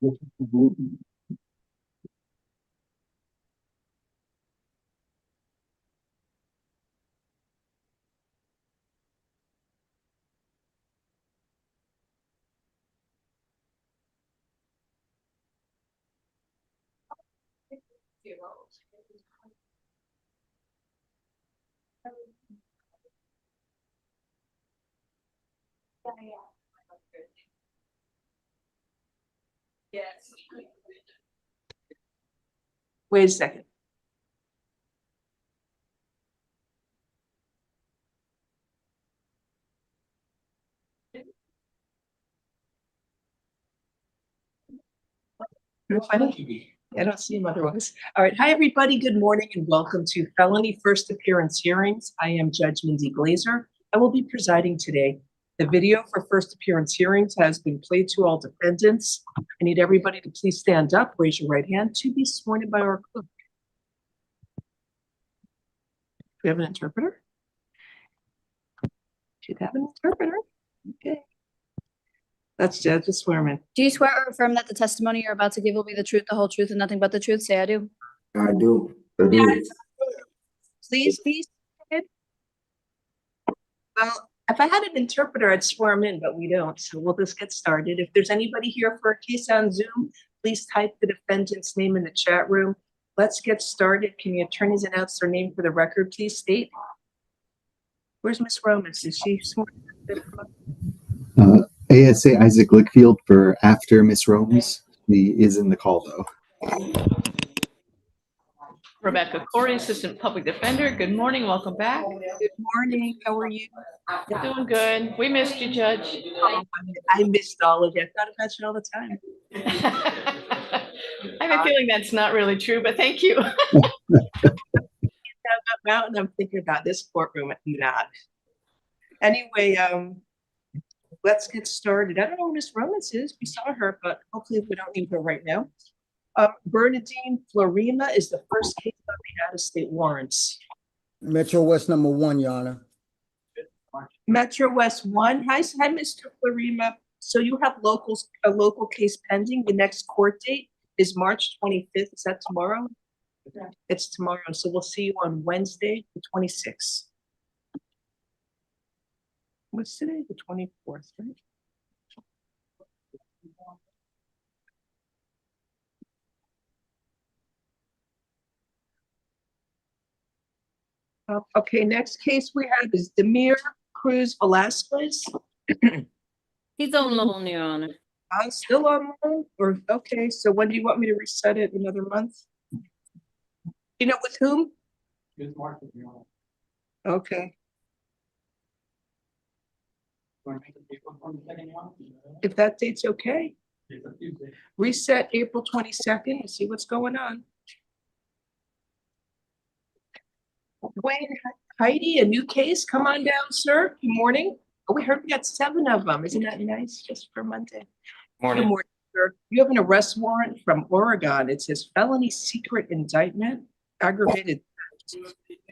Yes. Wait a second. I don't see him otherwise. All right. Hi, everybody. Good morning and welcome to Felony First Appearance Hearings. I am Judge Mindy Glazer. I will be presiding today. The video for first appearance hearings has been played to all defendants. I need everybody to please stand up, raise your right hand to be sworn in by our clerk. Do we have an interpreter? Should have an interpreter. Okay. That's Judge Swearman. Do you swear or affirm that the testimony you're about to give will be the truth, the whole truth, and nothing but the truth? Say I do. I do. I do. Yes. Please be seated. Well, if I had an interpreter, I'd swear him in, but we don't. So we'll just get started. If there's anybody here for a case on Zoom, please type the defendant's name in the chat room. Let's get started. Can the attorneys announce their name for the record, please state? Where's Miss Romans? Is she sworn? ASA Isaac Lickfield for after Miss Romes. He is in the call though. Rebecca Corey, Assistant Public Defender. Good morning. Welcome back. Good morning. How are you? Doing good. We missed you, Judge. I missed all of you. I thought about you all the time. I have a feeling that's not really true, but thank you. Mountain, I'm thinking about this courtroom. Not. Anyway, let's get started. I don't know where Miss Romans is. We saw her, but hopefully we don't need her right now. Bernadine Florima is the first case on the out-of-state warrants. Metro West number 1, Your Honor. Metro West 1. Hi, Mr. Florima. So you have a local case pending. The next court date is March 25th. Is that tomorrow? It's tomorrow. So we'll see you on Wednesday, the 26th. What's today? The 24th, right? Okay, next case we have is Demir Cruz Velasquez. He's on loan, Your Honor. I'm still on loan? Or okay, so when do you want me to reset it? Another month? You know with whom? Okay. If that date's okay. Reset April 22nd and see what's going on. Wayne Heidi, a new case. Come on down, sir. Good morning. Oh, we heard we got 7 of them. Isn't that nice just for Monday? Morning. Good morning, sir. You have an arrest warrant from Oregon. It says felony secret indictment, aggravated.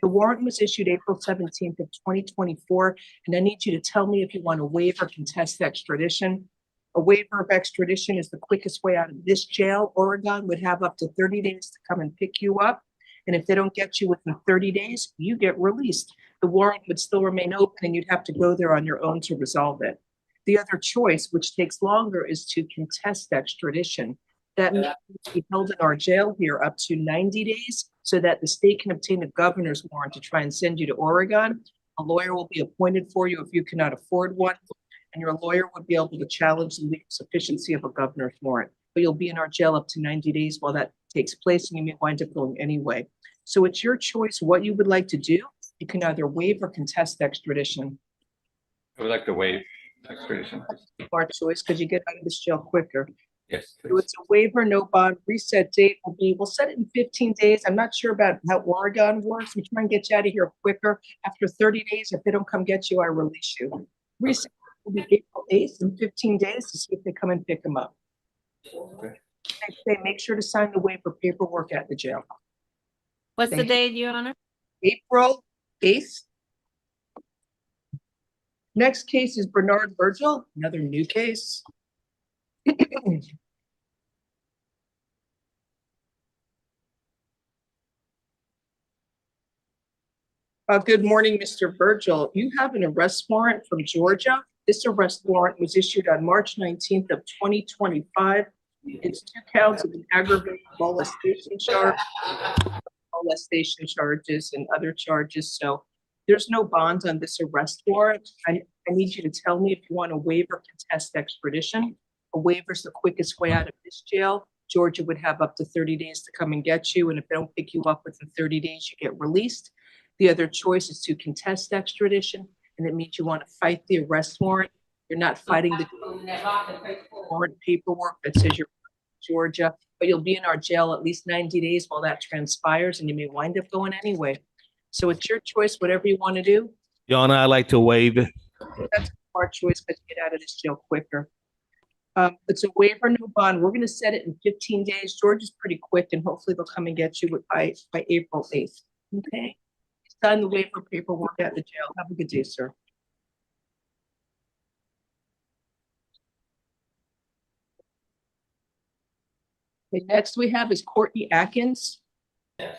The warrant was issued April 17th of 2024, and I need you to tell me if you want to waive or contest extradition. A waiver of extradition is the quickest way out of this jail. Oregon would have up to 30 days to come and pick you up. And if they don't get you within 30 days, you get released. The warrant would still remain open and you'd have to go there on your own to resolve it. The other choice, which takes longer, is to contest extradition. That means to be held in our jail here up to 90 days so that the state can obtain a governor's warrant to try and send you to Oregon. A lawyer will be appointed for you if you cannot afford one, and your lawyer would be able to challenge the legal sufficiency of a governor's warrant. But you'll be in our jail up to 90 days while that takes place, and you may wind up going anyway. So it's your choice what you would like to do. You can either waive or contest extradition. I would like to waive extradition. Our choice, because you get out of this jail quicker. Yes. So it's a waiver, no bond. Reset date will be, we'll set it in 15 days. I'm not sure about how Oregon works. We try and get you out of here quicker. After 30 days, if they don't come get you, I release you. Reset will be April 8th in 15 days to see if they come and pick them up. Okay. Next day, make sure to sign the waiver paperwork at the jail. What's Thank the date, Your Honor? April 8th. Next case is Bernard Virgil, another new case. Good morning, Mr. Virgil. You have an arrest warrant from Georgia. This arrest warrant was issued on March 19th of 2025. It's 2 counts of an aggravated molestation charges and other charges. So there's no bond on this arrest warrant. I need you to tell me if you want a waiver, contest extradition. A waiver is the quickest way out of this jail. Georgia would have up to 30 days to come and get you. And if they don't pick you up within 30 days, you get released. The other choice is to contest extradition, and it means you want to fight the arrest warrant. You're not fighting the warrant paperwork that says you're in Georgia, but you'll be in our jail at least 90 days while that transpires, and you may wind up going anyway. So it's your choice, whatever you want to do. Your Honor, I'd like to waive it. That's our choice, because you get out of this jail quicker. It's a waiver, no bond. We're going to set it in 15 days. Georgia's pretty quick, and hopefully they'll come and get you by April 8th. Okay? Sign the waiver paperwork at the jail. Have a good day, sir. Okay, next we have is Courtney Atkins. Good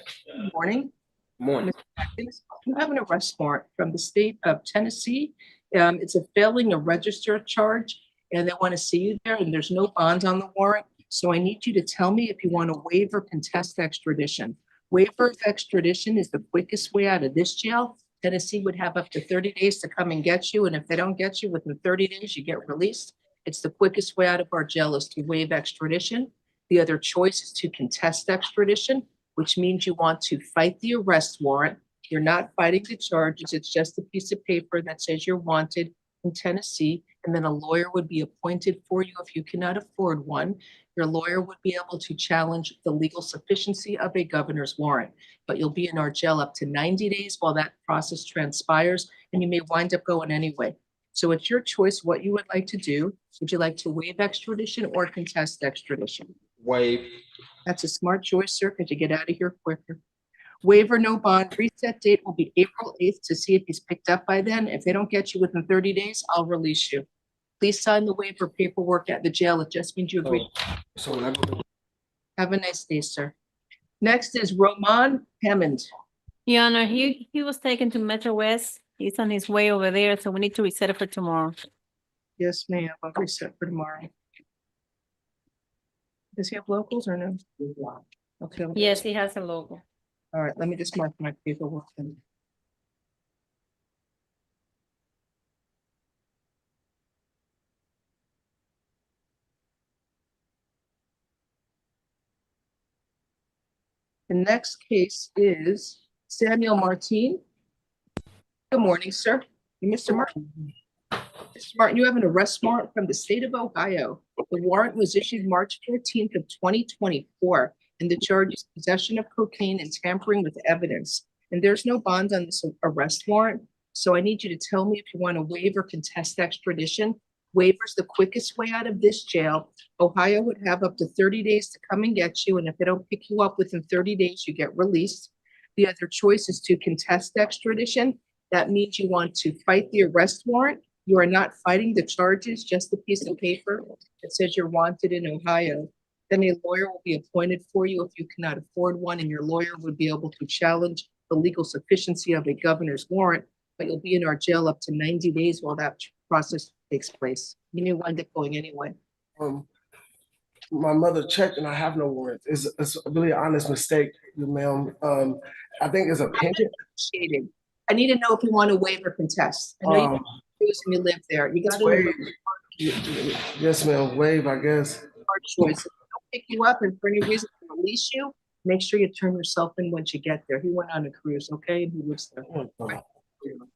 morning. Morning. Mr. Atkins, you have an arrest warrant from the state of Tennessee. It's a failing a register charge, and they want to see you there, and there's no bond on the warrant. So I need you to tell me if you want to waive or contest extradition. Waiver of extradition is the quickest way out of this jail. Tennessee would have up to 30 days to come and get you. And if they don't get you within 30 days, you get released. It's the quickest way out of our jail is to waive extradition. The other choice is to contest extradition, which means you want to fight the arrest warrant. You're not fighting the charges. It's just a piece of paper that says you're wanted in Tennessee. And then a lawyer would be appointed for you if you cannot afford one. Your lawyer would be able to challenge the legal sufficiency of a governor's warrant, but you'll be in our jail up to 90 days while that process transpires, and you may wind up going anyway. So it's your choice what you would like to do. Would you like to waive extradition or contest extradition? Waive. That's a smart choice, sir, because you get out of here quicker. Waiver, no bond. Reset date will be April 8th to see if he's picked up by then. If they don't get you within 30 days, I'll release you. Please sign the waiver paperwork at the jail. It just means you agree. So when I go, Have a nice day, sir. Next is Roman Hammond. Your Honor, he was taken to Metro West. He's on his way over there, so we need to reset it for tomorrow. Yes, ma'am. I'll reset for tomorrow. Does he have locals or no? Okay. Yes, he has a logo. All right, let me just mark my paperwork then. The next case is Samuel Martin. Good morning, sir. Mr. Martin. Mr. Martin, you have an arrest warrant from the state of Ohio. The warrant was issued March 14th of 2024, and the charge is possession of cocaine and tampering with evidence. And there's no bond on this arrest warrant. So I need you to tell me if you want to waive or contest extradition. Waiver's the quickest way out of this jail. Ohio would have up to 30 days to come and get you, and if they don't pick you up within 30 days, you get released. The other choice is to contest extradition. That means you want to fight the arrest warrant. You are not fighting the charges, just a piece of paper that says you're wanted in Ohio. Then a lawyer will be appointed for you if you cannot afford one, and your lawyer would be able to challenge the legal sufficiency of a governor's warrant, but you'll be in our jail up to 90 days while that process takes place. You may wind up going anyway. my mother checked and I have no warrant. It's a really honest mistake, ma'am. I think it's a pension. Shading. I need to know if you want to waive or contest. I know you choose and you live there. You got to Waive. Yes, ma'am. Waive, I guess. hard choice. If they don't pick you up and for any reason to release you, make sure you turn yourself in once you get there. He went on a cruise, okay? He lives there.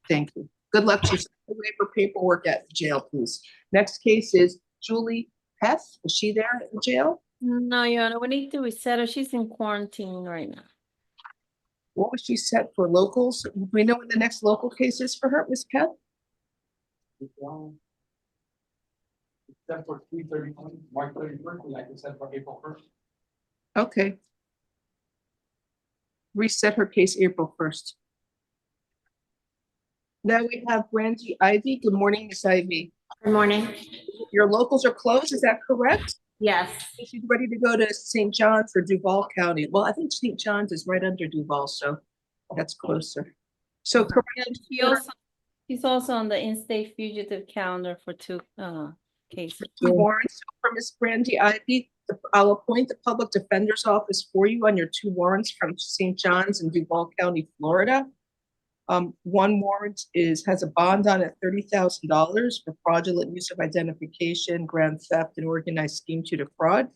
Thank you. Good luck to you. Waiver paperwork at the jail, please. Next case is Julie Hess. Is she there at the jail? No, Your Honor, we need to reset her. She's in quarantine right now. What was she set for locals? Do we know when the next local case is for her, Ms. Peth? Except for 3/31, March 31st, like I said, for April 1st. Okay. Reset her case April 1st. Now we have Brandy Ivy. Good morning, Ms. Ivy. Good morning. Your locals are closed, is that correct? Yes. She's ready to go to St. John's or Duval County. Well, I think St. John's is right under Duval, so that's closer. So correct. He's also on the in-state fugitive calendar for two cases. Two warrants for Miss Brandy Ivy. I'll appoint the public defender's office for you on your two warrants from St. John's and Duval County, Florida. One warrant has a bond on it, $30,000 for fraudulent use of identification, grand theft, and organized scheme to defraud.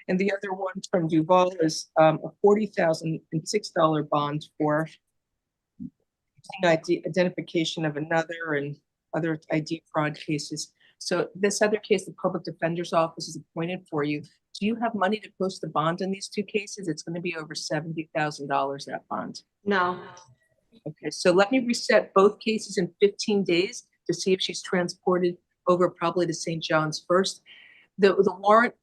And the other one from Duval is a $40,006 bond for identification of another and other ID fraud cases. So this other case, the public defender's office is appointed for you. Do you have money to post the bond in these two cases? It's going to be over $70,000, that bond. No. Okay, so let me reset both cases in 15 days to see if she's transported over probably to St. John's first. The warrant,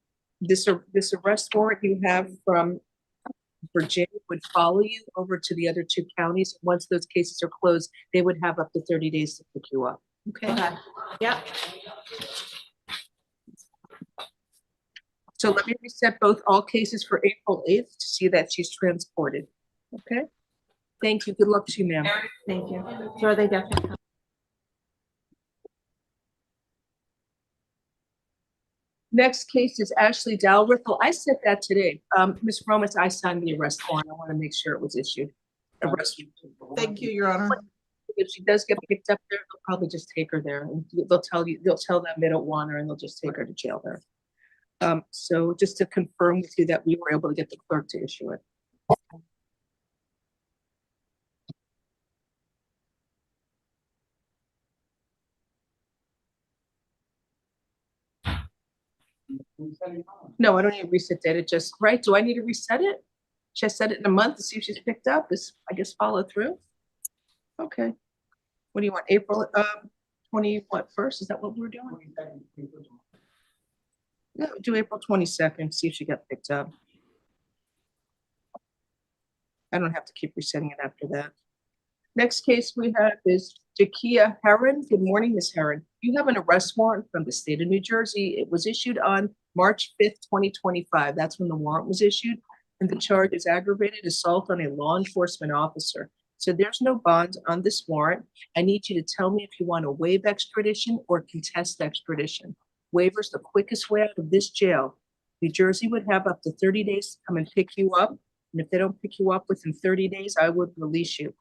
this arrest warrant you have from Virginia would follow you over to the other two counties. Once those cases are closed, they would have up to 30 days to pick you up. Okay. Yeah. So let me reset all cases for April 8th to see that she's transported. Okay. Thank you. Good luck to you, ma'am. Thank you. Sure, they definitely. Next case is Ashley Dalrymple. I said that today. Ms. Romas, I signed the arrest warrant. I want to make sure it was issued. Arrest. Thank you, Your Honor. If she does get picked up there, they'll probably just take her there. And they'll tell them they don't want her and they'll just take her to jail there. So just to confirm with you that we were able to get the clerk to issue it. No, I don't need to reset that. It just, right? Do I need to reset it? Should I set it in a month to see if she's picked up? I guess follow through. Okay. What do you want? April 21st? Is that what we're doing? No, do April 22nd, see if she got picked up. I don't have to keep resetting it after that. Next case we have is Jakia Herron. Good morning, Ms. Herron. You have an arrest warrant from the state of New Jersey. It was issued on March 5th, 2025. That's when the warrant was issued. And the charge is aggravated assault on a law enforcement officer. So there's no bond on this warrant. I need you to tell me if you want to waive extradition or contest extradition. Waiver's the quickest way out of this jail. New Jersey would have up to 30 days to come and pick you up. And if they don't pick you up within 30 days, I would release you.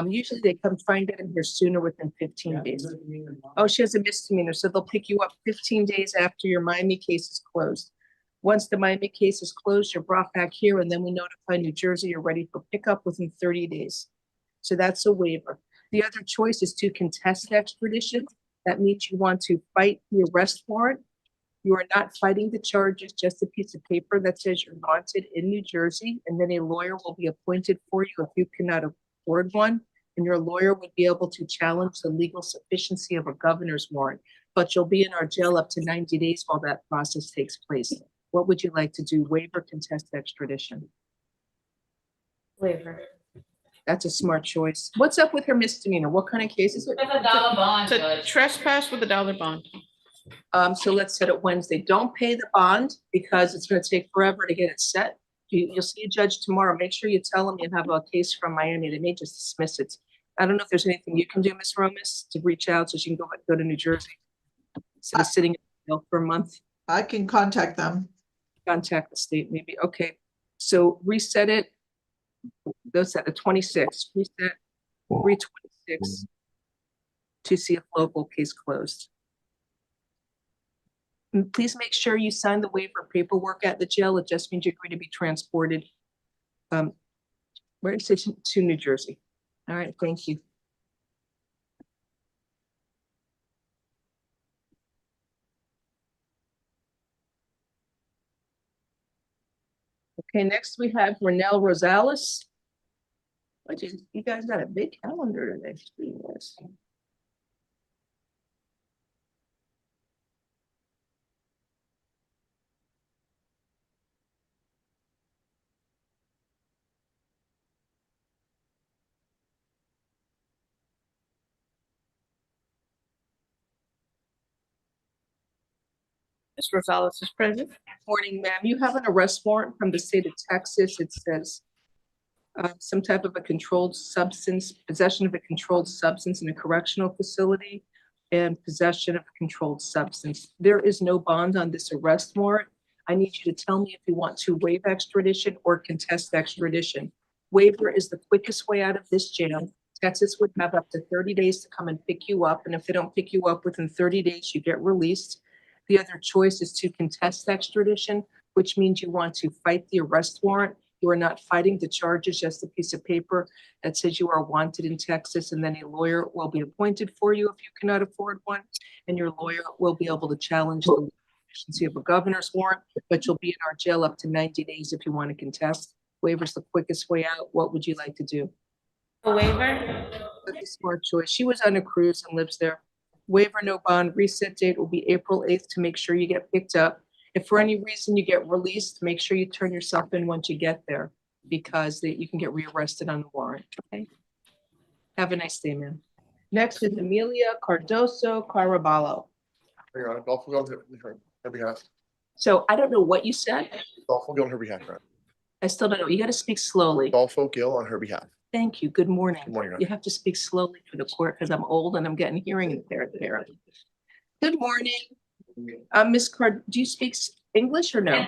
Usually they come try and get in here sooner within 15 days. Oh, she has a misdemeanor, so they'll pick you up 15 days after your Miami case is closed. Once the Miami case is closed, you're brought back here and then we notify New Jersey you're ready for pickup within 30 days. So that's a waiver. The other choice is to contest extradition. That means you want to fight the arrest warrant. You are not fighting the charges, just a piece of paper that says you're wanted in New Jersey, and then a lawyer will be appointed for you if you cannot afford one, and your lawyer would be able to challenge the legal sufficiency of a governor's warrant. But you'll be in our jail up to 90 days while that process takes place. What would you like to do? Waiver, contest extradition? Waiver. That's a smart choice. What's up with her misdemeanor? What kind of case is it? It's a trespass with a dollar bond. So let's set it Wednesday. Don't pay the bond because it's going to take forever to get it set. You'll see a judge tomorrow. Make sure you tell them you have a case from Miami. They may just dismiss it. I don't know if there's anything you can do, Ms. Romas, to reach out so she can go to New Jersey instead of sitting in jail for a month. I can contact them. Contact the state, maybe. Okay. So reset it. Those at the 26th. Reset 3/26 to see if local case closed. And please make sure you sign the waiver paperwork at the jail. It just means you're going to be transported where it says to New Jersey. All right, thank you. Okay, next we have Renell Rosales. You guys got a big calendar today. Yes. Ms. Rosales is present. Morning, ma'am. You have an arrest warrant from the state of Texas. It says some type of a controlled substance, possession of a controlled substance in a correctional facility, and possession of a controlled substance. There is no bond on this arrest warrant. I need you to tell me if you want to waive extradition or contest extradition. Waiver is the quickest way out of this jail. Texas would have up to 30 days to come and pick you up, and if they don't pick you up within 30 days, you get released. The other choice is to contest extradition, which means you want to fight the arrest warrant. You are not fighting the charges, just a piece of paper that says you are wanted in Texas, and then a lawyer will be appointed for you if you cannot afford one, and your lawyer will be able to challenge the efficiency of a governor's warrant, but you'll be in our jail up to 90 days if you want to contest. Waiver's the quickest way out. What would you like to do? A waiver? That's a smart choice. She was on a cruise and lives there. Waiver, no bond. Reset date will be April 8th to make sure you get picked up. If for any reason you get released, make sure you turn yourself in once you get there, because you can get rearrested on the warrant, okay? Have a nice day, man. Next is Amelia Cardoso Caraballo. Your Honor, lawful on her behalf. So I don't know what you said. Lawful Gil on her behalf, Your Honor. I still don't know. You got to speak slowly. Lawful Gil on her behalf. Thank you. Good morning. Good morning, Your You Honor. have to speak slowly for the court because I'm old and I'm getting hearing impaired apparently. Good morning. Ms. Card, do you speak English or no?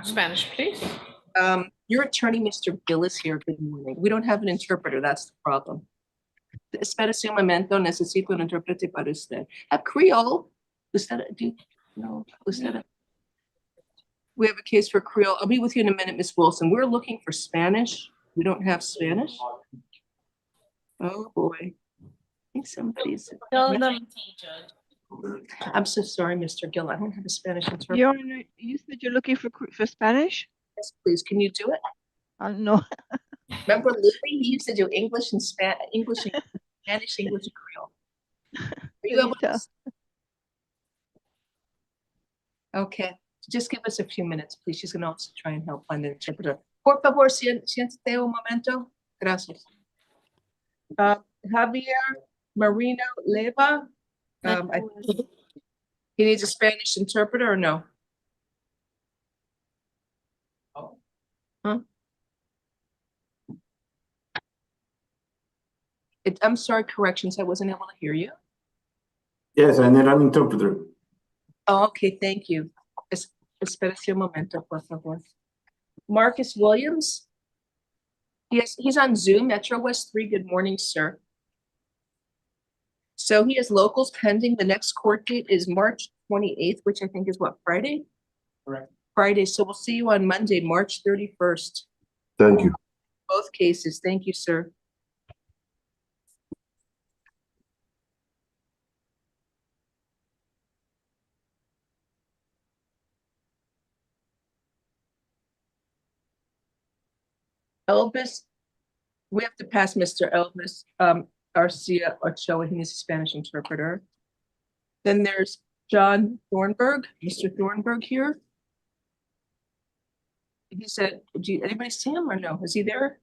Spanish, please. Your attorney, Mr. Gill, is here. Good morning. We don't have an interpreter. That's the problem. Espérese un momento. Necesito un intérprete para usted. Have Creole. Usted, no, usted. We have a case for Creole. I'll be with you in a minute, Ms. Wilson. We're looking for Spanish. We don't have Spanish. Oh, boy. I think somebody's. I'm so sorry, Mr. Gill. I don't have a Spanish interpreter. Your Honor, you said you're looking for Spanish? Yes, please. Can you do it? No. Remember Louis? He used to do English and Spanish, English and Spanish, English and Creole. Are you able to? Okay. Just give us a few minutes, please. She's going to also try and help find an interpreter. Por favor, siéntate un momento. Gracias. Javier Marino Leva. He needs a Spanish interpreter or no? Huh? I'm sorry, corrections. I wasn't able to hear you. Yes, I need an interpreter. Oh, okay, thank you. Espérese un momento, por favor. Marcus Williams. Yes, he's on Zoom, Metro West 3. Good morning, sir. So he has locals pending. The next court date is March 28th, which I think is what, Friday? Correct. Friday. So we'll see you on Monday, March 31st. Thank you. Both cases. Thank you, sir. Elvis, we have to pass Mr. Elvis Garcia Ochoa. He needs a Spanish interpreter. Then there's John Thornburg. Mr. Thornburg here. He said, anybody see him or no? Is he there?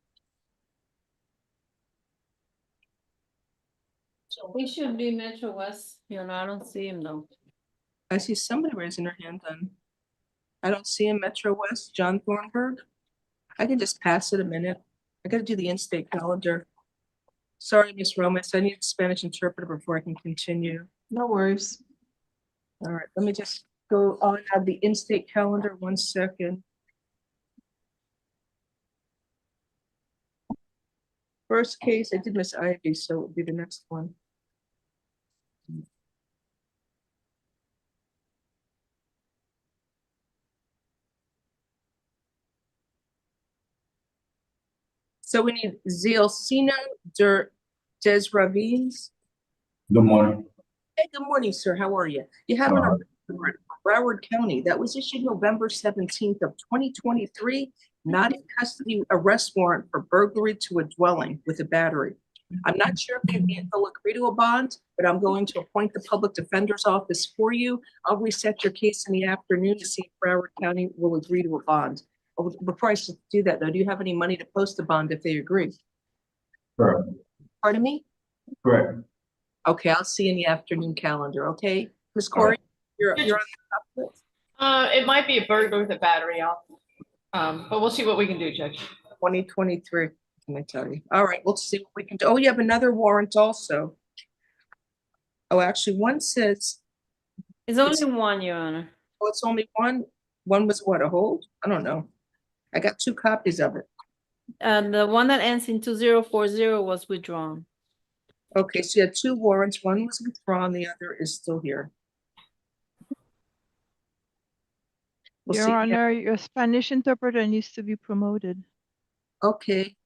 So we should be Metro West. You know, I don't see him though. I see somebody raising their hand on. I don't see him, Metro West, John Thornburg. I can just pass it a minute. I gotta do the in-state calendar. Sorry, Miss Romas, I need a Spanish interpreter before I can continue. No worries. All right, let me just go on the in-state calendar, 1 second. First case, I did Miss Ivy, so it would be the next one. So we need Zilcino Desravines. Good morning. Hey, good morning, sir. How are you? You have an report from Broward County that was issued November 17th of 2023, not in custody arrest warrant for burglary to a dwelling with a battery. I'm not sure if they'll agree to a bond, but I'm going to appoint the public defender's office for you. I'll reset your case in the afternoon to see if Broward County will agree to a bond. Before I do that, though, do you have any money to post a bond if they agree? Correct. Pardon me? Correct. Okay, I'll see you in the afternoon calendar, okay? Ms. Corey, you're on the top of it? It might be a burglar with a battery off. But we'll see what we can do, Judge. 2023, let me tell you. All right, we'll see what we can do. Oh, you have another warrant also. Oh, actually, one says, It's only one, Your Honor. oh, it's only one. One was what, a hold? I don't know. I got 2 copies of it. The one that ends in 2040 was withdrawn. Okay, so you had 2 warrants. One was withdrawn, the other is still here. We'll Your see. Honor, your Spanish interpreter needs to be promoted. Okay.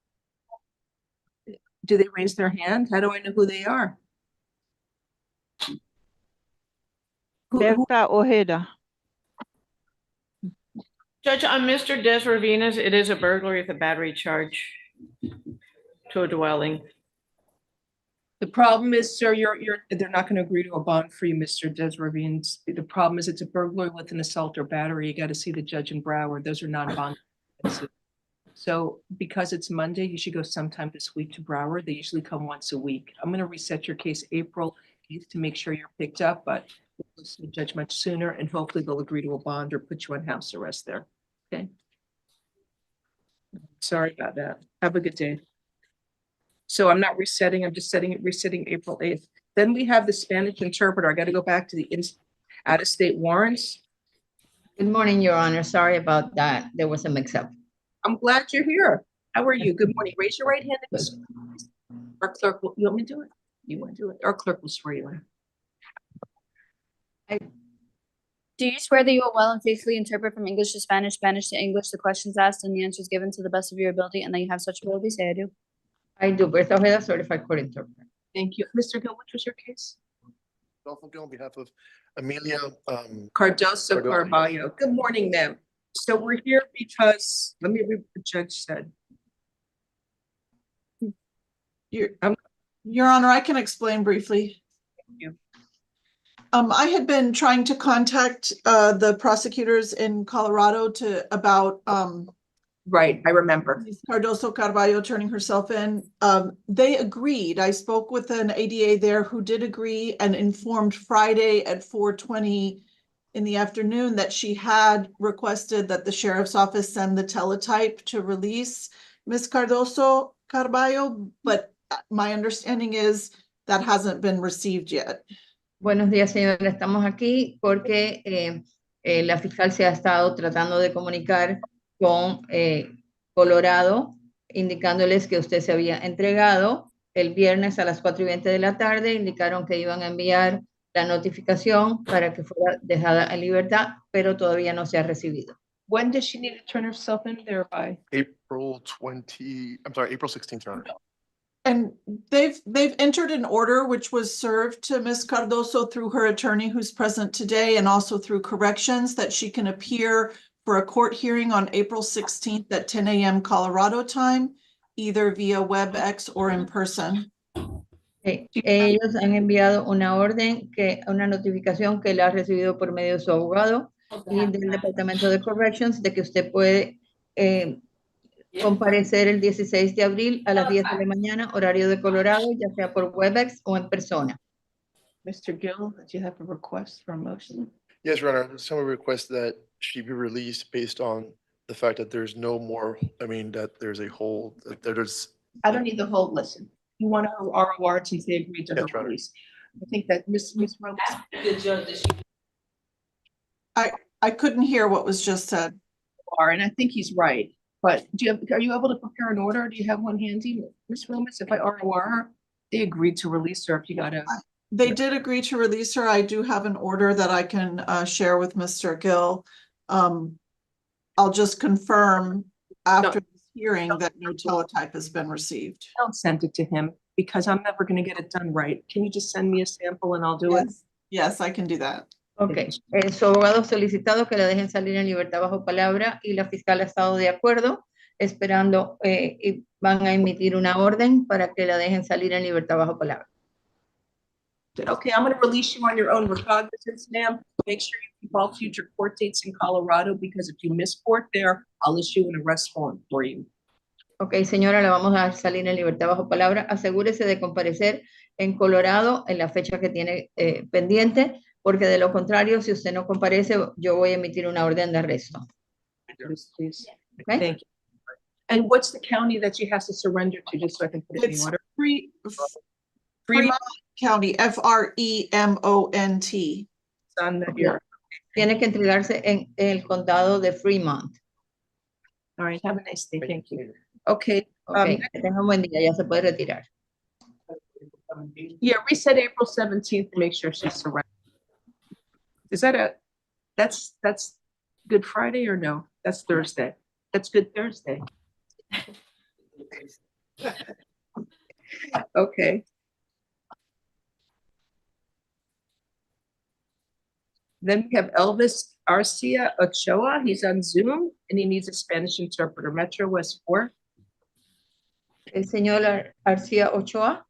Do they raise their hand? How do I know who they are? Berta Ojeda. Judge, on Mr. Des Ravinas, it is a burglary with a battery charge to a dwelling. The problem is, sir, they're not gonna agree to a bond for you, Mr. Des Ravines. The problem is it's a burglary with an assault or battery. You gotta see the judge in Broward. Those are non-bond. So because it's Monday, you should go sometime this week to Broward. They usually come once a week. I'm gonna reset your case April 8th to make sure you're picked up, but we'll see the judge much sooner and hopefully they'll agree to a bond or put you on house arrest there, okay? Sorry about that. Have a good day. So I'm not resetting, I'm just resetting April 8th. Then we have the Spanish interpreter. I gotta go back to the out-of-state warrants. Good morning, Your Honor. Sorry about that. There was a mix-up. I'm glad you're here. How are you? Good morning. Raise your right hand. Our clerk, you want me to do it? You want to do it? Our clerk will swear you in. Do you swear that you will well and faithfully interpret from English to Spanish, Spanish to English, the questions asked and the answers given to the best of your ability, and that you have such ability? Say I do. I do. Berta Ojeda, certified court interpreter. Thank you. Mr. Gill, what was your case? Adolfo Gill on behalf of Amelia Cardoso Carballo. Good morning, ma'am. So we're here because, let me read what the judge said. Your Honor, I can explain briefly. Thank you. I had been trying to contact the prosecutors in Colorado about right, I remember. Cardoso Carballo turning herself in. They agreed. I spoke with an ADA there who did agree and informed Friday at 4:20 in the afternoon that she had requested that the sheriff's office send the teletype to release Ms. Cardoso Carballo, but my understanding is that hasn't been received yet. Buenos días, señora. Estamos aquí porque la fiscal se ha estado tratando de comunicar con Colorado, indicándoles que usted se había entregado el viernes a las 4:20 de la tarde. Indicaron que iban a enviar la notificación para que fuera dejada en libertad, pero todavía no se ha recibido. When does she need to turn herself in there by? April 16th, Your Honor. And they've entered an order which was served to Ms. Cardoso through her attorney who's present today and also through corrections that she can appear for a court hearing on April 16th at 10 a.m. Colorado time, either via WebEx or in person. Ellos han enviado una orden, una notificación que la ha recibido por medio de su abogado y del Departamento de Corrections de que usted puede comparecer el 16 de abril a las 10 de la mañana, horario de Colorado, ya sea por WebEx o en persona. Mr. Gill, do you have a request for a motion? Yes, Your Honor. Someone requests that she be released based on the fact that there's no more, that there's a hold, that there's. I don't need the hold, listen. You want to ROR since they agreed to her release. I think that Ms. Rose. The judge. I couldn't hear what was just said. And I think he's right. But are you able to prepare an order? Do you have one handy, Ms. Willis? If I ROR her, they agreed to release her. If you got to. They did agree to release her. I do have an order that I can share with Mr. Gill. I'll just confirm after this hearing that no teletype has been received. Don't send it to him because I'm never going to get it done right. Can you just send me a sample and I'll do it? Yes, I can do that. Ok, su abogado ha solicitado que la dejen salir en libertad bajo palabra y la fiscal ha estado de acuerdo, esperando y van a emitir una orden para que la dejen salir en libertad bajo palabra. Okay, I'm going to release you on your own recognizance, ma'am. Make sure you keep all future court dates in Colorado because if you miss court there, I'll issue an arrest warrant for you. Ok, señora, la vamos a salir en libertad bajo palabra. Asegúrese de comparecer en Colorado en la fecha que tiene pendiente, porque de lo contrario, si usted no comparece, yo voy a emitir una orden de arresto. Please. Okay? Thank you. And what's the county that she has to surrender to, just so I can put it in It's order? Fremont County, Fremont. It's on the here. Tiene que entregarse en el condado de Fremont. All right, have a nice day. Thank you. Okay. Okay, que tenga un buen día, ya se puede retirar. Yeah, reset April 17th to make sure she's surrendered. Is that that's Good Friday or no? That's Thursday. That's Good Thursday. Okay. Then we have Elvis Garcia Ochoa. He's on Zoom and he needs a Spanish interpreter. Metro West 4. El señor Garcia Ochoa.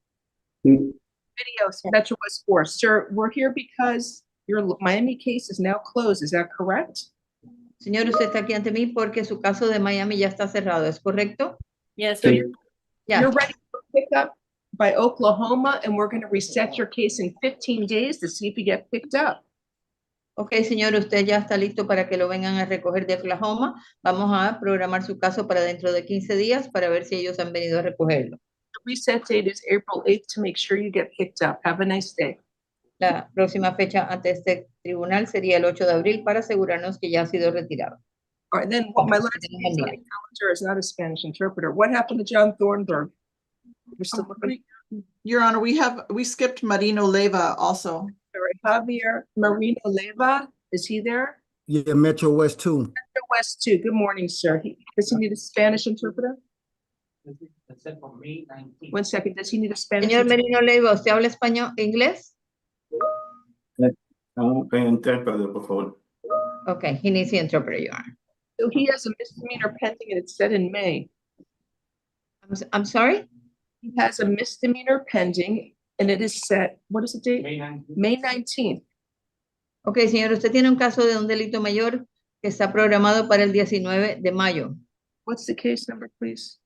Videos, Metro West 4. Sir, we're here because your Miami case is now closed. Is that correct? Señor, usted está aquí ante mí porque su caso de Miami ya está cerrado, ¿es correcto? Yes. So Yes. you're ready for pickup by Oklahoma, and we're going to reset your case in 15 days to see if you get picked up. Ok, señor, usted ya está listo para que lo vengan a recoger de Oklahoma. Vamos a programar su caso para dentro de 15 días para ver si ellos han venido a recogerlo. The reset date is April 8th to make sure you get picked up. Have a nice day. La próxima fecha ante este tribunal sería el 8 de abril para asegurarnos que ya ha sido retirado. All right, then my last case on the calendar is not a Spanish interpreter. What happened to John Thornburg? We're still looking. Your Honor, we skipped Marino Leyva also. All right, Javier Marino Leyva, is he there? Yeah, Metro West 2. Metro West 2. Good morning, sir. Does he need a Spanish interpreter? One second. Does he need a Spanish Señor interpreter? Merino Leiva, ¿usted habla español, inglés? Intérprete, por favor. Okay, he needs the interpreter, Your Honor. So he has a misdemeanor pending and it's set in May. I'm sorry? He has a misdemeanor pending and it is set, what is the date? May 19th. Ok, señor, usted tiene un caso de un delito mayor que está programado para el 19 de mayo. What's the case number, please?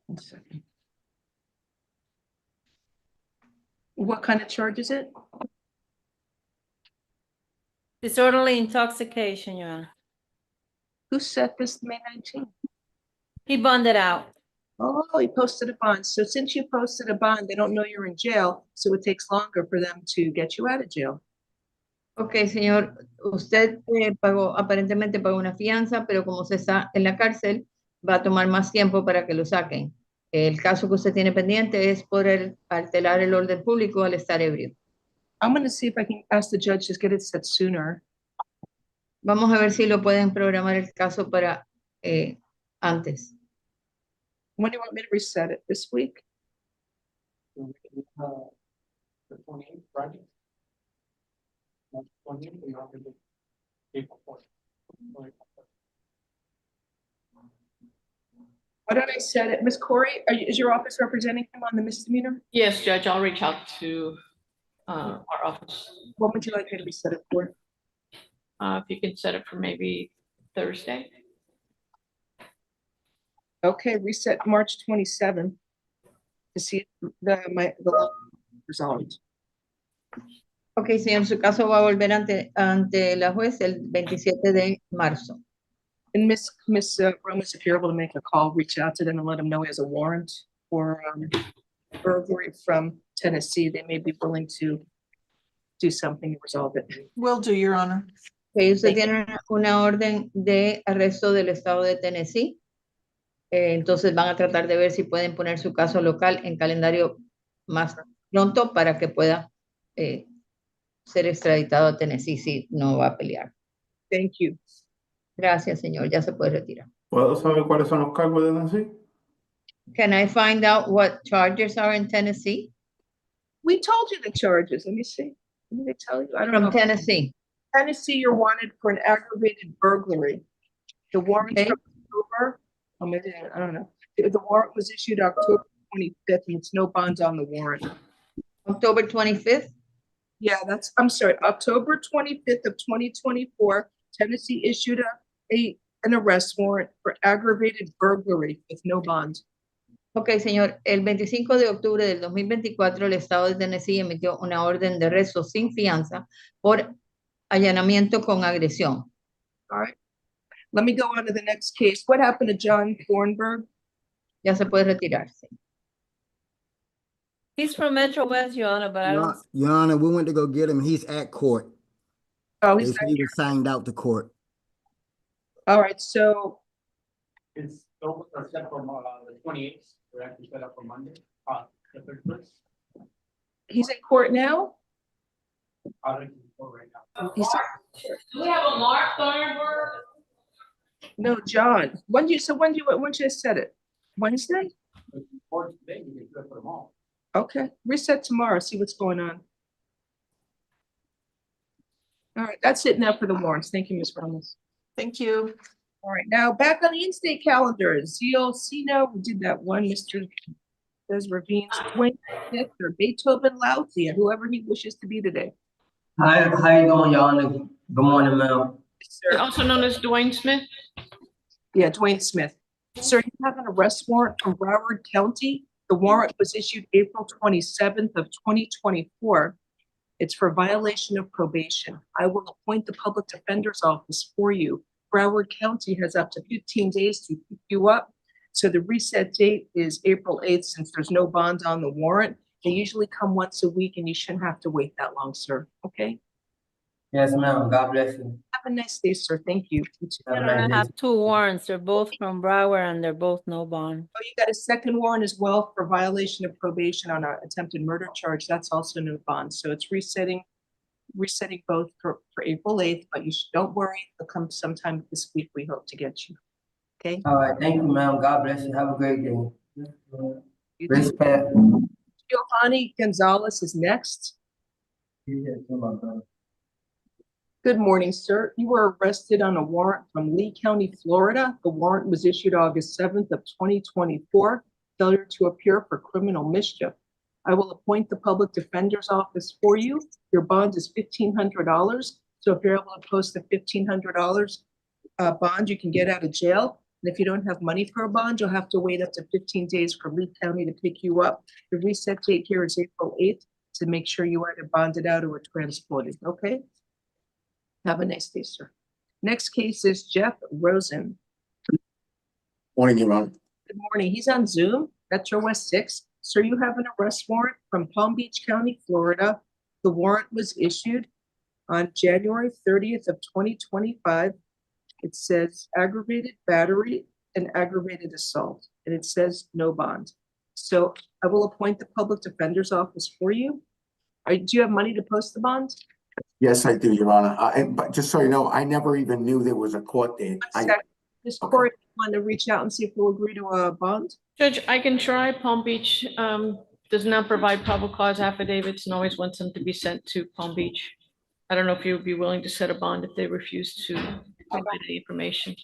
One second. What kind of charge is it? Disorderly intoxication, Your Honor. Who set this May 19th? He bonded out. Oh, he posted a bond. So since you posted a bond, they don't know you're in jail, so it takes longer for them to get you out of jail. Ok, señor, usted aparentemente pagó una fianza, pero como usted está en la cárcel, va a tomar más tiempo para que lo saquen. El caso que usted tiene pendiente es por alterar el orden público al estar ebrio. I'm going to see if I can ask the judge to get it set sooner. Vamos a ver si lo pueden programar el caso para antes. When do you want me to reset it? This week? The 28th, Friday? March 28th, we are going to April 4th. Why don't I set it? Ms. Corey, is your office representing him on the misdemeanor? Yes, Judge, I'll reach out to our office. What would you like me to reset it for? If you can set it for maybe Thursday. Okay, reset March 27th to see the result. Ok, señor, su caso va a volver ante la juez el 27 de marzo. And Miss Gomez, if you're able to make a call, reach out to them and let them know he has a warrant for burglary from Tennessee. They may be willing to do something to resolve it. Will do, Your Honor. Okay, usted tiene una orden de arresto del estado de Tennessee. Entonces van a tratar de ver si pueden poner su caso local en calendario más pronto para que pueda ser extraditado a Tennessee si no va a pelear. Thank you. Gracias, señor. Ya se puede retirar. ¿Puedo saber cuáles son los cargos de Nancy? Can I find out what charges are in Tennessee? We told you the charges. Let me see. Didn't they tell you? I don't know. From Tennessee. Tennessee, you're wanted for an aggravated burglary. The warrant Okay. from October, maybe, I don't know. The warrant was issued October 25th, and it's no bonds on the warrant. October 25th? Yeah, I'm sorry, October 25th of 2024, Tennessee issued an arrest warrant for aggravated burglary with no bond. Ok, señor. El 25 de octubre del 2024, el Estado de Tennessee emitió una orden de arresto sin fianza por allanamiento con agresión. All right. Let me go on to the next case. What happened to John Thornburg? Ya se puede retirarse. He's from Metro West, Your Honor, but I don't. Your Honor, we went to go get him. He's at court. Oh, They he's said he was signed out to court. all right. So It's over or set for the 28th. We're actually set up for Monday, the 31st. he's in court now? Out of court right now. He's, We have a Mark Thornburg. no, John. When you set it? Wednesday? Or today, we can do it for them all. Okay. Reset tomorrow. See what's going on. All right. That's it now for the warrants. Thank you, Ms. Ramos. Thank you. All right. Now back on the in-state calendar. Zio Sino, we did that one. Mr. Des Ravines, Dwayne Smith, or Beethoven Louthia, whoever he wishes to be today. How you doing, Your Honor? Good morning, ma'am. Sir. Also known as Dwayne Smith. Yeah, Dwayne Smith. Sir, you have an arrest warrant from Broward County. The warrant was issued April 27th of 2024. It's for violation of probation. I will appoint the public defender's office for you. Broward County has up to 15 days to pick you up. So the reset date is April 8th, since there's no bond on the warrant. They usually come once a week and you shouldn't have to wait that long, sir. Okay? Yes, ma'am. God bless you. Have a nice day, sir. Thank you. You too. Have a I nice day. have two warrants. They're both from Broward and they're both no bond. Oh, you got a second warrant as well for violation of probation on an attempted murder charge. That's also no bond. So it's resetting both for April 8th, but don't worry. It'll come sometime this week. We hope to get you. Okay? All right. Thank you, ma'am. God bless you. Have a great day. You too. Respect. Giovanni Gonzalez is next. Good morning, sir. You were arrested on a warrant from Lee County, Florida. The warrant was issued August 7th of 2024. Failure to appear for criminal mischief. I will appoint the public defender's office for you. Your bond is $1,500. So if you're able to post a $1,500 bond, you can get out of jail. And if you don't have money for a bond, you'll have to wait up to 15 days for Lee County to pick you up. The reset date here is April 8th to make sure you either bonded out or transported. Okay? Have a nice day, sir. Next case is Jeff Rosen. Morning, Your Honor. Good morning. He's on Zoom. Metro West 6. Sir, you have an arrest warrant from Palm Beach County, Florida. The warrant was issued on January 30th of 2025. It says aggravated battery and aggravated assault, and it says no bond. So I will appoint the public defender's office for you. Do you have money to post the bond? Yes, I do, Your Honor. But just so you know, I never even knew there was a court date. Ms. Corey, want to reach out and see if we'll agree to a bond? Judge, I can try. Palm Beach does not provide probable cause affidavits and always wants them to be sent to Palm Beach. I don't know if you would be willing to set a bond if they refuse to provide any information.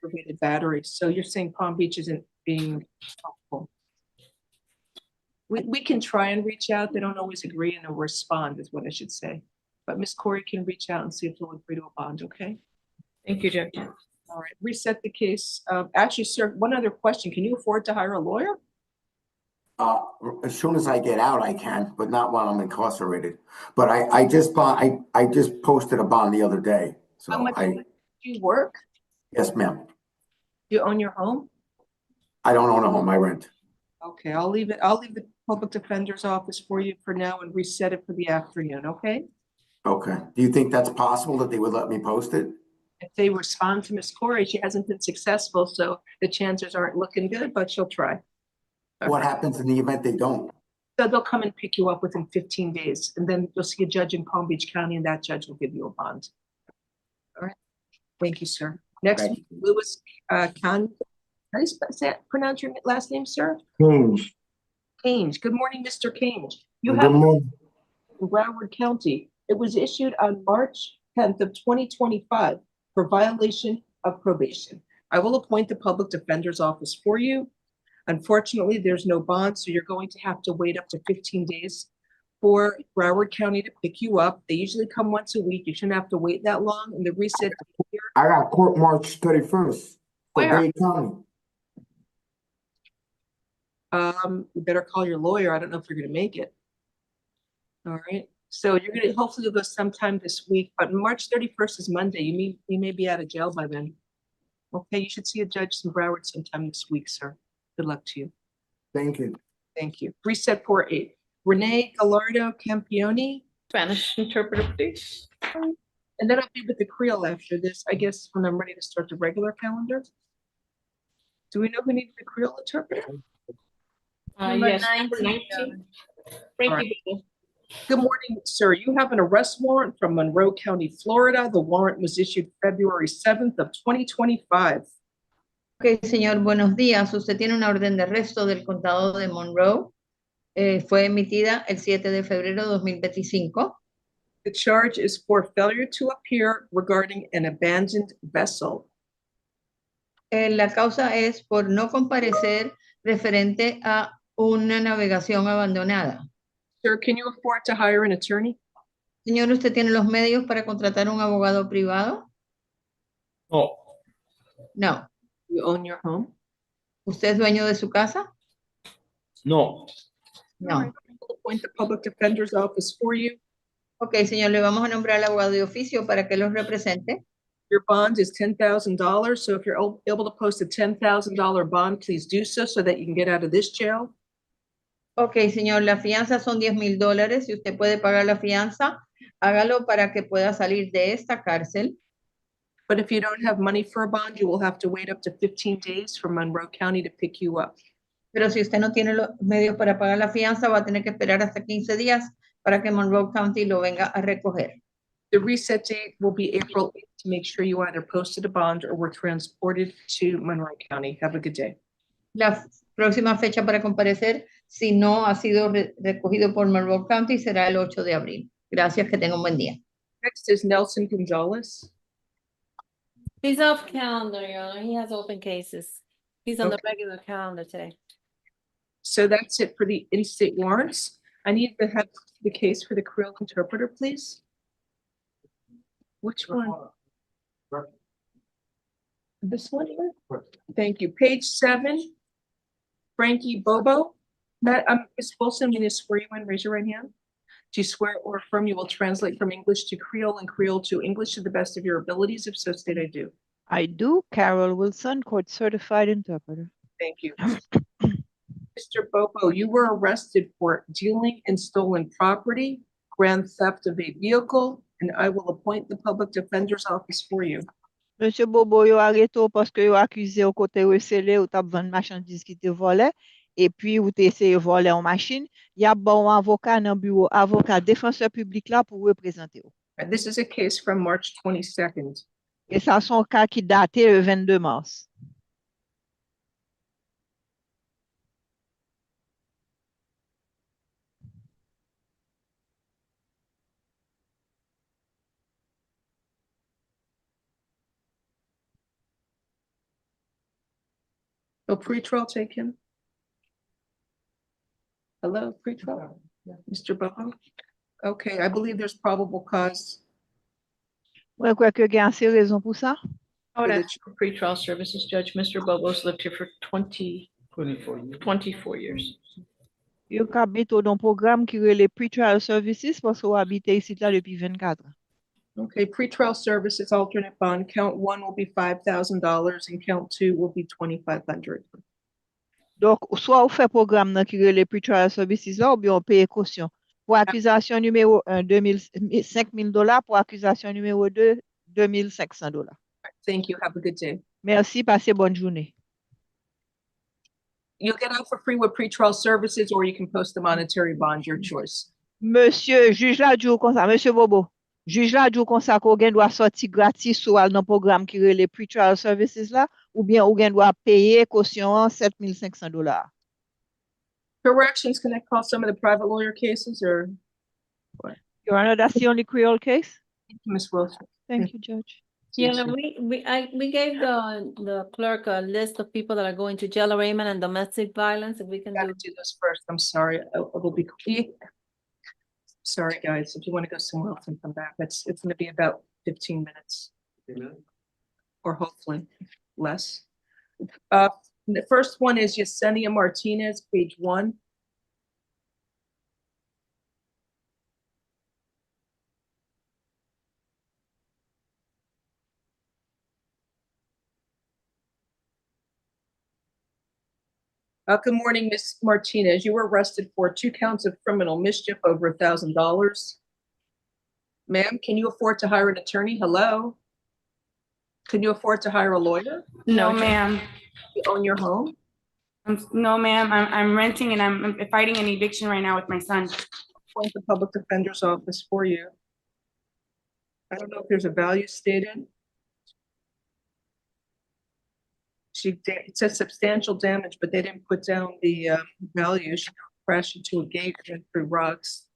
Aggravated battery. So you're saying Palm Beach isn't being helpful? We can try and reach out. They don't always agree and they'll respond is what I should say. But Ms. Corey can reach out and see if they'll agree to a bond, okay? Thank you, Judge. All right, reset the case. Actually, sir, one other question. Can you afford to hire a lawyer? As soon as I get out, I can, but not while I'm incarcerated. But I just posted a bond the other day. So How much do you work? Yes, ma'am. You own your home? I don't own a home, I rent. Okay, I'll leave the public defender's office for you for now and reset it for the afternoon, okay? Okay. Do you think that's possible that they would let me post it? If they respond to Ms. Corey, she hasn't been successful, so the chances aren't looking good, but she'll try. What happens in the event they don't? So they'll come and pick you up within 15 days, and then you'll see a judge in Palm Beach County, and that judge will give you a bond. All right. Thank you, sir. Next, Louis Khan. How do you pronounce your last name, sir? Change. Cange. Good morning, Mr. Cange. You Good have morning. in Broward County. It was issued on March 10th of 2025 for violation of probation. I will appoint the public defender's office for you. Unfortunately, there's no bond, so you're going to have to wait up to 15 days for Broward County to pick you up. They usually come once a week. You shouldn't have to wait that long. And the reset here. I got court March 31st for Where? Dade County. You better call your lawyer. I don't know if you're gonna make it. All right, so you're gonna, hopefully you'll go sometime this week, but March 31st is Monday. You may be out of jail by then. Okay, you should see a judge in Broward sometime this week, sir. Good luck to you. Thank you. Thank you. Reset 4-8. Renee Gallardo Campione, Spanish interpreter, please. and then I'll be with the Creole after this, I guess, when I'm ready to start the regular calendar. Do we know who needs the Creole interpreter? Yes, number 19. Thank All you. Biddy. Good morning, sir. You have an arrest warrant from Monroe County, Florida. The warrant was issued February 7th of 2025. Ok, señor, buenos días. Usted tiene una orden de arresto del condado de Monroe. Fue emitida el 7 de febrero de 2025. The charge is for failure to appear regarding an abandoned vessel. La causa es por no comparecer referente a una navegación abandonada. Sir, can you afford to hire an attorney? Señor, ¿usted tiene los medios para contratar un abogado privado? No. No. You own your home? ¿Usted es dueño de su casa? No. No. We'll appoint the public defender's office for you. Ok, señor, le vamos a nombrar al abogado de oficio para que los represente. Your bond is $10,000, so if you're able to post a $10,000 bond, please do so that you can get out of this jail. Ok, señor, la fianza son $10,000. Si usted puede pagar la fianza, hágalo para que pueda salir de esta cárcel. But if you don't have money for a bond, you will have to wait up to 15 days for Monroe County to pick you up. Pero si usted no tiene los medios para pagar la fianza, va a tener que esperar hasta 15 días para que Monroe County lo venga a recoger. The reset date will be April 8th to make sure you either posted a bond or were transported to Monroe County. Have a good day. La próxima fecha para comparecer, si no ha sido recogido por Monroe County, será el 8 de abril. Gracias, que tenga un buen día. Next is Nelson Gonzalez. He's off calendar, Your Honor. He has open cases. He's on the Okay. regular calendar today. So that's it for the in-state warrants. I need to have the case for the Creole interpreter, please. Which one? This one here? Thank you. Page 7. Frankie Bobo. Ms. Wilson, when you swear you in, raise your right hand. Do you swear or affirm you will translate from English to Creole and Creole to English to the best of your abilities? If so, state I do. I do. Carol Wilson, court certified interpreter. Thank you. Mr. Bobo, you were arrested for dealing in stolen property, grand theft of a vehicle, and I will appoint the public defender's office for you. Monsieur Bobo, yo arrêté parce que yo accusé au côté recelé ou t'a vendre marchandise qui te volait et puis ou t'es essayé voler en machine, y a bon avocat dans bureau, avocat défenseur public là pour représenter. And this is a case from March 22nd. Et ça son cas qui daté le 22 mars. Will pretrial take him? Hello, pretrial? Mr. Bobo? Okay, I believe there's probable cause. Ouais, quoi que gain assez raison pour ça. For the pretrial services judge, Mr. Bobo's lived here for 24 years. Yo habite dans programme qui relève pretrial services parce qu'on habite ici là depuis 24 ans. Okay, pretrial services alternate bond, count 1 will be $5,000 and count 2 will be $2,500. Donc, soit on fait programme dans qui relève pretrial services là ou bien on paye caution. Pour accusation numéro 1, $5,000. Pour accusation numéro 2, $2,500. Thank you. Have a good day. Merci, passez bonne journée. You'll get out for free with pretrial services or you can post a monetary bond, your choice. Monsieur, juge la dit comme ça, monsieur Bobo. Juge la dit comme ça qu'on doit sortir gratis ou dans programme qui relève pretrial services là ou bien on doit payer caution $7,500. Corrections, can I call some of the private lawyer cases or what? Your Honor, that's the only Creole case? Thank you, Ms. Wilson. Thank you, Judge. Yeah, we gave the clerk a list of people that are going to jail arraignment and domestic violence. If we can do those first. I'm sorry. I will be quick. Sorry, guys. If you want to go somewhere else and come back, it's going to be about 15 minutes. Or hopefully less. The first one is Yesenia Martinez, page 1. Good morning, Ms. Martinez. You were arrested for 2 counts of criminal mischief over $1,000. Ma'am, can you afford to hire an attorney? Hello? Can you afford to hire a lawyer? No, ma'am. You own your home? No, ma'am. I'm renting and I'm fighting an eviction right now with my son. Point the public defender's office for you. I don't know if there's a value stated. It says substantial damage, but they didn't put down the value. She crashed into a gate and through rocks.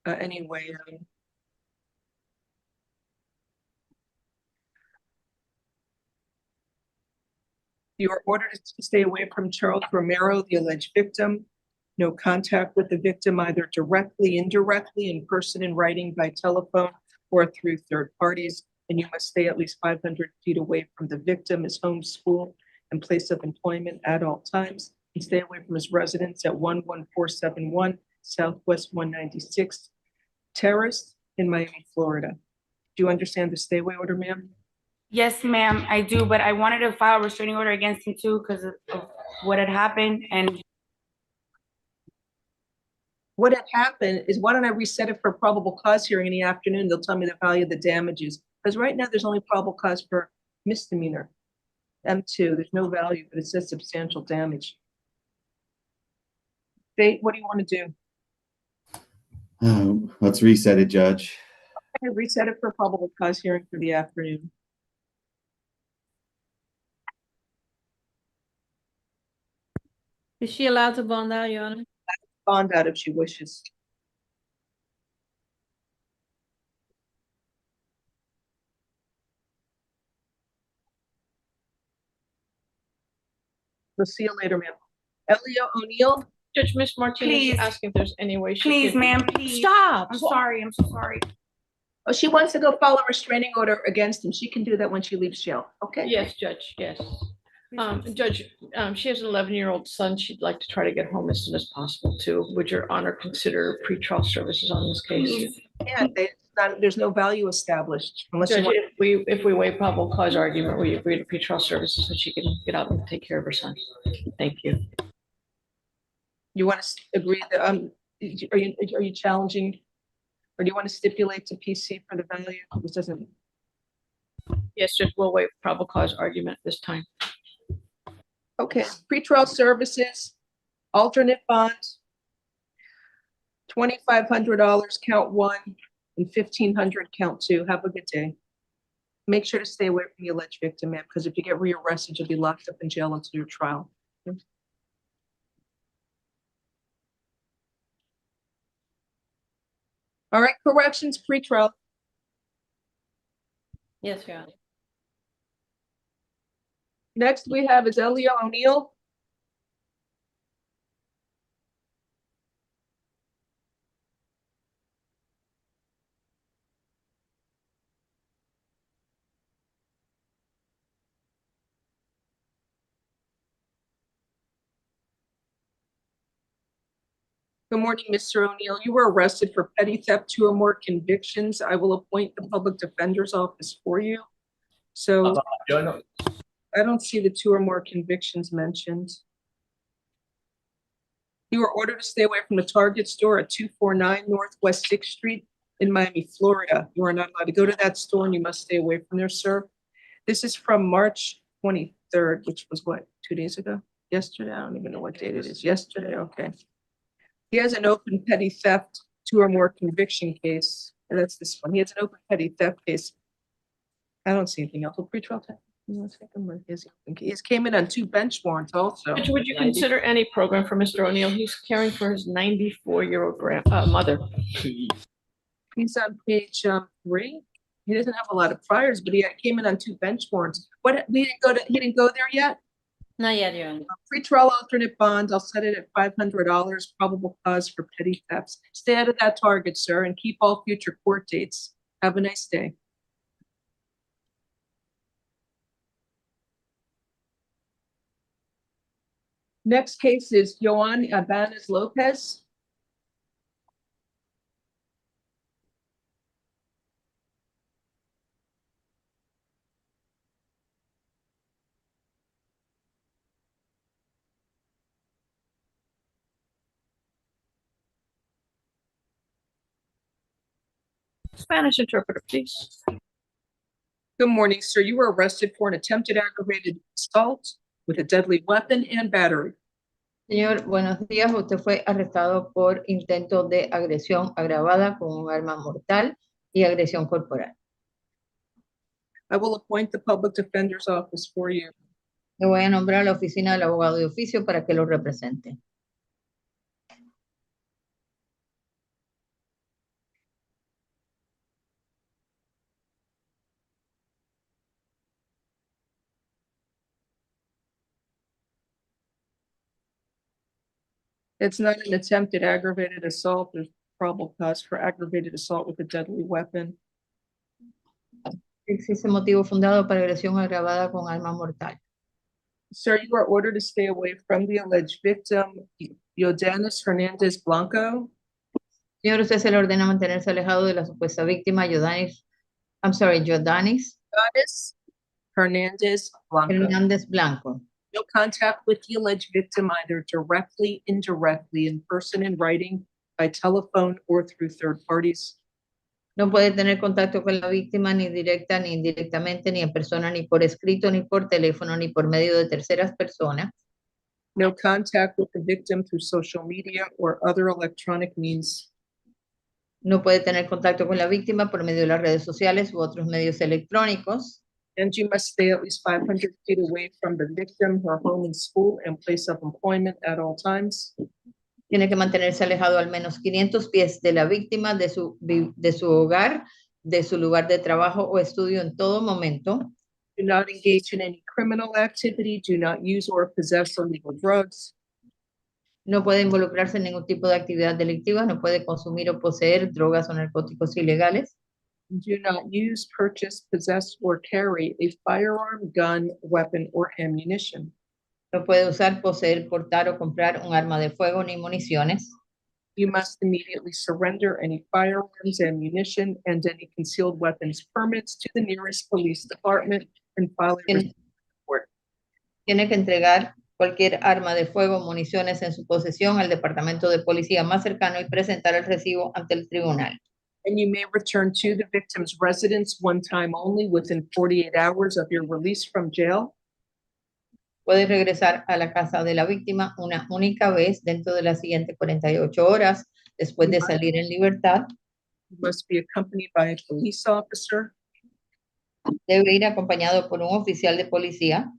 Anyway, you are ordered to stay away from Charles Romero, the alleged victim. No contact with the victim, either directly, indirectly, in person, in writing, by telephone, or through third parties. And you must stay at least 500 feet away from the victim, his home, school, and place of employment at all times. And stay away from his residence at 11471 Southwest 196th Terrace in Miami, Florida. Do you understand the stay away order, ma'am? Yes, ma'am, I do, but I wanted to file a restraining order against him too because of what had happened. And what had happened is, why don't I reset it for a probable cause hearing in the afternoon? They'll tell me the value of the damages. Because right now there's only probable cause for misdemeanor. M2, there's no value, but it says substantial damage. State, what do you want to do? Let's reset it, Judge. Okay, reset it for a probable cause hearing for the afternoon. Is she allowed to bond out, Your Honor? Bond out if she wishes. We'll see you later, ma'am. Elio O'Neill? Judge, Ms. Martinez is Please. asking if there's any way she please, can. ma'am, please. Stop. I'm sorry. I'm so sorry. Oh, she wants to go file a restraining order against him. She can do that when she leaves jail. Okay. Yes, Judge, yes. Judge, she has an 11-year-old son. She'd like to try to get home as soon as possible too. Would Your Honor consider pretrial services on this case? Yeah, there's no value established unless Judge, you want. if we waive probable cause argument, we agree to pretrial services so she can get out and take care of her son. Thank you. You want to agree that, are you challenging, or do you want to stipulate to PC for the value? This doesn't. Yes, Judge, we'll waive probable cause argument this time. Okay, pretrial services, alternate bond, $2,500 count 1 and $1,500 count 2. Have a good day. Make sure to stay away from the alleged victim, ma'am, because if you get rearrested, you'll be locked up in jail until your trial. All right, corrections, pretrial. Yes, Your Honor. Next we have is Elio O'Neill. Good morning, Mr. O'Neill. You were arrested for petty theft, 2 or more convictions. I will appoint the public defender's office for you. So I don't see the 2 or more convictions mentioned. You were ordered to stay away from the Target store at 249 Northwest 6th Street in Miami, Florida. You are not allowed to go to that store and you must stay away from there, sir. This is from March 23rd, which was what, 2 days ago? Yesterday? I don't even know what date it is. Yesterday, okay. He has an open petty theft, 2 or more conviction case. And that's this one. He has an open petty theft case. I don't see anything else. Well, pretrial time. He's came in on 2 bench warrants also. Judge, would you consider any program for Mr. O'Neill? He's caring for his 94-year-old mother. He's on page 3. He doesn't have a lot of priors, but he came in on 2 bench warrants. What, he didn't go there yet? Not yet, Your Honor. Pretrial alternate bond, I'll set it at $500, probable cause for petty thefts. Stay out of that Target, sir, and keep all future court dates. Have a nice day. Next case is Joan Abanez Lopez. Spanish interpreter, please. Good morning, sir. You were arrested for an attempted aggravated assault with a deadly weapon and battery. Señor, buenos días. Usted fue arrestado por intento de agresión agravada con un arma mortal y agresión corporal. I will appoint the public defender's office for you. Le voy a nombrar a la oficina del abogado de oficio para que lo represente. It's not an attempted aggravated assault. There's probable cause for aggravated assault with a deadly weapon. Existe motivo fundado para agresión agravada con arma mortal. Sir, you are ordered to stay away from the alleged victim, Yodanis Hernandez Blanco. Señor, usted se le ordena mantenerse alejado de la supuesta víctima, Yodanis Hernandez Blanco. Hernández Blanco. No contact with the alleged victim either directly, indirectly, in person, in writing, by telephone, or through third parties. No puede tener contacto con la víctima ni directa, ni indirectamente, ni en persona, ni por escrito, ni por teléfono, ni por medio de terceras personas. No contact with the victim through social media or other electronic means. No puede tener contacto con la víctima por medio de las redes sociales u otros medios electrónicos. And you must stay at least 500 feet away from the victim, her home and school, and place of employment at all times. Tiene que mantenerse alejado al menos 500 pies de la víctima, de su hogar, de su lugar de trabajo o estudio en todo momento. Do not engage in any criminal activity. Do not use or possess illegal drugs. No puede involucrarse en ningún tipo de actividad delictiva, no puede consumir o poseer drogas o narcóticos ilegales. Do not use, purchase, possess, or carry a firearm, gun, weapon, or ammunition. No puede usar, poseer, portar o comprar un arma de fuego ni municiones. You must immediately surrender any firearms, ammunition, and any concealed weapons permits to the nearest police department and file a report. Tiene que entregar cualquier arma de fuego, municiones en su posesión al departamento de policía más cercano y presentar el recibo ante el tribunal. And you may return to the victim's residence one time only within 48 hours of your release from jail. Puede regresar a la casa de la víctima una única vez dentro de las siguientes 48 horas después de salir en libertad. You must be accompanied by a police officer Debe ir acompañado por un oficial de policía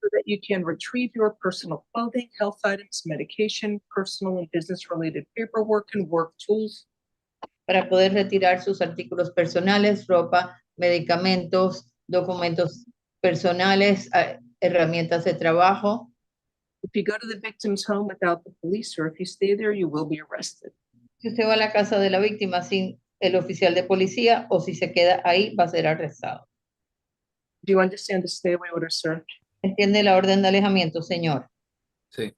so that you can retrieve your personal clothing, health items, medication, personal and business-related paperwork, and work tools. para poder retirar sus artículos personales, ropa, medicamentos, documentos personales, herramientas de trabajo. If you go to the victim's home without the police, or if you stay there, you will be arrested. Si usted va a la casa de la víctima sin el oficial de policía o si se queda ahí, va a ser arrestado. Do you understand the stay away order, sir? ¿Entiende la orden de alejamiento, señor? Sí.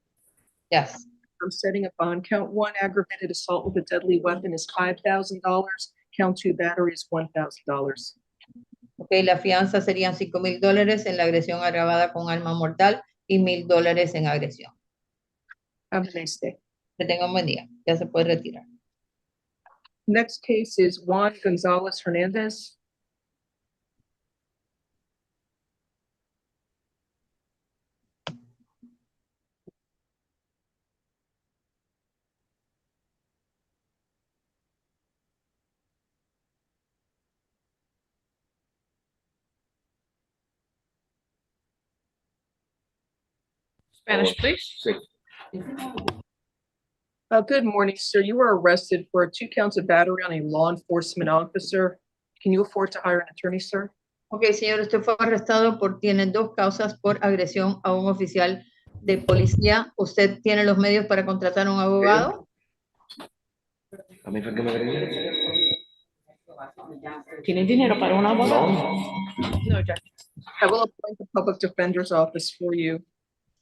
Yes. I'm setting a bond. Count 1, aggravated assault with a deadly weapon is $5,000. Count 2, battery is $1,000. Ok, la fianza serían $5,000 en la agresión agravada con arma mortal y $1,000 en agresión. Have a nice day. Que tenga un buen día. Ya se puede retirar. Next case is Juan Gonzalez Hernandez. Spanish, please. Sí. Good morning, sir. You were arrested for 2 counts of battery on a law enforcement officer. Can you afford to hire an attorney, sir? Ok, señor, usted fue arrestado tiene 2 causas por agresión a un oficial de policía. ¿Usted tiene los medios para contratar a un abogado? A mí fue que me agregué. ¿Tiene dinero para un abogado? No. No, Jack. I will appoint the public defender's office for you.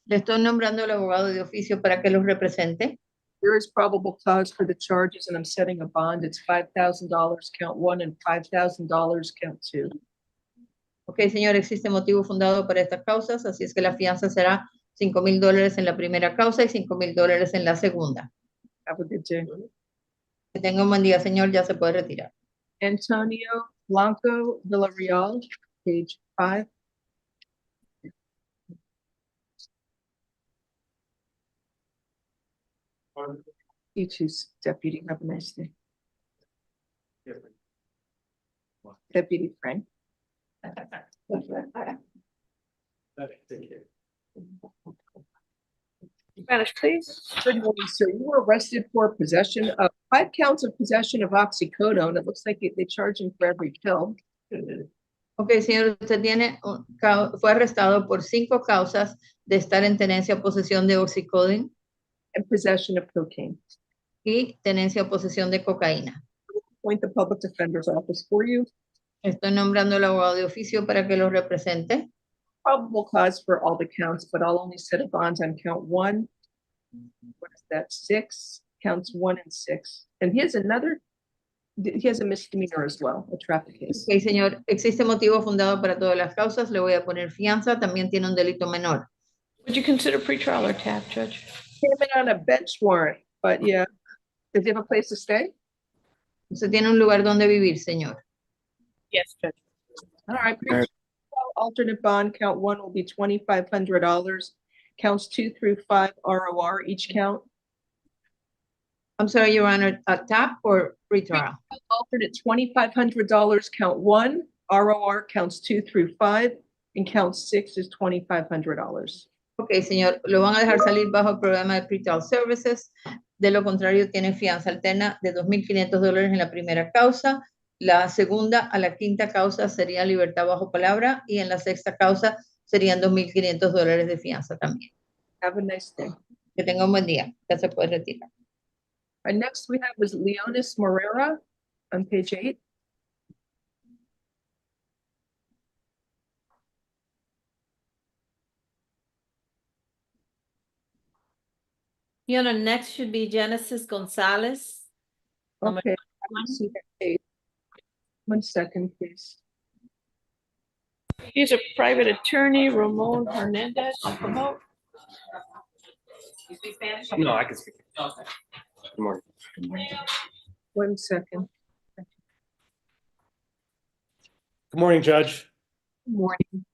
Le estoy nombrando al abogado de oficio para que los represente. There is probable cause for the charges and I'm setting a bond. It's $5,000 count one and $5,000 count two. Ok, señor, existe motivo fundado para estas causas, así es que la fianza será $5,000 en la primera causa y $5,000 en la segunda. Have a good day. Que tenga un buen día, señor, ya se puede retirar. Antonio Blanco Villarreal, page 5. You too, Deputy. Have a nice day. Deputy Frank. Spanish, please. Good morning, sir. You were arrested for possession of 5 counts of possession of oxycodone. It looks like they charge him for every pill. Ok, señor, usted fue arrestado por 5 causas de estar en tenencia o posesión de oxicodone and possession of cocaine. Y tenencia o posesión de cocaína. Appoint the public defender's office for you. Estoy nombrando al abogado de oficio para que lo represente. Probable cause for all the counts, but I'll only set a bond on count 1. What is that? 6 counts 1 and 6. And he has a misdemeanor as well, a traffic case. Ok, señor, existe motivo fundado para todas las causas. Le voy a poner fianza. También tiene un delito menor. Would you consider pretrial or TAP, Judge? Came in on a bench warrant, but yeah. Does he have a place to stay? Usted tiene un lugar donde vivir, señor. Yes, Judge. All right. Alternate bond count 1 will be $2,500. Counts 2 through 5 ROR each count. I'm sorry, Your Honor, a TAP or pretrial? Alternate $2,500 count 1, ROR counts 2 through 5, and count 6 is $2,500. Ok, señor, lo van a dejar salir bajo el programa de pretrial services. De lo contrario, tiene fianza alterna de $2,500 en la primera causa. La segunda a la quinta causa sería libertad bajo palabra y en la sexta causa serían $2,500 de fianza también. Have a nice day. Que tenga un buen día. Ya se puede retirar. And next we have was Leonis Morera on page 8. Your Honor, next should be Genesis Gonzalez. Okay, I don't see that page. 1 second, please. He's a private attorney, Ramon Hernandez. Promote. You speak Spanish? No, I can speak. Good morning. 1 second. Good morning, Judge. Good morning.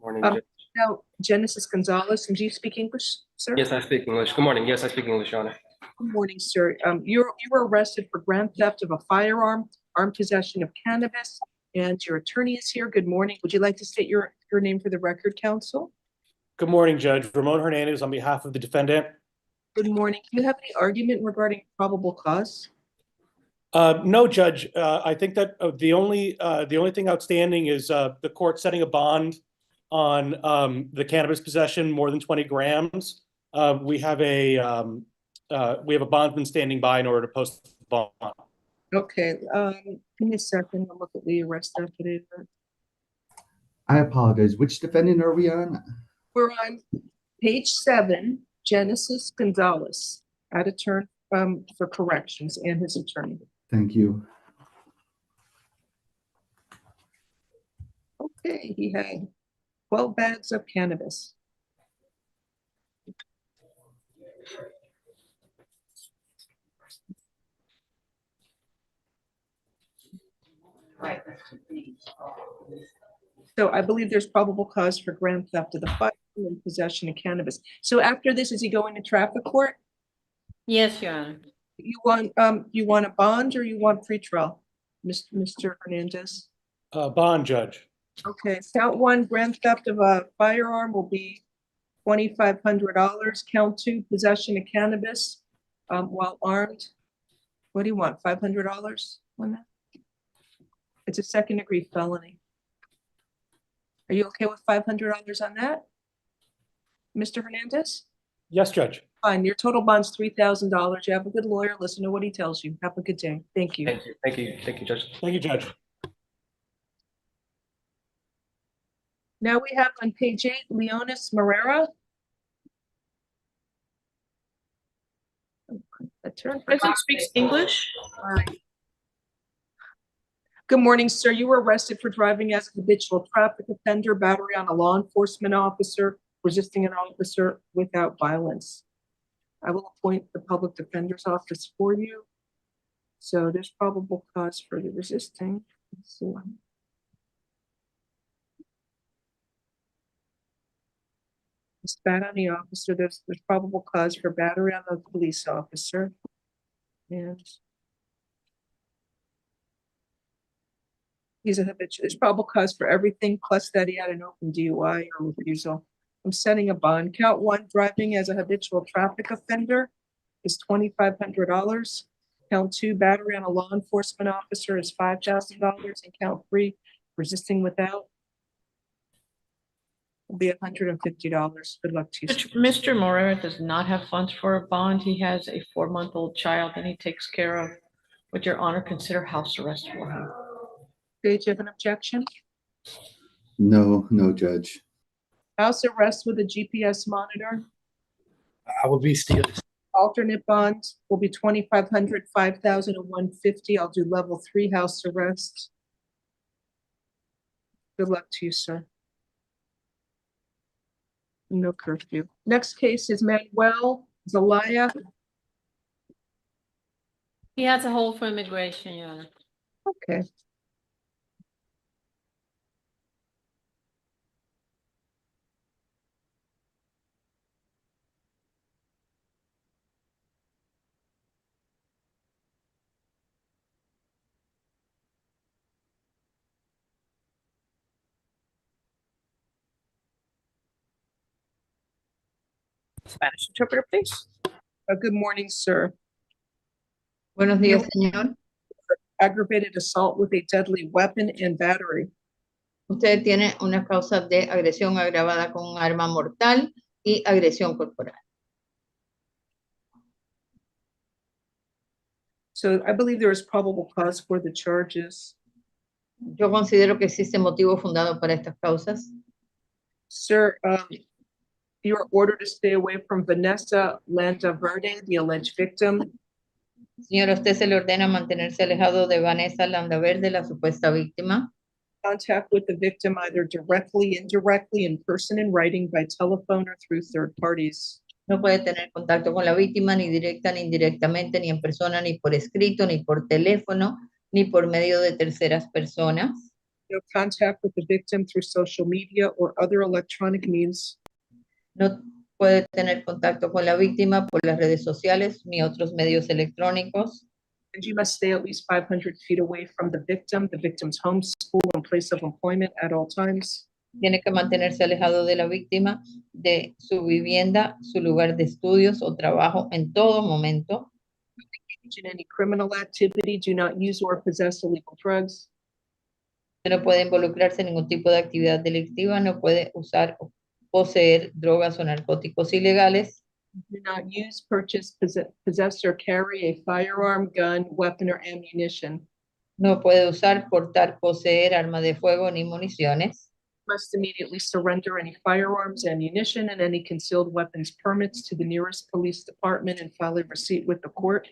Morning, Judge. Now, Genesis Gonzalez, do you speak English, sir? Yes, I speak English. Good morning. Yes, I speak English, Your Honor. Good morning, sir. You were arrested for grand theft of a firearm, armed possession of cannabis, and your attorney is here. Good morning. Would you like to state your name for the record, counsel? Good morning, Judge. Ramon Hernandez on behalf of the defendant. Good morning. Do you have any argument regarding probable cause? No, Judge. I think that the only thing outstanding is the court setting a bond on the cannabis possession more than 20 grams. We have a bondsman standing by in order to post the bond. Okay, give me a second. I'll look at the arrest affidavit. I apologize. Which defendant are we on? We're on page 7, Genesis Gonzalez, at attorney for corrections and his attorney. Thank you. Okay, he had 12 bags of cannabis. So I believe there's probable cause for grand theft of the firearm and possession of cannabis. So after this, is he going to traffic court? Yes, Your Honor. You want a bond or you want pretrial, Mr. Hernandez? Bond, Judge. Okay, count 1, grand theft of a firearm will be $2,500. Count 2, possession of cannabis while armed. What do you want, $500 on that? It's a second-degree felony. Are you okay with $500 on that, Mr. Hernandez? Yes, Judge. Fine, your total bond's $3,000. You have a good lawyer. Listen to what he tells you. Have a good day. Thank you. Thank you. Thank you. Thank you, Judge. Thank you, Judge. Now we have on page 8, Leonis Morera. Attorney. Person speaks English? Good morning, sir. You were arrested for driving as a habitual traffic offender, battery on a law enforcement officer, resisting an officer without violence. I will appoint the public defender's office for you. So there's probable cause for the resisting. Let's see. Spat on the officer. There's probable cause for battery on the police officer. And he's a habitual. There's probable cause for everything, plus that he had an open DUI or refusal. I'm setting a bond. Count one, driving as a habitual traffic offender is $2,500. Count two, battery on a law enforcement officer is $5,000. And count three, resisting without will be $150. Good luck to you. sir. Mr. Morera does not have funds for a bond. He has a 4-month-old child that he takes care of. Would your honor consider house arrest for him? Okay, do you have an objection? No, no, Judge. House arrest with a GPS monitor. I will be still. Alternate bond will be $2,500, $5,000, and $150. I'll do level 3 house arrest. Good luck to you, sir. No curfew. Next case is Manuel Zelaya. He has a hold for immigration, Your Honor. Okay. Spanish interpreter, please. Good morning, sir. Buenos días, señor. Aggravated assault with a deadly weapon and battery. Usted tiene una causa de agresión agravada con un arma mortal y agresión corporal. So I believe there is probable cause for the charges. Yo considero que existe motivo fundado para estas causas. Sir, you are ordered to stay away from Vanessa Landaverde, the alleged victim. Señora, usted se le ordena mantenerse alejado de Vanessa Landaverde, la supuesta víctima. Contact with the victim either directly, indirectly, in person, in writing, by telephone, or through third parties. No puede tener contacto con la víctima ni directa ni indirectamente, ni en persona, ni por escrito, ni por teléfono, ni por medio de terceras personas. No contact with the victim through social media or other electronic means. No puede tener contacto con la víctima por las redes sociales ni otros medios electrónicos. And you must stay at least 500 feet away from the victim's home, school, and place of employment at all times. Tiene que mantenerse alejado de la víctima, de su vivienda, su lugar de estudios o trabajo en todo momento. In any criminal activity, do not use or possess illegal drugs. No puede involucrarse en ningún tipo de actividad delictiva, no puede usar o poseer drogas o narcóticos ilegales. Do not use, purchase, possess, or carry a firearm, gun, weapon, or ammunition. No puede usar, portar, poseer arma de fuego ni municiones. Must immediately surrender any firearms, ammunition, and any concealed weapons permits to the nearest police department and file a receipt with the court.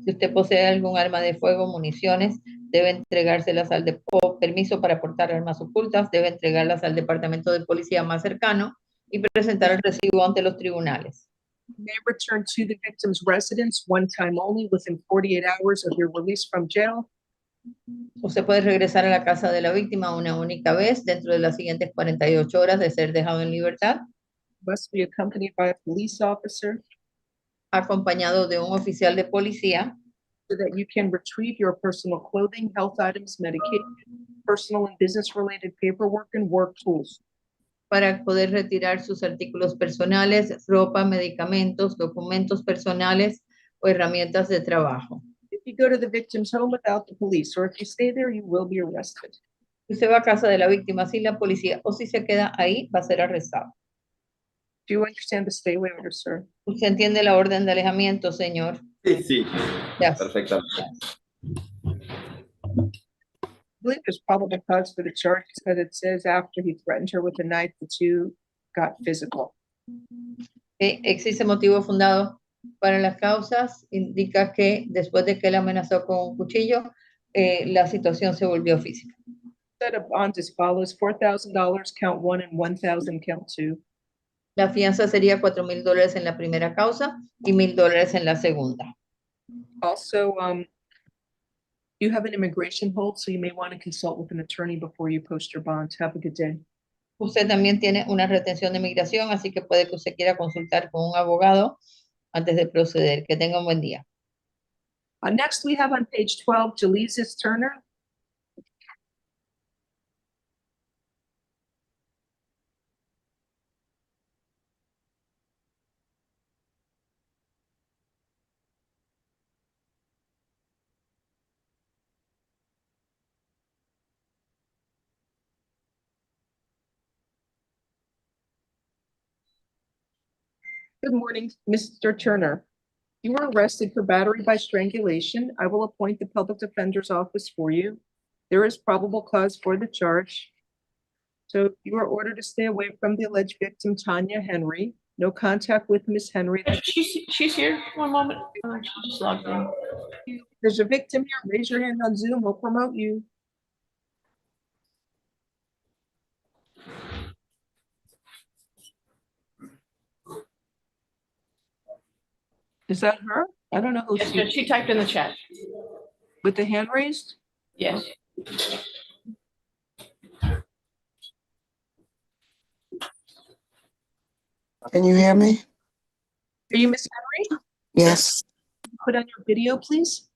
Si usted posee algún arma de fuego, municiones, debe entregárselas o permiso para portar armas ocultas, debe entregarlas al departamento de policía más cercano y presentar el recibo ante los tribunales. You may return to the victim's residence one time only within 48 hours of your release from jail. Usted puede regresar a la casa de la víctima una única vez dentro de las siguientes 48 horas de ser dejado en libertad. Must be accompanied by a police officer. Acompañado de un oficial de policía. So that you can retrieve your personal clothing, health items, medication, personal and business related paperwork, and work tools. Para poder retirar sus artículos personales, ropa, medicamentos, documentos personales o herramientas de trabajo. If you go to the victim's home without the police, or if you stay there, you will be arrested. Si usted va a casa de la víctima sin la policía o si se queda ahí, va a ser arrestado. Do you understand the stay away order, sir? ¿Usted entiende la orden de alejamiento, señor? Sí, sí. Yes. Perfectamente. I believe there's probable cause for the charge because it says after he threatened her with a knife, the two got physical. ¿Existe motivo fundado Para las causas, indica que después de que él amenazó con un cuchillo, la situación se volvió física. Set of bonds as follows: $4,000 count one and 1,000 count two. La fianza sería $4,000 en la primera causa y $1,000 en la segunda. Also, you have an immigration hold, so you may want to consult with an attorney before you post your bond. Have a good day. Usted también tiene una retención de migración, así que puede que usted quiera consultar con un abogado antes de proceder. Que tenga un buen día. Next, we have on page 12, Jaleesis Turner. Good morning, Mr. Turner. You were arrested for battery by strangulation. I will appoint the public defender's office for you. There is probable cause for the charge. So you are ordered to stay away from the alleged victim, Tanya Henry. No contact with Miss Henry. She's here. One moment. She just logged in. There's a victim here. Raise your hand on Zoom. We'll promote you. Is that her? I don't know who Yes, she Judge, she typed in the chat. with the hand raised. Yes. Can you hear me? Are you Miss Henry? Yes. Put on your video, please.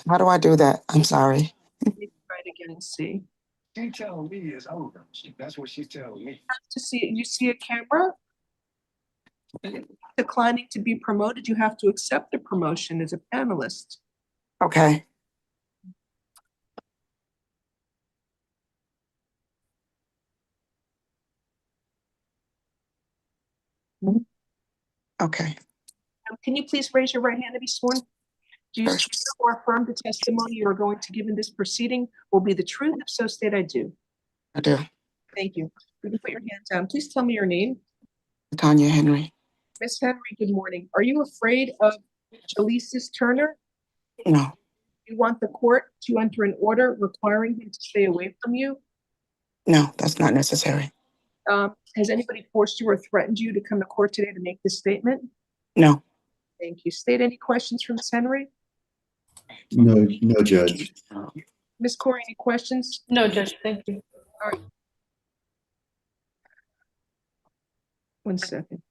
How do I do that? I'm sorry. Try it again and see. She telling me it's over. That's what she's telling me. To see, you see a camera declining to be promoted. You have to accept the promotion as a panelist. Okay. Okay. Can you please raise your right hand to be sworn? Do you swear or affirm the testimony you are going to give in this proceeding will be the truth? If so, state I do. I do. Thank you. You can put your hand down. Please tell me your name. Tanya Henry. Miss Henry, good morning. Are you afraid of Jaleesis Turner? No. You want the court to enter an order requiring him to stay away from you? No, that's not necessary. Has anybody forced you or threatened you to come to court today to make this statement? No. Thank you. State, any questions from Ms. Henry? No, no, Judge. Ms. Corey, any questions? No, Judge, thank you. All right. One second.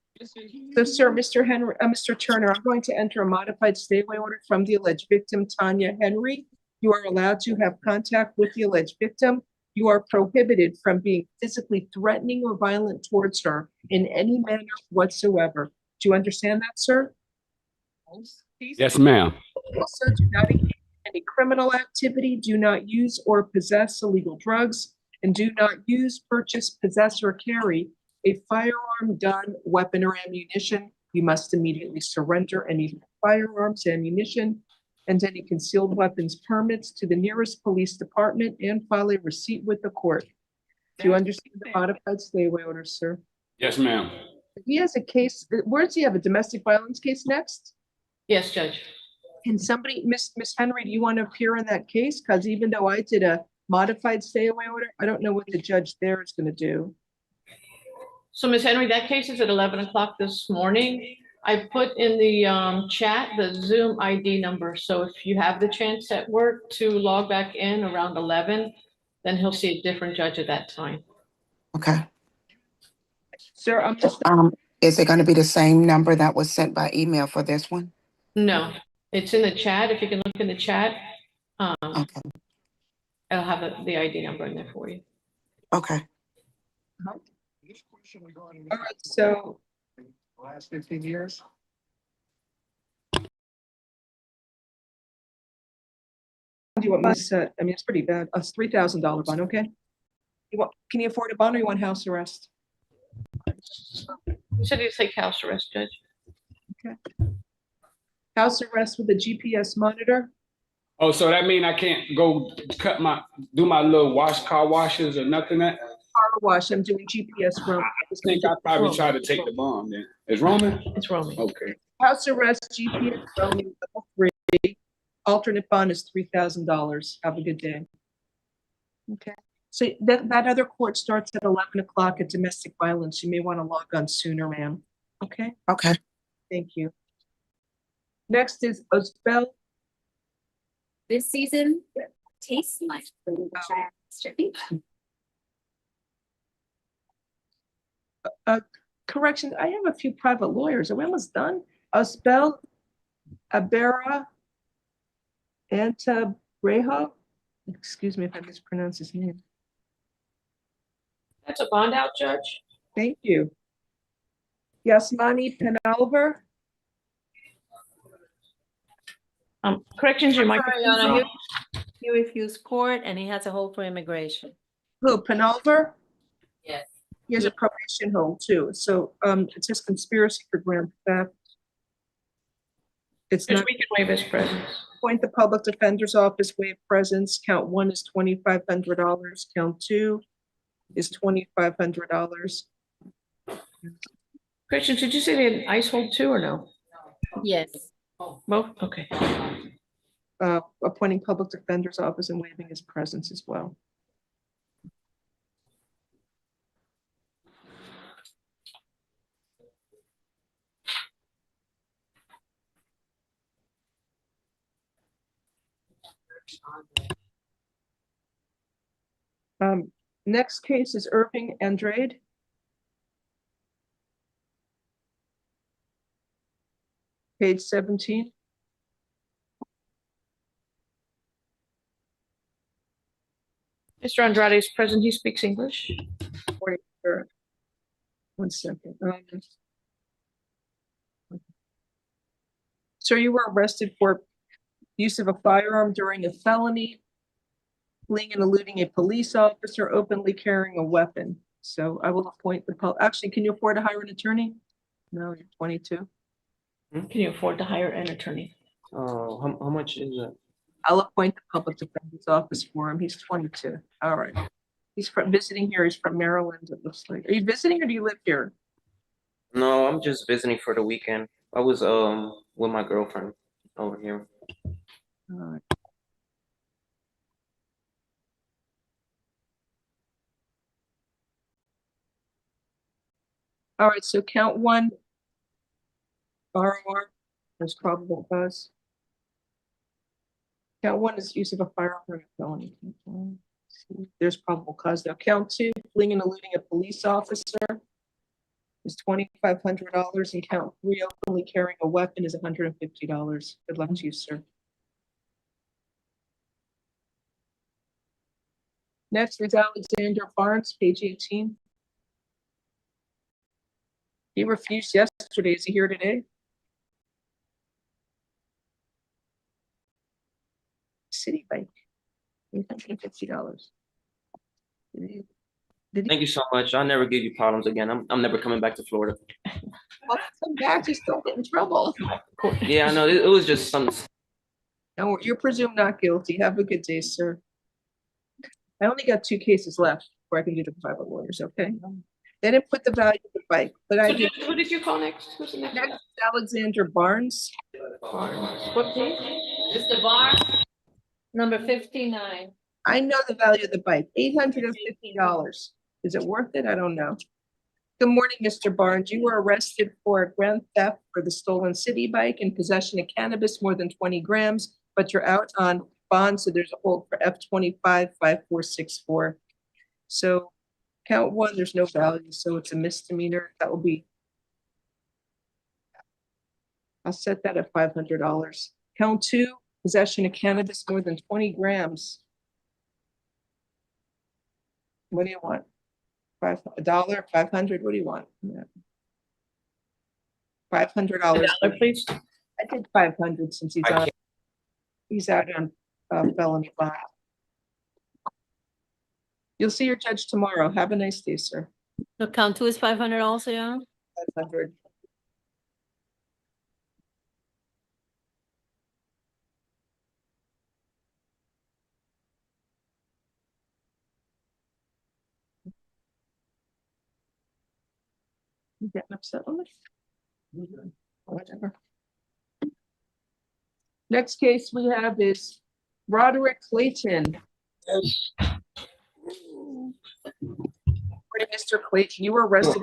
So, sir, Mr. Turner, I'm going to enter a modified stay away order from the alleged victim, Tanya Henry. You are allowed to have contact with the alleged victim. You are prohibited from being physically threatening or violent towards her in any manner whatsoever. Do you understand that, sir? Yes, ma'am. Also, do not engage in any criminal activity, do not use or possess illegal drugs, and do not use, purchase, possess, or carry a firearm, gun, weapon, or ammunition. You must immediately surrender any firearms, ammunition, and any concealed weapons permits to the nearest police department and file a receipt with the court. Do you understand the modified stay away order, sir? Yes, ma'am. He has a case. Where does he have a domestic violence case next? Yes, Judge. Can somebody, Miss Henry, do you want to appear in that case? Because even though I did a modified stay away order, I don't know what the judge there is going to do. So, Ms. Henry, that case is at 11 o'clock this morning. I put in the chat the Zoom ID number. So if you have the chance at work to log back in around 11, then he'll see a different judge at that time. Okay. Sir, I'm just. Is it going to be the same number that was sent by email for this one? No, it's in the chat. If you can look in the chat, Okay. I'll have the ID number in there for you. Okay. All right, so. Last 15 years. Do you want me to set? I mean, it's pretty bad. It's $3,000 bond, okay? Can you afford a bond or you want house arrest? You said you take house arrest, Judge. Okay. House arrest with a GPS monitor? Oh, so that mean I can't go do my little car washes or nothing that? car wash. I'm doing GPS room. I think I probably tried to take the bomb then. It's Roman? It's Roman. Okay. House arrest, GPS roaming, level 3. Alternate bond is $3,000. Have a good day. Okay. So that other court starts at 11 o'clock at domestic violence. You may want to log on sooner, ma'am. Okay. Okay. Thank you. Next is Osbel. This season tastes like food. Correction, I have a few private lawyers. Are we almost done? Osbel Abera Antabrejo. Excuse me if I mispronounce his name. That's a bond out, Judge. Thank you. Yasmani Penalver. Corrections, your Sorry, microphone. Your Honor, he refused court and he has a hold for immigration. Who, Penalver? Yes. He has a probation hold too. So it says conspiracy for grand theft. It's Judge, not. we can waive his presence. Appoint the public defender's office, waive presence. Count 1 is $2,500. Count 2 is $2,500. Corrections, did you say they had an ICE hold too or no? Yes. Both? Okay. Appointing public defender's office and waiving his presence as well. Next case is Irving Andrade. Page 17. Mr. Andrade is present. He speaks English. Wait, sure. 1 second. So you were arrested for use of a firearm during a felony, fleeing and eluding a police officer, openly carrying a weapon. So I will appoint the actually, can you afford to hire an attorney? No, you're 22. Can you afford to hire an attorney? How much is that? I'll appoint the public defender's office for him. He's 22. All right. He's visiting here. He's from Maryland, it looks like. Are you visiting or do you live here? No, I'm just visiting for the weekend. I was with my girlfriend over here. All right. All right, so count 1, borrower, there's probable cause. Count 1 is use of a firearm or a felony. There's probable cause there. Count 2, fleeing and eluding a police officer is $2,500, and count 3, openly carrying a weapon is $150. Good luck to you, sir. Next is Alexander Barnes, page 18. He refused yesterday. Is he here today? City bike, $850. Thank you so much. I'll never give you problems again. I'm never coming back to Florida. Well, come back, just don't get in trouble. Yeah, I know. It was just some. No, you're presumed not guilty. Have a good day, sir. I only got 2 cases left before I can do the private lawyers, okay? They didn't put the value of the bike, but I did. Who did you call next? Who's the next? Next is Alexander Barnes. What page? Mr. Barnes? Number 59. I know the value of the bike, $850. Is it worth it? I don't know. Good morning, Mr. Barnes. You were arrested for grand theft for the stolen city bike and possession of cannabis more than 20 grams, but you're out on bond, so there's a hold for F25-5464. So count 1, there's no value, so it's a misdemeanor. That will be, I'll set that at $500. Count 2, possession of cannabis more than 20 grams. What do you want? $1, 500, what do you want? Yeah. $500. Please. I did 500 since he's out on felony bond. You'll see your judge tomorrow. Have a nice day, sir. So count 2 is 500 also, yeah? 500. You getting upset with me? Whatever. Next case we have is Roderick Clayton. Mr. Clayton, you were arrested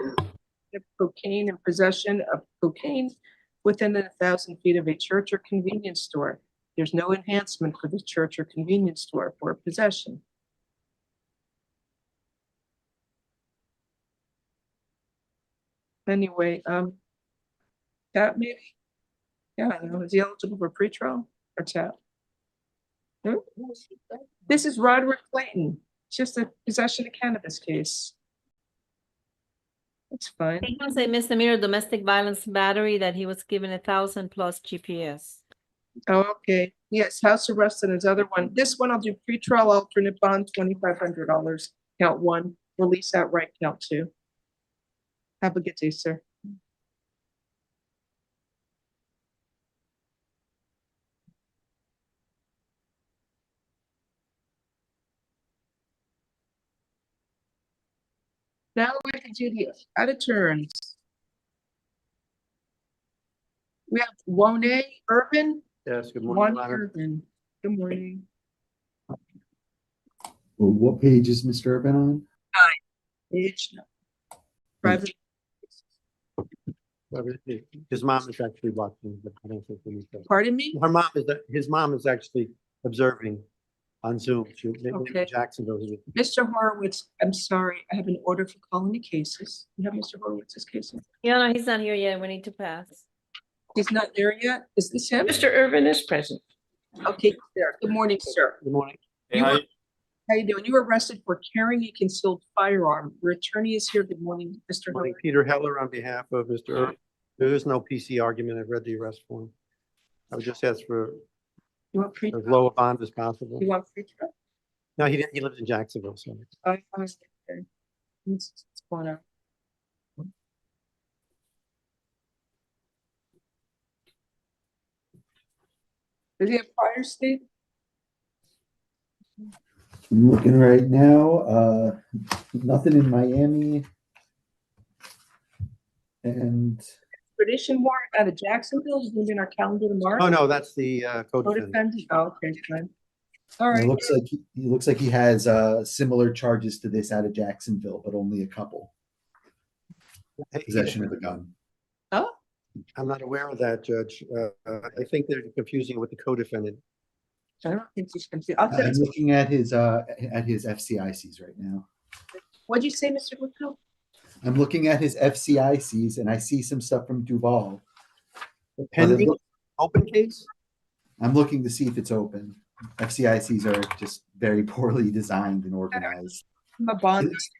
with cocaine and possession of cocaine within 1,000 feet of a church or convenience store. There's no enhancement for the church or convenience store for possession. Anyway, Tap maybe? Yeah, I know. Is he eligible for pretrial or tap? Hmm? This is Roderick Clayton. It's just a possession of cannabis case. That's fine. He has a misdemeanor domestic violence battery that he was given 1,000 plus GPS. Oh, okay. Yes, house arrest and his other one. This one I'll do pretrial alternate bond, $2,500. Count one. Release outright, count two. Have a good day, sir. Now we're going to do the out of turns. We have Wone Urban. Yes, good One morning, Your Honor. Urban. Good morning. Well, what page is Mr. Urban on? Page private. His mom is actually watching, but I don't think we need to. Pardon me? His mom is actually observing on Zoom. She lives Okay. in Jacksonville. Mr. Horowitz, I'm sorry, I have an order for calling the cases. You have Mr. Horowitz's cases? Yeah, no, he's not here yet. We need to pass. He's not there yet? Is this him? Mr. Irvin is present. Okay, sir. Good morning, sir. Good morning. How you doing? You were arrested for carrying a concealed firearm. Your attorney is here. Good morning, Mr. Morning, Horowitz. Peter Heller on behalf of Mr. Irvin. There is no PC argument. I've read the arrest form. I would just ask for You want free? as low a bond as possible. You want free trip? No, he didn't. He lives in Jacksonville, so. Okay. What's going on? Does he have prior state? I'm looking right now. Nothing in Miami. And Tradition warrant out of Jacksonville is moving our calendar tomorrow. Oh, no, that's the co-defendant. Co-defendant? Oh, okay, fine. All it right. looks like he has similar charges to this out of Jacksonville, but only a couple. Possession of a gun. Oh, I'm not aware of that, Judge. I think they're confusing with the co-defendant. I don't think he's confused. I'm looking at his FCICs right now. What'd you say, Mr. Whitfield? I'm looking at his FCICs and I see some stuff from Duval. Pending open case? I'm looking to see if it's open. FCICs are just very poorly designed and organized. My bond is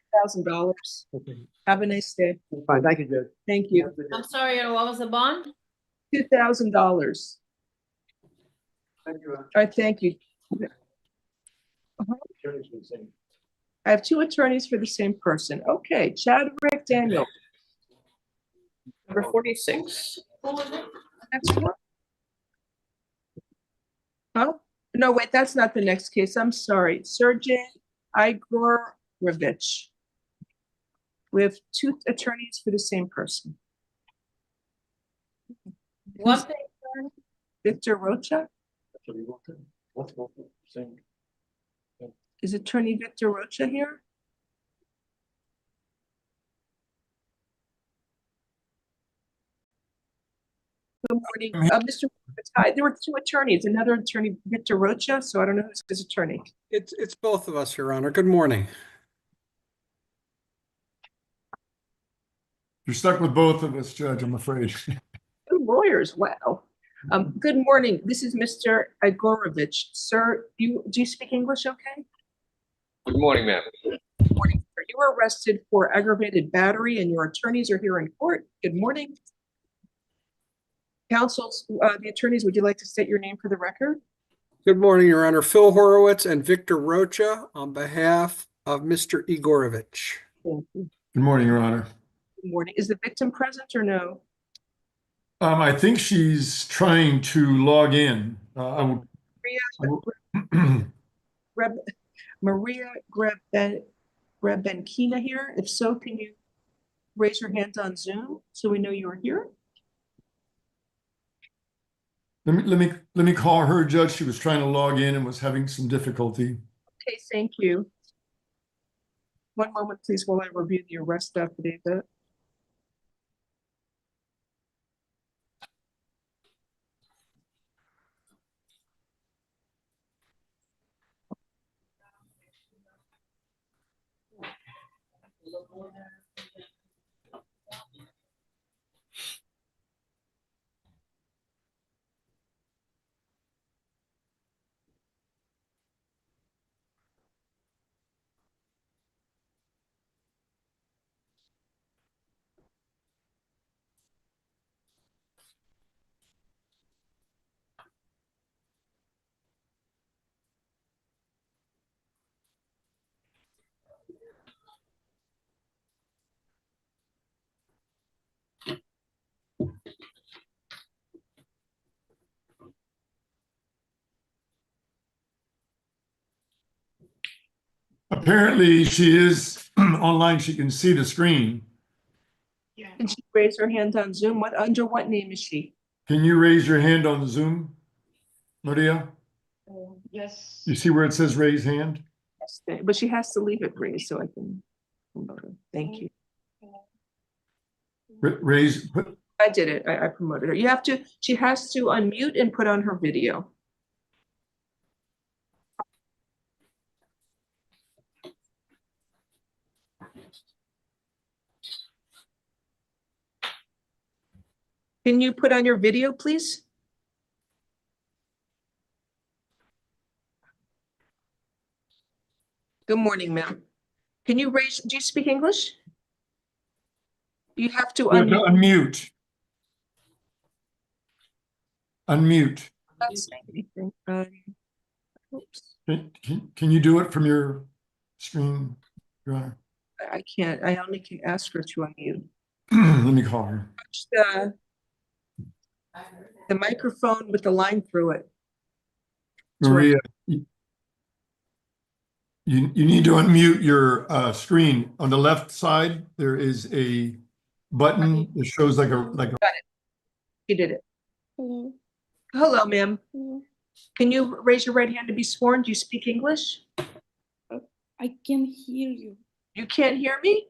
$2,000. Okay. Have a nice day. Fine, thank you, Judge. Thank you. I'm sorry, what was the bond? $2,000. Thank you. All right, thank you. I have two attorneys for the same person. Okay, Chadwick Daniel. Number 46. Next one. Huh? No, wait, that's not the next case. I'm sorry. Sergey Igorovich. We have two attorneys for the same person. What? Victor Rocha? Is attorney Victor Rocha here? Good morning. Mr. Hi, there were two attorneys, another attorney, Victor Rocha, so I don't know who's his attorney. It's both of us, Your Honor. Good morning. You're stuck with both of us, Judge, I'm afraid. Two lawyers, wow. Good morning. This is Mr. Igorovich. Sir, do you speak English okay? Good morning, ma'am. Good morning, sir. You were arrested for aggravated battery and your attorneys are here in court. Good morning. Counsels, the attorneys, would you like to state your name for the record? Good morning, Your Honor. Phil Horowitz and Victor Rocha on behalf of Mr. Igorovich. Thank you. Good morning, Your Honor. Good morning. Is the victim present or no? I think she's trying to log in. Maria Grebenkina here? If so, can you raise your hand on Zoom so we know you are here? Let me call her, Judge. She was trying to log in and was having some difficulty. Okay, thank you. One moment, please, while I review the arrest affidavit. Apparently, she is online. She can see the screen. Can she raise her hand on Zoom? Under what name is she? Can you raise your hand on Zoom, Maria? Yes. You see where it says raise hand? Yes, but she has to leave it raised so I can promote her. Thank you. Raise. I did it. I promoted her. She has to unmute and put on her video. Can you put on your video, please? Good morning, ma'am. Can you do you speak English? You have to Unmute. Unmute. Not saying anything. Oops. Can you do it from your screen, Your Honor? I can't. I only can ask her to unmute. Let me call her. The microphone with the line through it. Maria, you need to unmute your screen. On the left side, there is a button that shows like a. Got it. You did it. Hello. Hello, ma'am. Can you raise your right hand to be sworn? Do you speak English? I can hear you. You can't hear me?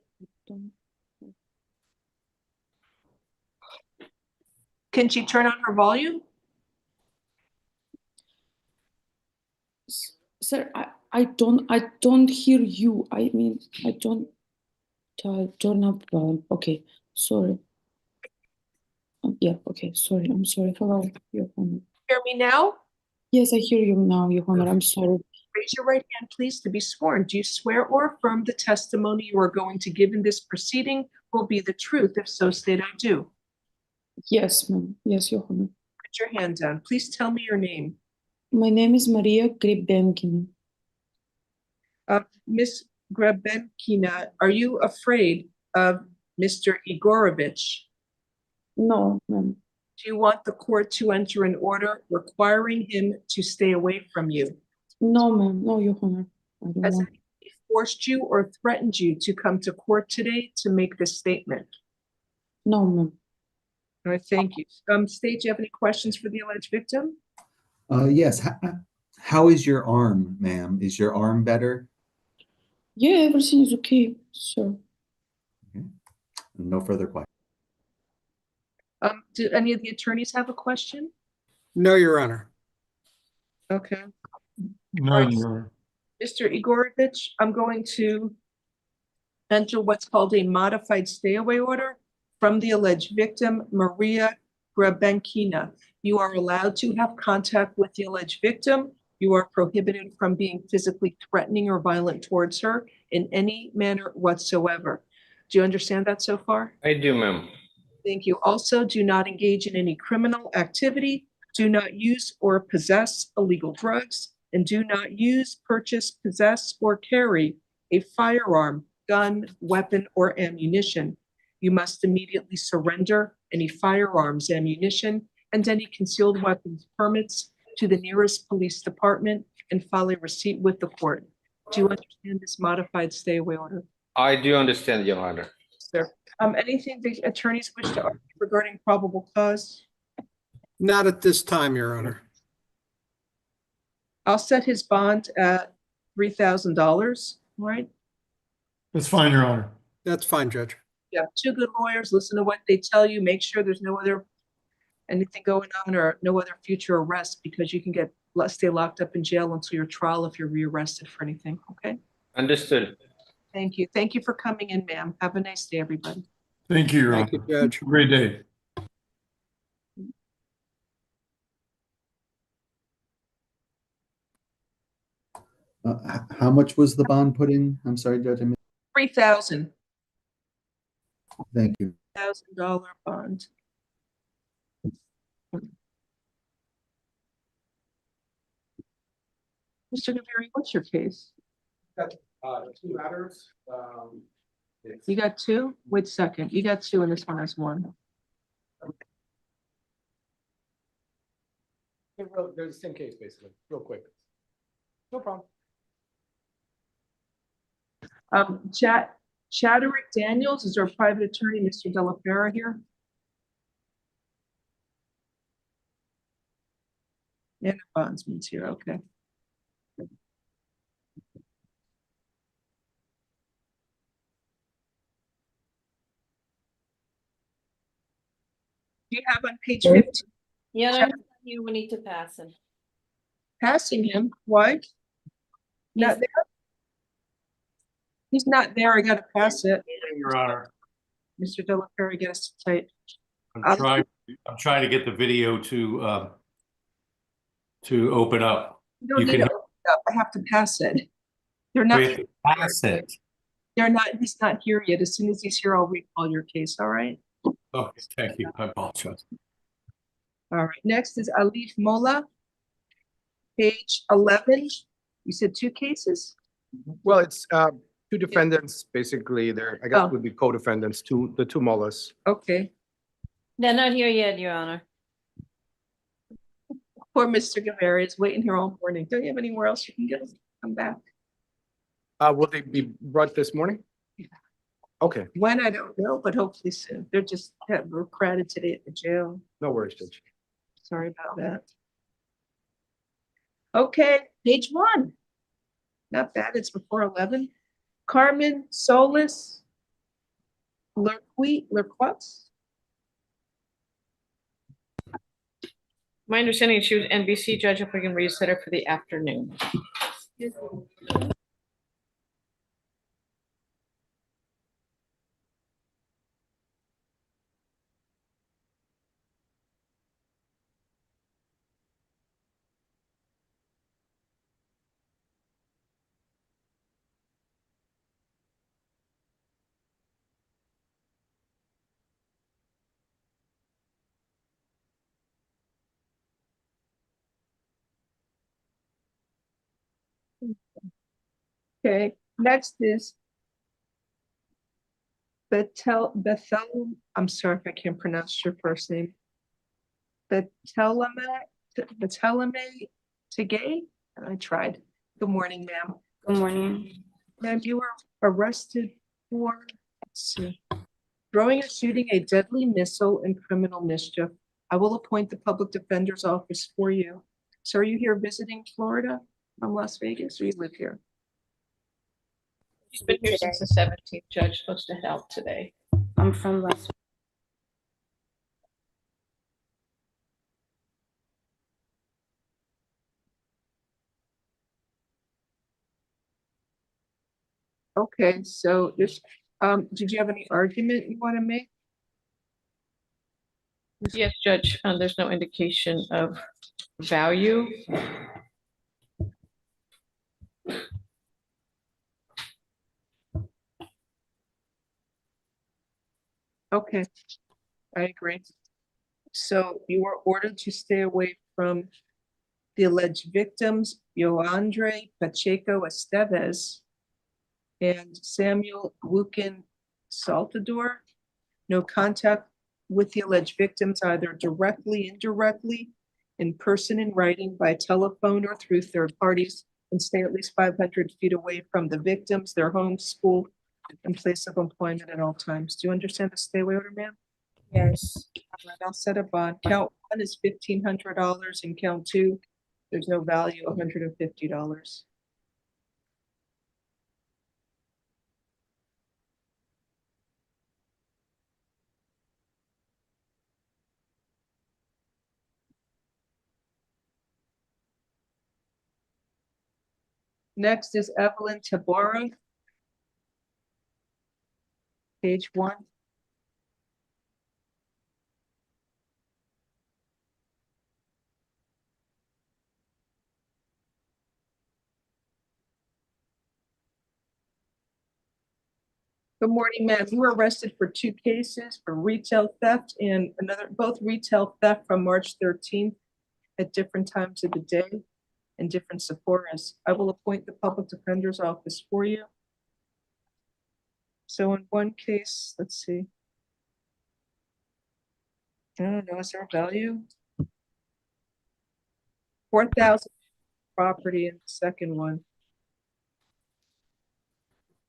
Can she turn on her volume? Sir, I don't hear you. I mean, I don't turn up volume. Okay, sorry. Yeah, okay, sorry. I'm sorry. Hello, Your Honor. Hear me now? Yes, I hear you now, Your Honor. I'm sorry. Raise your right hand, please, to be sworn. Do you swear or affirm the testimony you are going to give in this proceeding will be the truth? If so, state I do. Yes, ma'am. Yes, Your Honor. Put your hand down. Please tell me your name. My name is Maria Grebenkina. Miss Grebenkina, are you afraid of Mr. Igorovich? No, ma'am. Do you want the court to enter an order requiring him to stay away from you? No, ma'am. No, Your Honor. I don't Has want. he forced you or threatened you to come to court today to make this statement? No, ma'am. All right, thank you. State, do you have any questions for the alleged victim? Yes. How is your arm, ma'am? Is your arm better? Yeah, everything is okay, sir. Okay. No further questions. Do any of the attorneys have a question? No, Your Honor. Okay. No, Your Honor. Mr. Igorovich, I'm going to enter what's called a modified stay away order from the alleged victim, Maria Grebenkina. You are allowed to have contact with the alleged victim. You are prohibited from being physically threatening or violent towards her in any manner whatsoever. Do you understand that so far? I do, ma'am. Thank you. Also, do not engage in any criminal activity. Do not use or possess illegal drugs, and do not use, purchase, possess, or carry a firearm, gun, weapon, or ammunition. You must immediately surrender any firearms, ammunition, and any concealed weapons permits to the nearest police department and file a receipt with the court. Do you understand this modified stay away order? I do understand, Your Honor. Sir, Anything the attorneys wish to argue regarding probable cause? Not at this time, Your Honor. I'll set his bond at $3,000, right? That's fine, Your Honor. That's fine, Judge. You have two good lawyers, listen to what they tell you, make sure there's no other, anything going on or no other future arrest, because you can stay locked up in jail until your trial if you're rearrested for anything, okay? Understood. Thank you. Thank you for coming in, ma'am. Have a nice day, everybody. Thank you, Your Honor. Thank you, Judge. Great day. How much was the bond put in? I'm sorry, Judge. I missed. $3,000 Thank you. bond. Mr. Naveri, what's your case? Got, 2 matters. You got 2? Wait a second. You got 2 and this one has 1. They're the same case, basically, real quick. No problem. Chadwick Daniels, is our private attorney, Mr. Della Fera here? And a bondsman's here, okay. Do you have on page 15? Yeah, you will need to pass him. Passing him, why? Not there? He's not there, I gotta pass it. Your Honor, Mr. Della Fera, get us tight. I'm trying to get the video to open up. You don't need to open it up, I have to pass it. They're not, Pass it. he's not here yet. As soon as he's here, I'll recall your case, all right? Okay, thank you. I apologize. All right, next is Alif Mola, page 11. You said 2 cases? Well, it's 2 defendants, basically, I guess would be co-defendants, the 2 mullahs. Okay. They're not here yet, Your Honor. Poor Mr. Guevara is waiting here all morning. Don't you have anywhere else you can go? Come back. Will they be brought this morning? Okay, When, I don't know, but hopefully soon. They're just, we're crowded today at the jail. no worries, Judge. Sorry about that. Okay, page 1. Not bad, it's before 11. Carmen Solis Lerquois. My understanding is she was NBC judge, if we can reset her for the afternoon. Okay, next is Bethel, I'm sorry if I can't pronounce your first name. Betheleme Tegay? I tried. Good morning, ma'am. Good morning. Ma'am, you were arrested for, let's see, throwing and shooting a deadly missile and criminal mischief. I will appoint the public defender's office for you. So are you here visiting Florida from Las Vegas, or you live here? She's been here since the 17th, Judge, supposed to head out today. I'm from Las. Okay, so this, did you have any argument you want to make? Yes, Judge, there's no indication of value. Okay, I agree. So you were ordered to stay away from the alleged victims, Yoandre Pacheco Estevez and Samuel Wukin Saltador. No contact with the alleged victims, either directly, indirectly, in person, in writing, by telephone, or through third parties, and stay at least 500 feet away from the victims, their homes, school, in place of employment at all times. Do you understand the stay away order, ma'am? Yes. All right, I'll set a bond. Count one is $1,500 and count two, there's no value, $150. Next is Evelyn Tabora. Page one. Good morning, ma'am. You were arrested for two cases for retail theft and both retail theft from March 13th at different times of the day and different Sephoras. I will appoint the public defender's office for you. So in one case, let's see. I don't know, is there a value? 4,000 property in the second one.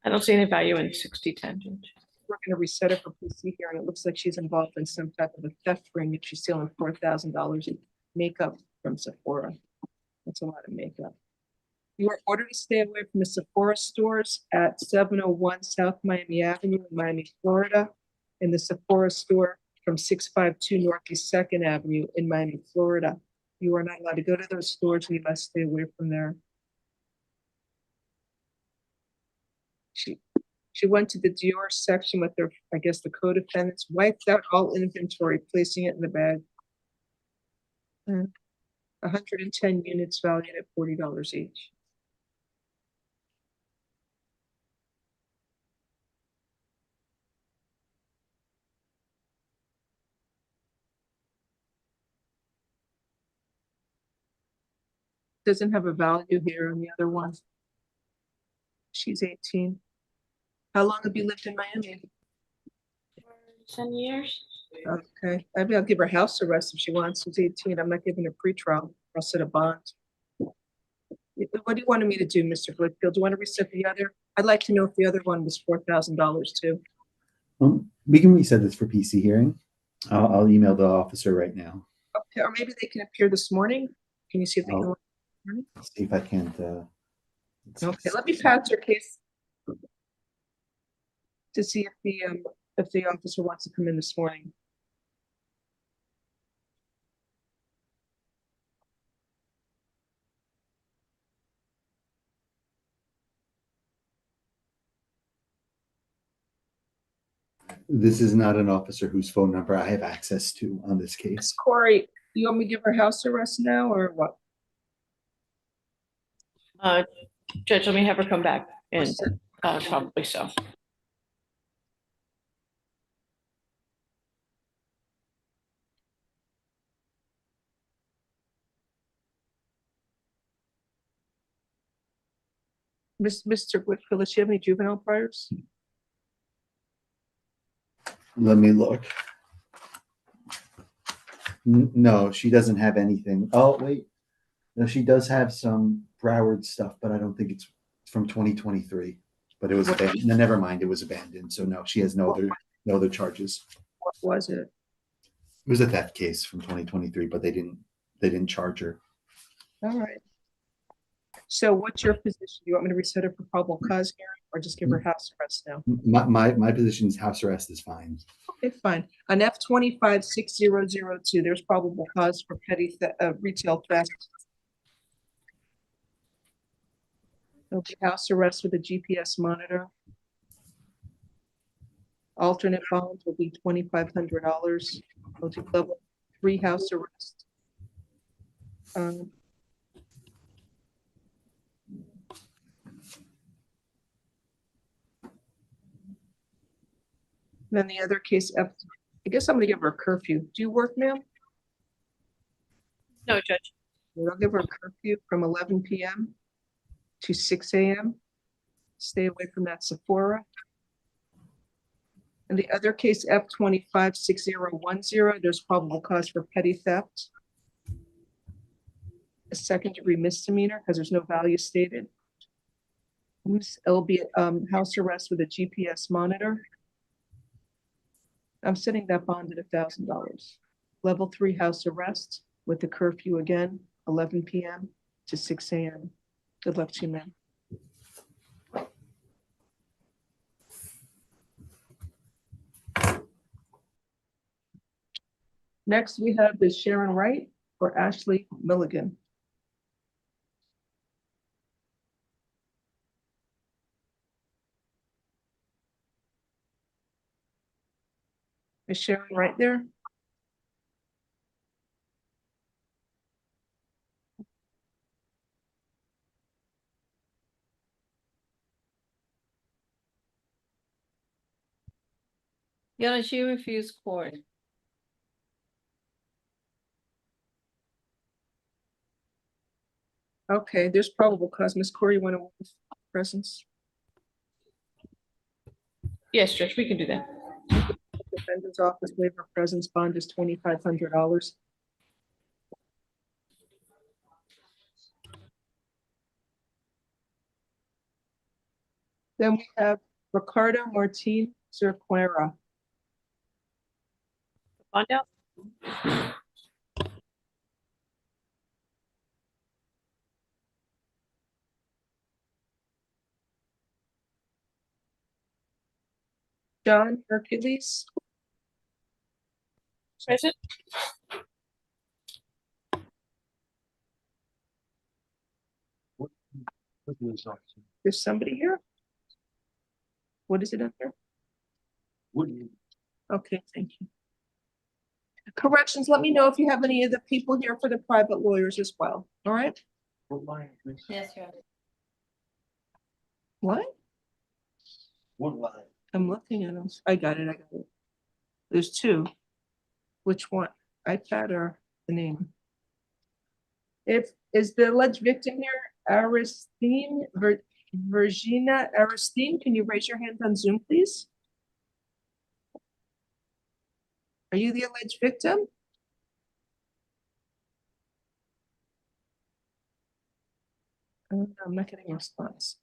I don't see any value in 6010, Judge. We're gonna reset it for PC here, and it looks like she's involved in some type of a theft ring if she's stealing $4,000 in makeup from Sephora. That's a lot of makeup. You are ordered to stay away from the Sephora stores at 701 South Miami Avenue in Miami, Florida, and the Sephora store from 652 Northeast 2nd Avenue in Miami, Florida. You are not allowed to go to those stores, and you must stay away from there. She went to the Dior section with their, I guess, the co-defendants, wiped out all inventory, placing it in the bag. 110 units valued at $40 each. Doesn't have a value here on the other one. She's 18. How long have you lived in Miami? 10 years. Okay, maybe I'll give her house arrest if she wants. She's 18. I'm not giving her pretrial. I'll set a bond. What do you want me to do, Mr. Glickfield? Do you want to reset the other? I'd like to know if the other one was $4,000 too. We can reset this for PC hearing. I'll email the officer right now. Okay, or maybe they can appear this morning. Can you see if they can? See if I can't. Okay, let me pass your case to see if the officer wants to come in this morning. This is not an officer whose phone number I have access to on this case. Corey, you want me to give her house arrest now or what? Judge, let me have her come back, and probably so. Mr. Whitfield, does she have any juvenile priors? Let me look. No, she doesn't have anything. Oh, wait. No, she does have some Broward stuff, but I don't think it's from 2023. But it was abandoned. No, never mind, it was abandoned. So no, she has no other charges. What was it? It was a theft case from 2023, but they didn't charge her. All right. So what's your position? Do you want me to reset it for probable cause hearing or just give her house arrest now? My position is house arrest is fine. Okay, fine. On F256002, there's probable cause for petty retail theft. There'll be house arrest with a GPS monitor. Alternate bond will be $2,500. We'll do level 3 house arrest. Then the other case, I guess I'm gonna give her a curfew. Do you work, ma'am? No, Judge. I'll give her a curfew from 11 p.m. to 6 a.m. Stay away from that Sephora. And the other case, F256010, there's probable cause for petty theft. A second-degree misdemeanor because there's no value stated. It'll be house arrest with a GPS monitor. I'm setting that bond at $1,000. Level 3 house arrest with the curfew again, 11 p.m. to 6 a.m. Good luck to you, ma'am. Next, we have the Sharon Wright or Ashley Milligan. Is Sharon right there? Yeah, she refused court. Okay, there's probable cause. Ms. Corey, you want to presence? Yes, Judge, we can do that. Defendant's office waiver of presence bond is $2,500. Then we have Ricardo Martin Zerquera. Bond out. John Hercules. Present. There's somebody here? What is it under? Okay, thank you. Corrections, let me know if you have any of the people here for the private lawyers as well, all right? Yes, sir. What? I'm looking at them. I got it. There's two. Which one? iPad or the name? Is the alleged victim here Aristine Virginia Aristine? Can you raise your hand on Zoom, please? Are you the alleged victim? I'm not getting a response.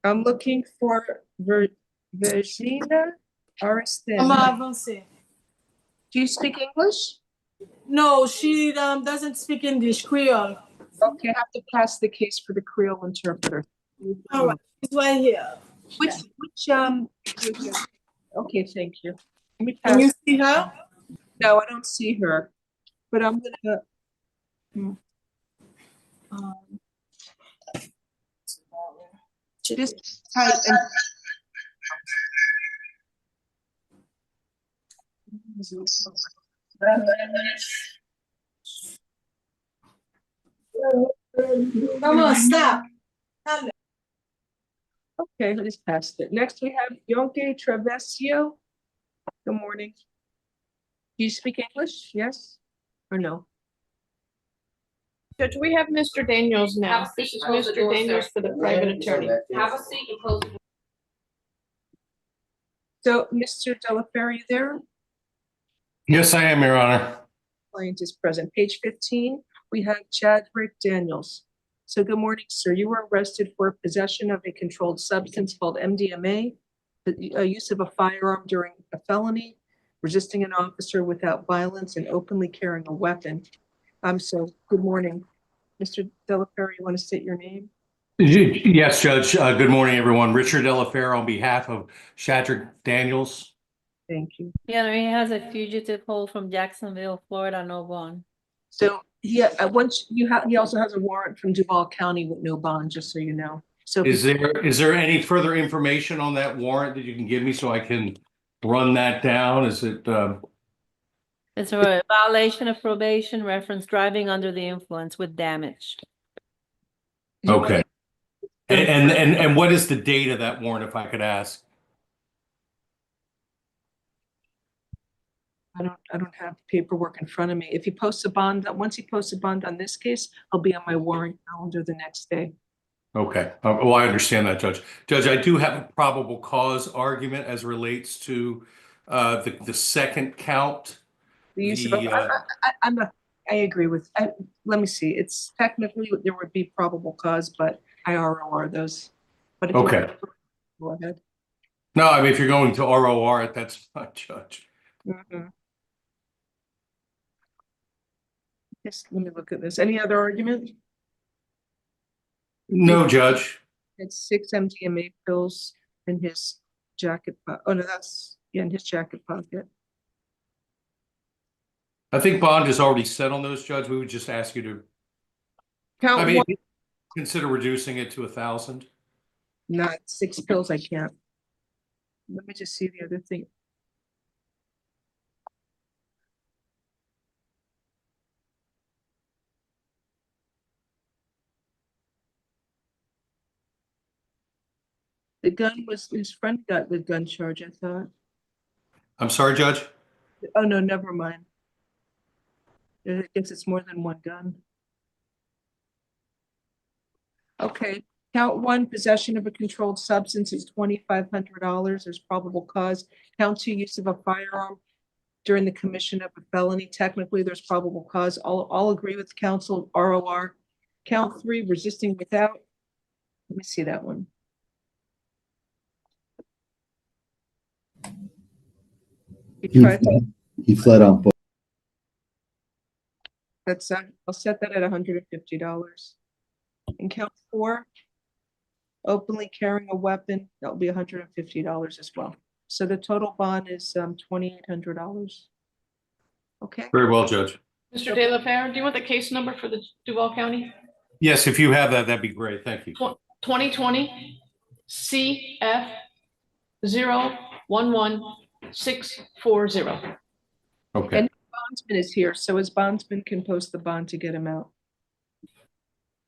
I'm looking for Virginia Aristine. Do you speak English? No, she doesn't speak English, Creole. Okay, I have to pass the case for the Creole interpreter. All right, she's right here. Okay, thank you. Let me Can you pass. see her? No, I don't see her, but I'm gonna. Just type and. Come on, stop. Okay, I just passed it. Next, we have Yonke Travesio. Good morning. Do you speak English? Yes or no? Judge, we have Mr. Daniels now. This is Mr. Daniels for the private attorney. Have a seat and close the door. So, Mr. Delaferri, are you there? Yes, I am, Your Honor. Client is present. Page 15, we have Chadwick Daniels. So good morning, sir. You were arrested for possession of a controlled substance called MDMA, the use of a firearm during a felony, resisting an officer without violence, and openly carrying a weapon. So good morning. Mr. Delaferri, you want to state your name? Yes, Judge. Good morning, everyone. Richard Delaferro on behalf of Chadwick Daniels. Thank you. Yeah, he has a fugitive hold from Jacksonville, Florida, no bond. So once you have, he also has a warrant from Duval County with no bond, just so you know. So Is there any further information on that warrant that you can give me so I can run that down? Is it? It's a violation of probation, reference driving under the influence with damage. Okay. And what is the date of that warrant, if I could ask? I don't have paperwork in front of me. If he posts a bond, once he posts a bond on this case, I'll be on my warrant calendar the next day. Okay. Well, I understand that, Judge. Judge, I do have a probable cause argument as relates to the second count. The use of I agree with. Let me see. It's technically there would be probable cause, but ROR those. But if you Okay. go ahead. No, I mean, if you're going to ROR it, that's fine, Judge. Mhm. Just let me look at this. Any other argument? No, Judge. It's 6 MDMA pills in his jacket. Oh, no, that's in his jacket pocket. I think bond is already set on those, Judge. We would just ask you to, Count I mean, one, consider reducing it to 1,000. not 6 pills. I can't. Let me just see the other thing. The gun was, his friend got the gun charge, I thought. I'm sorry, Judge? Oh, no, never mind. I guess it's more than one gun. Okay, count 1, possession of a controlled substance is $2,500. There's probable cause. Count 2, use of a firearm during the commission of a felony. Technically, there's probable cause. I'll agree with counsel, ROR. Count 3, resisting without. Let me see that one. He fled on foot. That's, I'll set that at $150. And count 4, openly carrying a weapon, that'll be $150 as well. So the total bond is $2,800. Okay. Very well, Judge. Mr. De La Fera, do you want the case number for the Duval County? Yes, if you have that, that'd be great. Thank you. 2020 CF 011640. Okay. And bondsman is here, so his bondsman can post the bond to get him out.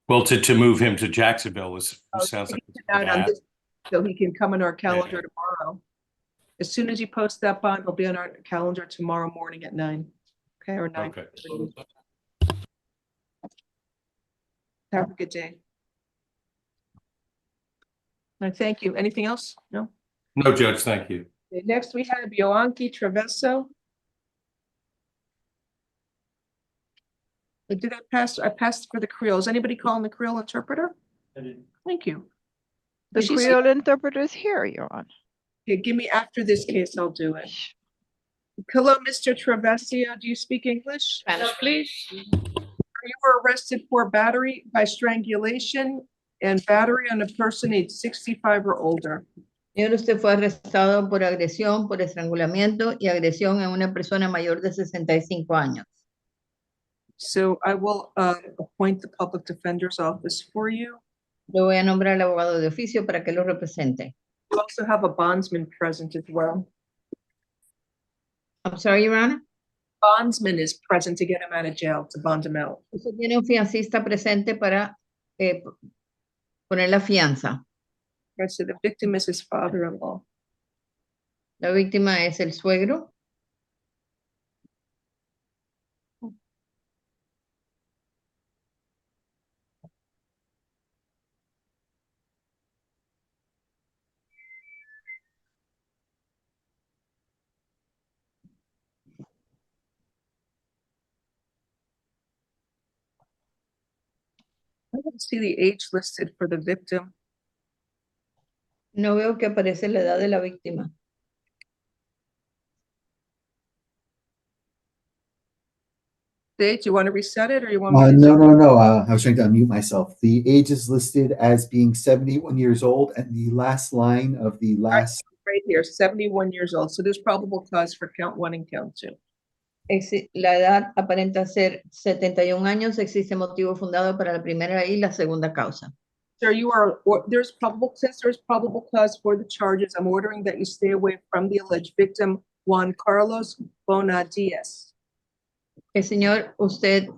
Well, to move him to Jacksonville sounds like it's Out on bad. this, so he can come on our calendar tomorrow. As soon as you post that bond, it'll be on our calendar tomorrow morning at 9. Okay, or 9. Okay. Have a good day. I thank you. Anything else? No? No, Judge, thank you. Okay, next, we have Yoanki Travesso. Did I pass? I passed for the Creole. Is anybody calling the Creole interpreter? Thank you. The Does she Creole interpreter is here, Your Honor. Okay, give me after this case, I'll do it. Hello, Mr. Travesso. Do you speak English? Spanish, please. You were arrested for battery by strangulation and battery on a person aged 65 or older. Señor, usted fue arrestado por agresión, por estrangulamiento y agresión en una persona mayor de 65 años. So I will appoint the public defender's office for you. Yo voy a nombrar al abogado de oficio para que lo represente. We also have a bondsman present as well. I'm sorry, Your Honor. Bondsman is present to get him out of jail, to bond him out. Usted tiene un fiancista presente para poner la fianza. Right, so the victim is his father-in-law. La víctima es el suegro. I don't see the age listed for the victim. No veo que aparece la edad de la víctima. Dave, do you want to reset it or you want me to? No. I was trying to unmute myself. The age is listed as being 71 years old, and the last line of the last. Right here, 71 years old. So there's probable cause for count 1 and count 2. La edad aparenta ser 71 años. Existe motivo fundado para la primera y la segunda causa. Sir, you are, there's probable cause for the charges. I'm ordering that you stay away from the alleged victim, Juan Carlos Bonadías. Señor, usted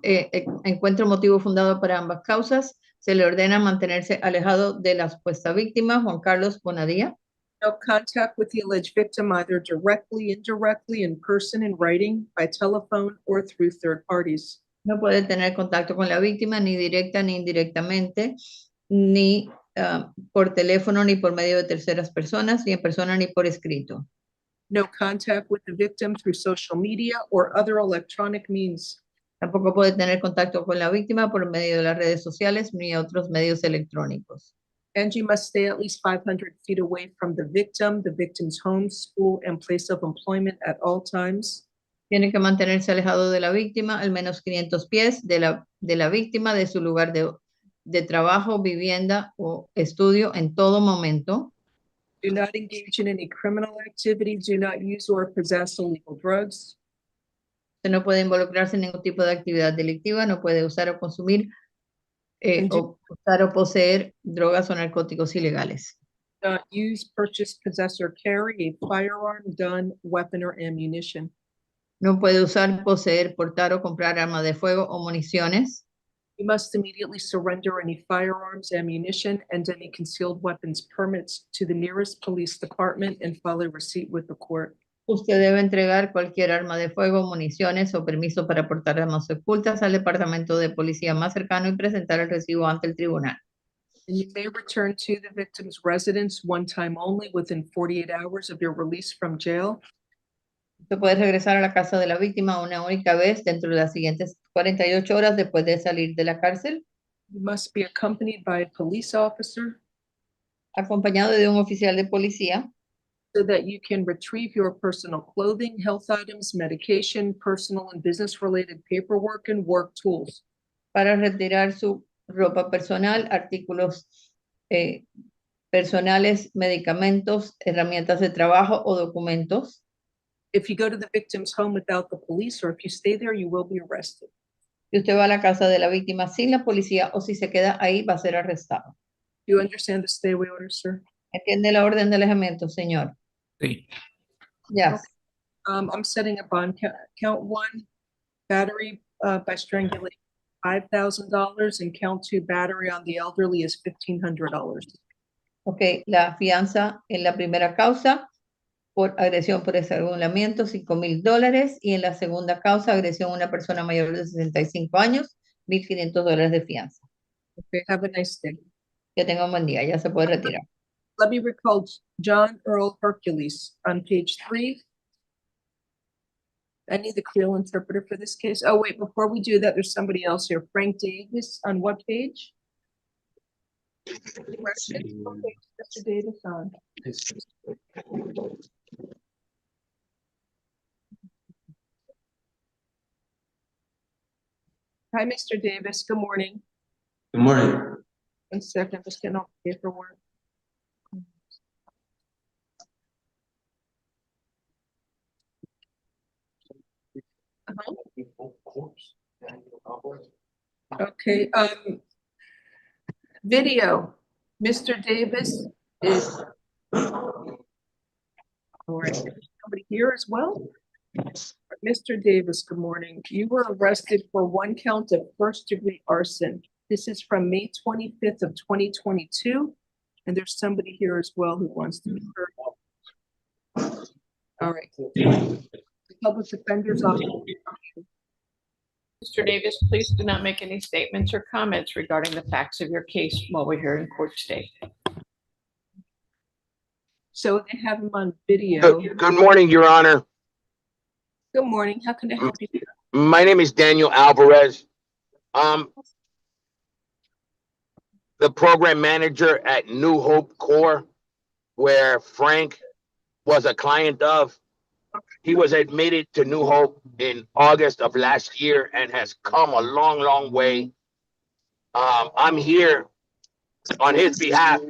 encuentra un motivo fundado para ambas causas. Se le ordena mantenerse alejado de la supuesta víctima, Juan Carlos Bonadía. No contact with the alleged victim, either directly, indirectly, in person, in writing, by telephone, or through third parties. No puede tener contacto con la víctima ni directa ni indirectamente, ni por teléfono, ni por medio de terceras personas, ni en persona, ni por escrito. No contact with the victim through social media or other electronic means. Tampoco puede tener contacto con la víctima por medio de las redes sociales ni otros medios electrónicos. And you must stay at least 500 feet away from the victim's home, school, and place of employment at all times. Tiene que mantenerse alejado de la víctima al menos 500 pies de la víctima, de su lugar de trabajo, vivienda o estudio en todo momento. Do not engage in any criminal activity. Do not use or possess illegal drugs. Usted no puede involucrarse en ningún tipo de actividad delictiva, no puede usar o consumir o usar o poseer drogas o narcóticos ilegales. Not use, purchase, possess, or carry a firearm, gun, weapon, or ammunition. No puede usar, poseer, portar o comprar armas de fuego o municiones. You must immediately surrender any firearms, ammunition, and any concealed weapons permits to the nearest police department and file a receipt with the court. Usted debe entregar cualquier arma de fuego, municiones o permiso para portar armas ocultas al departamento de policía más cercano y presentar el recibo ante el tribunal. And you may return to the victim's residence one time only within 48 hours of your release from jail. Usted puede regresar a la casa de la víctima una única vez dentro de las siguientes 48 horas después de salir de la cárcel. You must be accompanied by a police officer acompañado de un oficial de policía, so that you can retrieve your personal clothing, health items, medication, personal and business-related paperwork, and work tools. para retirar su ropa personal, artículos personales, medicamentos, herramientas de trabajo o documentos. If you go to the victim's home without the police, or if you stay there, you will be arrested. Si usted va a la casa de la víctima sin la policía o si se queda ahí, va a ser arrestado. Do you understand the stay away order, sir? ¿Entiende la orden de alejamiento, señor? Sí. Yes. I'm setting a bond count one, battery by strangulation, $5,000, and count two, battery on the elderly is $1,500. Ok, la fianza en la primera causa por agresión por estrangulamiento, $5,000, y en la segunda causa, agresión a una persona mayor de 65 años, $1,500 de fianza. Okay, have a nice day. Que tenga un buen día, ya se puede retirar. Let me recall John Earl Hercules on page 3. I need the Creole interpreter for this case. Oh, wait, before we do that, there's somebody else here. Frank Davis on what page? Mr. Davis on. Hi, Mr. Davis. Good morning. Good morning. 1 second, I'm just getting off the paperwork. Okay, video. Mr. Davis is. All right, somebody here as well? Mr. Davis, good morning. You were arrested for one count of first-degree arson. This is from May 25th of 2022, and there's somebody here as well who wants to be heard. All right. The Public Defender's Office. Mr. Davis, please do not make any statements or comments regarding the facts of your case while we're here in court today. So they have him on video. Good morning, Your Honor. Good morning. How can I help you? My name is Daniel Alvarez. The program manager at New Hope Corps, where Frank was a client of. He was admitted to New Hope in August of last year and has come a long, long way. I'm here on his behalf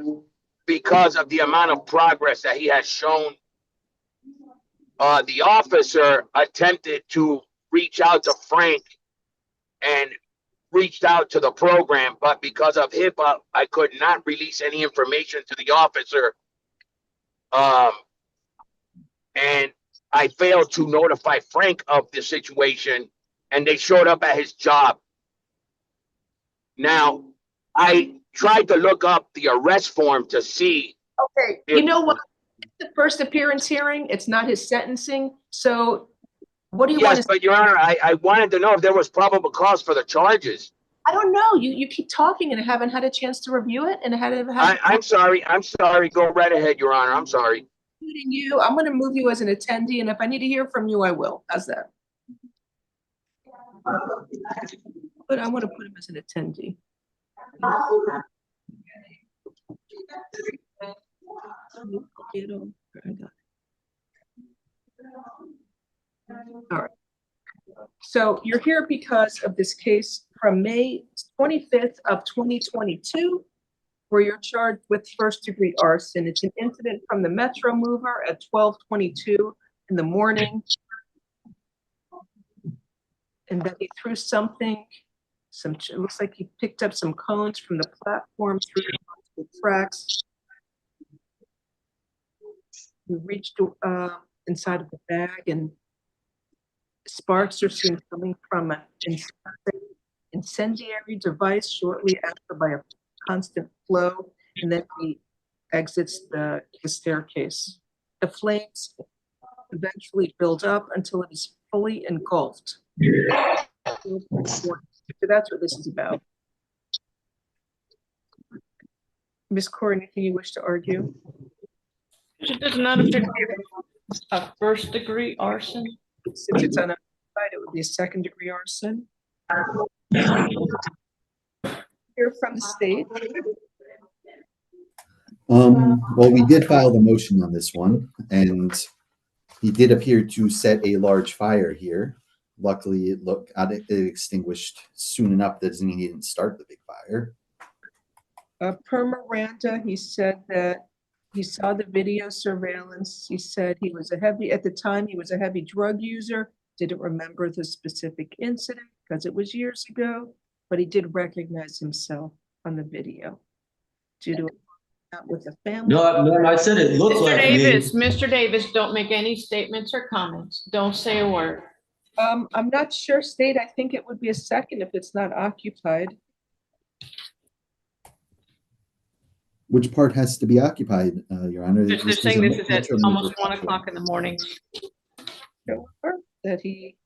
because of the amount of progress that he has shown. The officer attempted to reach out to Frank and reached out to the program, but because of HIPAA, I could not release any information to the officer. And I failed to notify Frank of the situation, and they showed up at his job. Now, I tried to look up the arrest form to see. Okay, you know what? The first appearance hearing, it's not his sentencing. So what do you want to? Yes, but Your Honor, I wanted to know if there was probable cause for the charges. I don't know. You keep talking and I haven't had a chance to review it and I'm sorry. Go right ahead, Your Honor. I'm sorry. Including you, I'm going to move you as an attendee, and if I need to hear from you, I will. How's that? But I want to put him as an attendee. All right. So you're here because of this case from May 25th of 2022, where you're charged with first-degree arson. It's an incident from the Metro Mover at 12:22 in the morning. And that he threw something, it looks like he picked up some cones from the platform through the tracks. He reached inside of the bag, and sparks are seen coming from an incendiary device shortly after by a constant flow, and then he exits the staircase. The flames eventually build up until it is fully engulfed. So that's what this is about. Ms. Corr, anything you wish to argue? It does not appear to be a first-degree arson. Since it's unidentified, it would be a second-degree arson. Hear from the state. Well, we did file the motion on this one, and he did appear to set a large fire here. Luckily, it extinguished soon enough. That doesn't mean he didn't start the big fire. Per Miranda, he said that he saw the video surveillance. He said he was at the time, he was a heavy drug user, didn't remember the specific incident because it was years ago, but he did recognize himself on the video due to out with the family. No, I said it looked like Mr. Davis, don't make any statements or comments. Don't say a word. I'm not sure, State. I think it would be a second if it's not occupied. Which part has to be occupied, Your Honor? They're saying this is at almost 1 o'clock in the morning. That he.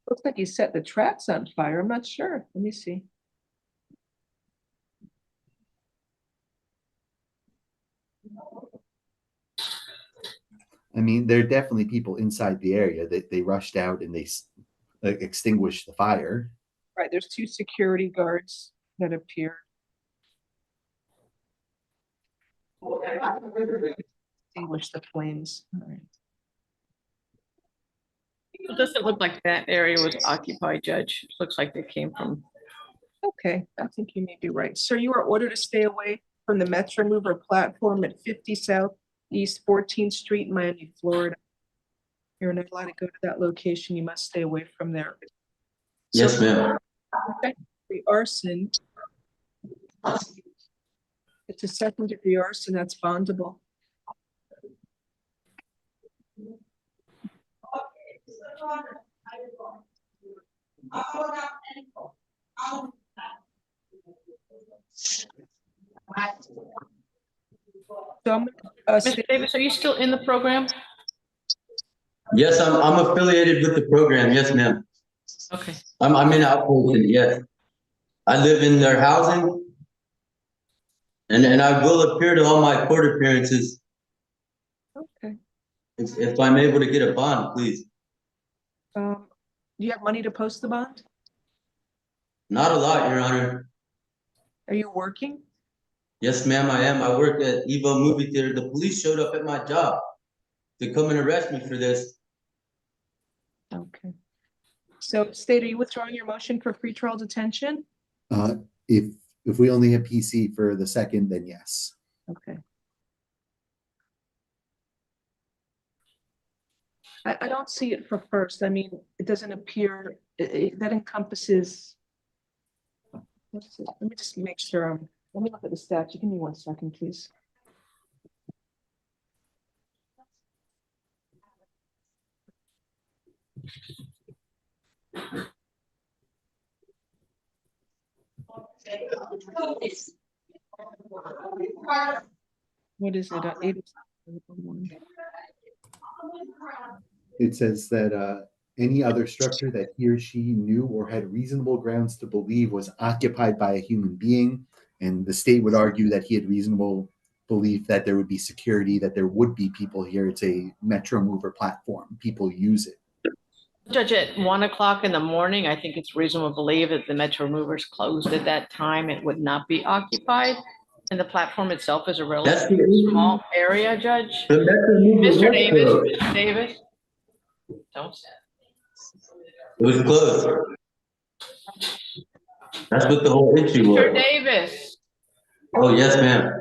Looks like he set the tracks on fire. I'm not sure. Let me see. I mean, there are definitely people inside the area that they rushed out and they extinguished the fire. Right, there's 2 security guards that appear. Extinguish the flames. All right. It doesn't look like that area was occupied, Judge. It looks like they came from. Okay, I think you may be right. Sir, you are ordered to stay away from the Metro Mover platform at 50 Southeast 14th Street in Miami, Florida. You're not allowed to go to that location. You must stay away from there. Yes, ma'am. The arson. It's a second-degree arson that's bondable. Mr. Davis, are you still in the program? Yes, I'm affiliated with the program. Yes, ma'am. Okay. I'm in outpatient. Yes, I live in their housing, and I will appear to all my court appearances. Okay. If I'm able to get a bond, please. Do you have money to post the bond? Not a lot, Your Honor. Are you working? Yes, ma'am, I am. I work at Evo Movie Theater. The police showed up at my job to come and arrest me for this. Okay. So, State, are you withdrawing your motion for pretrial detention? If we only have PC for the second, then yes. Okay. I don't see it for first. I mean, it doesn't appear, that encompasses. Let me just make sure. Let me look at the statute. Give me 1 second, please. What is it? It says that any other structure that he or she knew or had reasonable grounds to believe was occupied by a human being, and the state would argue that he had reasonable belief that there would be security, that there would be people here. It's a Metro Mover platform. People use it. Judge, at 1 o'clock in the morning, I think it's reasonable to believe that the Metro Movers closed at that time. It would not be occupied. And the platform itself is a relatively small area, Judge. Mr. Davis, Mr. Davis. Don't say It was closed. That's what the whole issue Mr. was. Davis, Oh, yes, ma'am.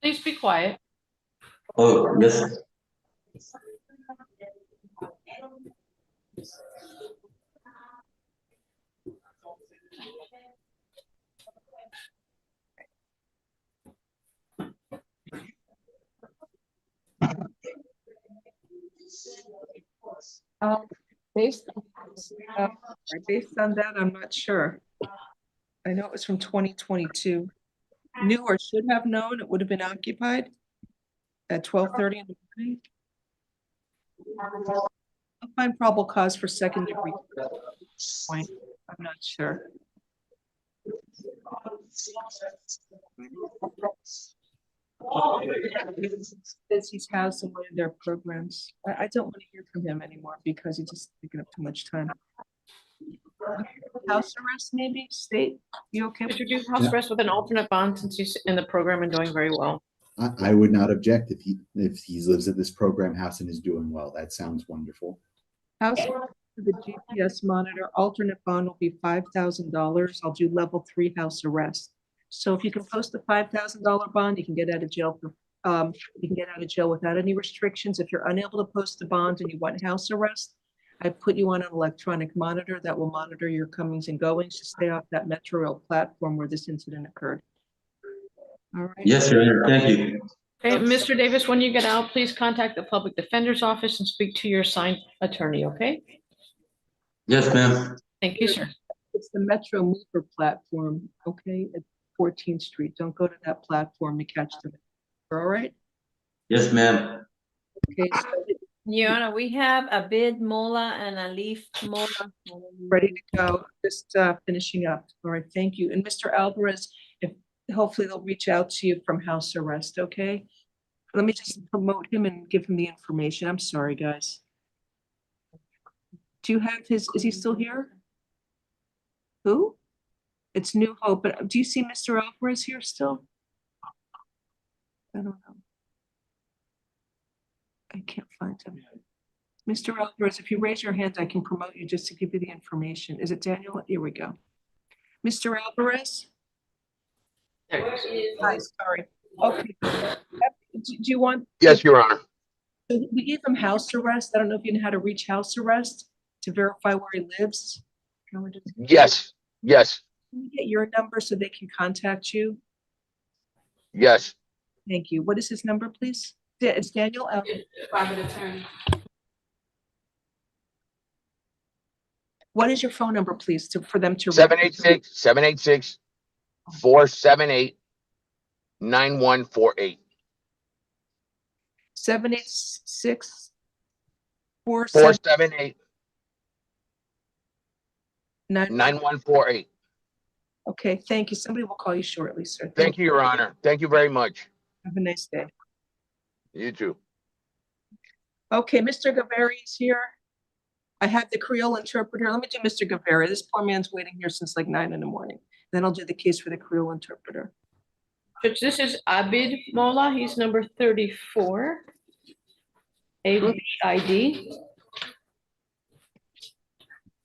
please be quiet. Oh, yes. Based on that, I'm not sure. I know it was from 2022. Knew or should have known it would have been occupied at 12:30 in the morning. I'll find probable cause for second degree. Point. I'm not sure. Says he's housed in one of their programs. I don't want to hear from him anymore because he's just taking up too much time. House arrest, maybe? State? You okay? Could you do house arrest with an alternate bond since he's in the program and doing very well? I would not object if he lives at this program house and is doing well. That sounds wonderful. House arrest for the GPS monitor, alternate bond will be $5,000. I'll do level 3 house arrest. So if you can post a $5,000 bond, you can get out of jail for you can get out of jail without any restrictions. If you're unable to post a bond and you want house arrest, I put you on an electronic monitor that will monitor your comings and goings to stay off that Metro Rail platform where this incident occurred. All right. Yes, Your Honor. Thank you. Okay, Mr. Davis, when you get out, please contact the public defender's office and speak to your assigned attorney, okay? Yes, ma'am. Thank you, sir. It's the Metro Mover platform, okay, at 14th Street. Don't go to that platform to catch them. All right? Yes, ma'am. Okay, so Your Honor, we have a bid Mola and a leaf Mola. ready to go. Just finishing up. All right, thank you. And Mr. Alvarez, if hopefully they'll reach out to you from house arrest, okay? Let me just promote him and give him the information. I'm sorry, guys. Do you have his, is he still here? Who? It's New Hope, but do you see Mr. Alvarez here still? I don't know. I can't find him. Mr. Alvarez, if you raise your hand, I can promote you just to give you the information. Is it Daniel? Here we go. Mr. Alvarez? Hi, sorry. Okay. Do you want? Yes, Your Honor. We gave him house arrest. I don't know if you know how to reach house arrest to verify where he lives. Yes, yes, Can we get your number so they can contact you? yes. Thank you. What is his number, please? It's Daniel. Private attorney. What is your phone number, please, for them to? 786-478-9148. 786 478 9. 9148. Okay, thank you. Somebody will call you shortly, sir. Thank you, Your Honor. Thank you very much. Have a nice day. You too. Okay, Mr. Gaveri is here. I have the Creole interpreter. Let me do Mr. Gaveri. This poor man's waiting here since like 9 in the morning. Then I'll do the case for the Creole interpreter. Judge, this is Abid Mola. He's number 34. ABID.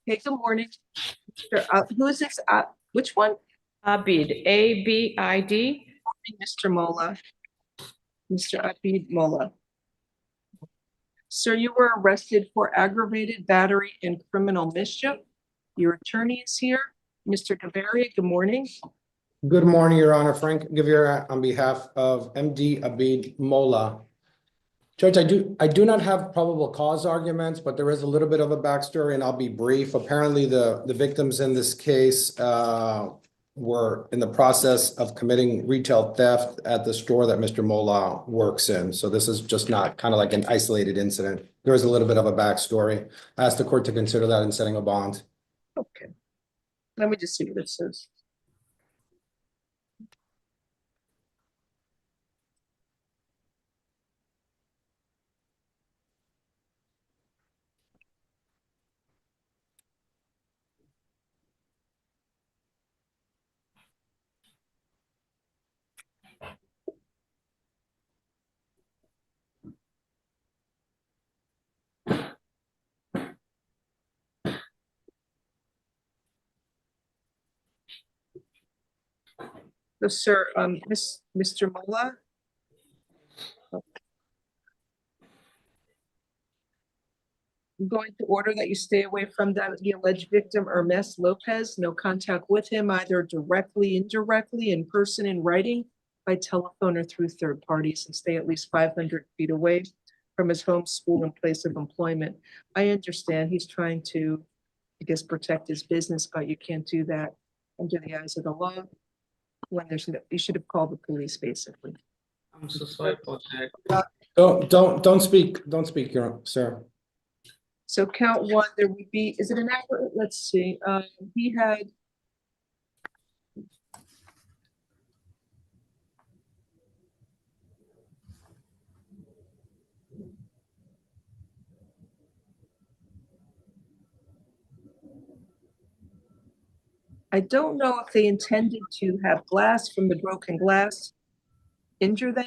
Okay, good morning. Who is this? Which one? Abid, ABID. Mr. Mola. Mr. Abid Mola. Sir, you were arrested for aggravated battery and criminal mischief. Your attorney is here. Mr. Gaveri, good morning. Good morning, Your Honor. Frank Gavira on behalf of MD Abid Mola. Judge, I do not have probable cause arguments, but there is a little bit of a backstory and I'll be brief. Apparently the victims in this case were in the process of committing retail theft at the store that Mr. Mola works in. So this is just not kind of like an isolated incident. There is a little bit of a backstory. I asked the court to consider that in setting a bond. Okay. Let me just see what this says. So, sir, Mr. Mola. I'm going to order that you stay away from the alleged victim, Hermes Lopez. No contact with him, either directly, indirectly, in person, in writing, by telephone, or through third parties, and stay at least 500 feet away from his home, school, and place of employment. I understand he's trying to, I guess, protect his business, but you can't do that under the eyes of the law. When there's, you should have called the police, basically. I'm so sorry about that. Don't speak, sir. So count one, there would be, is it an accurate? Let's see, he had. I don't know if they intended to have glass from the broken glass injure them.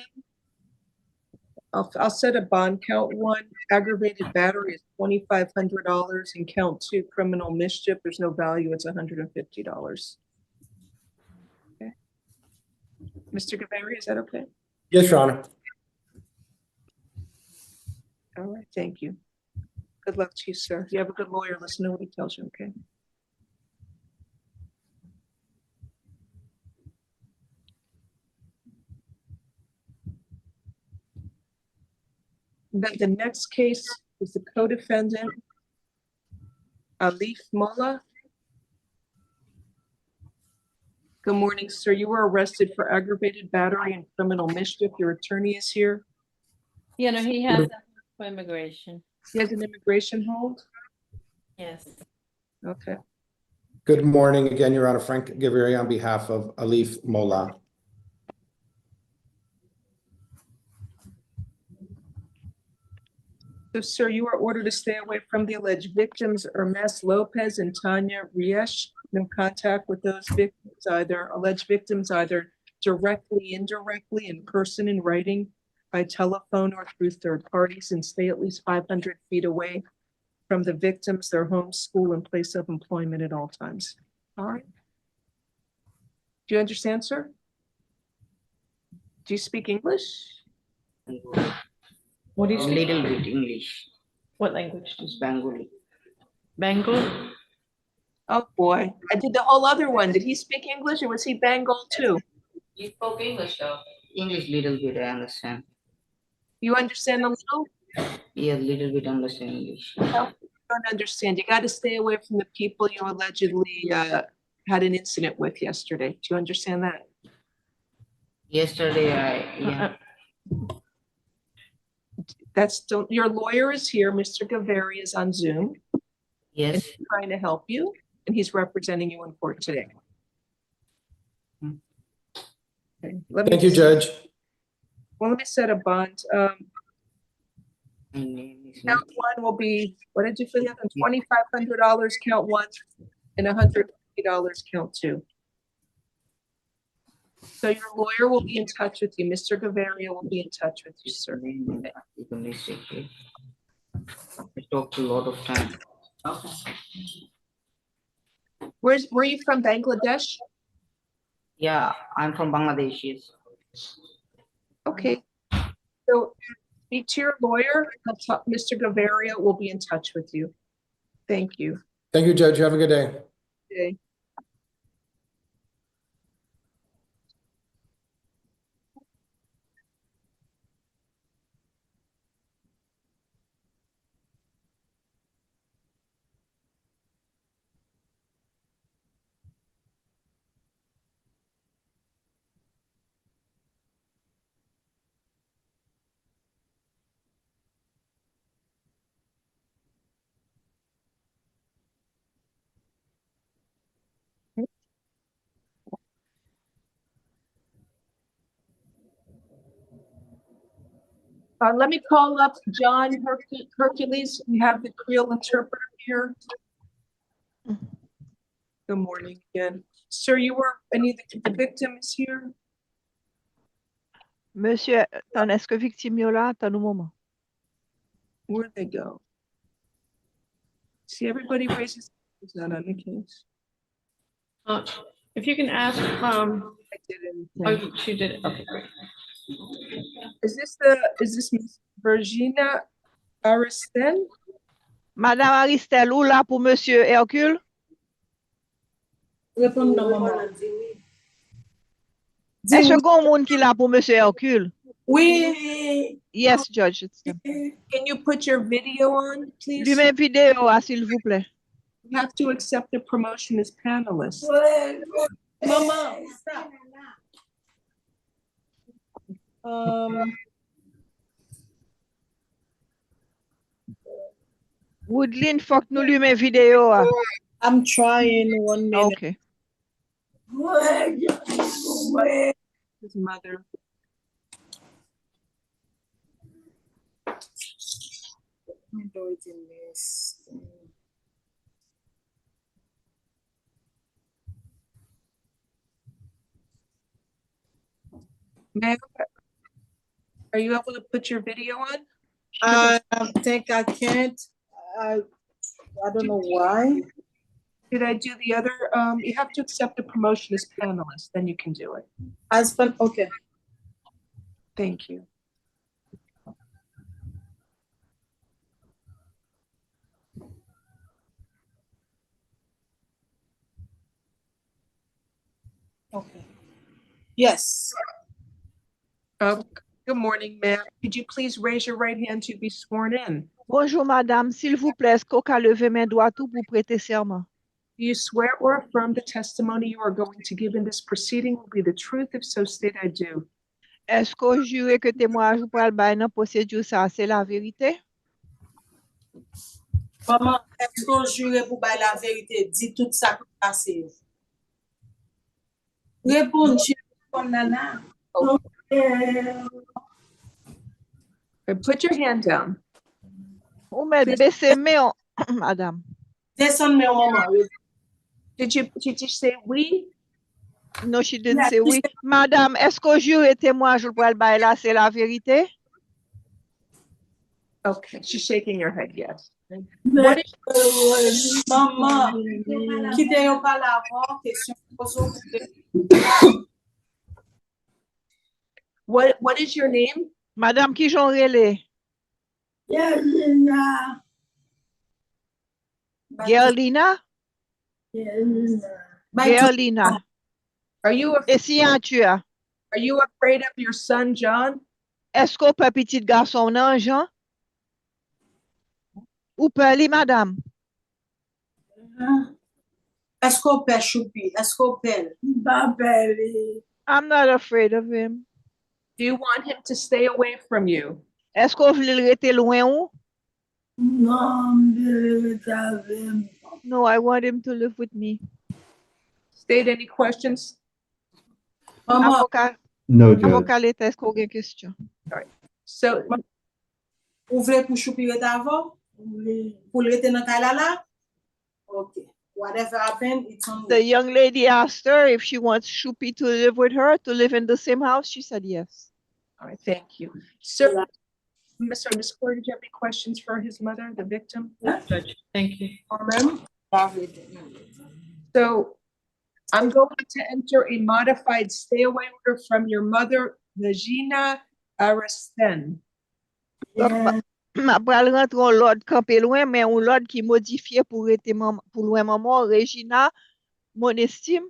I'll set a bond. Count one, aggravated battery is $2,500, and count two, criminal mischief, there's no value, it's $150. Okay. Mr. Gavari, is that okay? Yes, Your Honor. All right, thank you. Good luck to you, sir. You have a good lawyer, listen to what he tells you, okay? Then the next case is the co-defendant, Alif Mola. Good morning, sir. You were arrested for aggravated battery and criminal mischief. Your attorney is here. You know, he has that for immigration. He has an immigration hold? Yes. Okay. Good morning again, Your Honor. Frank Gaviria on behalf of Alif Mola. So, sir, you are ordered to stay away from the alleged victims, Hermes Lopez and Tanya Riesch. No contact with those victims, alleged victims, either directly, indirectly, in person, in writing, by telephone, or through third parties, and stay at least 500 feet away from the victims, their home, school, and place of employment at all times. All right. Do you understand, sir? Do you speak English? What do you speak? Little bit English. What language? It's Bengali. Bengal? Oh, boy. I did the whole other one. Did he speak English, or was he Bengal too? You spoke English though. English little bit, I understand. You understand a little? Yeah, little bit understand English. No, you don't understand. You got to stay away from the people you allegedly had an incident with yesterday. Do you understand that? Yesterday, yeah. That's still, your lawyer is here. Mr. Gavari is on Zoom. Yes. And he's trying to help you, and he's representing you in court today. Okay, Thank you, Judge. Well, let me set a bond. Count one will be, what did you for the other? $2,500 count one, and $150 count two. So your lawyer will be in touch with you. Mr. Gaviria will be in touch with you, sir. I talked a lot of time. Okay. Were you from Bangladesh? Yeah, I'm from Bangladesh. Yes. Okay. So speak to your lawyer. Mr. Gaviria will be in touch with you. Thank you. Thank you, Judge. Have a good day. Okay. Let me call up John Hercules. We have the Creole interpreter here. Good morning again. Sir, you were, any of the victims here? Monsieur, est-ce que victime yo là? Attends un moment. Where'd they go? See, everybody raises their hand on the case. If you can ask, I did anything. oh, she did it. Okay, great. Is this Miss Virginia Aristen? Madame Aristel, ou là pour Monsieur Hercule? Répondre non, maman. Est-ce que gon moun qui là pour Monsieur Hercule? Oui. Yes, Judge. It's them. Can you put your video on, please? Lui-même vidéo, s'il vous plaît. You have to accept the promotion as panelists. Maman, stop. Woodline, faut que nous lui-même vidéo. I'm trying 1 minute. Okay. His mother. Ma'am, are you able to put your video on? I think I can't. I don't know why. Did I do the other? You have to accept the promotion as panelist, then you can do it. Okay. Thank you. Okay. Yes. Good morning, ma'am. Could you please raise your right hand to be sworn in? Bonjour, madame. S'il vous plaît, est-ce qu'on peut lever main droite pour prêter serment? Do you swear or affirm the testimony you are going to give in this proceeding will be the truth? If so, state I do. Est-ce qu'on jure que témoignage pour le bail dans procédure ça, c'est la vérité? Maman, est-ce qu'on jure pour bailler la vérité? Dis tout ça qui passe. Réponds, nana. Put your hand down. Ou met baisser main, madame. Descends mes maman. Did you say we? No, she didn't say oui. Madame, est-ce qu'on jure témoignage pour le bail là, c'est la vérité? Okay, she's shaking her head, yes. What is maman? Quittez yon pas l'avant, question What is your name? Madame qui j'en relais? Gerlina. Gerlina? Gerlina. Are you Et si tu as? Are you afraid of your son, John? Est-ce qu'on peut petit garçon non, Jean? Ou peut li, madame? Est-ce qu'on peut choupi? Est-ce qu'on peut? I'm not afraid of him. Do you want him to stay away from you? Est-ce qu'on veut le rester loin ou? No, I want him to live with me. State any questions? Avocat. No, Judge. Avocat l'état, est-ce qu'on a une question? All right. So, Vous voulez pour choupi rete avant? Pour le rete dans kalala? Okay. Whatever happened, it's on. The young lady asked her if she wants Shupi to live with her, to live in the same house. She said yes. all right, thank you. Sir, Mr. Underscore, did you have any questions for his mother, the victim? Judge, thank you. So I'm going to enter a modified stay away order from your mother, Regina Aristen. Ma pral rentre en l'ordre campé loin, mais un l'ordre qui modifié pour être pour loin maman, Regina, mon estime.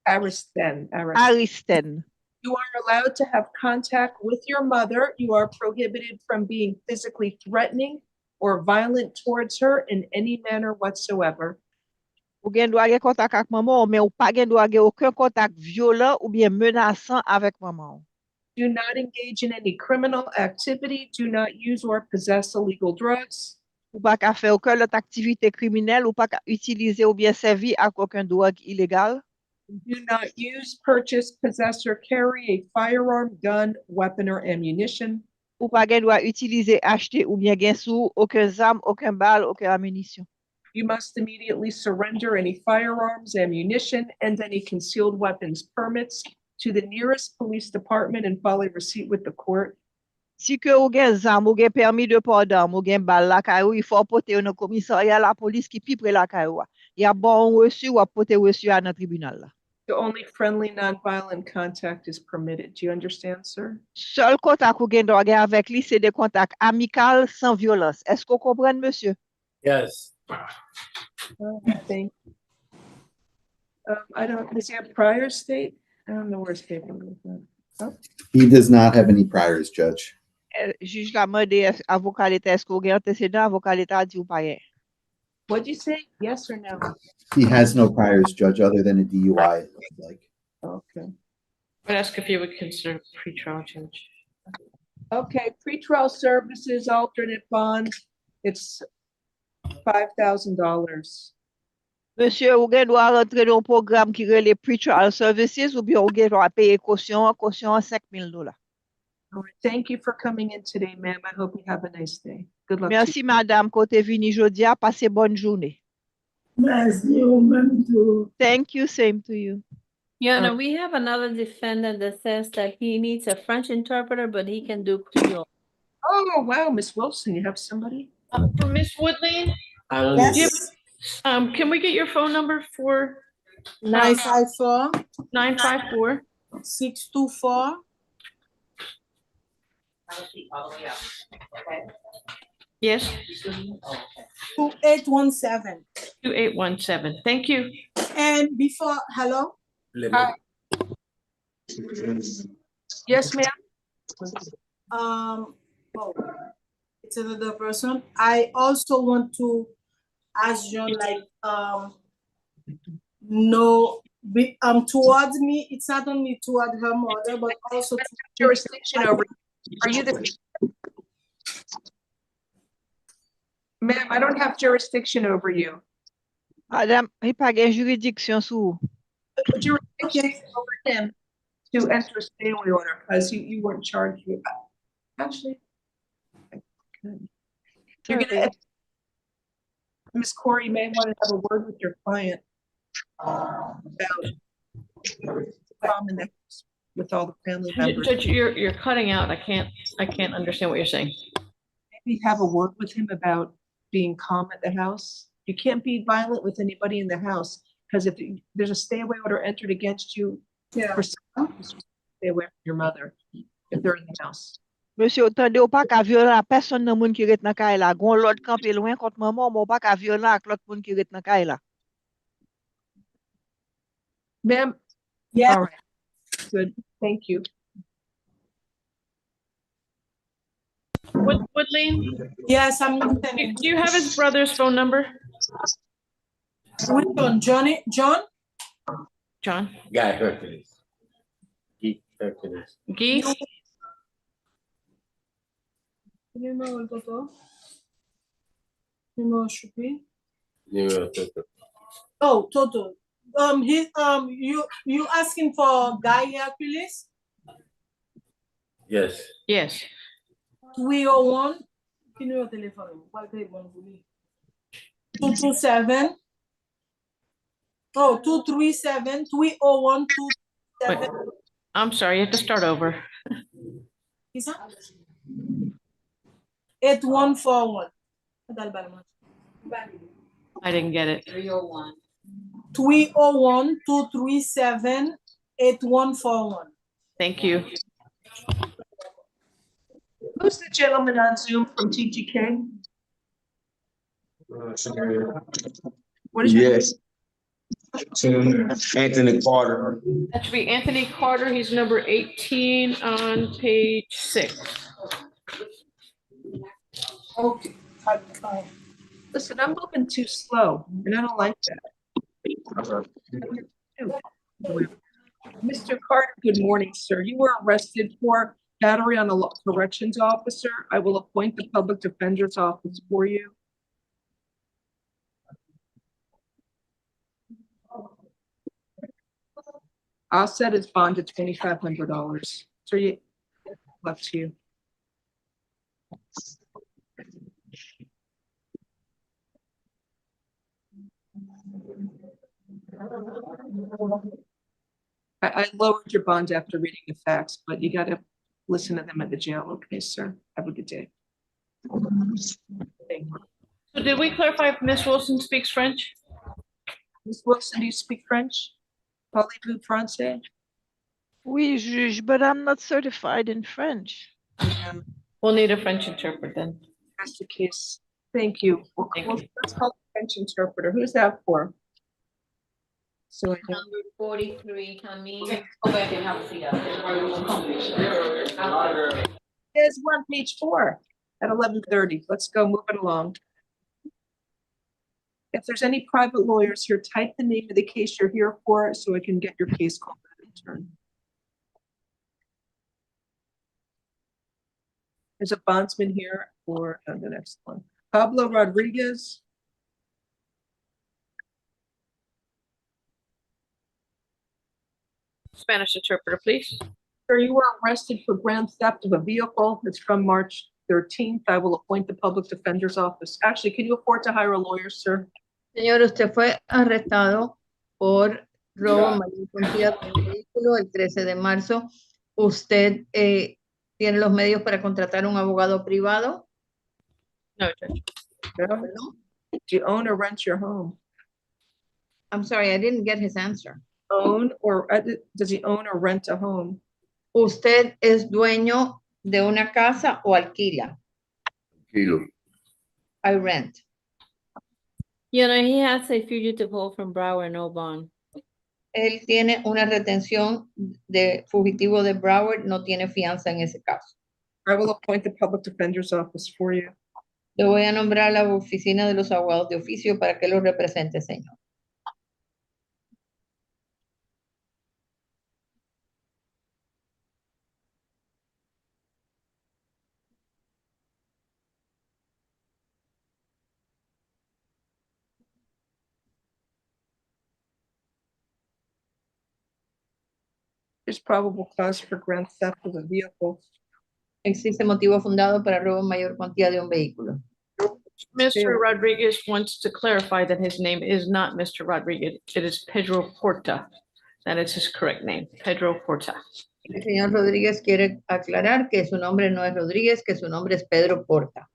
Aristen. Aristen. You are allowed to have contact with your mother. You are prohibited from being physically threatening or violent towards her in any manner whatsoever. Ou gen doit avoir contact avec maman, mais ou pas gen doit avoir aucun contact violent ou bien menaçant avec maman. Do not engage in any criminal activity. Do not use or possess illegal drugs. Ou pas qu'à faire aucune autre activité criminelle ou pas qu'à utiliser ou bien servir à aucun drogue illégale. Do not use, purchase, possess, or carry a firearm, gun, weapon, or ammunition. ou pas gen droit utiliser, acheter ou bien gen sou aucun zam, aucun balle, aucun ammunition. You must immediately surrender any firearms, ammunition, and any concealed weapons permits to the nearest police department and file a receipt with the court. Si que ou gen zam, ou gen permis de port d'arme, ou gen balle la kayou, il faut porter au commissariat la police qui pi près la kayou. Il y a bon reçu ou a porter reçu à notre tribunal là. The only friendly, nonviolent contact is permitted. Do you understand, sir? Seul contact ou gen droit gen avec lui, c'est des contacts amicaux sans violence. Est-ce qu'on comprend, monsieur? Yes. Thank you. Does he have prior state? I don't know where his paper is. Oh, He does not have any priors, Judge. Juge la demandé avocat l'État, est-ce qu'on gen antécédent, avocat l'État dit ou pas rien. what'd you say? Yes or no? He has no priors, Judge, other than a DUI. it looks like. Okay. I'd ask if you would consider pretrial judge. Okay, pretrial services, alternate bond, it's $5,000. Monsieur, ou gen doit rentrer dans un programme qui relève pretrial services ou bien ou gen doit payer caution $5,000. All right, thank you for coming in today, ma'am. I hope you have a nice day. Good luck to Merci, you. madame, côté vini jodia. Passez bonne journée. Merci, au même tour. Thank you, same to you. Yeah, no, we have another defendant that says that he needs a French interpreter, but he can do Creole. Oh, wow, Miss Wilson, you have somebody? For Miss Woodlane, Yes. can we get your phone number for 954 954 624 Yes, 2817. 2817. Thank you. And before, hello? Hi. Yes, ma'am. Oh, it's another person. I also want to ask John, like, no, towards me, it's not only toward her mother, but also to Jurisdiction over, are you the? Ma'am, I don't have jurisdiction over you. Madame, il pas gen juridiction sous. Jurisdiction over him to enter a stay away order because you weren't charged with that. Actually, you're gonna, Ms. Corey, you may want to have a word with your client about in the house with all the family members. Judge, you're cutting out. I can't understand what you're saying. Maybe have a word with him about being calm at the house. You can't be violent with anybody in the house because if there's a stay away order entered against you, for stay away from your mother if they're in the house. Monsieur, tande ou pas ka violent personne nan moun ki ret nan kay la. Gon l'autre campé loin contre maman, ou pas ka violent ak l'autre moun ki ret nan kay la. Ma'am? Yeah. All right. Good. Thank you. Woodlane? Yes, I'm Do you have his brother's phone number? Which one? Johnny? John? John? Guy Hercules. Guy Hercules. Guy? Numéro Toto? Numéro Choupi? Numéro Toto. Oh, Toto. You asking for Guy Hercules? Yes. Yes. 301. Quel numéro de téléphone? Quel téléphone vous voulez? 227. Oh, 237 301 Wait, I'm sorry, you have to start over. Is that? 8141. I didn't get it. 301 237 8141. Thank you. Who's the gentleman on Zoom from TGK? What is your Yes. Anthony Carter. That should be Anthony Carter. He's number 18 on page 6. Okay. Listen, I'm moving too slow, and I don't like that. Mr. Carter, good morning, sir. You were arrested for battery on a corrections officer. I will appoint the public defender's office for you. I'll set his bond to $2,500. So you left to you. I lowered your bond after reading the facts, but you gotta listen to them at the jail. Okay, sir. Have a good day. Thank you. So did we clarify if Miss Wilson speaks French? Ms. Wilson, do you speak French? Parlez-vous français? Oui, juge, but I'm not certified in French. We'll need a French interpreter then. That's the case. Thank you. Well, let's call the French interpreter. Who's that for? So I know. Number 43, Camille. There's one, page 4 at 11:30. Let's go, move it along. If there's any private lawyers here, type the name of the case you're here for so I can get your case called in turn. There's a bondsman here for the next one. Pablo Rodriguez. Spanish interpreter, please. Sir, you were arrested for grand theft of a vehicle. It's from March 13th. I will appoint the public defender's office. Actually, can you afford to hire a lawyer, sir? Señor, usted fue arrestado por robo en mayor cuantía de un vehículo el 13 de marzo. ¿Usted tiene los medios para contratar un abogado privado? No, Judge. No. Do you own or rent your home? I'm sorry, I didn't get his answer. Own or does he own or rent a home? ¿Usted es dueño de una casa o alquila? I rent. You know, he has a fugitive hold from Broward, no bond. Él tiene una retención de fugitivo de Broward, no tiene fianza en ese caso. I will appoint the public defender's office for you. Le voy a nombrar la oficina de los abogados de oficio para que lo represente, señor. There's probable cause for grand theft of a vehicle. Existe motivo fundado para robo en mayor cuantía de un vehículo. Mr. Rodriguez wants to clarify that his name is not Mr. Rodriguez. It is Pedro Porta. That is his correct name, Pedro Porta. El señor Rodríguez quiere aclarar que su nombre no es Rodríguez, que su nombre es Pedro Porta.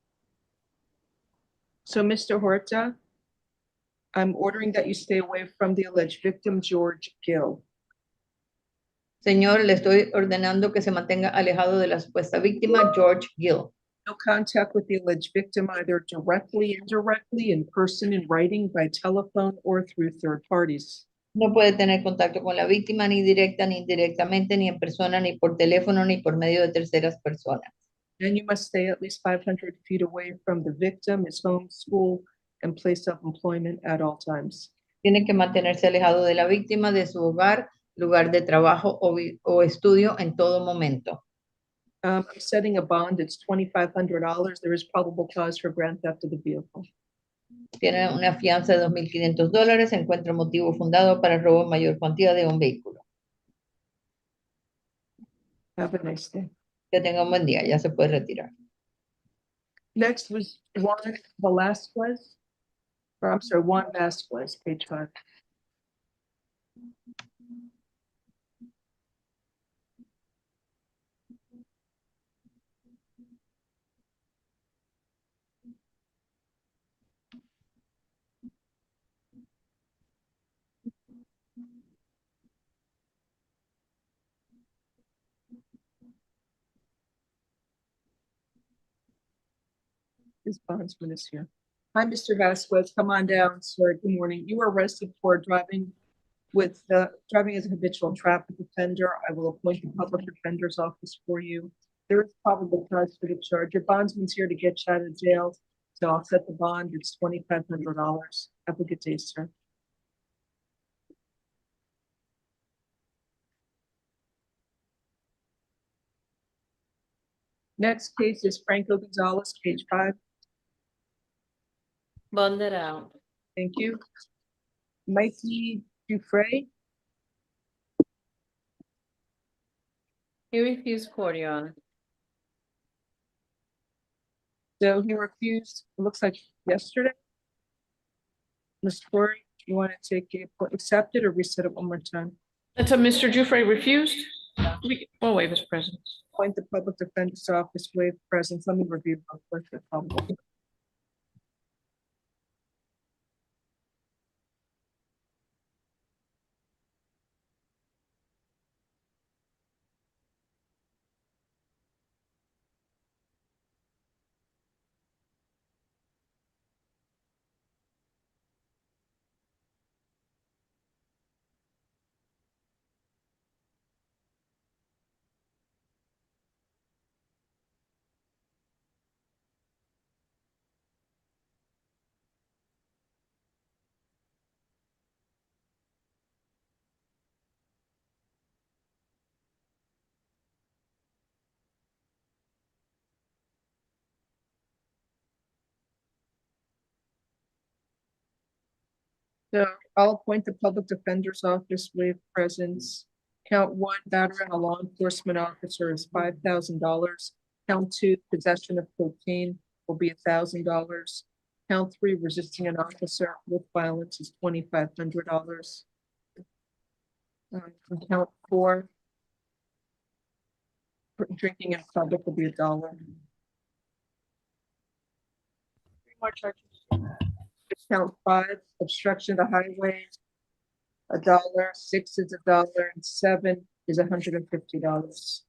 So, Mr. Horta, I'm ordering that you stay away from the alleged victim, George Gill. Señor, le estoy ordenando que se mantenga alejado de la supuesta víctima, George Gill. No contact with the alleged victim, either directly, indirectly, in person, in writing, by telephone, or through third parties. No puede tener contacto con la víctima ni directa ni indirectamente, ni en persona, ni por teléfono, ni por medio de terceras personas. And you must stay at least 500 feet away from the victim, his home, school, and place of employment at all times. Tiene que mantenerse alejado de la víctima, de su hogar, lugar de trabajo o estudio en todo momento. I'm setting a bond. It's $2,500. There is probable cause for grand theft of the vehicle. Tiene una fianza de $2,500. Encuentra motivo fundado para robo en mayor cuantía de un vehículo. Have a nice day. Que tenga un buen día. Ya se puede retirar. Next was Juan Velasquez. Or I'm sorry, Juan Vasquez, page 5. His bondsman is here. Hi, Mr. Vasquez. Come on down, sir. Good morning. You were arrested for driving as a habitual traffic offender. I will appoint the public defender's office for you. There is probable cause for the charge. Your bondsman's here to get you out of jail, so I'll set the bond. It's $2,500. Have a good day, sir. Next case is Franco Gonzalez, page 5. Bond it out. Thank you. Mikey Dufresne. He refused court, Your Honor. So he refused, it looks like yesterday. Ms. Corey, you want to take it, accept it or reset it one more time? And so Mr. Giuffre refused? We'll waive his presence. Appoint the public defender's office, waive presence. Let me review real quick the public. So I'll appoint the public defender's office, waive presence. Count one, battery on a law enforcement officer is $5,000. Count two, possession of cocaine will be $1,000. Count three, resisting an officer with violence is $2,500. Count four, drinking in public will be $1. Three more charges. Count five, obstruction of the highway, $1, 6 is $1, and 7 is $150.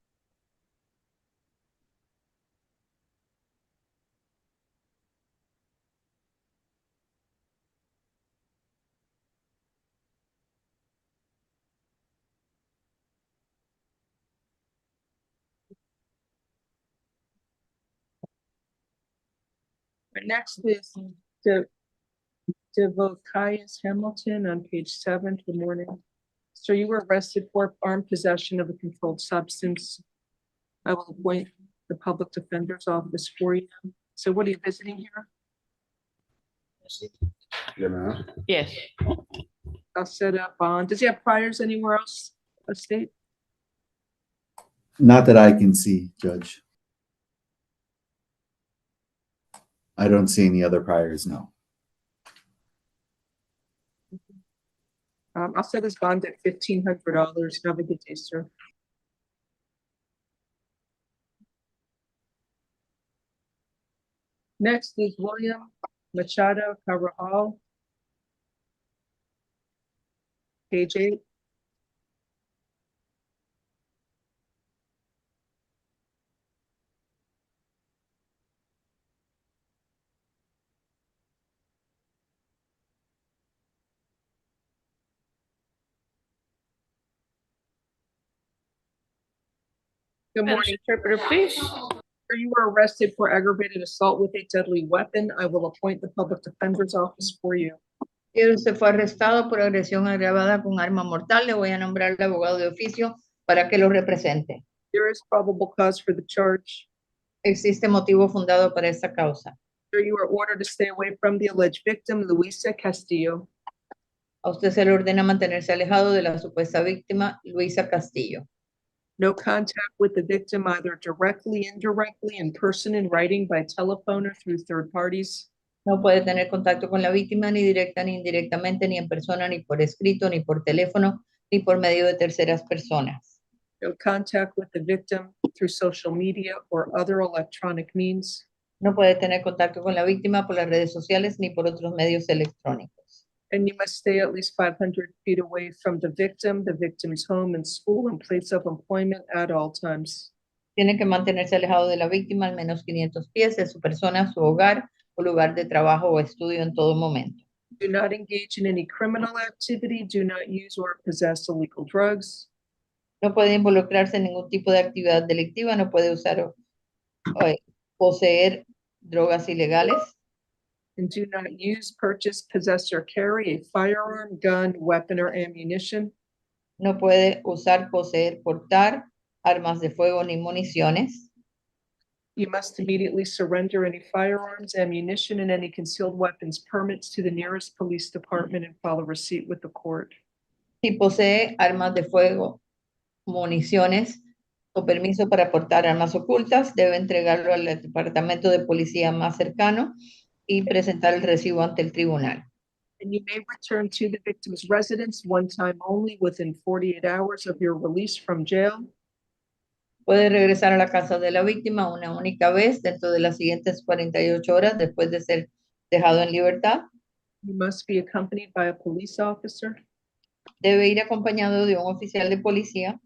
The next is the Devokias Hamilton on page 7. Good morning. So you were arrested for armed possession of a controlled substance. I will appoint the public defender's office for you. So what are you visiting here? Yes. I'll set up bond. Does he have priors anywhere else of state? Not that I can see, Judge. I don't see any other priors, no. I'll set his bond at $1,500. Have a good day, sir. Next is William Machado Carvajal. Page 8. Good morning, interpreter, please. You were arrested for aggravated assault with a deadly weapon. I will appoint the public defender's office for you. Y usted fue arrestado por agresión agravada con arma mortal. Le voy a nombrar al abogado de oficio para que lo represente. There is probable cause for the charge. Existe motivo fundado para esta causa. Sir, you are ordered to stay away from the alleged victim, Luisa Castillo. A usted se le ordena mantenerse alejado de la supuesta víctima, Luisa Castillo. No contact with the victim, either directly, indirectly, in person, in writing, by telephone, or through third parties. No puede tener contacto con la víctima ni directa ni indirectamente, ni en persona, ni por escrito, ni por teléfono, ni por medio de terceras personas. No contact with the victim through social media or other electronic means. No puede tener contacto con la víctima por las redes sociales ni por otros medios electrónicos. And you must stay at least 500 feet away from the victim's home and school and place of employment at all times. Tiene que mantenerse alejado de la víctima al menos 500 pies de su persona, su hogar o lugar de trabajo o estudio en todo momento. Do not engage in any criminal activity. Do not use or possess illegal drugs. No puede involucrarse en ningún tipo de actividad delictiva, no puede usar o poseer drogas ilegales. And do not use, purchase, possess, or carry a firearm, gun, weapon, or ammunition. No puede usar, poseer, portar armas de fuego ni municiones. You must immediately surrender any firearms, ammunition, and any concealed weapons permits to the nearest police department and file a receipt with the court. Si posee armas de fuego, municiones, o permiso para portar armas ocultas, debe entregarlo al departamento de policía más cercano y presentar el recibo ante el tribunal. And you may return to the victim's residence one time only within 48 hours of your release from jail. Puede regresar a la casa de la víctima una única vez dentro de las siguientes 48 horas después de ser dejado en libertad. You must be accompanied by a police officer Debe ir acompañado de un oficial de policía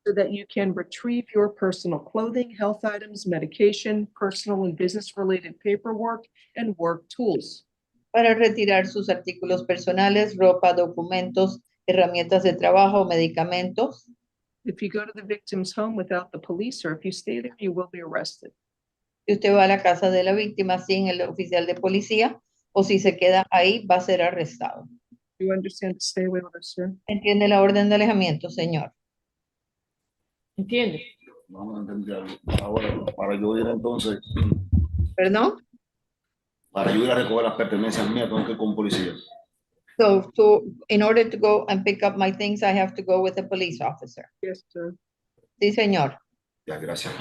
so that you can retrieve your personal clothing, health items, medication, personal and business-related paperwork, and work tools. para retirar sus artículos personales, ropa, documentos, herramientas de trabajo, medicamentos. If you go to the victim's home without the police, or if you stay there, you will be arrested. Si usted va a la casa de la víctima sin el oficial de policía o si se queda ahí, va a ser arrestado. You understand to stay away with us, sir? ¿Entiende la orden de alejamiento, señor? ¿Entiende? Vamos a entender. Ahora, para yo ir entonces, ¿Perdón? para yo ir a recoger las pertenencias mías, tengo que ir con policía. So, in order to go and pick up my things, I have to go with a police officer. Yes, sir. Sí, señor. Ya, gracias.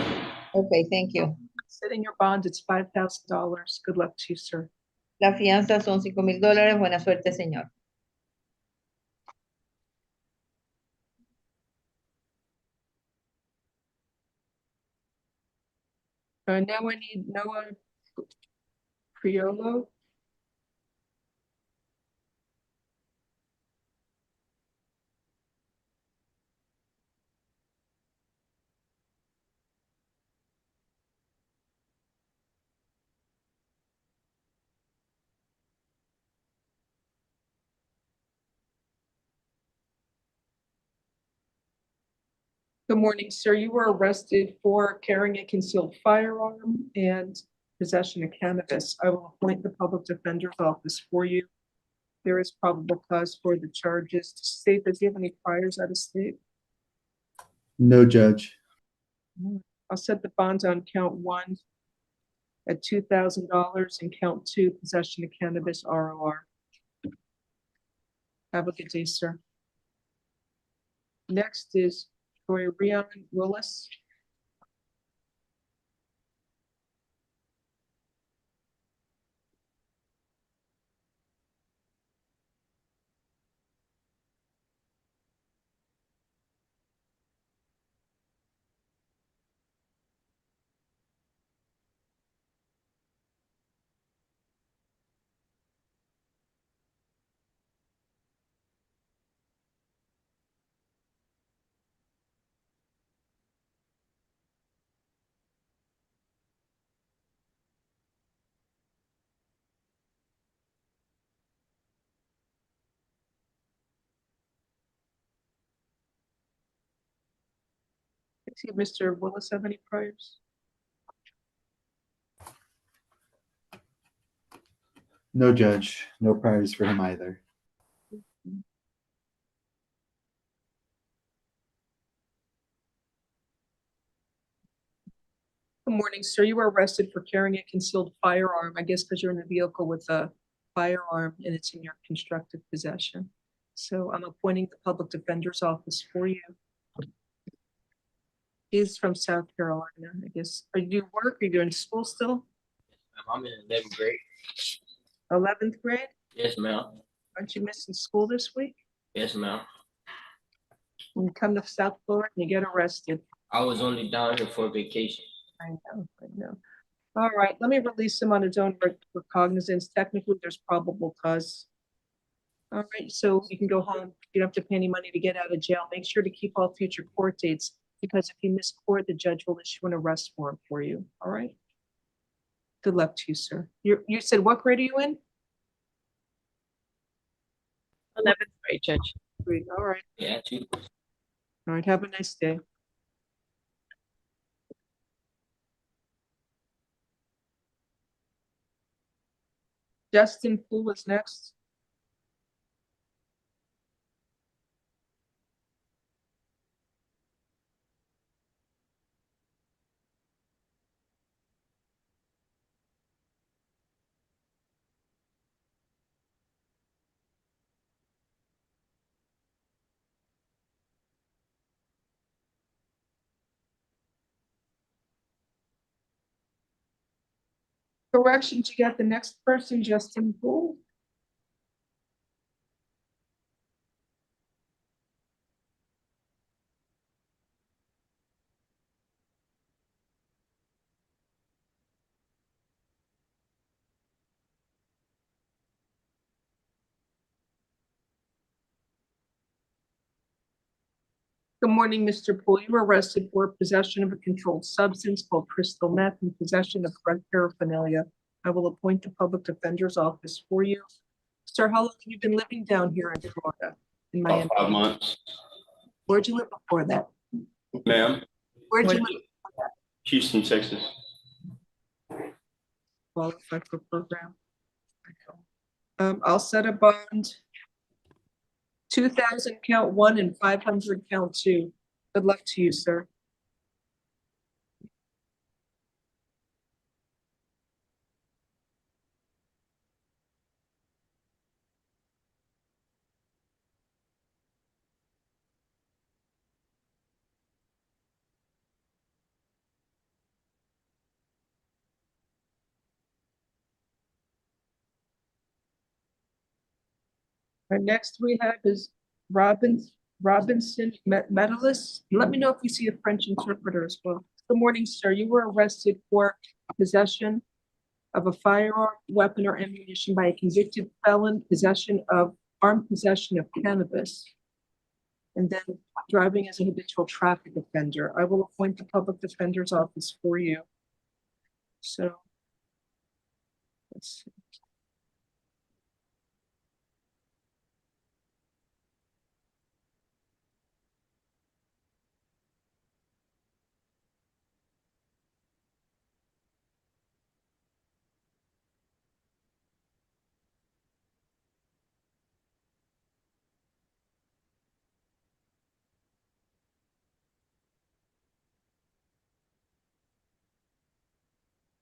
Okay, thank you. Setting your bond, it's $5,000. Good luck to you, sir. La fianza son $5,000. Buena suerte, señor. Now I need Noah Criollo. Good morning, sir. You were arrested for carrying a concealed firearm and possession of cannabis. I will appoint the public defender's office for you. There is probable cause for the charges. To state, does he have any priors out of state? No, Judge. I'll set the bond on count 1 at $2,000 and count 2, possession of cannabis ROR. Have a good day, sir. Next is Rian Willis. See, Mr. Willis have any priors? No, Judge. No priors for him either. Good morning, sir. You were arrested for carrying a concealed firearm, I guess because you're in a vehicle with a firearm and it's in your constructive possession. So I'm appointing the public defender's office for you. He's from South Carolina, I guess. Are you doing work? Are you doing school still? I'm in 11th grade. 11th grade? Yes, ma'am. Aren't you missing school this week? Yes, ma'am. When you come to South Florida and you get arrested. I was only down here for vacation. I know. All right, let me release him on his own recognizance. Technically, there's probable cause. All right, so you can go home. You don't have to pay any money to get out of jail. Make sure to keep all future court dates, because if you miss court, the judge will issue an arrest warrant for you. All right. Good luck to you, sir. You said what grade are you in? 11th grade, Judge. Great. All right. Yeah, too. All right. Have a nice day. Justin Poole is next. Corrections, you got the next person, Justin Poole. Good morning, Mr. Poole. You were arrested for possession of a controlled substance called crystal meth and possession of drug paraphernalia. I will appoint the public defender's office for you. Sir, how long have you been living down here in Florida? In Miami? About 5 months. Where'd you live before that? Ma'am, Where'd you live before that? Houston, Texas. Qualified for program. I'll set a bond. 2,000 count 1 and 500 count 2. Good luck to you, sir. Our next we have is Robinson medalist. Let me know if you see a French interpreter as well. Good morning, sir. You were arrested for possession of a firearm, weapon, or ammunition by a convicted felon, armed possession of cannabis, and then driving as a habitual traffic offender. I will appoint the public defender's office for you. So, let's see.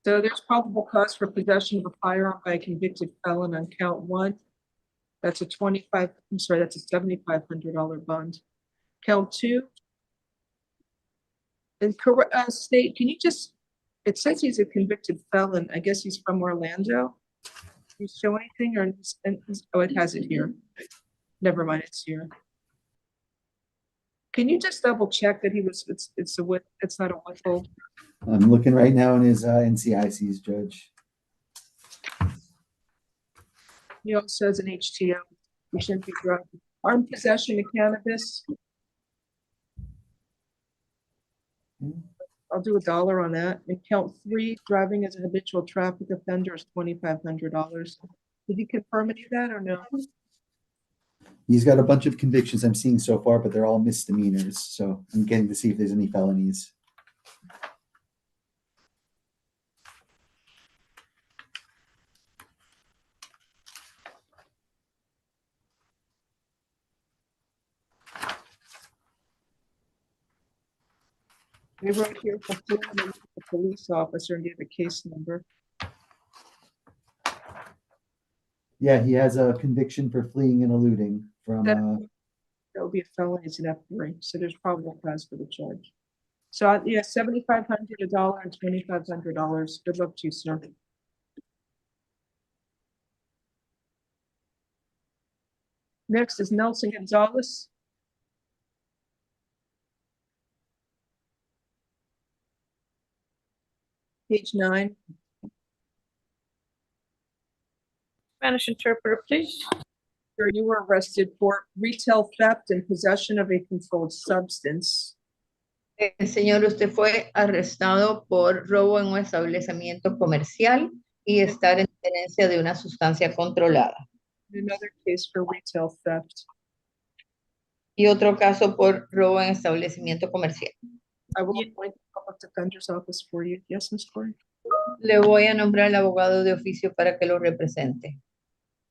So there's probable cause for possession of a firearm by a convicted felon on count 1. That's a $7,500 bond. Count 2. And state, can you just, it says he's a convicted felon. I guess he's from Orlando. Can you show anything or, oh, it has it here. Never mind, it's here. Can you just double check that he was, it's not a withhold? I'm looking right now in his NCIC's, Judge. He also says an HTO. We shouldn't be driving. Armed possession of cannabis. I'll do $1 on that. And count 3, driving as a habitual traffic offender is $2,500. Did you confirm any of that or no? He's got a bunch of convictions I'm seeing so far, but they're all misdemeanors. So I'm getting to see if there's any felonies. They wrote here for the police officer and gave a case number. Yeah, he has a conviction for fleeing and eluding from. That would be a felony, it's an F3, so there's probable cause for the charge. So yeah, $7,500, $1 and $2,500. Good luck to you, sir. Next is Nelson Gonzalez. Page 9. Spanish interpreter, please. Sir, you were arrested for retail theft and possession of a controlled substance. Señor, usted fue arrestado por robo en un establecimiento comercial y estar en tenencia de una sustancia controlada. Another case for retail theft. Y otro caso por robo en establecimiento comercial. I will appoint the public defender's office for you. Yes, Ms. Corey? Le voy a nombrar al abogado de oficio para que lo represente.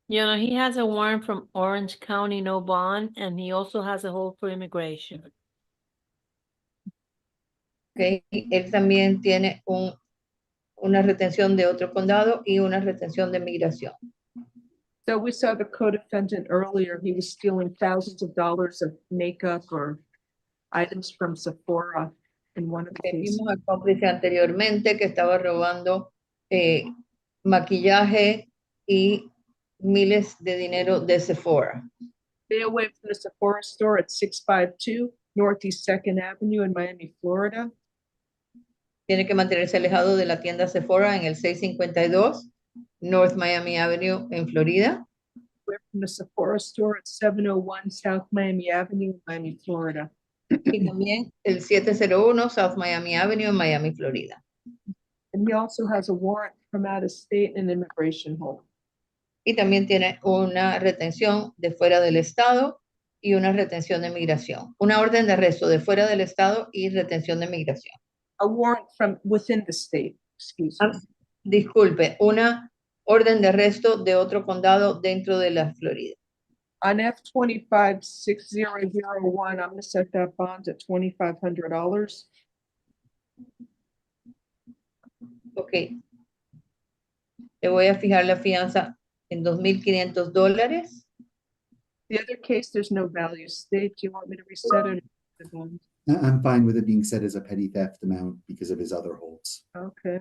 You know, he has a warrant from Orange County, no bond, and he also has a hold for immigration. Okay. Él también tiene una retención de otro condado y una retención de migración. So we saw the co-defendant earlier. He was stealing thousands of dollars of makeup or items from Sephora in one of the cases. Vimos al cómplice anteriormente que estaba robando maquillaje y miles de dinero de Sephora. Stay away from the Sephora store at 652 Northeast Second Avenue in Miami, Florida. Tiene que mantenerse alejado de la tienda Sephora en el 652 North Miami Avenue en Florida. Away from the Sephora store at 701 South Miami Avenue in Miami, Florida. Y también el 701 South Miami Avenue en Miami, Florida. And he also has a warrant from out of state and immigration hold. Y también tiene una retención de fuera del estado y una retención de migración. Una orden de arresto de fuera del estado y retención de migración. A warrant from within the state, excuse me. Disculpe, una orden de arresto de otro condado dentro de la Florida. On F-25-6001, I'm gonna set that bond at $2,500. Ok. Le voy a fijar la fianza en $2,500. The other case, there's no value state. Do you want me to reset it? I'm fine with it being set as a petty theft amount because of his other holds. Okay.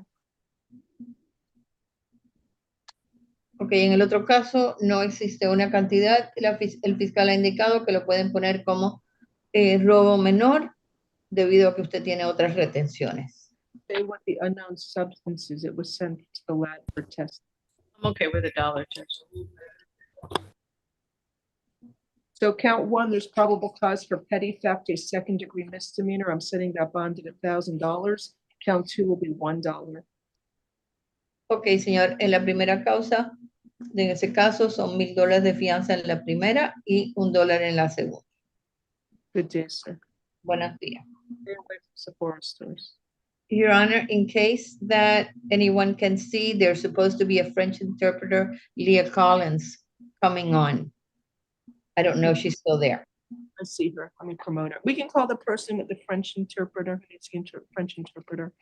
Ok, en el otro caso no existe una cantidad. El fiscal ha indicado que lo pueden poner como robo menor debido a que usted tiene otras retenciones. Say what the unknown substances it was sent to the lab for testing. I'm okay with $1, Judge. So count one, there's probable cause for petty theft, a second degree misdemeanor. I'm setting that bond at $1,000. Count two will be $1. Ok, señor, en la primera causa, en ese caso son $1,000 de fianza en la primera y $1 en la segunda. Good day, sir. Buenos días. Stay away from Sephora stores. Your Honor, in case that anyone can see, there's supposed to be a French interpreter, Leah Collins, coming on. I don't know if she's still there. I see her. Let me promote her. We can call the person with the French interpreter. Who needs the French interpreter?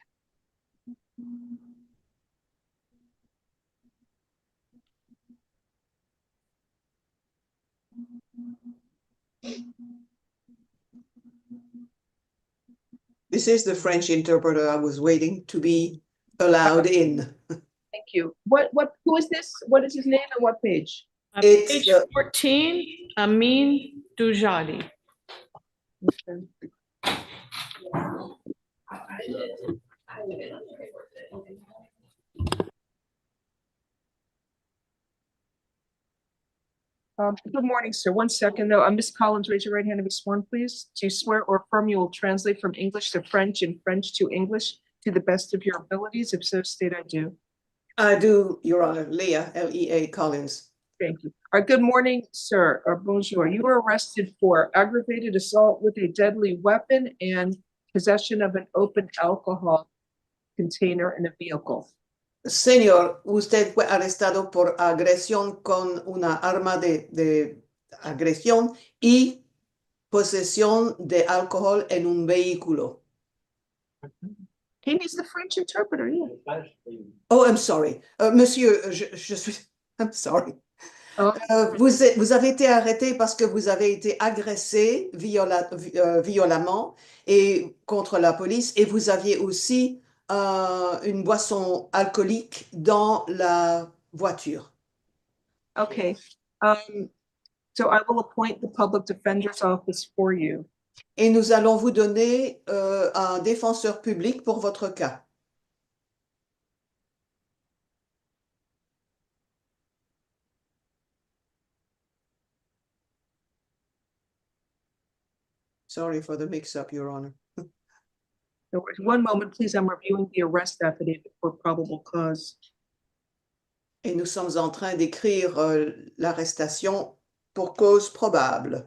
This is the French interpreter. I was waiting to be allowed in. Thank you. Who is this? What is his name and what page? It's Page 14, Amin Dujali. Good morning, sir. One second, though. Ms. Collins, raise your right hand and be sworn, please. Do you swear or affirm you will translate from English to French and French to English to the best of your abilities? If so, state I do. I do, Your Honor. Leah, L-E-A Collins. Thank you. All right, good morning, sir, or bonjour. You were arrested for aggravated assault with a deadly weapon and possession of an open alcohol container in a vehicle. Señor, usted fue arrestado por agresión con una arma de agresión y posesión de alcohol en un vehículo. He needs the French interpreter, yeah. Oh, I'm sorry. Monsieur, je suis... I'm sorry. Vous avez été arrêté parce que vous avez été agressé violemment et contre la police et vous aviez aussi une boisson alcoolique dans la voiture. Okay. So I will appoint the public defender's office for you. Et nous allons vous donner un défenseur public pour votre cas. Sorry for the mix-up, Your Honor. No worries. One moment, please. I'm reviewing the arrest affidavit for probable cause. Et nous sommes en train d'écrire l'arrestation pour cause probable.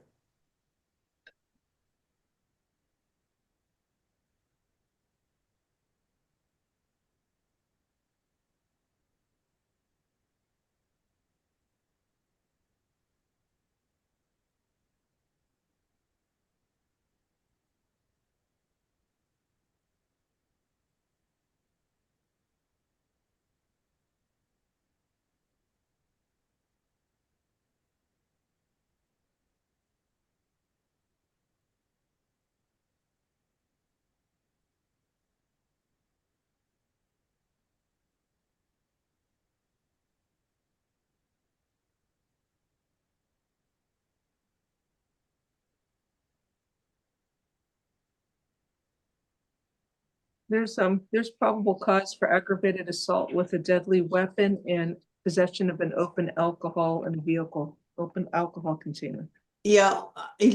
There's probable cause for aggravated assault with a deadly weapon and possession of an open alcohol in a vehicle, open alcohol container. Il y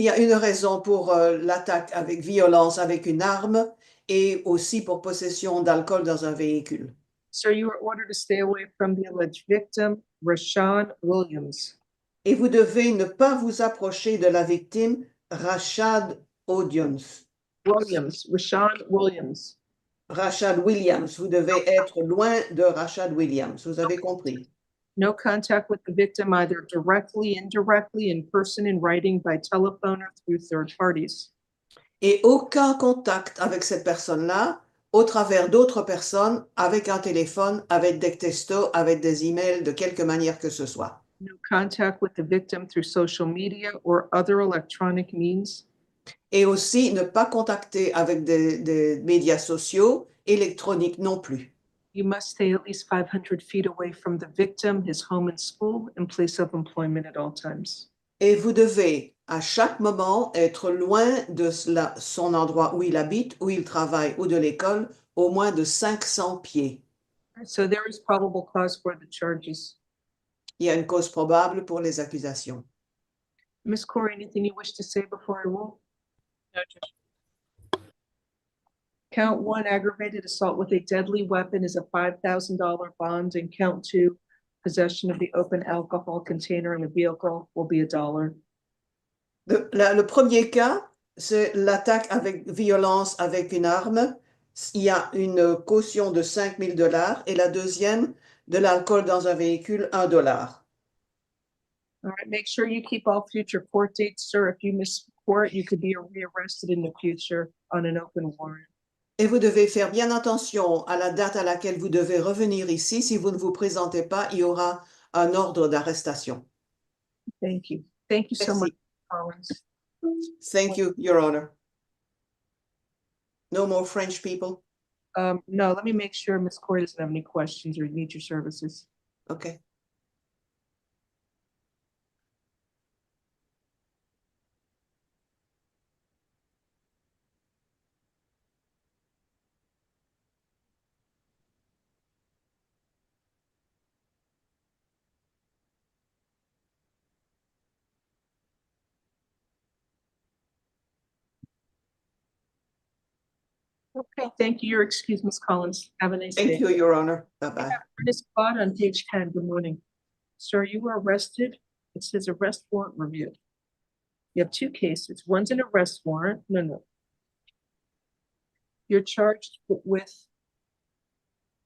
a une raison pour l'attaque avec violence avec une arme et aussi pour possession d'alcool dans un véhicule. Sir, you are ordered to stay away from the alleged victim, Rashawn Williams. Et vous devez ne pas vous approcher de la victime, Rashad Williams. Rashawn Williams. Rashad Williams. Vous devez être loin de Rashad Williams. Vous avez compris? No contact with the victim, either directly, indirectly, in person, in writing, by telephone, or through third parties. Et aucun contact avec cette personne-là au travers d'autres personnes, avec un téléphone, avec des textos, avec des emails, de quelque manière que ce soit. No contact with the victim through social media or other electronic means. Et aussi ne pas contacter avec des médias sociaux, électroniques non plus. You must stay at least 500 feet away from the victim, his home and school, and place of employment at all times. Et vous devez à chaque moment être loin de son endroit où il habite, où il travaille ou de l'école, au moins de 500 pieds. So there is probable cause for the charges. Il y a une cause probable pour les accusations. Ms. Corey, anything you wish to say before I roll? No, Judge. Count 1, aggravated assault with a deadly weapon, is a $5,000 bond, and count 2, possession of the open alcohol container in a vehicle, will be $1. Le premier cas, c'est l'attaque avec violence avec une arme. Il y a une caution de $5,000 et la deuxième, de l'alcool dans un véhicule, $1. All right, make sure you keep all future court dates, sir. If you miss court, you could be rearrested in the future on an open warrant. Et vous devez faire bien attention à la date à laquelle vous devez revenir ici. Si vous ne vous présentez pas, il y aura un ordre d'arrestation. Thank you. Thank you so Merci. much, Collins. Thank you, Your Honor. No more French people? No, let me make sure Ms. Corey doesn't have any questions or need your services. Okay. Okay, thank you. You're excused, Ms. Collins. Have a nice day. Thank you, Your Honor. Bye-bye. This spot on page 10, good morning. Sir, you were arrested. It says arrest warrant reviewed. You have 2 cases. One's an arrest warrant. No. You're charged with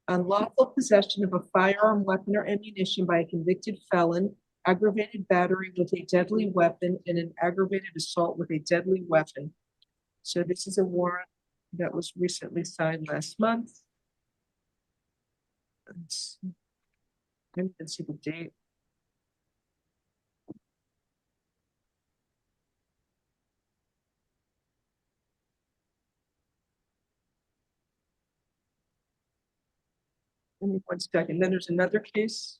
unlawful possession of a firearm, weapon, or ammunition by a convicted felon, aggravated battery with a deadly weapon, and an aggravated assault with a deadly weapon. So this is a warrant that was recently signed last month. Let's see. I didn't see the date. Give me 1 second. Then there's another case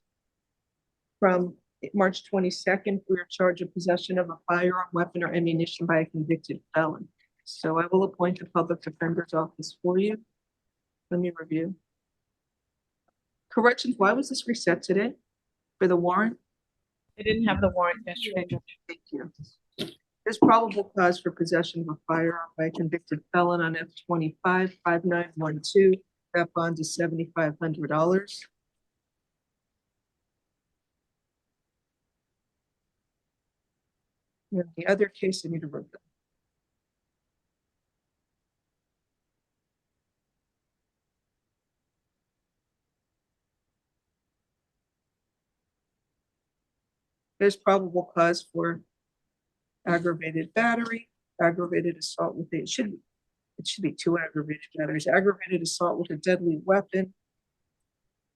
from March 22nd. We are charged with possession of a firearm, weapon, or ammunition by a convicted felon. So I will appoint the public defender's office for you. Let me review. Corrections, why was this reset today? For the warrant? I didn't have the warrant yesterday, Judge. Thank you. There's probable cause for possession of a firearm by a convicted felon on F-25 5912. That bond is $7,500. And the other case, I need to review. There's probable cause for aggravated battery, aggravated assault with it should be 2 aggravated batteries, aggravated assault with a deadly weapon.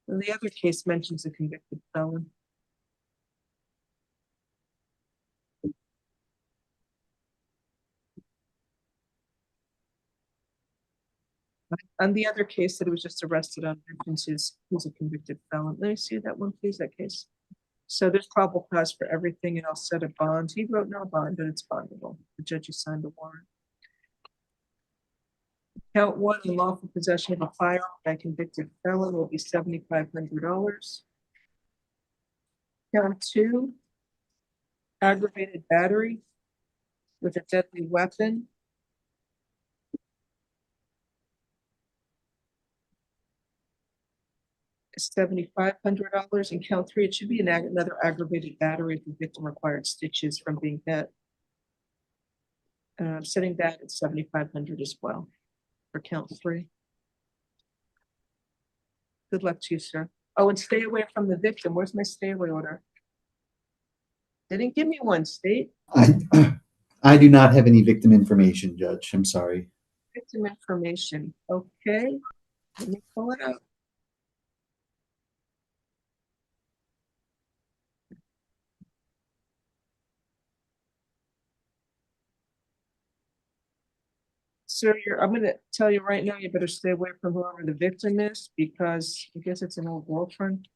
And the other case mentions a convicted felon. On the other case that he was just arrested on, he's a convicted felon. Let me see that one, please, that case. So there's probable cause for everything, and I'll set a bond. He wrote no bond, but it's bondable. The judge has signed the warrant. Count one, unlawful possession of a firearm by convicted felon will be $7,500. Count two, aggravated battery with a deadly weapon. Is $7,500. And count three, it should be another aggravated battery if the victim required stitches from being hit. Setting that at $7,500 as well for count three. Good luck to you, sir. Oh, and stay away from the victim. Where's my stay away order? They didn't give me one, state. I do not have any victim information, Judge. I'm sorry. Victim information. Okay. Let me pull it up. Sir, I'm going to tell you right now, you better stay away from whoever the victim is because I guess it's an old girlfriend.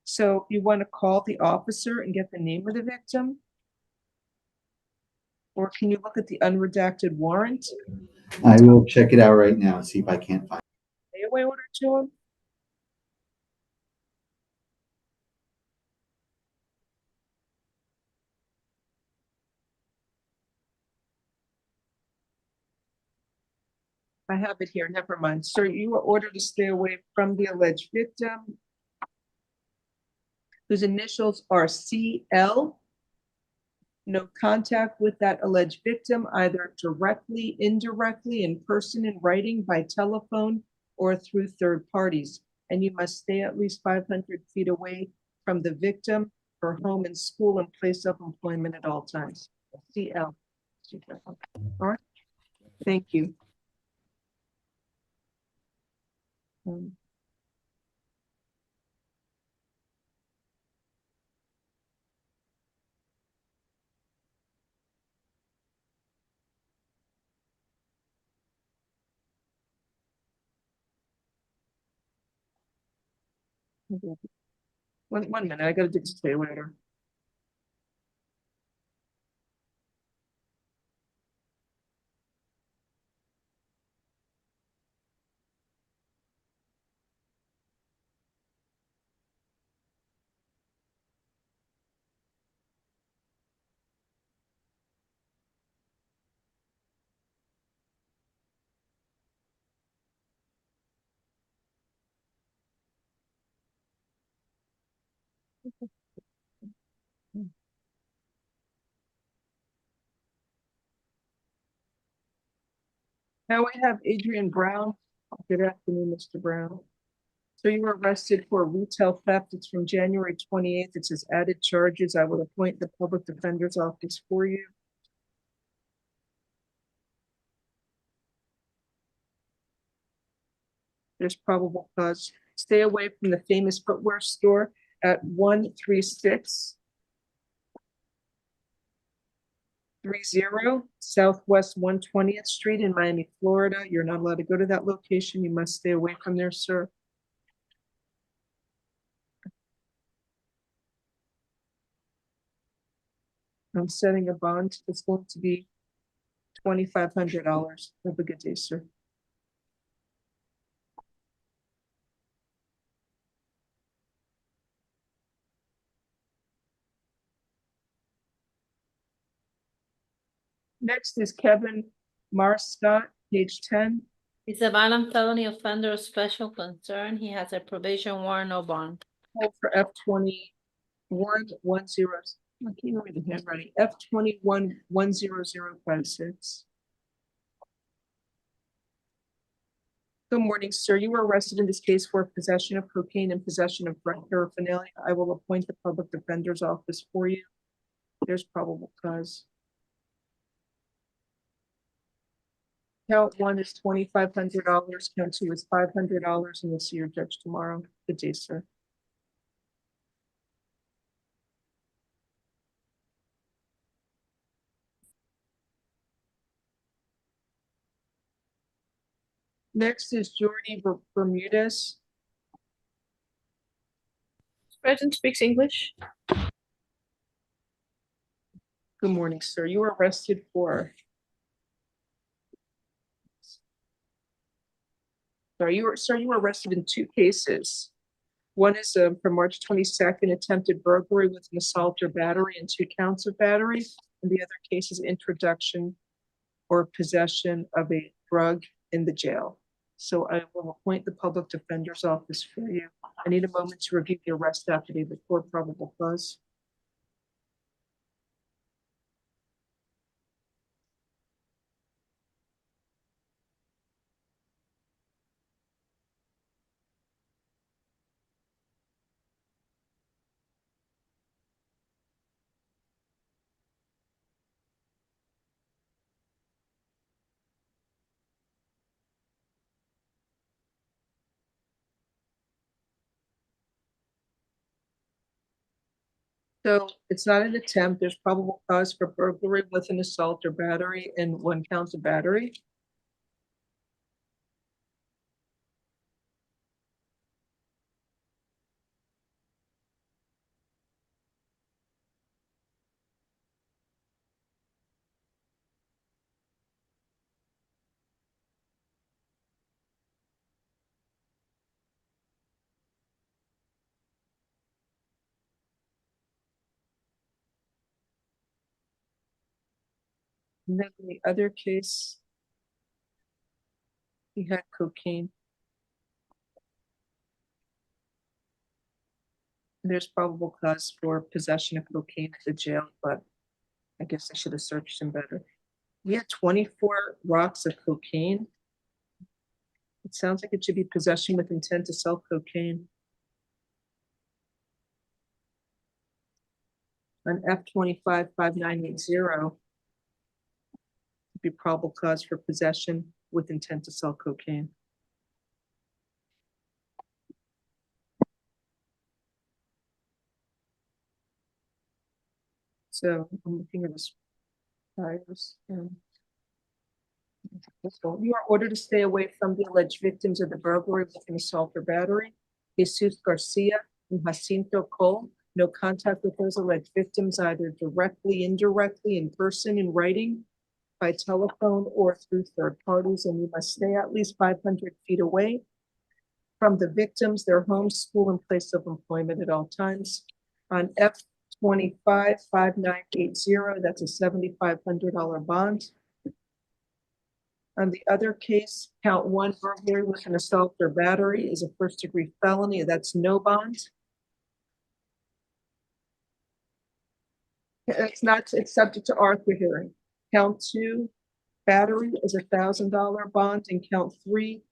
So you want to call the officer and get the name of the victim? Or can you look at the unredacted warrant? I will check it out right now and see if I can't find it. Stay away order to him? I have it here, never mind. Sir, you are ordered to stay away from the alleged victim, whose initials are CL. No contact with that alleged victim, either directly, indirectly, in person, in writing, by telephone, or through third parties. And you must stay at least 500 feet away from the victim, her home and school, and place of employment at all times. CL. All right. Thank you. One minute, I gotta do this stay later. Now we have Adrian Brown. Good afternoon, Mr. Brown. So you were arrested for retail theft. It's from January 28th. It says added charges. I will appoint the public defender's office for you. There's probable cause. Stay away from the famous footwear store at 13630 Southwest 120th Street in Miami, Florida. You're not allowed to go to that location. You must stay away from there, sir. I'm setting a bond. It's going to be $2,500. Have a good day, sir. Next is Kevin Marscott, page 10. He's a violent felony offender of special concern. He has a probation warrant, no bond. Hold for F2110. I can't read the handwriting. F21-10056. Good morning, sir. You were arrested in this case for possession of cocaine and possession of drug paraphernalia. I will appoint the public defender's office for you. There's probable cause. Count one is $2,500. Count two is $500, and you'll see your judge tomorrow. Good day, sir. Next is Jordy Bermudez. President speaks English. Good morning, sir. You were arrested for. Sorry, you were arrested in 2 cases. One is from March 22nd, attempted burglary with an assault or battery and 2 counts of battery. And the other case is introduction or possession of a drug in the jail. So I will appoint the public defender's office for you. I need a moment to review the arrest affidavit for probable cause. So it's not an attempt. There's probable cause for burglary with an assault or battery and 1 count of battery. And then the other case, he had cocaine. There's probable cause for possession of cocaine at the jail, but I guess I should have searched him better. We had 24 rocks of cocaine. It sounds like it should be possession with intent to sell cocaine. On F-25-5980, it'd be probable cause for possession with intent to sell cocaine. So I'm looking at his files. You are ordered to stay away from the alleged victims of the burglary with an assault or battery. Jesus Garcia and Jacinto Cole. No contact with those alleged victims, either directly, indirectly, in person, in writing, by telephone, or through third parties, and you must stay at least 500 feet away from the victims, their home, school, and place of employment at all times. On F-25-5980, that's a $7,500 bond. On the other case, count 1, burglary with an assault or battery, is a first-degree felony. That's no bond. It's subject to Arthur hearing. Count 2, battery is a $1,000 bond, and count 3,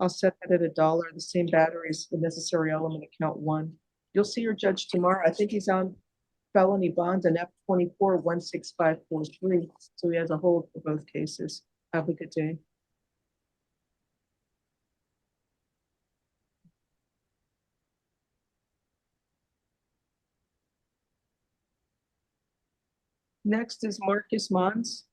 I'll set that at $1. The same battery is the necessary element of count 1. You'll see your judge tomorrow. I think he's on felony bond and F-24-16543. So he has a hold for both cases. Have a good day. Next is Marcus Mons.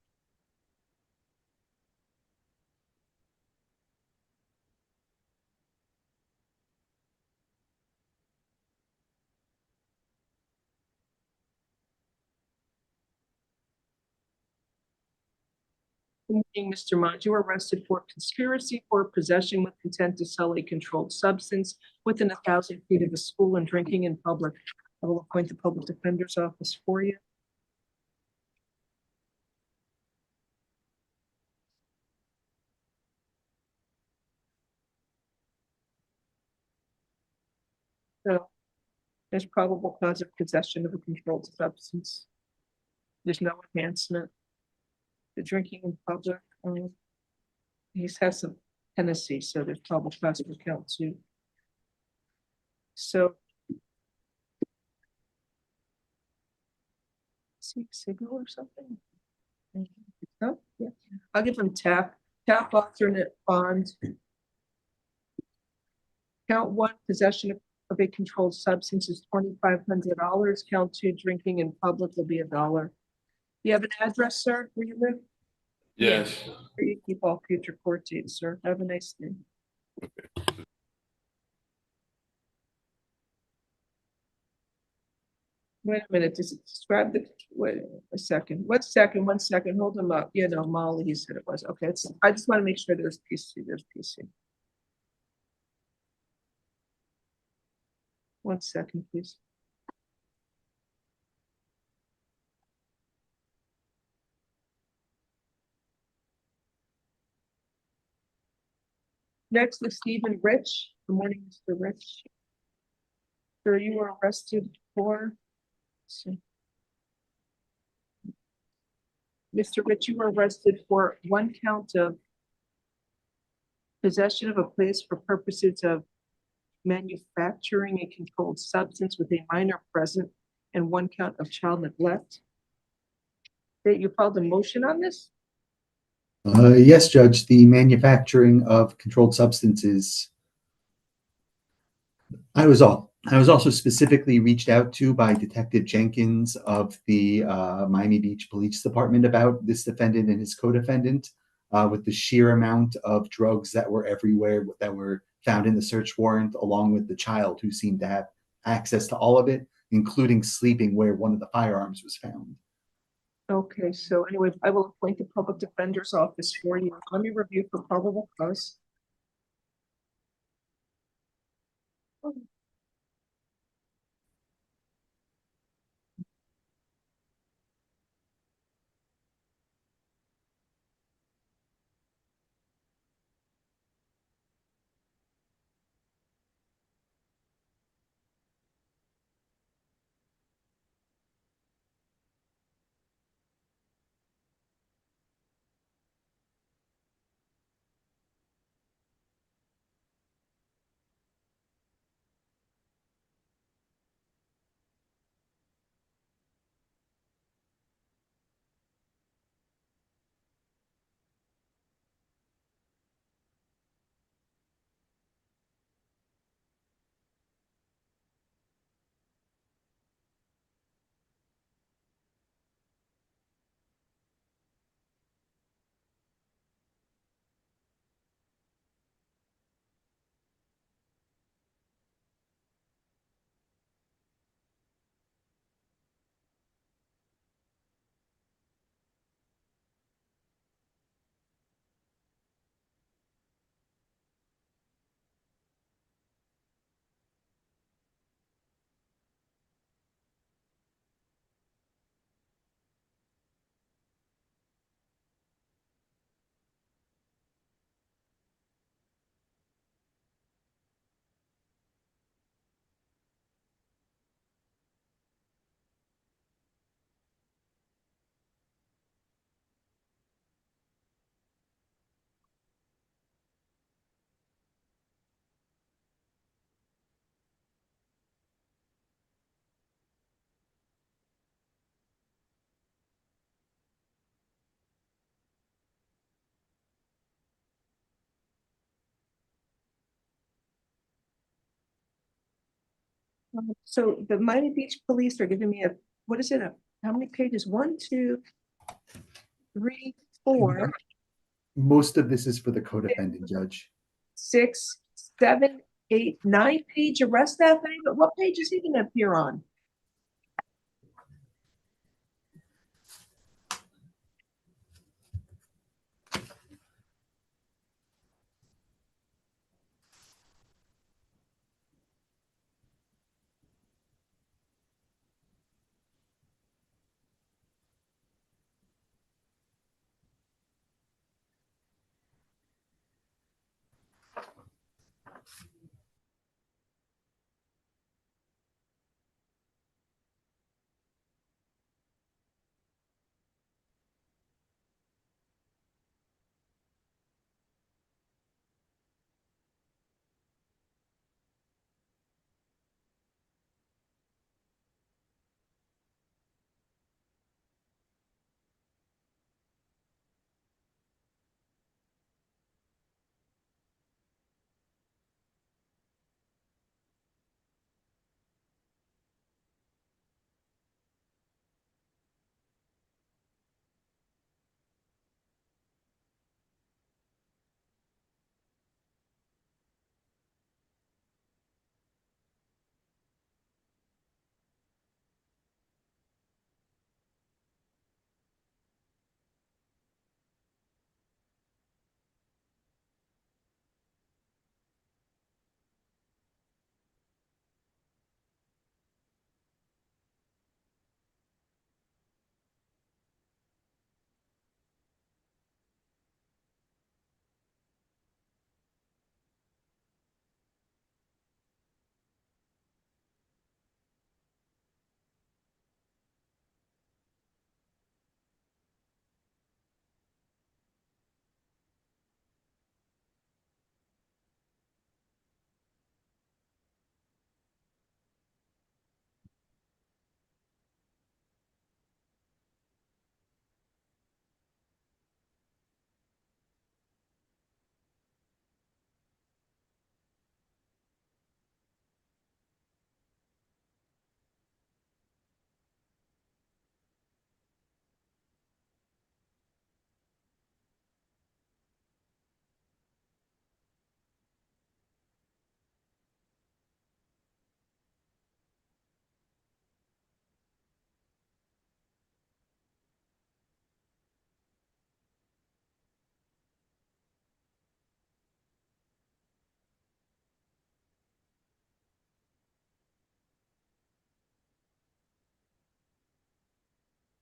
Good morning, Mr. Mons. You were arrested for conspiracy for possession with intent to sell a controlled substance within 1,000 feet of a school and drinking in public. I will appoint the public defender's office for you. So there's probable cause of possession of a controlled substance. There's no enhancement. The drinking in public, he has some Tennessee, so there's probable cause for count 2. So signal or something? Oh, yeah. I'll give him tap alternate bond. Count 1, possession of a controlled substance is $2,500. Count 2, drinking in public will be $1. You have an address, sir, where you live? Yes. Where you keep all future court dates, sir. Have a nice day. Wait a minute, does it describe the, wait a second, one second, hold them up. You know, Molly, he said it was, okay, I just want to make sure there's PC. One second, please. Next is Stephen Rich. Good morning, Mr. Rich. Sir, you were arrested for, let's see. Mr. Rich, you were arrested for one count of possession of a place for purposes of manufacturing a controlled substance with a minor present and one count of child neglect. That you filed a motion on this? Yes, Judge, the manufacturing of controlled substances. I was also specifically reached out to by Detective Jenkins of the Miami Beach Police Department about this defendant and his co-defendant with the sheer amount of drugs that were everywhere that were found in the search warrant, along with the child who seemed to have access to all of it, including sleeping where one of the firearms was found. Okay, so anyway, I will appoint the public defender's office for you. Let me review for probable cause. So the Miami Beach Police are giving me what is it? How many pages? 1, 2, 3, 4. Most of this is for the co-defendant, Judge. 6, 7, 8, 9-page arrest affidavit. What page is he going to appear on?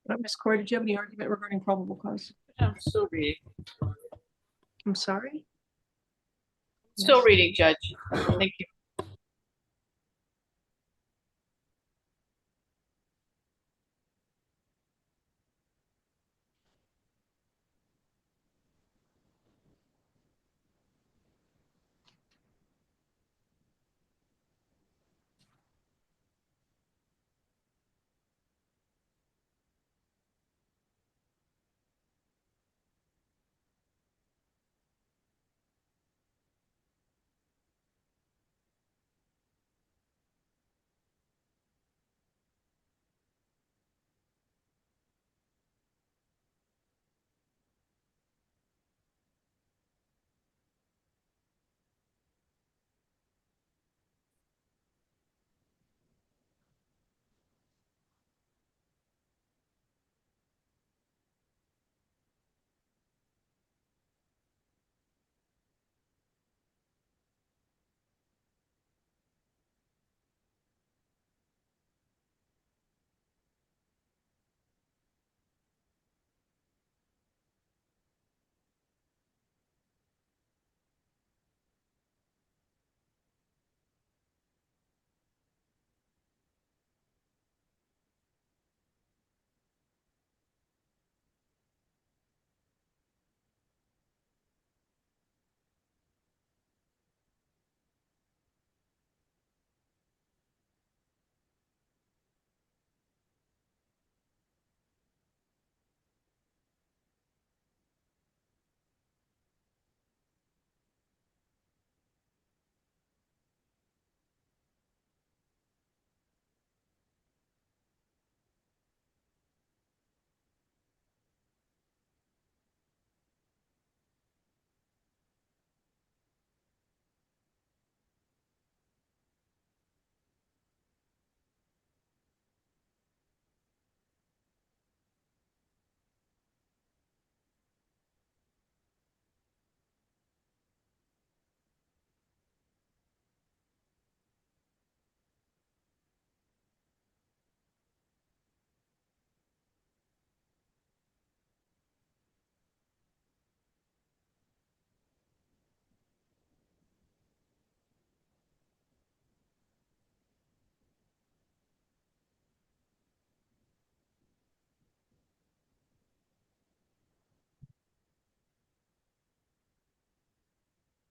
Ms. Corey, did you have any argument regarding probable cause? I'm still reading. I'm sorry? Still Yes. reading, Judge. Thank you.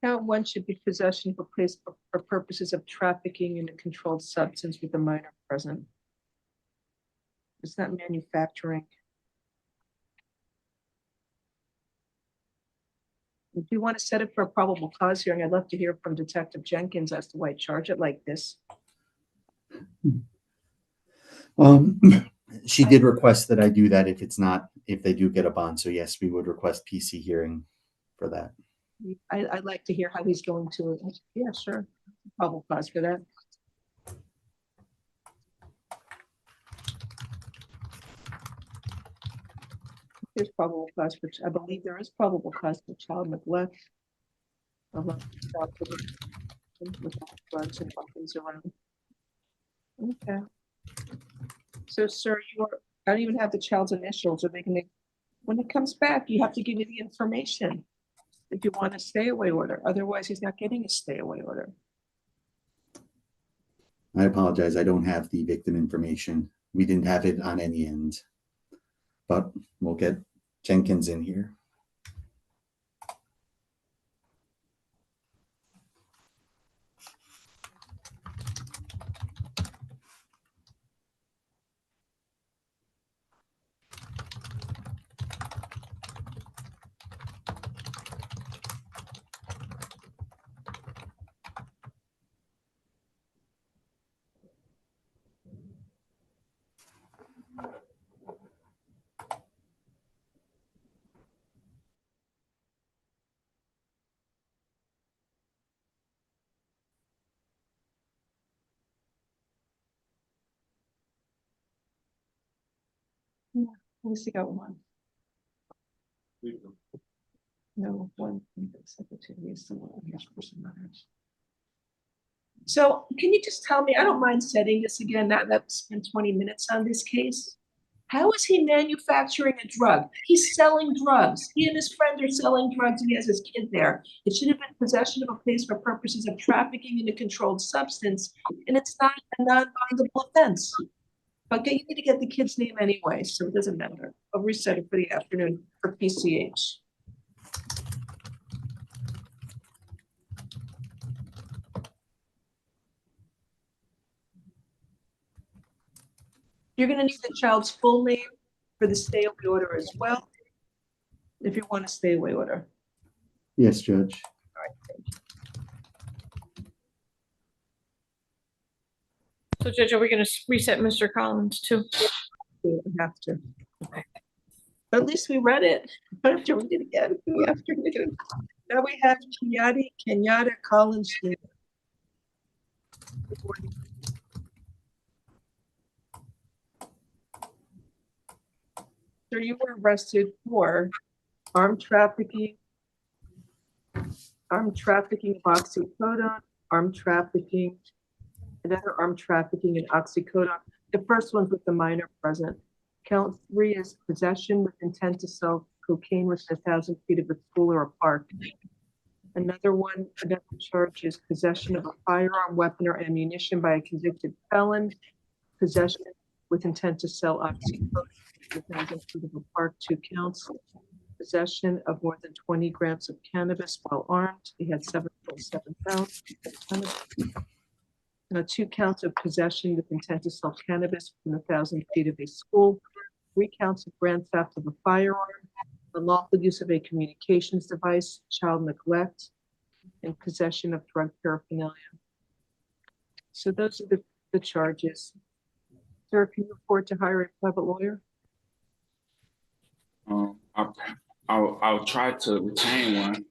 Count one should be possession for place for purposes of trafficking in a controlled substance with a minor present. It's not manufacturing. If you want to set it for a probable cause hearing, I'd love to hear from Detective Jenkins as to why charge it like this. She did request that I do that if they do get a bond. So yes, we would request PC hearing for that. I'd like to hear how he's going to, yeah, sure. Probable cause for that. There's probable cause for, I believe there is probable cause for child neglect. Drugs and weapons around. Okay. So, sir, I don't even have the child's initials. Are they going to, when it comes back, you have to give me the information if you want a stay away order. Otherwise, he's not getting a stay away order. I apologize. I don't have the victim information. We didn't have it on any end, but we'll get Jenkins in here. Yeah, at least he got one. No, one secretary is the one. So can you just tell me, I don't mind setting this again, that's been 20 minutes on this case. How is he manufacturing a drug? He's selling drugs. He and his friend are selling drugs and he has his kid there. It should have been possession of a place for purposes of trafficking in a controlled substance, and it's not a non-bondable offense. Okay, you need to get the kid's name anyway, so it doesn't matter. I'll reset it for the afternoon for PCH. You're gonna need the child's full name for the stay away order as well, if you want a stay away order. Yes, Judge. So Judge, are we gonna reset Mr. Collins too? We have to. But at least we read it. I don't have to read it again in the afternoon. Now we have Kenyatta Collins. So you were arrested for armed trafficking of oxycodone, another armed trafficking in oxycodone. The first one's with the minor present. Count 3 is possession with intent to sell cocaine within 1,000 feet of a school or a park. Another charge is possession of a firearm, weapon, or ammunition by a convicted felon. Possession with intent to sell oxycodone within 1,000 feet of a park, 2 counts. Possession of more than 20 grams of cannabis while armed. He had 7.7 pounds. 2 counts of possession with intent to sell cannabis within 1,000 feet of a school. 3 counts of grand theft of a firearm, unlawful use of a communications device, child neglect, and possession of drug paraphernalia. So those are the charges. Sir, can you afford to hire a private lawyer? I'll try to retain one.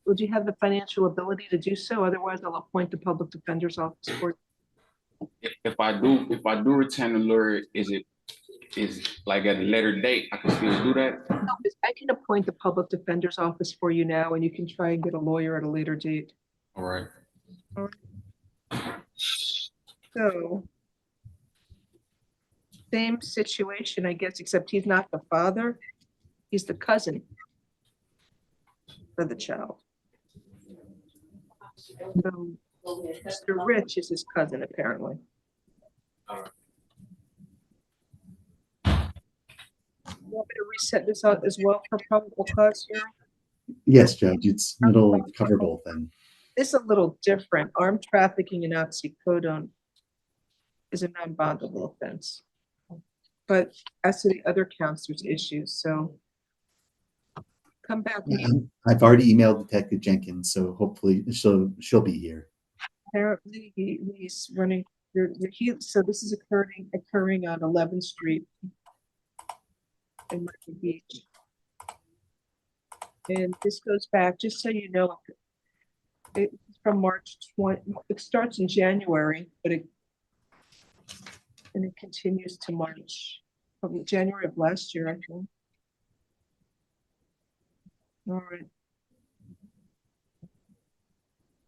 Would you have the financial ability to do so? Otherwise, I'll appoint the public defender's office for you. If I do retain a lawyer, is like at a later date I can still do that? No, I can appoint the public defender's office for you now, and you can try and get a lawyer at a later date. All right. So, same situation, I guess, except he's not the father. He's the cousin for the child. So, Mr. Rich is his cousin, apparently. You want me to reset this out as well for probable cause here? Yes, Judge. It'll cover both then. This is a little different. Armed trafficking in oxycodone is a non-bondable offense. But as to the other counts, there's issues, so come back. I've already emailed Detective Jenkins, so hopefully she'll be here. Apparently he's running, so this is occurring on 11th Street in Myrtle Beach. And this goes back, just so you know, it's from March 20, it starts in January, but it continues to March, probably January of last year, I think. All right.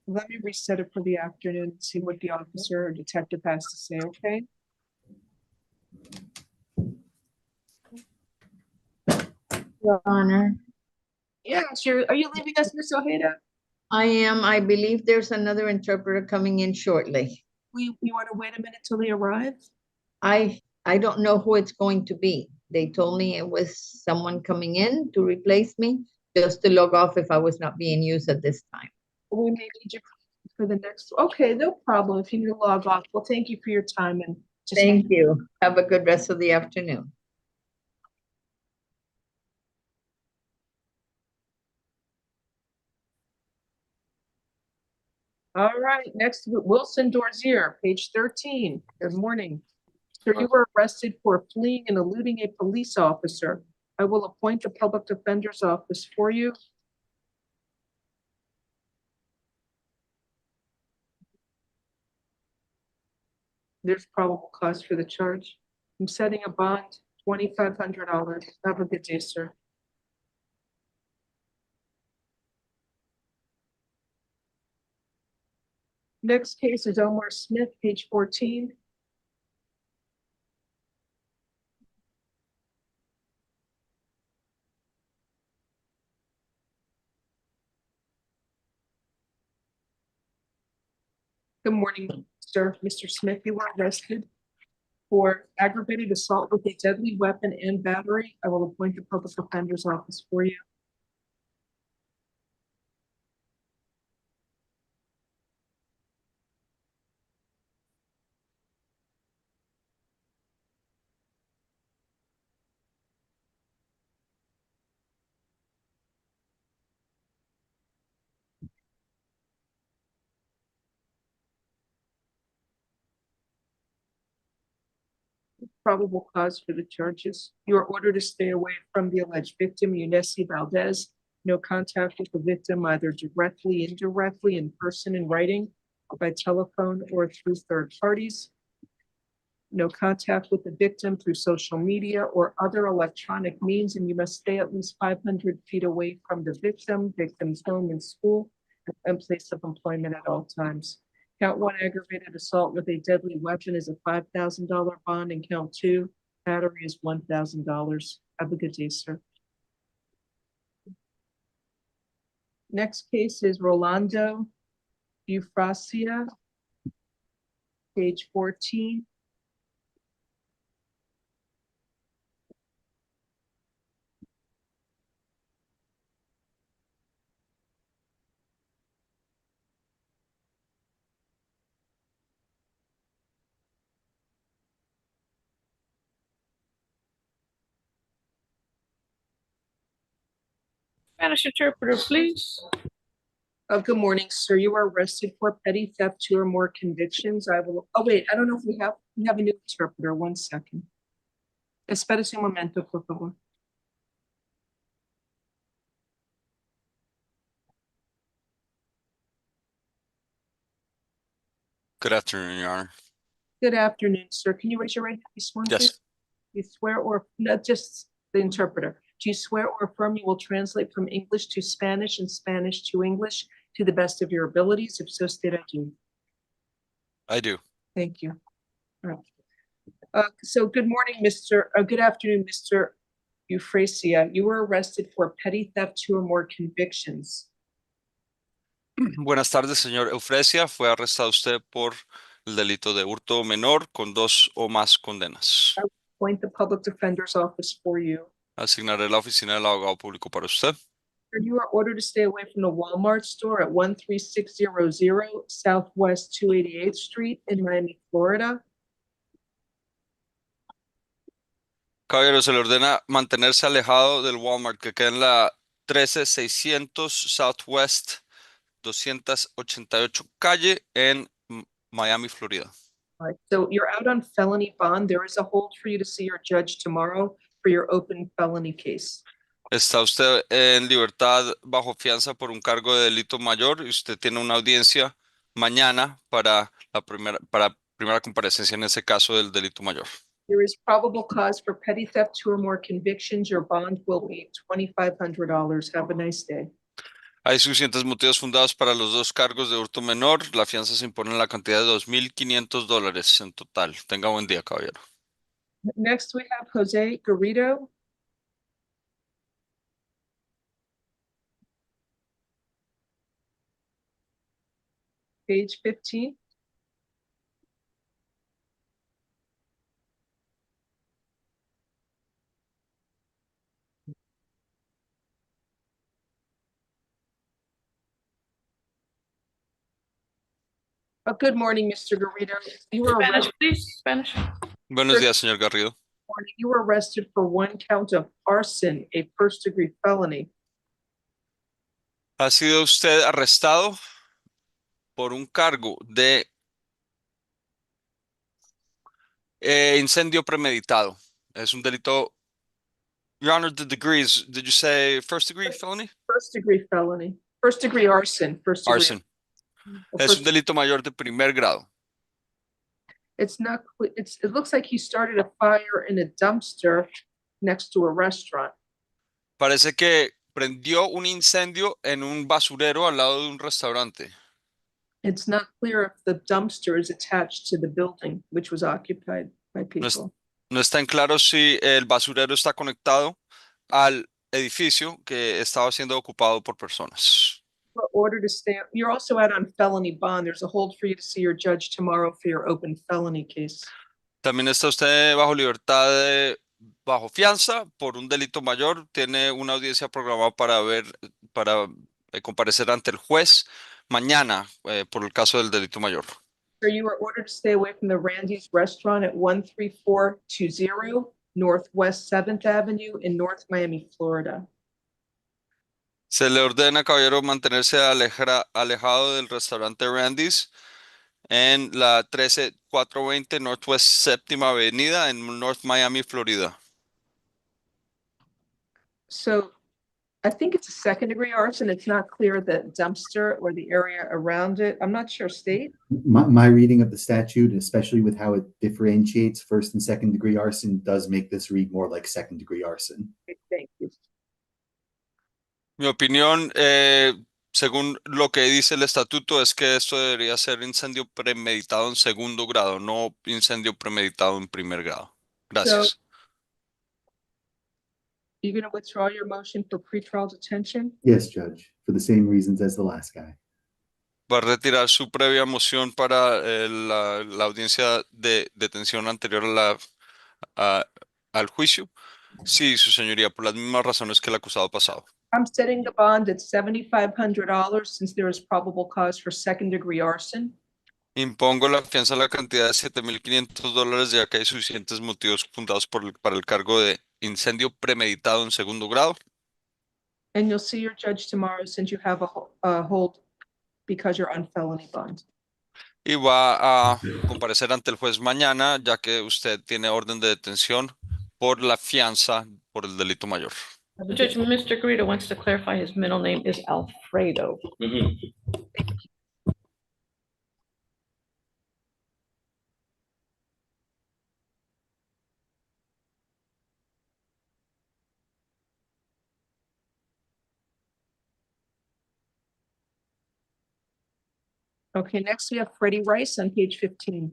Let me reset it for the afternoon and see what the officer or detective has to say, okay? Your Honor. Yeah, sure. Are you leaving us, Ms. Ojeda? I am. I believe there's another interpreter coming in shortly. We want to wait a minute till they arrive? I don't know who it's going to be. They told me it was someone coming in to replace me, just to log off if I was not being used at this time. We may need you for the next, okay, no problem. If you need to log off, well, thank you for your time and just Thank you. Have a good rest of the afternoon. All right, next, Wilson Dorzier, page 13. Good morning. Sir, you were arrested for fleeing and eluding a police officer. I will appoint the public defender's office for you. There's probable cause for the charge. I'm setting a bond, $2,500. Have a good day, sir. Next case is Omar Smith, page 14. Good morning, sir. Mr. Smith, you were arrested for aggravated assault with a deadly weapon and battery. I will appoint the public defender's office for you. Probable cause for the charges. You are ordered to stay away from the alleged victim, Eunice Valdez. No contact with the victim, either directly, indirectly, in person, in writing, by telephone, or through third parties. No contact with the victim through social media or other electronic means, and you must stay at least 500 feet away from the victim, victim's home and school, and place of employment at all times. Count one, aggravated assault with a deadly weapon, is a $5,000 bond, and count two, battery, is $1,000. Have a good day, sir. Next case is Rolando Eufrasia, page 14. Spanish interpreter, please. Good morning, sir. You are arrested for petty theft, 2 or more convictions. I wait, I don't know if we have a new interpreter. 1 second. Espérese un momento, por favor. Good afternoon, Your Honor. Good afternoon, sir. Can you raise your right hand? You sworn to? Yes. You swear, or not just the interpreter. Do you swear or affirm you will translate from English to Spanish and Spanish to English to the best of your abilities? If so, state I do. I do. Thank you. All right. So good morning, good afternoon, Mr. Eufrasia. You were arrested for petty theft, 2 or more convictions. Buenas tardes, señor Eufrasia. Fue arrestado usted por el delito de hurto menor con 2 o más condenas. I will appoint the public defender's office for you. Asignaré la oficina del abogado público para usted. You are ordered to stay away from the Walmart store at 13600 Southwest 288th Street in Miami, Florida. Caballero, se le ordena mantenerse alejado del Walmart que queda en la 13600 Southwest 288 calle en Miami, Florida. All right, so you're out on felony bond. There is a hold for you to see your judge tomorrow for your open felony case. Está usted en libertad bajo fianza por un cargo de delito mayor y usted tiene una audiencia mañana para la primera comparecencia en ese caso del delito mayor. There is probable cause for petty theft, 2 or more convictions. Your bond will be $2,500. Have a nice day. Hay suficientes motivos fundados para los 2 cargos de hurto menor. La fianza se impone en la cantidad de $2,500 en total. Tenga buen día, caballero. Next, we have Jose Garrido. Page 15. Good morning, Mr. Garrido. You were Spanish, arrested. please. Spanish. Buenos días, señor Garrido. You were arrested for 1 count of arson, a first-degree felony. Ha sido usted arrestado por un cargo de incendio premeditado. Es un delito. Your Honor, the degrees, did you say first-degree felony? First-degree felony. First-degree arson. First-degree. Arson. Es un delito mayor de primer grado. It's not. It looks like he started a fire in a dumpster next to a restaurant. Parece que prendió un incendio en un basurero al lado de un restaurante. It's not clear if the dumpster is attached to the building, which was occupied by people. No está en claro si el basurero está conectado al edificio que estaba siendo ocupado por personas. You're ordered to stay, you're also out on felony bond. There's a hold for you to see your judge tomorrow for your open felony case. También está usted bajo libertad bajo fianza por un delito mayor. Tiene una audiencia programada para comparecer ante el juez mañana por el caso del delito mayor. So you are ordered to stay away from the Randy's Restaurant at 13420 Northwest 7th Avenue in North Miami, Florida. Se le ordena, caballero, mantenerse alejado del restaurante Randy's en la 13420 Northwest Séptima Avenida en North Miami, Florida. So I think it's a second degree arson. It's not clear the dumpster or the area around it. I'm not sure, state. My reading of the statute, especially with how it differentiates first and second degree arson, does make this read more like second degree arson. Thank you. Mi opinión, según lo que dice el estatuto, es que esto debería ser incendio premeditado en segundo grado, no incendio premeditado en primer grado. Gracias. You're going to withdraw your motion for pretrial detention? Yes, Judge, for the same reasons as the last guy. ¿Va a retirar su previa moción para la audiencia de detención anterior al juicio? Sí, su señoría, por las mismas razones que el acusado pasado. I'm setting the bond at $7,500 since there is probable cause for second degree arson. Impongo la fianza a la cantidad de $7,500 ya que hay suficientes motivos fundados para el cargo de incendio premeditado en segundo grado. And you'll see your judge tomorrow since you have a hold because you're on felony bond. Y va a comparecer ante el juez mañana ya que usted tiene orden de detención por la fianza por el delito mayor. Judge, Mr. Garrido wants to clarify his middle name is Alfredo. Okay, next we have Freddie Rice on page 15.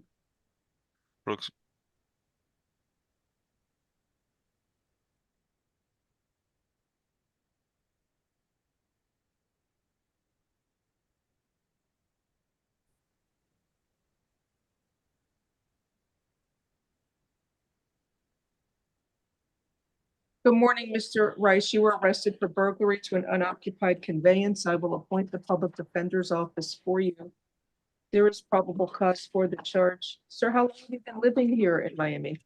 Good morning, Mr. Rice. You were arrested for burglary to an unoccupied conveyance. I will appoint the public defender's office for you. There is probable cause for the charge. Sir, how long have you been living here in Miami?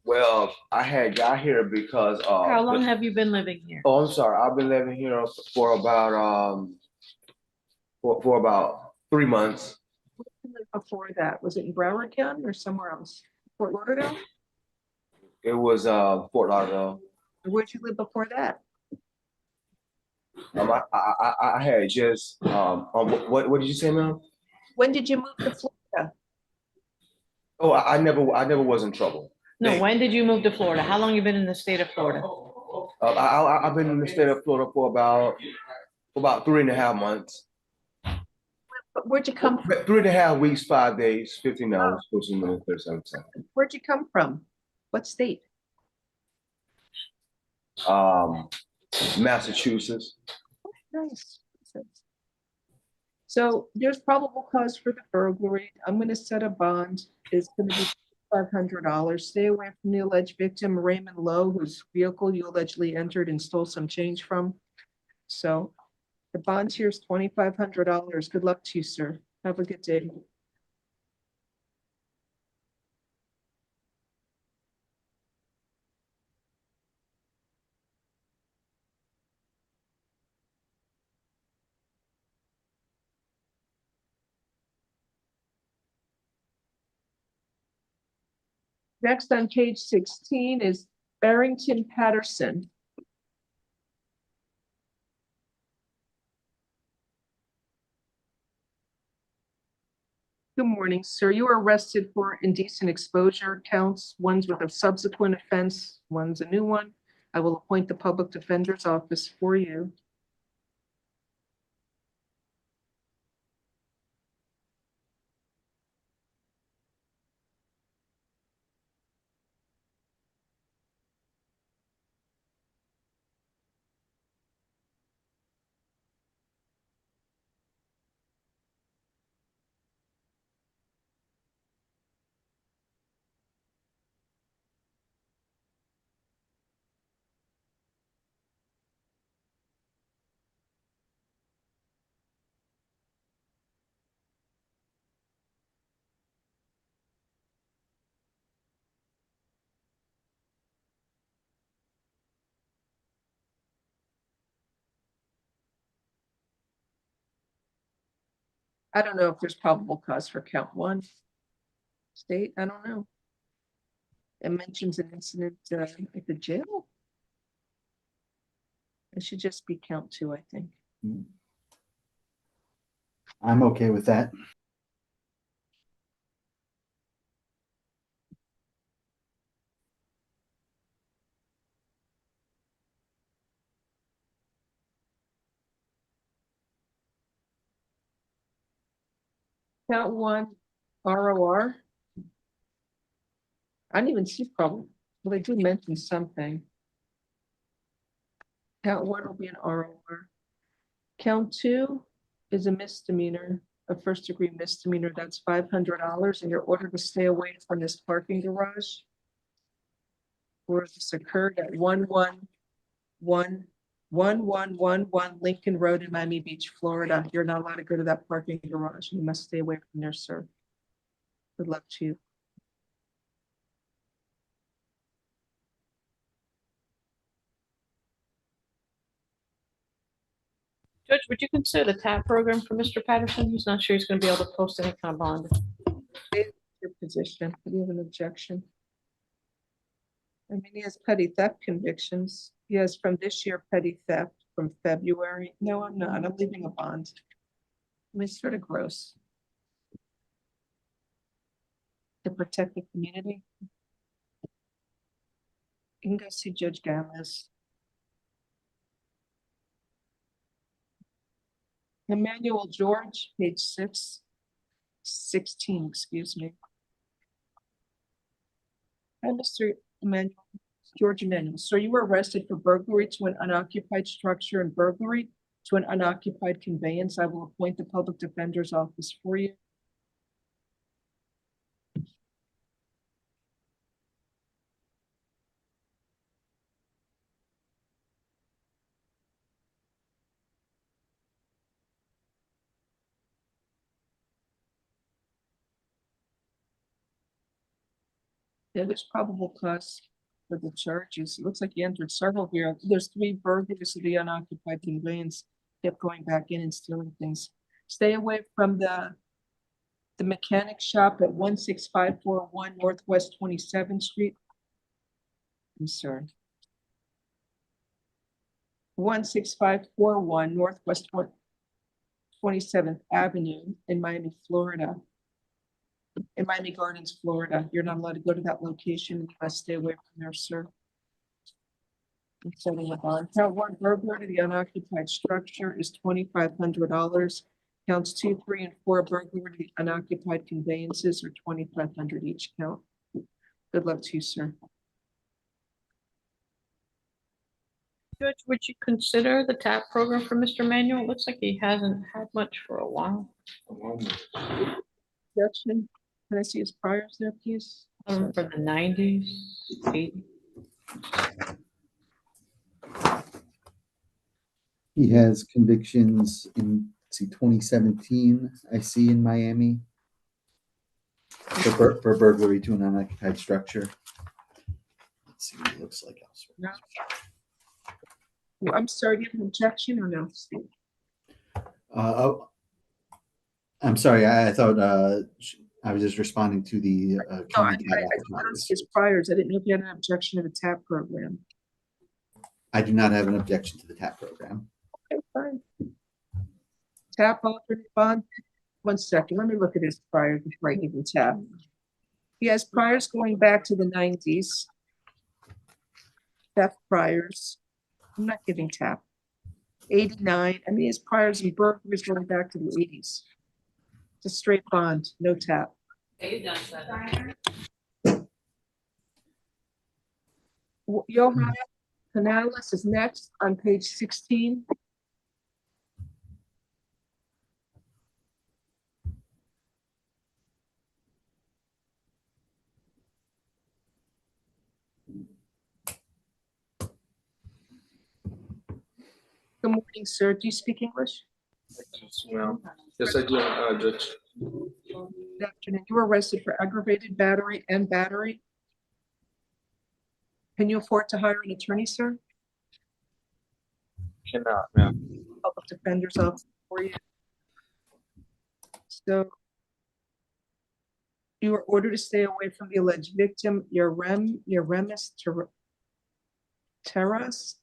Well, I had got here because How long have you been living here? oh, I'm sorry. I've been living here for about for about 3 months. Before that, was it in Broward County or somewhere else? Fort Lauderdale? It was Fort Lauderdale. Where'd you live before that? I had just what did you say, ma'am? When did you move to Florida? Oh, I never was in trouble. No, when did you move to Florida? How long you been in the state of Florida? I've been in the state of Florida for about 3.5 months. Where'd you come from? 3.5 weeks, 5 days, 15 hours, 14 minutes, 37 seconds. Where'd you come from? What state? Massachusetts. Nice. So there's probable cause for the burglary. I'm going to set a bond. It's going to be $500. Stay away from the alleged victim, Raymond Lowe, whose vehicle you allegedly entered and stole some change from. So the bond here is $2,500. Good luck to you, sir. Have a good day. Next on page 16 is Barrington Patterson. Good morning, sir. You were arrested for indecent exposure counts. One's with a subsequent offense, one's a new one. I will appoint the public defender's office for you. I don't know if there's probable cause for count one. State, I don't know. It mentions an incident at the jail. It should just be count two, I think. I'm okay with that. Count one, ROR. I didn't even see problem. Well, they do mention something. Count one will be an ROR. Count two is a misdemeanor, a first degree misdemeanor. That's $500, and you're ordered to stay away from this parking garage where this occurred at 11111 Lincoln Road in Miami Beach, Florida. You're not allowed to go to that parking garage. You must stay away from there, sir. Good luck to you. Judge, would you consider the TAP program for Mr. Patterson? He's not sure he's gonna be able to post any kind of bond. Your position. Do you have an objection? I mean, he has petty theft convictions. He has from this year petty theft from February. No, I'm not. I'm leaving a bond. I mean, it's sort of gross. To protect the community. You can go see Judge Gomez. Emmanuel George, page 16, excuse me. Hi, Mr. Emmanuel, George Emmanuel. So you were arrested for burglary to an unoccupied structure and burglary to an unoccupied conveyance. I will appoint the public defender's office for you. Yeah, there's probable cause for the charges. It looks like he entered several here. There's 3 burglaries of the unoccupied conveyance. Kept going back in and stealing things. Stay away from the mechanic shop at 16541 Northwest 27th Street. I'm sorry. 16541 Northwest 27th Avenue in Miami, Florida. In Miami Gardens, Florida. You're not allowed to go to that location. You must stay away from there, sir. I'm setting a bond. Count one, burglary to the unoccupied structure is $2,500. Counts 2, 3, and 4, burglary to the unoccupied conveyances are $2,500 each count. Good luck to you, sir. Judge, would you consider the TAP program for Mr. Manuel? Looks like he hasn't had much for a while. Objection. Can I see his priors there, please? From the 90s, 80s. He has convictions in, let's see, 2017, I see in Miami. For burglary to an unoccupied structure. Let's see what it looks like elsewhere. No. Well, I'm sorry, do you have an objection or no? I'm sorry, I thought I was just responding to the county cat office. His priors. I didn't know if you had an objection to the TAP program. I do not have an objection to the TAP program. Okay, fine. TAP alternate bond. 1 second, let me look at his priors before I even tap. He has priors going back to the 90s. Theft priors. I'm not giving tap. 89. I mean, his priors and burglaries going back to the 80s. It's a straight bond, no tap. Johanna Canales is next on page 16. Good morning, sir. Do you speak English? Yes, I do, Judge. Good afternoon. You were arrested for aggravated battery and battery. Can you afford to hire an attorney, sir? Cannot, ma'am. Public defender's office for you. So you are ordered to stay away from the alleged victim, your remis terras.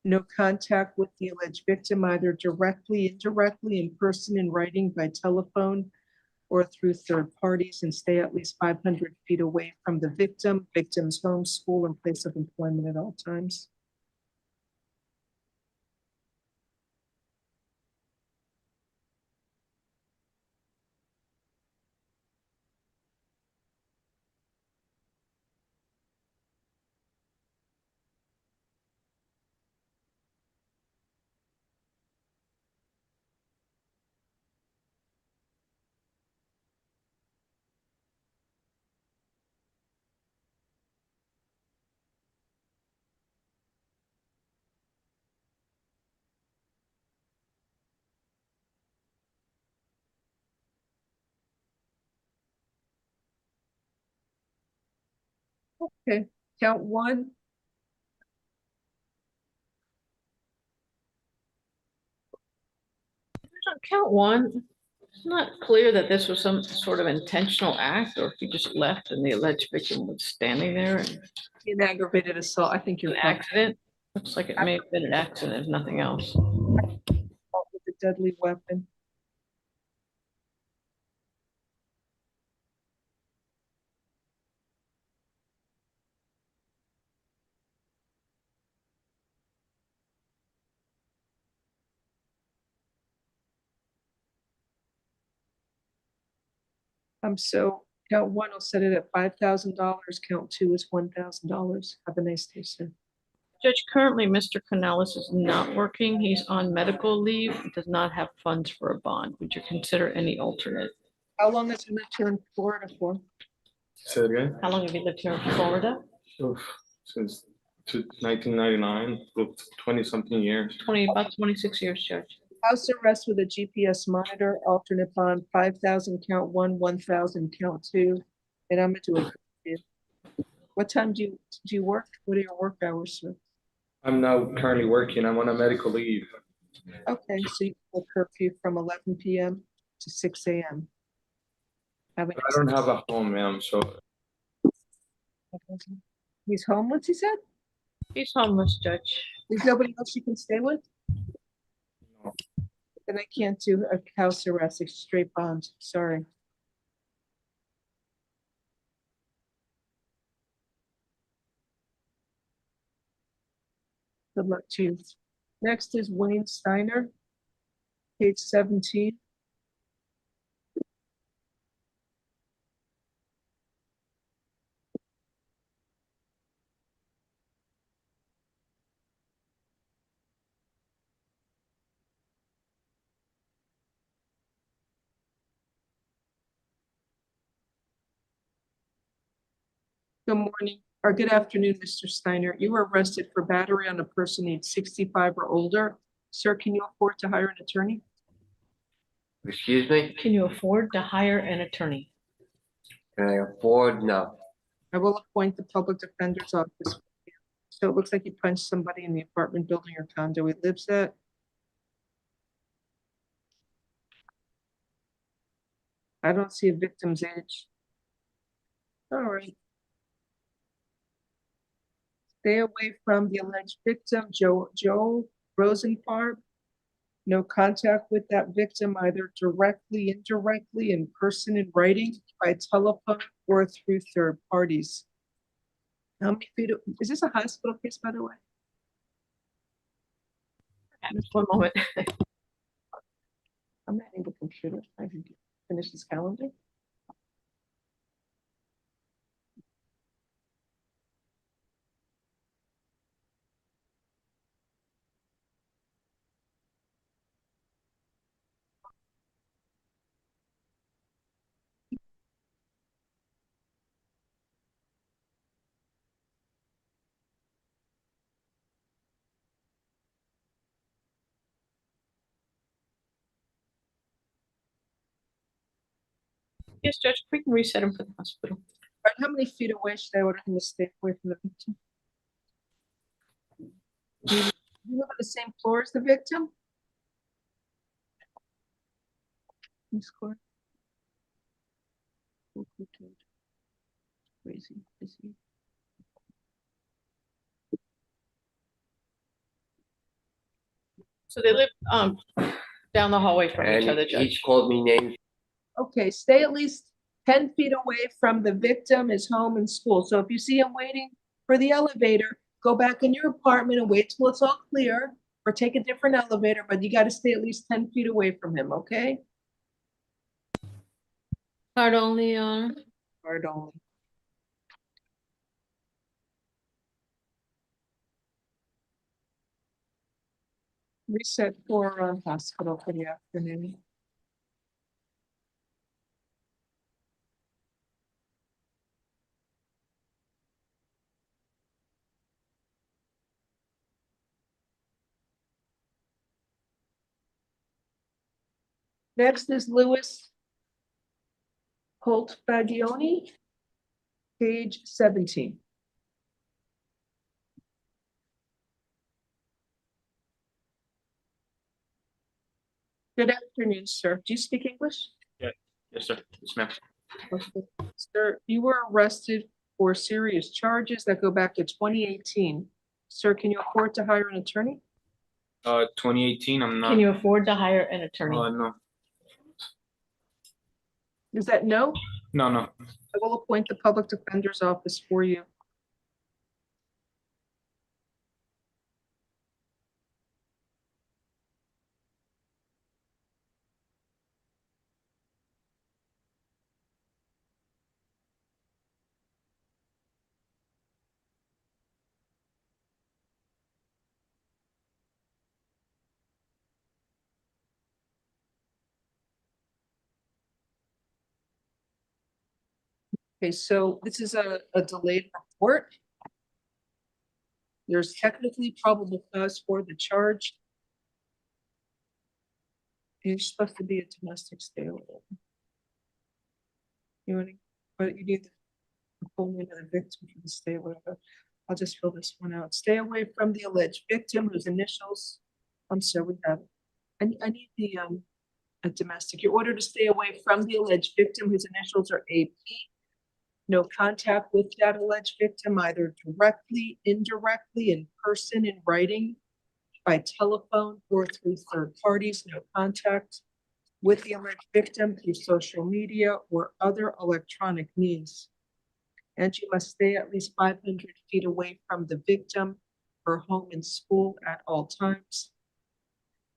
No contact with the alleged victim, either directly, indirectly, in person, in writing, by telephone, or through third parties, and stay at least 500 feet away from the victim, victim's home, school, and place of employment at all times. Okay, count one. On count one, it's not clear that this was some sort of intentional act, or if he just left and the alleged victim was standing there and An aggravated assault, I think you're an accident. Looks like it may have been an accident, if nothing else. with a deadly weapon. So count one will set it at $5,000. Count two is $1,000. Have a nice day, sir. Judge, currently, Mr. Canales is not working. He's on medical leave. He does not have funds for a bond. Would you consider any alternate? How long has he lived here in Florida for? Say it again. How long have you lived here in Florida? Oof, since 1999, 20-something years. About 26 years, Judge. House arrest with a GPS monitor, alternate bond, 5,000, count one, 1,000, count two. And I'm gonna do it. What time do you work? What are your work hours, sir? I'm now currently working. I'm on a medical leave. Okay, so you will curfew from 11 p.m. to 6 a.m. I don't have a home, ma'am, so He's homeless, he said? He's homeless, Judge. There's nobody else you can stay with? No. Then I can't do a house arrest, it's straight bond, sorry. Good luck to you. Next is Wayne Steiner, page 17. Good morning, or good afternoon, Mr. Steiner. You were arrested for battery on a person aged 65 or older. Sir, can you afford to hire an attorney? Excuse me? Can you afford to hire an attorney? Can I afford? No. I will appoint the public defender's office. So it looks like you punched somebody in the apartment building or condo he lives at. I don't see a victim's age. All right. Stay away from the alleged victim, Joe Rosenfarb. No contact with that victim, either directly, indirectly, in person, in writing, by telephone, or through third parties. How many feet? Is this a hospital case, by the way? Just one moment. I'm not able to computer. I can finish this calendar. Yes, Judge, we can reset him for the hospital. All right, how many feet away should I order him to stay away from the victim? Do you live on the same floor as the victim? Miss Court. Crazy, busy. So they live down the hallway from each And other, each Judge. called me names. Okay, stay at least 10 feet away from the victim, his home and school. So if you see him waiting for the elevator, go back in your apartment and wait till it's all clear, or take a different elevator, but you got to stay at least 10 feet away from him, okay? Card only, Card only. Reset for hospital for the afternoon. Next is Louis Holt Fagioni, page 17. Good afternoon, sir. Do you speak English? Yeah, yes, sir. Yes, ma'am. Okay. Sir, you were arrested for serious charges that go back to 2018. Sir, can you afford to hire an attorney? 2018, I'm not. can you afford to hire an attorney? No, Is that no? no, no. I will appoint the public defender's office for you. Okay, so this is a delayed report. There's technically probable cause for the charge. You're supposed to be a domestic stay away. You want to, but you need the full name of the victim for the stay away. I'll just fill this one out. Stay away from the alleged victim whose initials, I'm sorry, we have, I need the a domestic. You're ordered to stay away from the alleged victim whose initials are AP. No contact with that alleged victim, either directly, indirectly, in person, in writing, by telephone, or through third parties. No contact with the alleged victim through social media or other electronic means. And you must stay at least 500 feet away from the victim, her home and school at all times.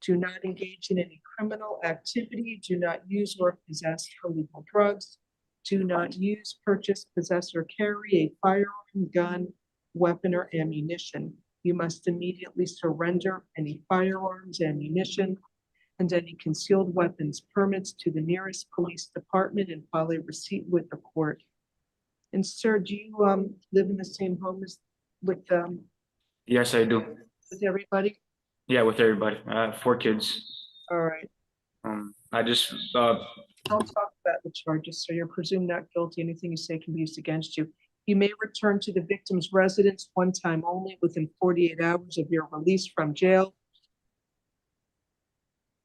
Do not engage in any criminal activity. Do not use or possess illegal drugs. Do not use, purchase, possess, or carry a firearm, gun, weapon, or ammunition. You must immediately surrender any firearms, ammunition, and any concealed weapons permits to the nearest police department and file a receipt with the court. And sir, do you live in the same home as with Yes, I do. everybody? Yeah, with everybody. I have 4 kids. All right. I just Don't talk about the charges, so you're presumed not guilty. Anything you say can be used against you. You may return to the victim's residence one time only within 48 hours of your release from jail.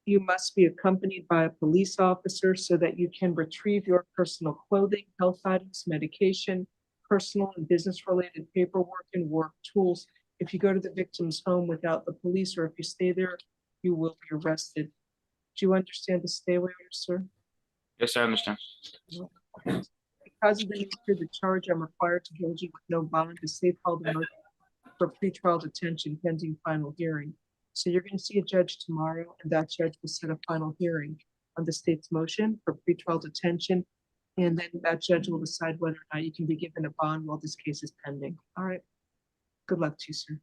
You must be accompanied by a police officer so that you can retrieve your personal clothing, health items, medication, personal and business-related paperwork, and work tools. If you go to the victim's home without the police, or if you stay there, you will be arrested. Do you understand the stay away order, sir? yes, I understand. Because of the nature of the charge, I'm required to hold you with no bond to safehold the motion for pretrial detention pending final hearing. So you're going to see a judge tomorrow, and that judge will set a final hearing on the state's motion for pretrial detention. And then that judge will decide whether or not you can be given a bond while this case is pending. All right. Good luck to you, sir.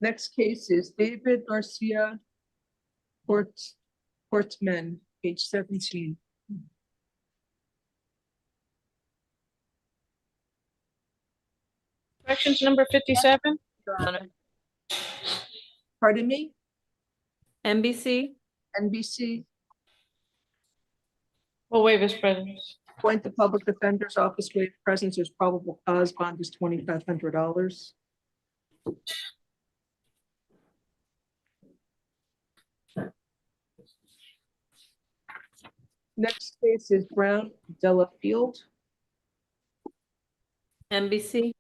Next case is David Garcia Portman, page 17. Corrections number 57. Pardon me? NBC, NBC, We'll waive his presence. appoint the public defender's office, waive presence, there's probable cause, bond is $2,500. Next case is Brown Della Field. NBC,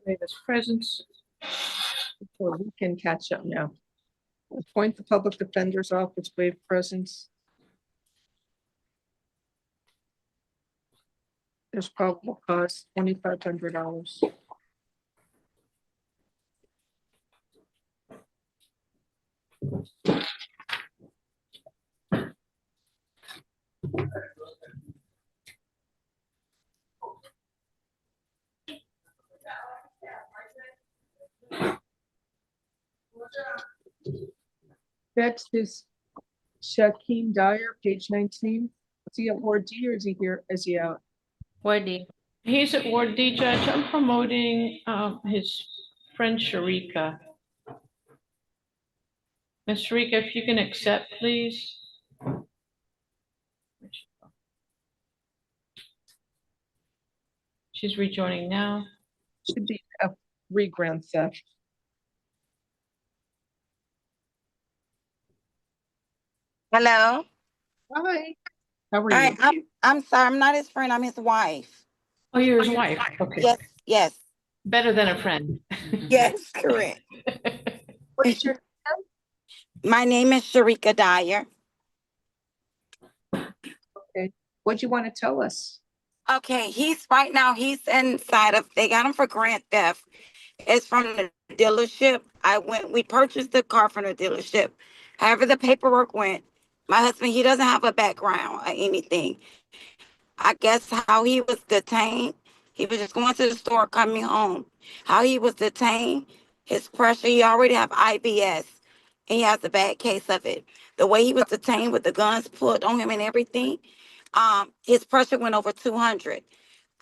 Waive his presence. Or we can catch up now. Appoint the public defender's office, waive presence. There's probable cause, $2,500. Next is Shaquem Dyer, page 19. Is he at Ward D or is he here? Is he out? Ward D. He's at Ward D, Judge. I'm promoting his friend Sharika. Ms. Sharika, if you can accept, please. She's rejoining now. Should be a re-grand theft. Hello. Hi. How are Hi, you? I'm sorry, I'm not his friend, I'm his wife. Oh, you're his wife. Okay. Yes, yes, Better than a friend. yes, correct. What is your name? My name is Sharika Dyer. Okay. What do you want to tell us? Okay, right now he's inside of, they got him for grand theft. It's from the dealership. We purchased the car from the dealership. However the paperwork went, my husband, he doesn't have a background or anything. I guess how he was detained, he was just going to the store, coming home. How he was detained, his pressure, he already have IBS, and he has a bad case of it. The way he was detained with the guns pulled on him and everything, his pressure went over 200.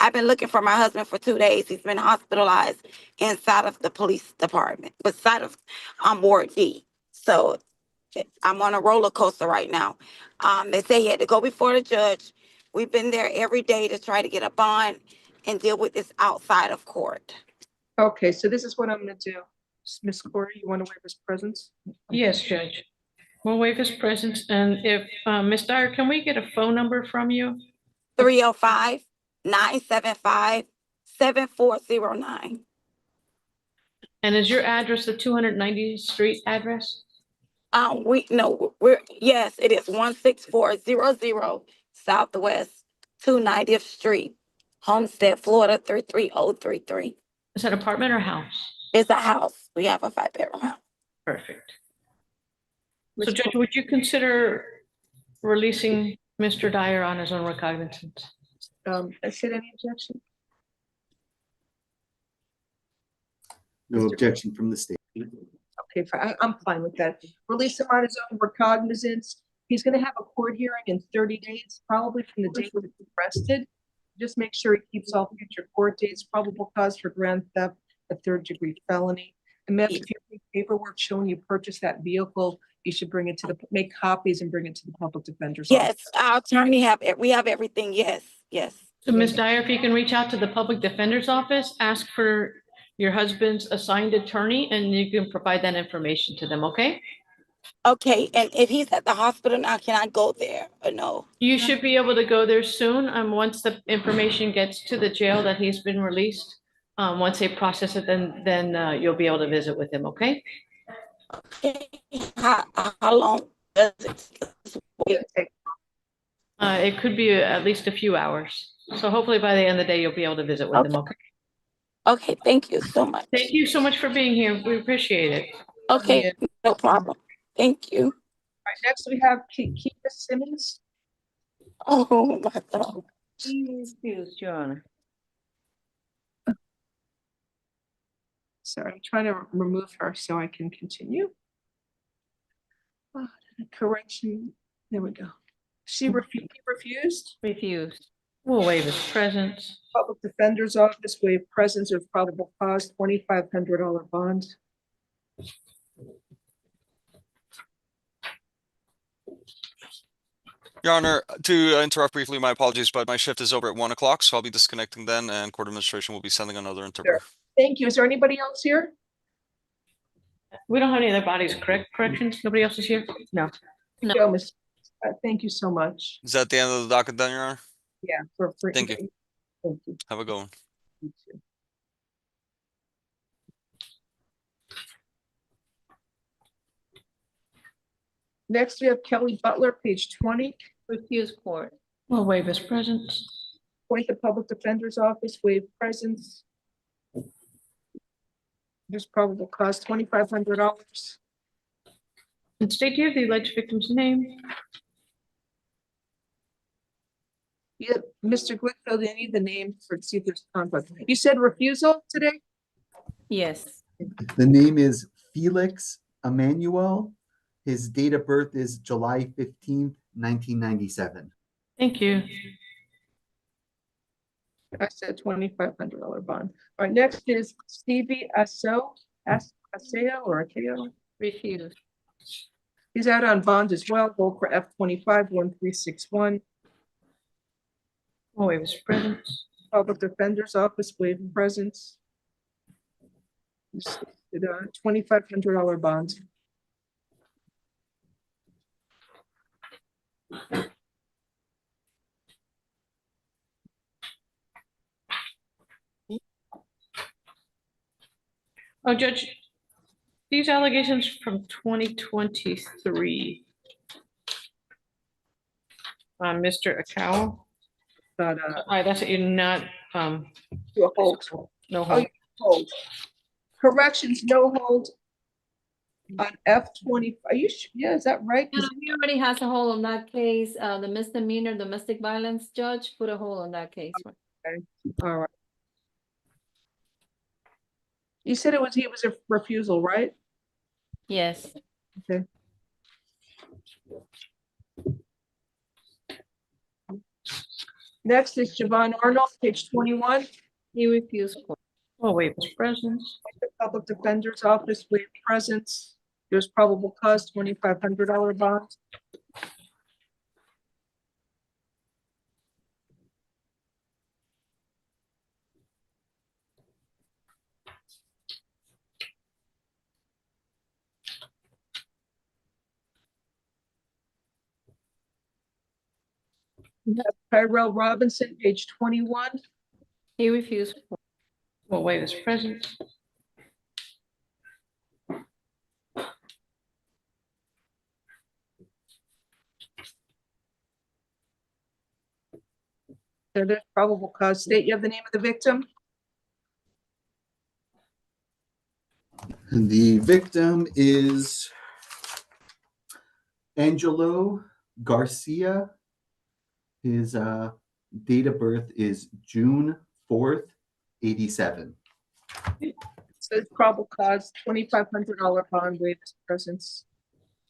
I've been looking for my husband for 2 days. He's been hospitalized inside of the police department, beside of Ward D. So I'm on a roller coaster right now. They say he had to go before the judge. We've been there every day to try to get a bond and deal with this outside of court. Okay, so this is what I'm going to do. Ms. Corey, you want to waive his presence? Yes, Judge. We'll waive his presence. And if, Ms. Dyer, can we get a phone number from you? 305-975-7409. And is your address the 290th Street address? Yes, it is 16400 Southwest 290th Street, Homestead, Florida 33033. Is that apartment or house? It's a house. We have a 5-bedroom house. Perfect. So Judge, would you consider releasing Mr. Dyer on his own recognizance? I said any objection? No objection from the state. Okay, fine. I'm fine with that. Release him on his own recognizance. He's going to have a court hearing in 30 days, probably from the date that he's arrested. Just make sure he keeps all future court dates, probable cause for grand theft, a 3rd-degree felony. And if you have paperwork showing you purchased that vehicle, you should bring it to make copies and bring it to the public defender's office. Yes, our attorney we have everything. Yes, yes. So Ms. Dyer, if you can reach out to the public defender's office, ask for your husband's assigned attorney, and you can provide that information to them, okay? Okay, and if he's at the hospital now, can I go there or no? You should be able to go there soon. Once the information gets to the jail that he's been released, once they process it, then you'll be able to visit with him, okay? Okay. How long does it take? It could be at least a few hours. So hopefully by the end of the day, you'll be able to visit with him, okay? Okay, thank you so much. Thank you so much for being here. We appreciate it. Okay, no problem. Thank you. All right, next we have Kee Simmons. Oh, my God. Excuse, Your Honor. Sorry, I'm trying to remove her so I can continue. Correction. There we go. She refused? Refused. We'll waive his presence. Public Defender's Office, waive presence of probable cause, $2,500 bond. Your Honor, to interrupt briefly, my apologies, but my shift is over at 1 o'clock, so I'll be disconnecting then, and court administration will be sending another interpreter. Thank you. Is there anybody else here? We don't have any other bodies, correct? Corrections? Nobody else is here? No. No, Ms. Thank you so much. Is that the end of the docket then, Your Honor? Yeah. Thank you. Thank you. Have a good one. You too. Next, we have Kelly Butler, page 20. Refuse court. We'll waive his presence. Appoint the Public Defender's Office, waive presence. There's probable cause, $2,500. And state, do you have the alleged victim's name? Yeah, Mr. Glickfeld, I need the name for, see if there's conflict. You said refusal today? Yes. The name is Felix Emmanuel. His date of birth is July 15th, 1997. Thank you. I said $2,500 bond. All right, next is Stevie Aseo or Akeo. Refuse. He's out on bond as well. Go for F25-1361. We'll waive his presence. Public Defender's Office, waive presence. $2,500 bond. Oh, Judge, these allegations from 2023. Mr. Akao. But that's it, you're not to a hold. no Oh, hold. you hold. Corrections, no hold on F20. Are you yeah, is that right? No, he already has a hold on that case. The misdemeanor domestic violence judge put a hold on that case. Okay. All right. You said he was a refusal, right? Yes. Okay. Next is Javon Arnold, page 21. He refused. We'll waive his presence. The Public Defender's Office, waive presence. There's probable cause, $2,500 bond. We have Tyrell Robinson, page 21. He refused. We'll waive his presence. There's probable cause. State, you have the name of the victim? The victim is Angelo Garcia. His date of birth is June 4th, 87. Says probable cause, $2,500 bond, waive his presence.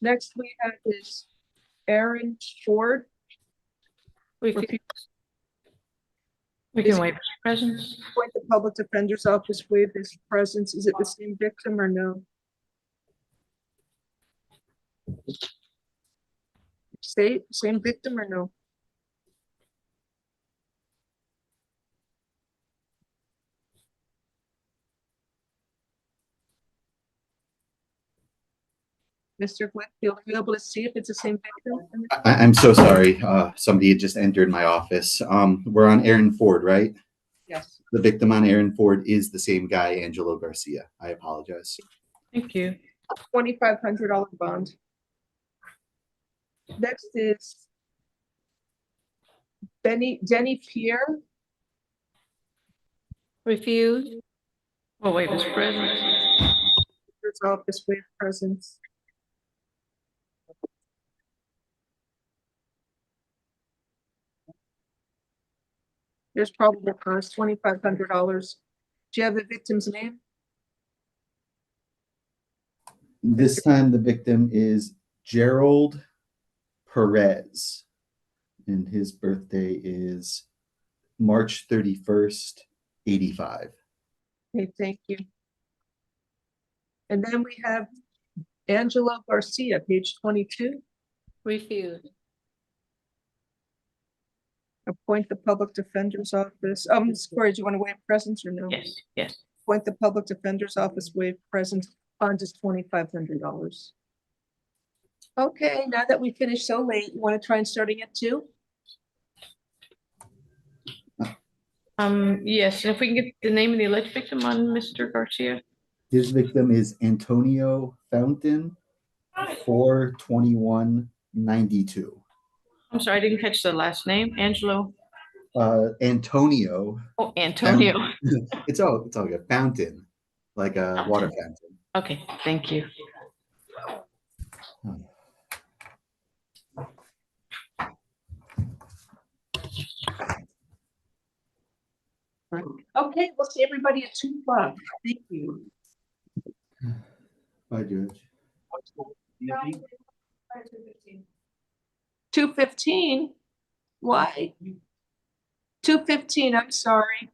Next we have is Aaron Ford. We can waive his presence. Appoint the Public Defender's Office, waive his presence. Is it the same victim or no? State, same victim or no? Mr. Whitfield, are you able to see if it's the same victim? I'm so sorry. Somebody had just entered my office. We're on Aaron Ford, right? Yes. The victim on Aaron Ford is the same guy, Angelo Garcia. I apologize. Thank you. $2,500 bond. Next is Denny Pierre. Refused. We'll waive his presence. Office, waive presence. There's probable cause, $2,500. Do you have the victim's name? This time the victim is Gerald Perez, and his birthday is March 31st, 85. Okay, thank you. And then we have Angelo Garcia, page 22. Refuse. Appoint the public defender's office. Ms. Corey, do you want to waive presence or no? Yes, yes. Appoint the public defender's office, waive presence, bond is $2,500. Okay, now that we finished so late, you want to try and starting at 2? Yes, if we can get the name of the alleged victim on Mr. Garcia. His victim is Antonio Fountain, 4/21/92. I'm sorry, I didn't catch the last name. Angelo. Antonio. Oh, Antonio. It's all good. Fountain, like a water fountain. Okay, thank you. Okay, we'll see everybody at 2 o'clock. Thank you. Bye, Judge. 2:15? Why? 2:15, I'm sorry.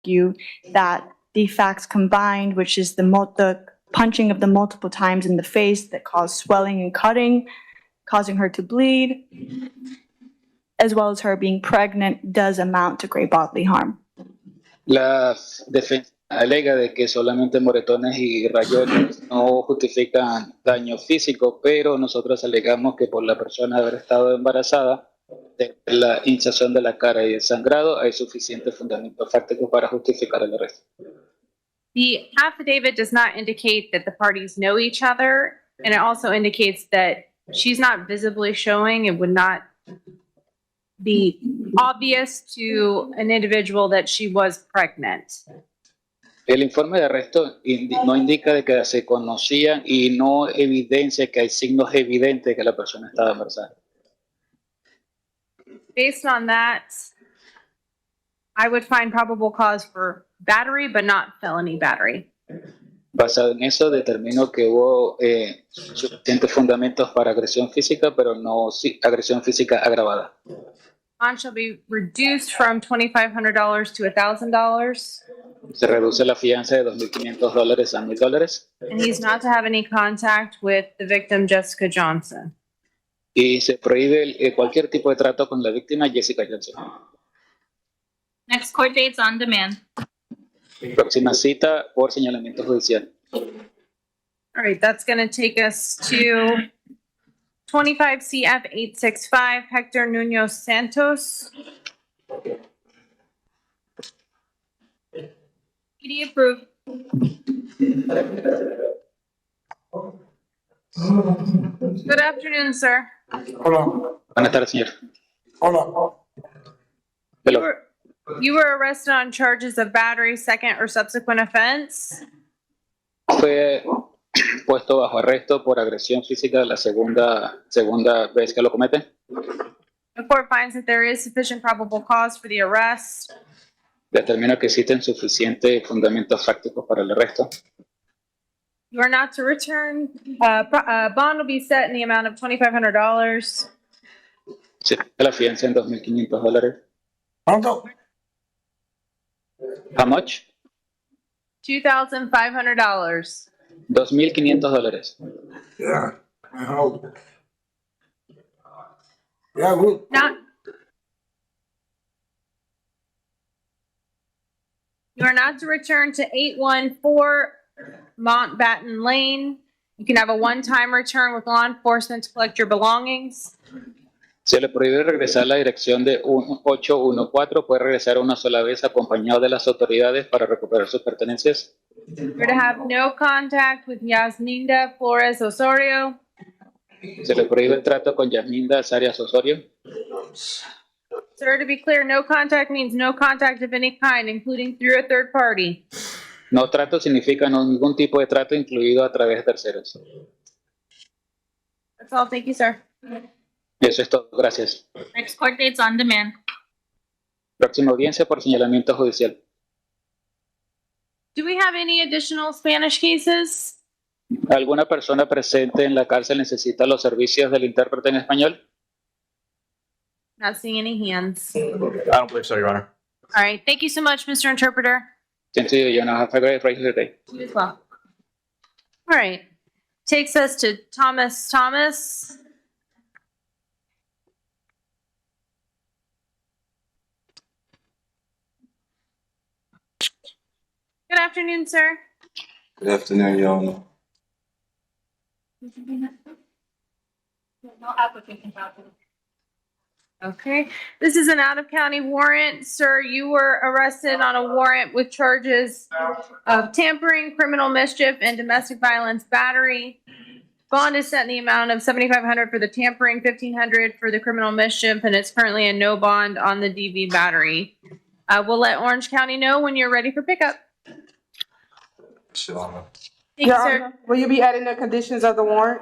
You that the facts combined, which is the punching of the multiple times in the face that caused swelling and cutting, causing her to bleed, as well as her being pregnant, does amount to great bodily harm. La defensa alega de que solamente moretones y rayones no justifican daño físico, pero nosotros alegamos que por la persona haber estado embarazada, de la hinchazón de la cara y el sangrado, hay suficiente fundamento fáctico para justificar el arresto. The affidavit does not indicate that the parties know each other, and it also indicates that she's not visibly showing, it would not be obvious to an individual that she was pregnant. El informe de arresto no indica de que se conocían y no evidencia que hay signos evidentes que la persona estaba embarazada. Based on that, I would find probable cause for battery, but not felony battery. Basado en eso, determino que hubo suficientes fundamentos para agresión física, pero no agresión física agravada. Bond shall be reduced from $2,500 to $1,000. Se reduce la fianza de $2,500 a $1,000. And he's not to have any contact with the victim, Jessica Johnson. Y se prohíbe cualquier tipo de trato con la víctima, Jessica Johnson. Next court date's on demand. Próxima cita por señalamiento judicial. All right, that's going to take us to 25 CF 865, Hector Nuno Santos. PD approved. Good afternoon, sir. Hola. Buenas tardes, señor. Hola. Hello. You were arrested on charges of battery, second or subsequent offense. Fue puesto bajo arresto por agresión física la segunda vez que lo comete. The court finds that there is sufficient probable cause for the arrest. Determina que existen suficientes fundamentos fácticos para el arresto. You are not to return. Bond will be set in the amount of $2,500. Se fija la fianza en $2,500. How much? $2,500. $2,500. Yeah, I hope. Yeah, good. Not. You are not to return to 814 Mountbatten Lane. You can have a one-time return with law enforcement to collect your belongings. Se le prohíbe regresar a la dirección de 814. Puede regresar una sola vez acompañado de las autoridades para recuperar sus pertenencias. You're to have no contact with Yasminda Flores Osorio. Se le prohíbe el trato con Yasminda Arias Osorio. Sir, to be clear, no contact means no contact of any kind, including through a third party. No trato significa ningún tipo de trato, incluido a través de terceros. That's all. Thank you, sir. Eso es todo. Gracias. Next court date's on demand. Próxima audiencia por señalamiento judicial. Do we have any additional Spanish cases? ¿Alguna persona presente en la cárcel necesita los servicios del intérprete en español? Not seeing any hands. I don't believe so, Your Honor. All right. Thank you so much, Mr. Interpreter. Sencillo, yo no. Have a great rest of the day. You as well. All right. Takes us to Thomas. Good afternoon, sir. Good afternoon, Your Honor. No application. Okay. This is an out-of-county warrant. Sir, you were arrested on a warrant with charges of tampering, criminal mischief, and domestic violence battery. Bond is set in the amount of $7,500 for the tampering, $1,500 for the criminal mischief, and it's currently a no bond on the DV battery. We'll let Orange County know when you're ready for pickup. Sure. Thank you, sir. Will you be adding the conditions of the warrant?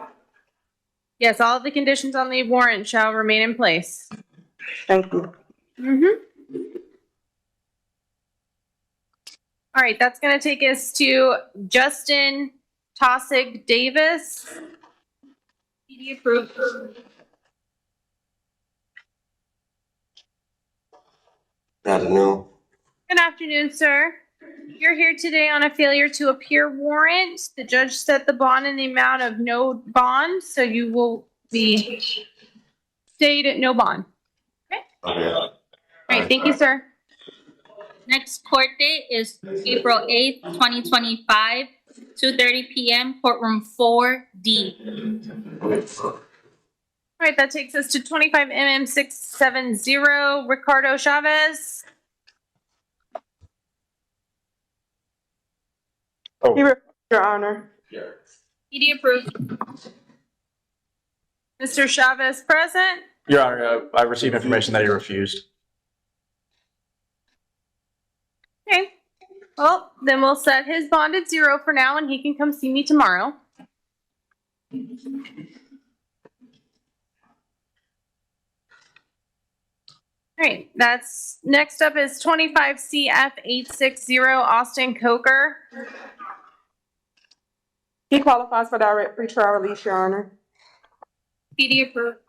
Yes, all of the conditions on the warrant shall remain in place. Thank you. All right, that's going to take us to Justin Tossig Davis. PD approved. Good afternoon. Good afternoon, sir. You're here today on a failure to appear warrant. The judge set the bond in the amount of no bond, so you will be stayed at no bond. Okay? All right, thank you, sir. Next court date is April 8th, 2025, 2:30 p.m., courtroom 4D. All right, that takes us to 25 mm 670, Ricardo Chavez. Your Honor. PD approved. Mr. Chavez present. Your Honor, I received information that he refused. Okay. Well, then we'll set his bond at 0 for now, and he can come see me tomorrow. All right, that's next up is 25 CF 860 Austin Coker. He qualifies for direct pretrial release, Your Honor. PD approved.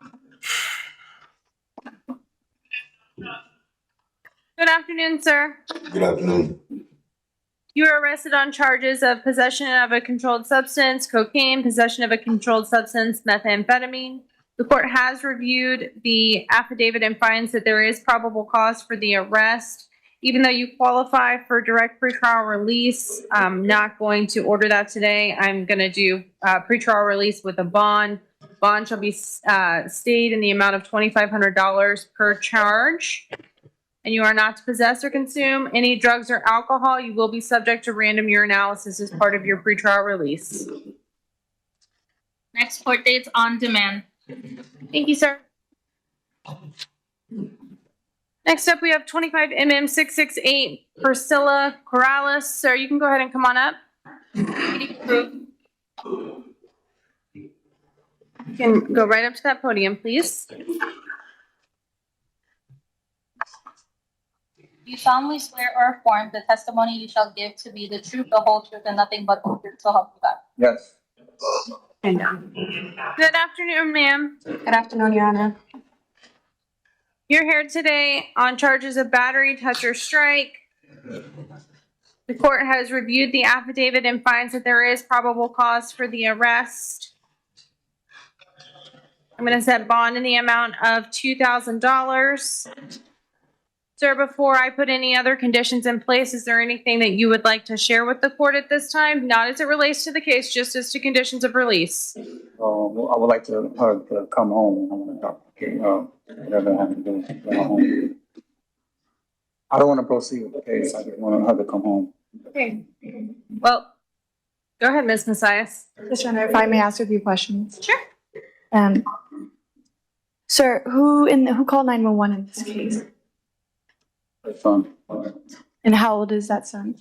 Good afternoon, sir. Good afternoon. You were arrested on charges of possession of a controlled substance, cocaine, possession of a controlled substance, methamphetamine. The court has reviewed the affidavit and finds that there is probable cause for the arrest. Even though you qualify for direct pretrial release, I'm not going to order that today. I'm going to do pretrial release with a bond. Bond shall be stayed in the amount of $2,500 per charge. And you are not to possess or consume any drugs or alcohol. You will be subject to random urinalysis as part of your pretrial release. Next court date's on demand. Thank you, sir. Next up, we have 25 mm 668 Priscilla Corrales. Sir, you can go ahead and come on up. You can go right up to that podium, please. You solemnly swear or affirm the testimony you shall give to be the truth, the whole truth, and nothing but the truth, so help you God. Yes. Good afternoon, ma'am. Good afternoon, Your Honor. You're here today on charges of battery, touch, or strike. The court has reviewed the affidavit and finds that there is probable cause for the arrest. I'm going to set bond in the amount of $2,000. Sir, before I put any other conditions in place, is there anything that you would like to share with the court at this time? Not as it relates to the case, just as to conditions of release. Well, I would like to her to come home. I want to talk, whatever I have to do. Go home. I don't want to proceed with the case. I just want her to come home. Okay. Well, go ahead, Ms. Messias. Mr. Honor, if I may ask a few questions. Sure. Sir, who called 911 in this case? Her son. And how old is that son?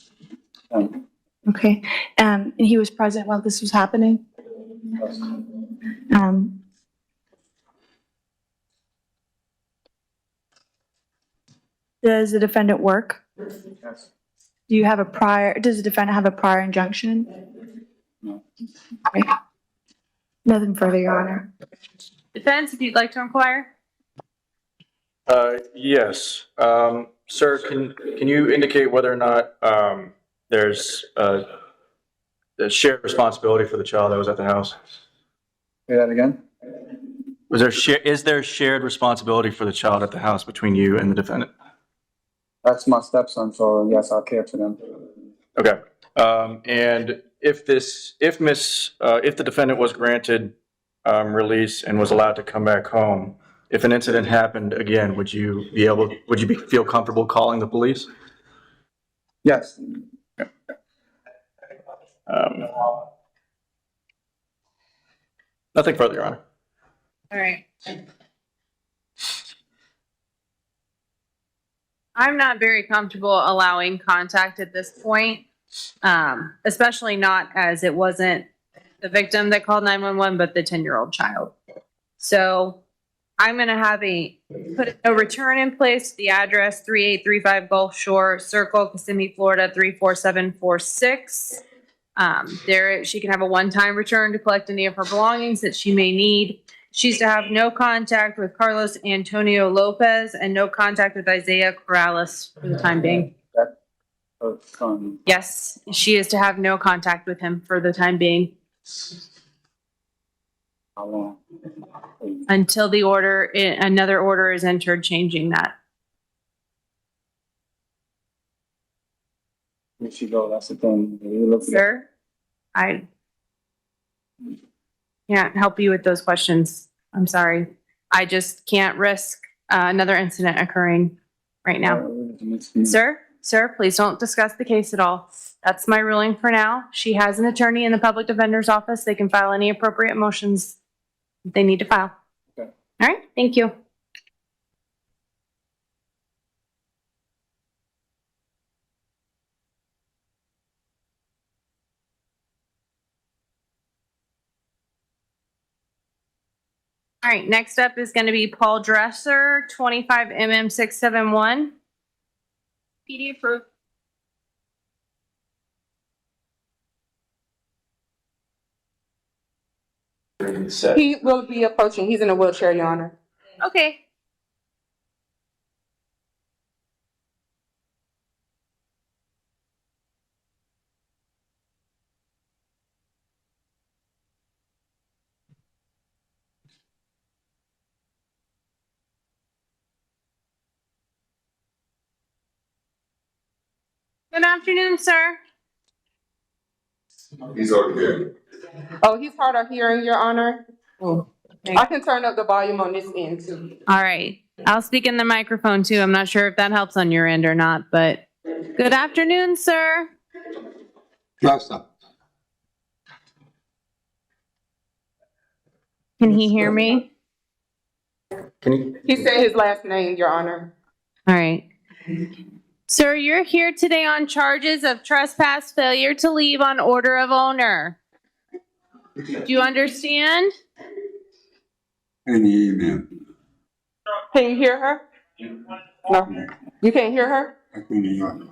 Okay. And he was present while this was happening? Does the defendant work? Yes. Does the defendant have a prior injunction? No. Okay. Nothing further, Your Honor. Defense, if you'd like to inquire. Yes. Sir, can you indicate whether or not there's a shared responsibility for the child that was at the house? Say that again? Is there shared responsibility for the child at the house between you and the defendant? That's my stepson, so yes, I care for them. Okay. And if the defendant was granted release and was allowed to come back home, if an incident happened again, would you feel comfortable calling the police? Yes. Nothing further, Your Honor. All right. I'm not very comfortable allowing contact at this point, especially not as it wasn't the victim that called 911, but the 10-year-old child. So I'm going to put a return in place to the address 3835 Gulf Shore Circle, Kissimmee, Florida 34746. There, she can have a one-time return to collect any of her belongings that she may need. She's to have no contact with Carlos Antonio Lopez and no contact with Isaiah Corrales for the time being. Yes, she is to have no contact with him for the time being. How long? Until another order is entered changing that. Where she go? That's the thing. Sir, I can't help you with those questions. I'm sorry. I just can't risk another incident occurring right now. Sir, please don't discuss the case at all. That's my ruling for now. She has an attorney in the public defender's office. They can file any appropriate motions they need to file. Okay. All right, thank you. All right, next up is going to be Paul Dresser, 25mm671. PD approved. He will be approaching. He's in a wheelchair, Your Honor. Okay. Good afternoon, sir. He's already here. Oh, he's hard of hearing, Your Honor. Oh. I can turn up the volume on this end too. All right. I'll speak in the microphone too. I'm not sure if that helps on your end or not, but good afternoon, sir. Can he hear me? He said his last name, Your Honor. All right. Sir, you're here today on charges of trespass, failure to leave on order of owner. Do you understand? In the email. Can you hear her? No. You can't hear her? I can't hear her.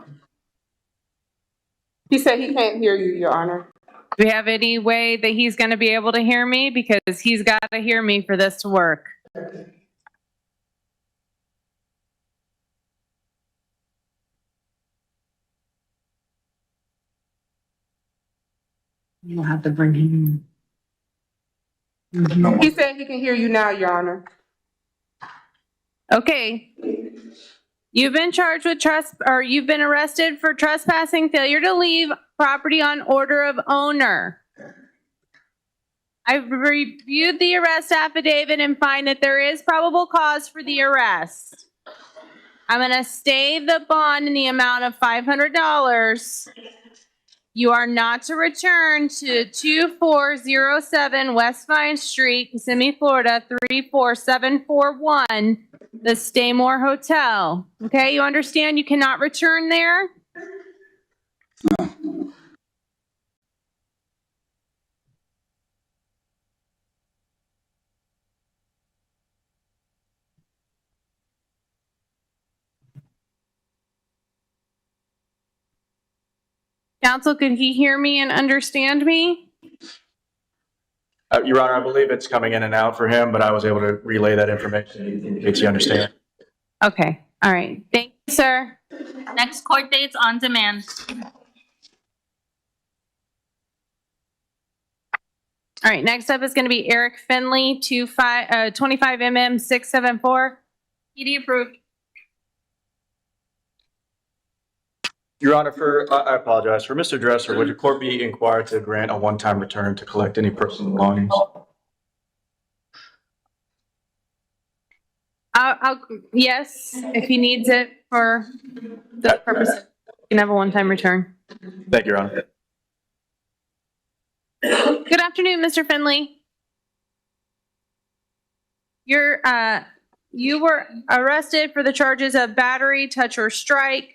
He said he can't hear you, Your Honor. Do we have any way that he's going to be able to hear me? Because he's got to hear me for this to work. You'll have to bring him in. He said he can hear you now, Your Honor. Okay. You've been charged with you've been arrested for trespassing, failure to leave property on order of owner. I've reviewed the arrest affidavit and find that there is probable cause for the arrest. I'm gonna stay the bond in the amount of $500. You are not to return to 2407 West Vine Street, Kissimmee, Florida, 34741, the Staymore Hotel. Okay, you understand you cannot return there? Counsel, could he hear me and understand me? Your Honor, I believe it's coming in and out for him, but I was able to relay that information in case you understand. Okay, all right. Thank you, sir. Next court dates on demand. All right, next up is going to be Eric Finley, 25mm 674. PD approved. Your Honor, I apologize. For Mr. Dresser, would the court be inquired to grant a one-time return to collect any personal belongings? Yes, if he needs it for the purpose, you can have a one-time return. Thank you, Your Honor. Good afternoon, Mr. Finley. You were arrested for the charges of battery, touch, or strike.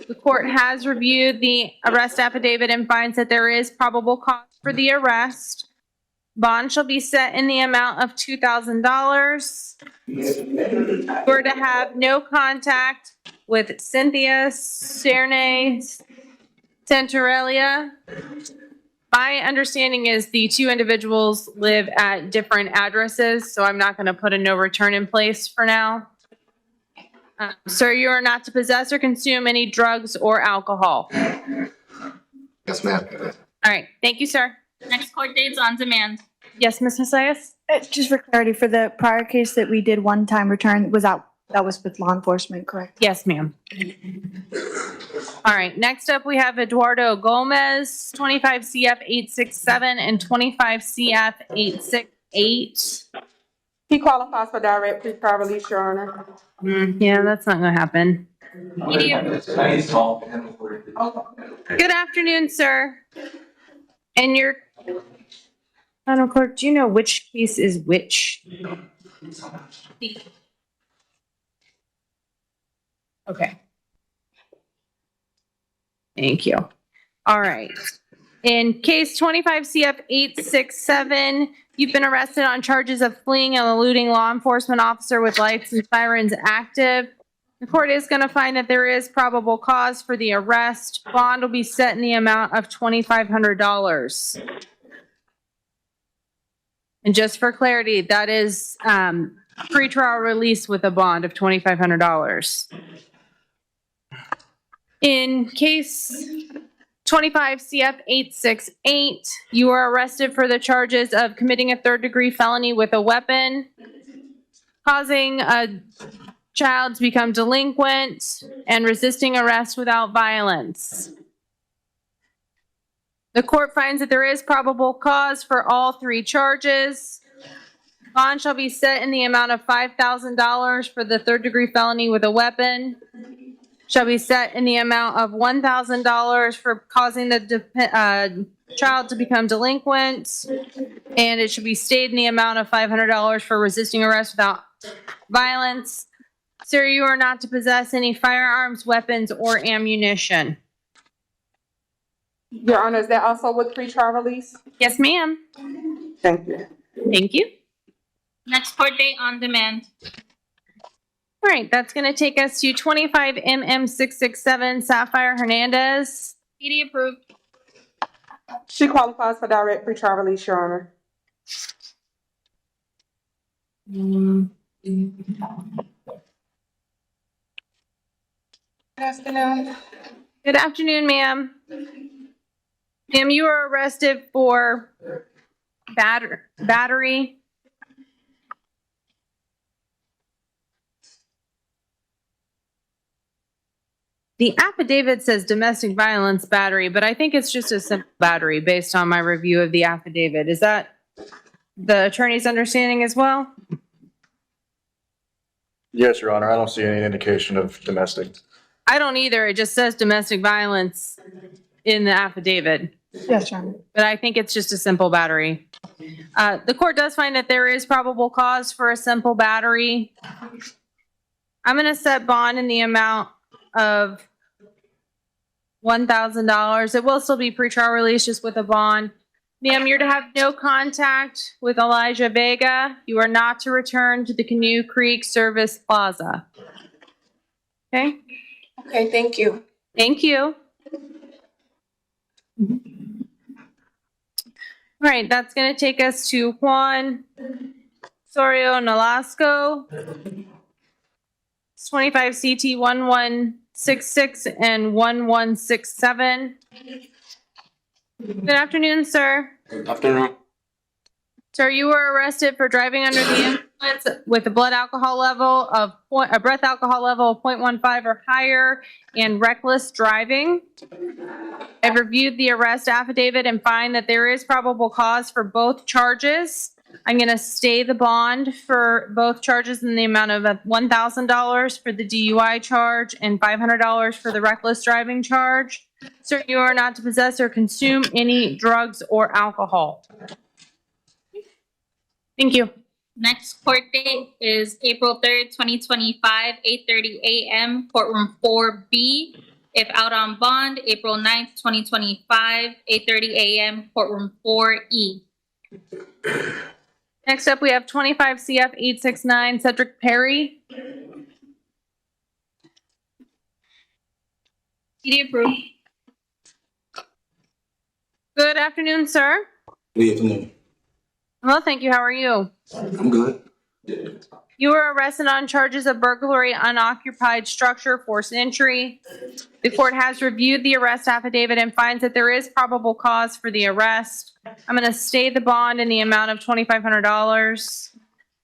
The court has reviewed the arrest affidavit and finds that there is probable cause for the arrest. Bond shall be set in the amount of $2,000. You were to have no contact with Cynthia Cernay Santorellia. My understanding is the two individuals live at different addresses, so I'm not going to put a no return in place for now. Sir, you are not to possess or consume any drugs or alcohol. Yes, ma'am. All right, thank you, sir. Next court dates on demand. Yes, Ms. Messias? Just for clarity, for the prior case that we did one-time return, that was with law enforcement, correct? Yes, ma'am. All right, next up we have Eduardo Gomez, 25 CF 867 and 25 CF 868. He qualifies for direct pretrial release, Your Honor. Yeah, that's not gonna happen. PD approved. Good afternoon, sir. And your final clerk, do you know which case is which? Okay. Thank you. All right. In case 25 CF 867, you've been arrested on charges of fleeing and eluding law enforcement officer with lights and sirens active. The court is going to find that there is probable cause for the arrest. Bond will be set in the amount of $2,500. And just for clarity, that is pretrial release with a bond of $2,500. In case 25 CF 868, you are arrested for the charges of committing a third-degree felony with a weapon, causing a child to become delinquent, and resisting arrest without violence. The court finds that there is probable cause for all three charges. Bond shall be set in the amount of $5,000 for the third-degree felony with a weapon. Shall be set in the amount of $1,000 for causing the child to become delinquent, and it should be stayed in the amount of $500 for resisting arrest without violence. Sir, you are not to possess any firearms, weapons, or ammunition. Your Honor, is that also with pretrial release? Yes, ma'am. Thank you. Thank you. Next court date on demand. All right, that's going to take us to 25 MM 667 Sapphire Hernandez. PD approved. She qualifies for direct pretrial release, Your Honor. Good afternoon. Good afternoon, ma'am. Ma'am, you were arrested for battery. The affidavit says domestic violence battery, but I think it's just a simple battery based on my review of the affidavit. Is that the attorney's understanding as well? Yes, Your Honor. I don't see any indication of domestic. I don't either. It just says domestic violence in the affidavit. Yes, Your Honor. But I think it's just a simple battery. The court does find that there is probable cause for a simple battery. I'm going to set bond in the amount of $1,000. It will still be pretrial release just with a bond. Ma'am, you're to have no contact with Elijah Vega. You are not to return to the Canoe Creek Service Plaza. Okay? Okay, thank you. Thank you. All right, that's going to take us to Juan Sorio Nolasco. It's 25 CT 1166 and 1167. Good afternoon, sir. Good afternoon. Sir, you were arrested for driving under the influence with a blood alcohol level of a breath alcohol level of 0.15 or higher and reckless driving. I've reviewed the arrest affidavit and find that there is probable cause for both charges. I'm going to stay the bond for both charges in the amount of $1,000 for the DUI charge and $500 for the reckless driving charge. Sir, you are not to possess or consume any drugs or alcohol. Thank you. Next court date is April 3rd, 2025, 8:30 a.m., courtroom 4B. If out on bond, April 9th, 2025, 8:30 a.m., courtroom 4E. Next up, we have 25 CF 869 Cedric Perry. PD approved. Good afternoon, sir. Good afternoon. Well, thank you. How are you? I'm good. You were arrested on charges of burglary, unoccupied structure, forced entry. The court has reviewed the arrest affidavit and finds that there is probable cause for the arrest. I'm going to stay the bond in the amount of $2,500.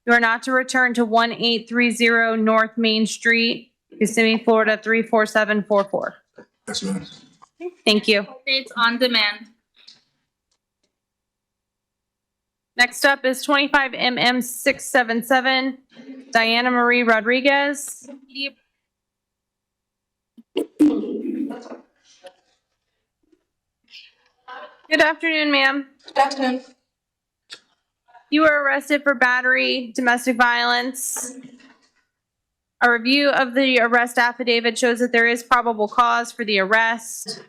You are not to return to 1830 North Main Street, Kissimmee, Florida 34744. That's right. Thank you. Dates on demand. Next up is 25 MM 677 Diana Marie Rodriguez. Good afternoon, ma'am. Good afternoon. You were arrested for battery, domestic violence. A review of the arrest affidavit shows that there is probable cause for the arrest.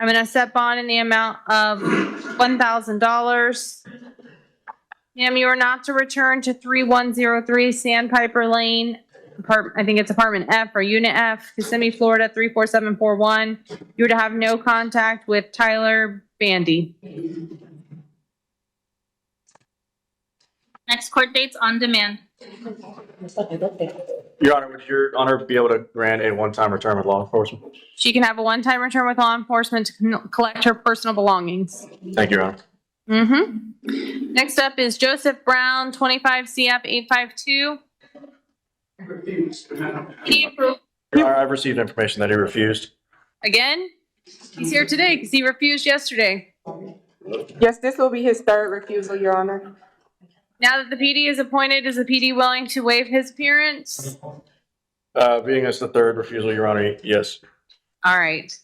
I'm going to set bond in the amount of $1,000. Ma'am, you are not to return to 3103 Sandpiper Lane, I think it's apartment F or unit F, Kissimmee, Florida 34741. You're to have no contact with Tyler Bandy. Next court dates on demand. Your Honor, would Your Honor be able to grant a one-time return with law enforcement? She can have a one-time return with law enforcement to collect her personal belongings. Thank you, Your Honor. Next up is Joseph Brown, 25 CF 852. He approved. Your Honor, I've received information that he refused. Again? He's here today because he refused yesterday. Yes, this will be his third refusal, Your Honor. Now that the PD is appointed, is the PD willing to waive his appearance? Being as the third refusal, Your Honor, yes. All right.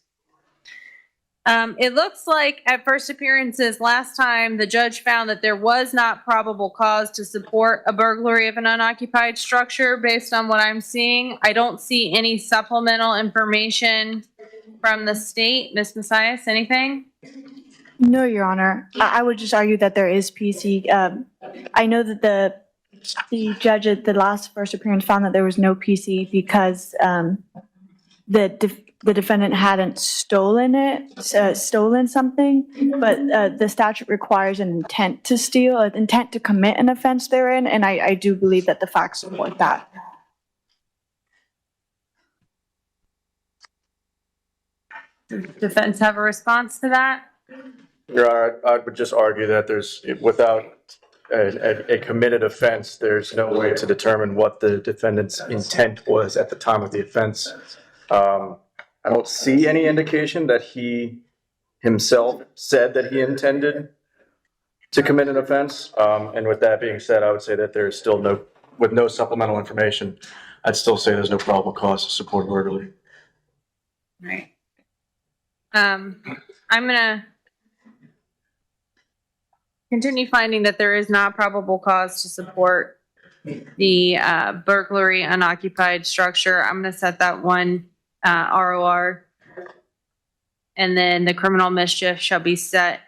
It looks like at first appearances last time, the judge found that there was not probable cause to support a burglary of an unoccupied structure based on what I'm seeing. I don't see any supplemental information from the state. Ms. Messias, anything? No, Your Honor. I would just argue that there is PC. I know that the judge at the last first appearance found that there was no PC because the defendant hadn't stolen something, but the statute requires an intent to steal, an intent to commit an offense therein, and I do believe that the facts support that. Defense have a response to that? Your Honor, I would just argue that without a committed offense, there's no way to determine what the defendant's intent was at the time of the offense. I don't see any indication that he himself said that he intended to commit an offense. And with that being said, I would say that there's still with no supplemental information, I'd still say there's no probable cause to support orderly. Right. I'm gonna continue finding that there is not probable cause to support the burglary unoccupied structure. I'm gonna set that one ROR. And then the criminal mischief shall be set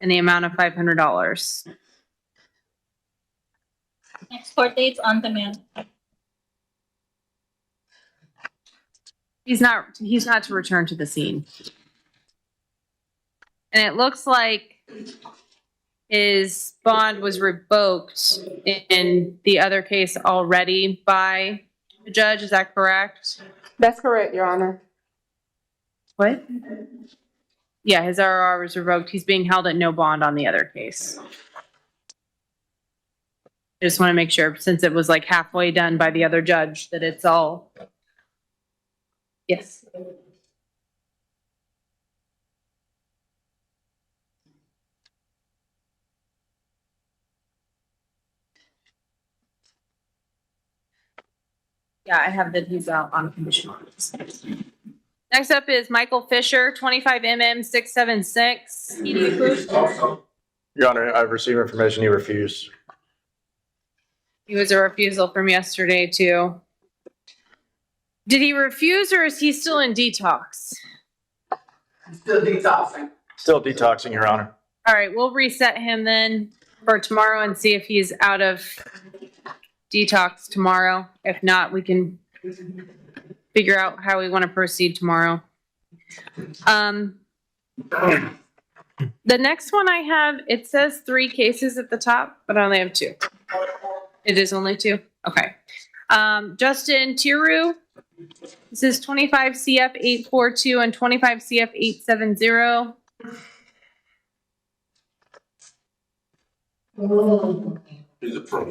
in the amount of $500. Next court dates on demand. He's not to return to the scene. And it looks like his bond was revoked in the other case already by the judge. Is that correct? That's correct, Your Honor. What? Yeah, his RR was revoked. He's being held at no bond on the other case. I just want to make sure, since it was like halfway done by the other judge, that it's all. Yes. Yeah, I have that he's out on conditional release. Next up is Michael Fisher, 25mm 676. Your Honor, I've received information he refused. He was a refusal from yesterday too. Did he refuse or is he still in detox? Still detoxing. Still detoxing, Your Honor. All right, we'll reset him then for tomorrow and see if he's out of detox tomorrow. If not, we can figure out how we want to proceed tomorrow. The next one I have, it says 3 cases at the top, but I only have 2. It is only 2? Okay. Justin Tiru. This is 25 CF 842 and 25 CF 870. He's a pro.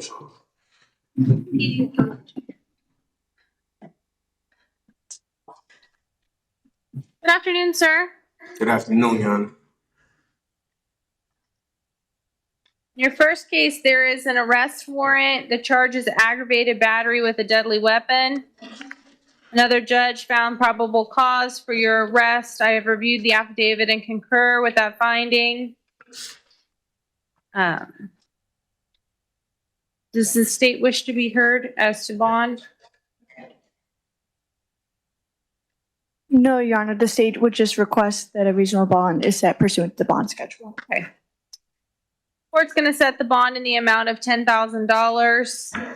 Good afternoon, sir. Good afternoon, Your Honor. In your first case, there is an arrest warrant. The charge is aggravated battery with a deadly weapon. Another judge found probable cause for your arrest. I have reviewed the affidavit and concur with that finding. Does the state wish to be heard as to bond? No, Your Honor, the state would just request that a reasonable bond is set pursuant to the bond schedule. Okay. Court's going to set the bond in the amount of $10,000.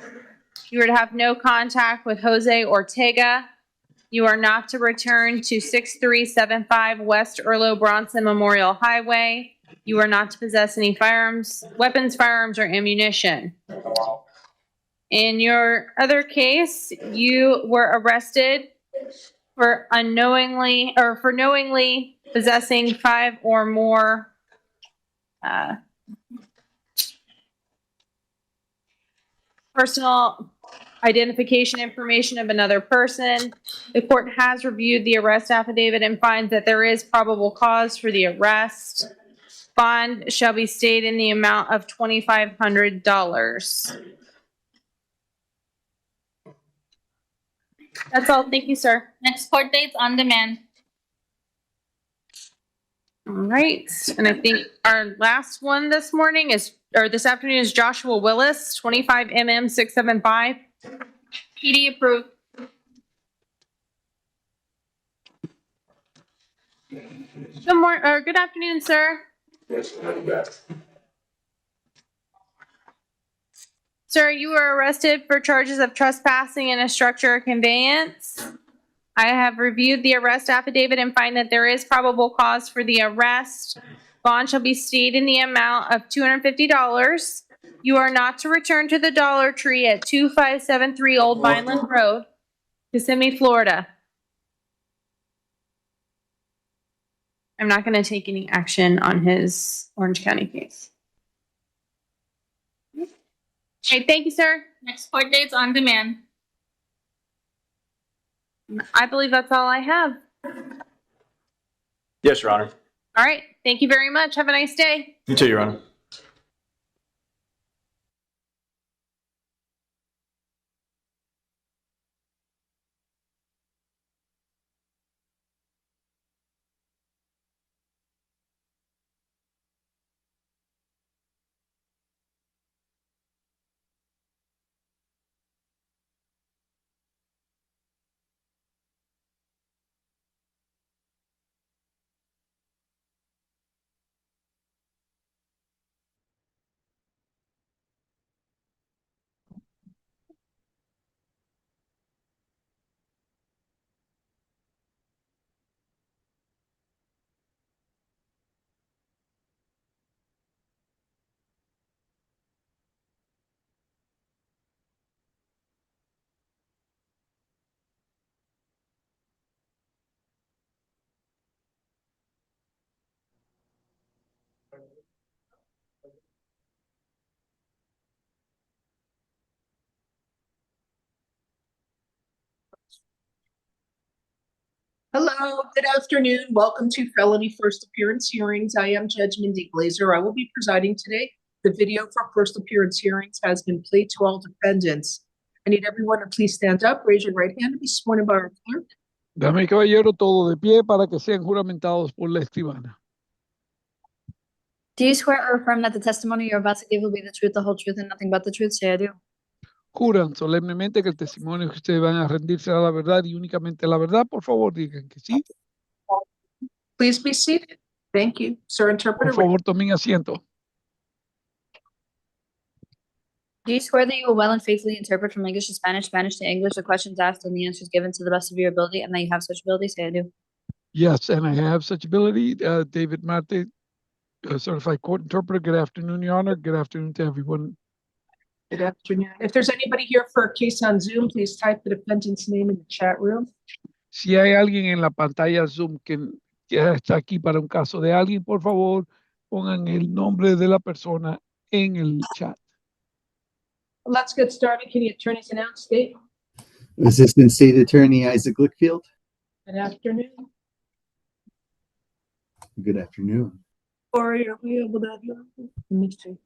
You are to have no contact with Jose Ortega. You are not to return to 6375 West Erlo Bronson Memorial Highway. You are not to possess any firearms, weapons, firearms, or ammunition. In your other case, you were arrested for knowingly possessing 5 or more personal identification information of another person. The court has reviewed the arrest affidavit and finds that there is probable cause for the arrest. Bond shall be stayed in the amount of $2,500. That's all. Thank you, sir. Next court dates on demand. All right. And I think our last one this afternoon is Joshua Willis, 25mm 675. PD approved. Good afternoon, sir. Sir, you were arrested for charges of trespassing in a structure or conveyance. I have reviewed the arrest affidavit and find that there is probable cause for the arrest. Bond shall be stayed in the amount of $250. You are not to return to the Dollar Tree at 2573 Old Vineland Road, Kissimmee, Florida. I'm not going to take any action on his Orange County case. Okay, thank you, sir. Next court date's on demand. I believe that's all I have. Yes, Your Honor. All right. Thank you very much. Have a nice day. You too, Your Honor. Hello, good afternoon. Welcome to Felony First Appearance Hearings. I am Judge Mindy Glazer. I will be presiding today. The video for first appearance hearings has been played to all defendants. I need everyone to please stand up, raise your right hand, and be sworn in by our clerk. Dame, caballero, todo de pie para que sean juramentados por la escribana. Do you swear or affirm that the testimony you're about to give will be the truth, the whole truth, and nothing but the truth? Say I do. Juran solemnemente que el testimonio que ustedes van a rendir será la verdad y únicamente la verdad. Por favor, digan que sí. Please be seated. Thank you. Sir, interpreter. Por favor, tomen asiento. Do you swear that you will well and faithfully interpret from English to Spanish, Spanish to English, the questions asked and the answers given to the best of your ability, and that you have such ability? Say I do. Yes, and I have such ability. David Marte, certified court interpreter. Good afternoon, Your Honor. Good afternoon to everyone. Good afternoon. If there's anybody here for a case on Zoom, please type the defendant's name in the chat room. Si hay alguien en la pantalla Zoom que está aquí para un caso de alguien, por favor, pongan el nombre de la persona en el chat. Let's get started. Can the attorneys announce date? Assistant State Attorney Isaac Lickfield. Good afternoon. Good afternoon. Corey, are we able to have you? Let me see.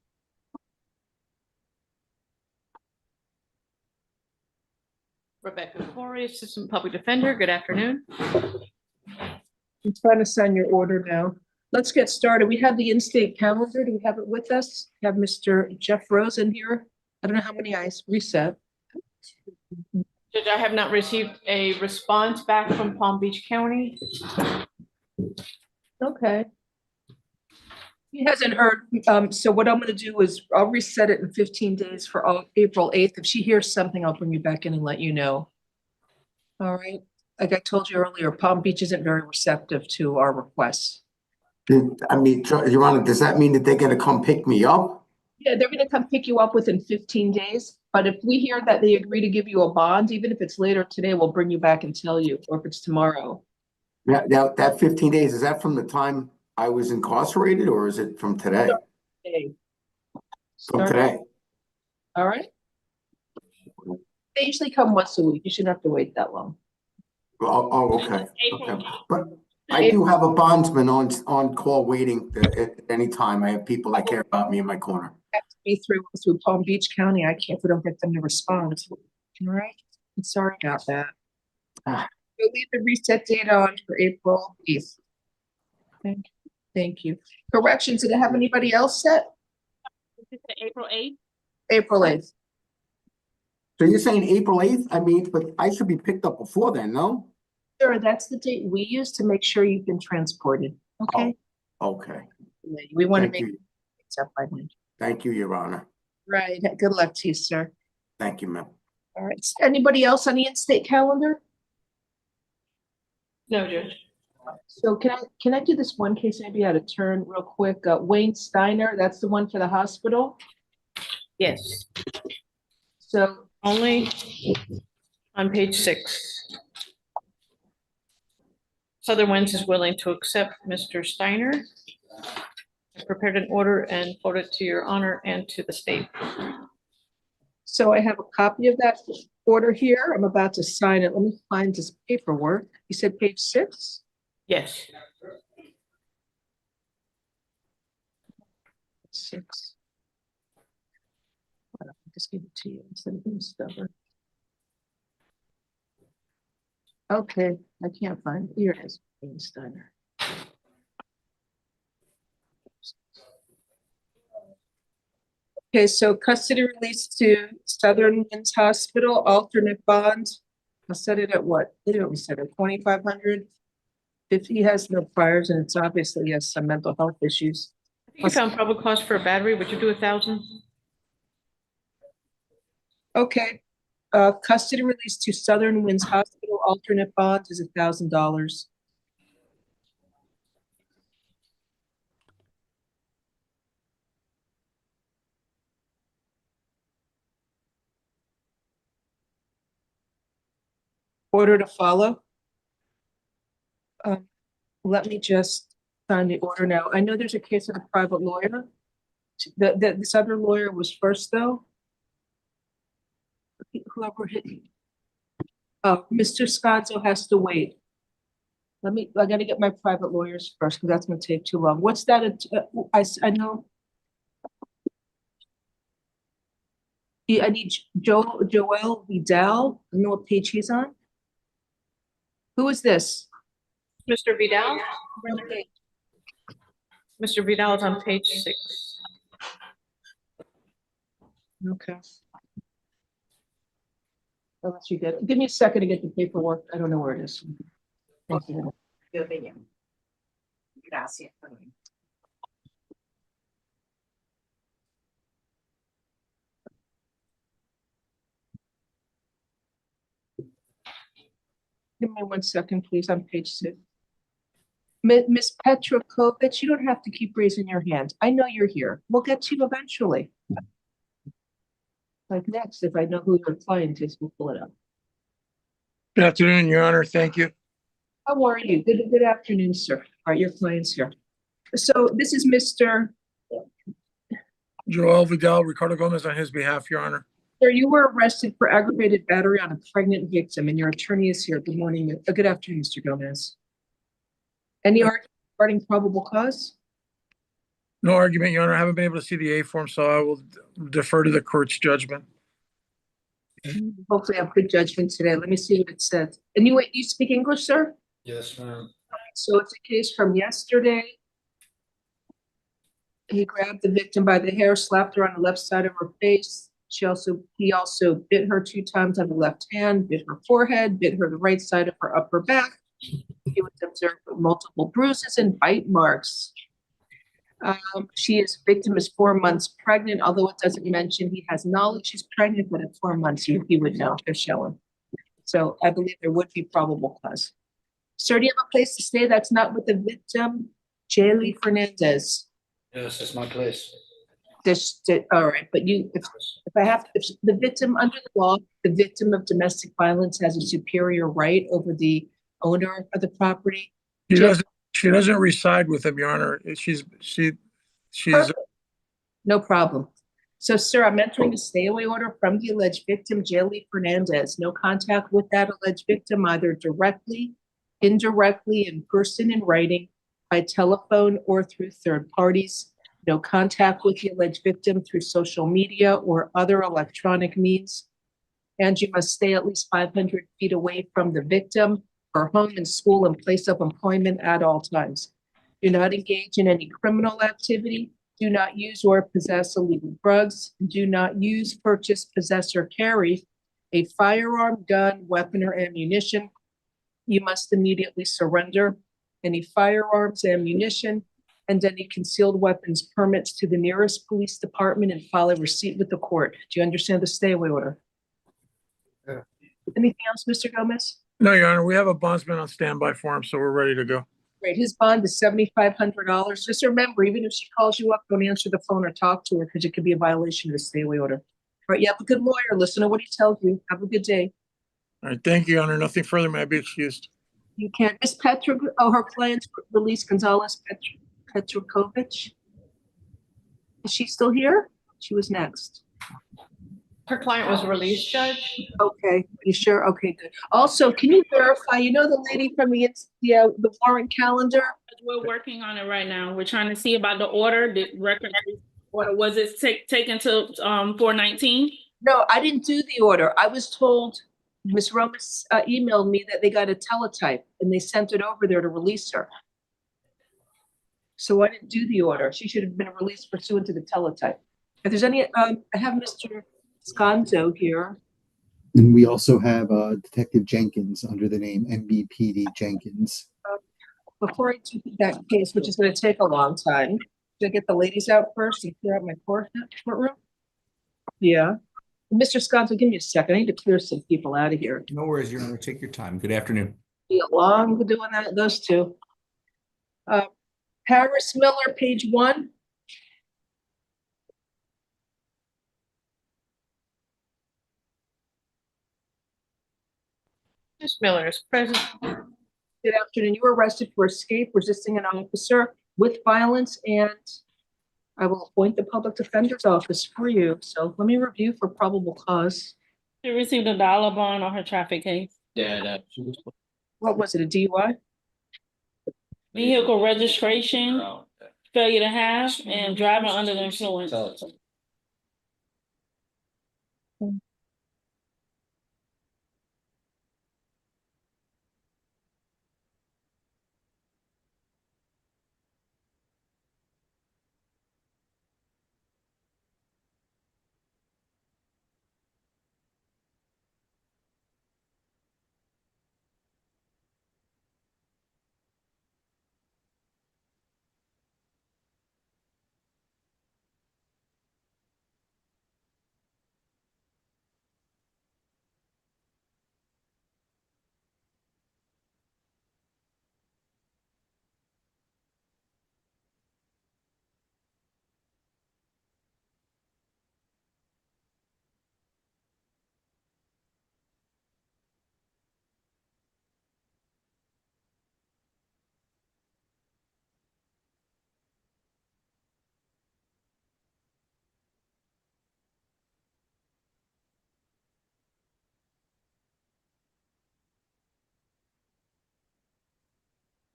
Rebecca Corey, Assistant Public Defender. Good afternoon. I'm trying to sign your order now. Let's get started. We have the in-state calendar. Do we have it with us? We have Mr. Jeff Rosen here. I don't know how many I reset. Judge, I have not received a response back from Palm Beach County. Okay. He hasn't heard. So what I'm going to do is I'll reset it in 15 days for April 8th. If she hears something, I'll bring you back in and let you know. All right. Like I told you earlier, Palm Beach isn't very receptive to our requests. I mean, Your Honor, does that mean that they're gonna come pick me up? Yeah, they're going to come pick you up within 15 days. But if we hear that they agree to give you a bond, even if it's later today, we'll bring you back and tell you, or if it's tomorrow. Now, that 15 days, is that from the time I was incarcerated or is it from today? From today? All right. They usually come once a week. You shouldn't have to wait that long. Oh, okay. Okay. But I do have a bondsman on call waiting at any time. I have people that care about me in my corner. Have to be through Palm Beach County. I can't, if we don't get them to respond. All right. I'm sorry about that. We'll leave the reset date on for April 8th. Thank you. Corrections, did I have anybody else set? April 8th? April 8th. So you're saying April 8th? I mean, but I should be picked up before then, no? Sure, that's the date we use to make sure you've been transported. Okay. Okay. We want to Thank make you. it up by then. Thank you, Your Honor. Right. Good luck to you, sir. Thank you, ma'am. All right. Anybody else on the in-state calendar? No, Judge. So can I do this one case maybe out of turn real quick? Wayne Steiner, that's the one for the hospital. Yes. So only on page 6. Southern Winds is willing to accept Mr. Steiner. I prepared an order and forwarded to your honor and to the state. So I have a copy of that order here. I'm about to sign it. Let me find this paperwork. You said page 6? Yes. 6. I'll just give it to you instead of being stubborn. Okay, I can't find it. Here it is, Steiner. Okay, so custody release to Southern Winds Hospital, alternate bond. I'll set it at what? They don't set it 2,500. If he has no priors and it's obviously he has some mental health issues. You found probable cause for a battery. Would you do 1,000? Okay, custody release to Southern Winds Hospital, alternate bond is $1,000. Order to follow. Let me just sign the order now. I know there's a case of a private lawyer. This other lawyer was first, though. Whoever hit me. Oh, Mr. Sconzo has to wait. I gotta get my private lawyers first because that's gonna take too long. What's that? I know. I need Joel Vidal. I don't know what page he's on. Who is this? Mr. Vidal? Mr. Vidal is on page 6. Okay. I'll let you get it. Give me a second to get the paperwork. I don't know where it is. Thank you. Gracias. Give me 1 second, please, on page 6. Miss Petrokovich, you don't have to keep raising your hand. I know you're here. We'll get to you eventually. Like next, if I know who your client is, we'll pull it up. Good afternoon, Your Honor. Thank you. How are you? Good afternoon, sir. All right, your client's here. So this is Mr. Joel Vidal, Ricardo Gomez on his behalf, Your Honor. Sir, you were arrested for aggravated battery on a pregnant victim, and your attorney is here. Good morning. Good afternoon, Mr. Gomez. Any argument regarding probable cause? No argument, Your Honor. I haven't been able to see the A form, so I will defer to the court's judgment. Hopefully I have good judgment today. Let me see what it says. And you speak English, sir? Yes, ma'am. So it's a case from yesterday. He grabbed the victim by the hair, slapped her on the left side of her face. He also bit her 2 times on the left hand, bit her forehead, bit her the right side of her upper back. He was observed with multiple bruises and bite marks. Victim is 4 months pregnant, although it doesn't mention he has knowledge she's pregnant, but at 4 months he would know. They're showing. So I believe there would be probable cause. Sir, do you have a place to stay that's not with the victim? Jaylee Fernandez. Yes, it's my place. All right, but if the victim under the law, the victim of domestic violence has a superior right over the owner of the property. She doesn't reside with him, Your Honor. She's Perfect. No problem. So, sir, I'm entering a stay away order from the alleged victim, Jaylee Fernandez. No contact with that alleged victim, either directly, indirectly, in person, in writing, by telephone, or through third parties. No contact with the alleged victim through social media or other electronic means. And you must stay at least 500 feet away from the victim, her home and school and place of employment at all times. Do not engage in any criminal activity. Do not use or possess illegal drugs. Do not use, purchase, possess, or carry a firearm, gun, weapon, or ammunition. You must immediately surrender any firearms, ammunition, and any concealed weapons permits to the nearest police department and file a receipt with the court. Do you understand the stay away order? Yeah. Anything else, Mr. Gomez? No, Your Honor. We have a bondsman on standby for him, so we're ready to go. Great. His bond is $7,500. Just remember, even if she calls you up, don't answer the phone or talk to her because it could be a violation of the stay away order. All right. You have a good lawyer. Listen to what he tells you. Have a good day. All right. Thank you, Your Honor. Nothing further. May I be excused? You can't, Miss Petra, oh, her client's Release Gonzalez Petrokovich. Is she still here? She was next. Her client was released, Judge. Okay, you sure? Okay, good. Also, can you verify, you know the lady from the warrant calendar? We're working on it right now. We're trying to see about the order, the record order. Was it taken to 419? No, I didn't do the order. I was told, Ms. Romas emailed me that they got a teletype and they sent it over there to release her. So I didn't do the order. She should have been released pursuant to the teletype. If there's any, I have Mr. Sconzo here. And we also have Detective Jenkins under the name MBPD Jenkins. Before I do that case, which is going to take a long time, should I get the ladies out first and clear out my courtroom? Yeah. Mr. Sconzo, give me a second. I need to clear some people out of here. No worries, Your Honor. Take your time. Good afternoon. Be a long doing that, those two. Paris Miller, page 1. Ms. Miller is present. Good afternoon. You were arrested for escape, resisting an officer with violence, and I will appoint the public defender's office for you. So let me review for probable cause. She received a dollar bond on her traffic case. Yeah, What was it, a DUI? Vehicle registration, failure to have, and driving under the influence.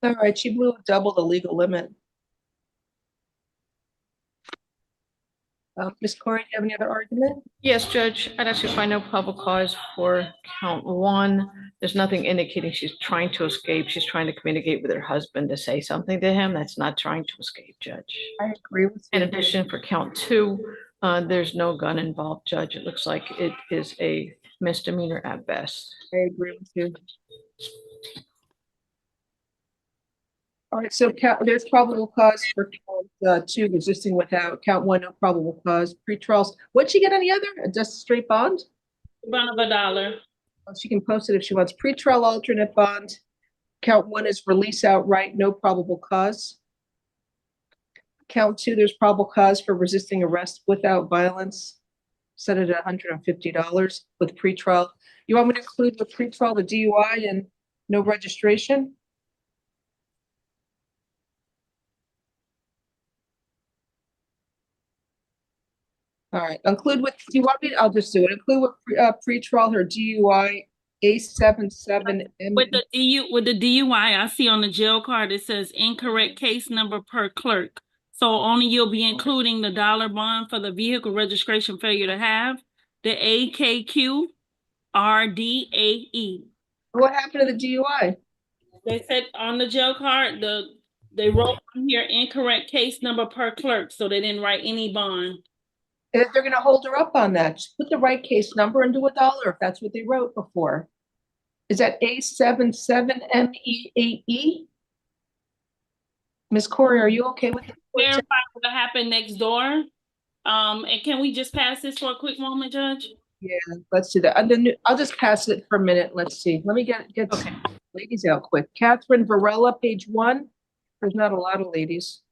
All right, she blew double the legal limit. Ms. Corey, do you have any other argument? Yes, Judge, I'd actually find no probable cause for count 1. There's nothing indicating she's trying to escape. She's trying to communicate with her husband to say something to him. That's not trying to escape, Judge. I agree with you. In addition, for count 2, there's no gun involved, Judge. It looks like it is a misdemeanor at best. I agree with you. All right, so there's probable cause for count 2, resisting without. Count 1, no probable cause. Pretrials. What'd she get on the other? Just straight bond? Bond of $1. Well, she can post it if she wants. Pretrial alternate bond. Count 1 is release outright, no probable cause. Count 2, there's probable cause for resisting arrest without violence. Set it at $150 with pretrial. You want me to include with pretrial the DUI and no registration? All right, include with, do you want me, I'll just do it. Include with pretrial her DUI A77. With the DUI, I see on the jail card, it says incorrect case number per clerk. So only you'll be including the dollar bond for the vehicle registration failure to have, the AKQ RDAE. What happened to the DUI? They said on the jail card, they wrote on here incorrect case number per clerk, so they didn't write any bond. If they're going to hold her up on that, just put the right case number and do $1 if that's what they wrote before. Is that A77MEAE? Ms. Corey, are you okay with it? Verify what happened next door. And can we just pass this for a quick moment, Judge? Yeah, let's do that. I'll just pass it for a minute. Let's see. Let me get okay. Ladies out quick. Catherine Varela, page 1. There's not a lot of ladies.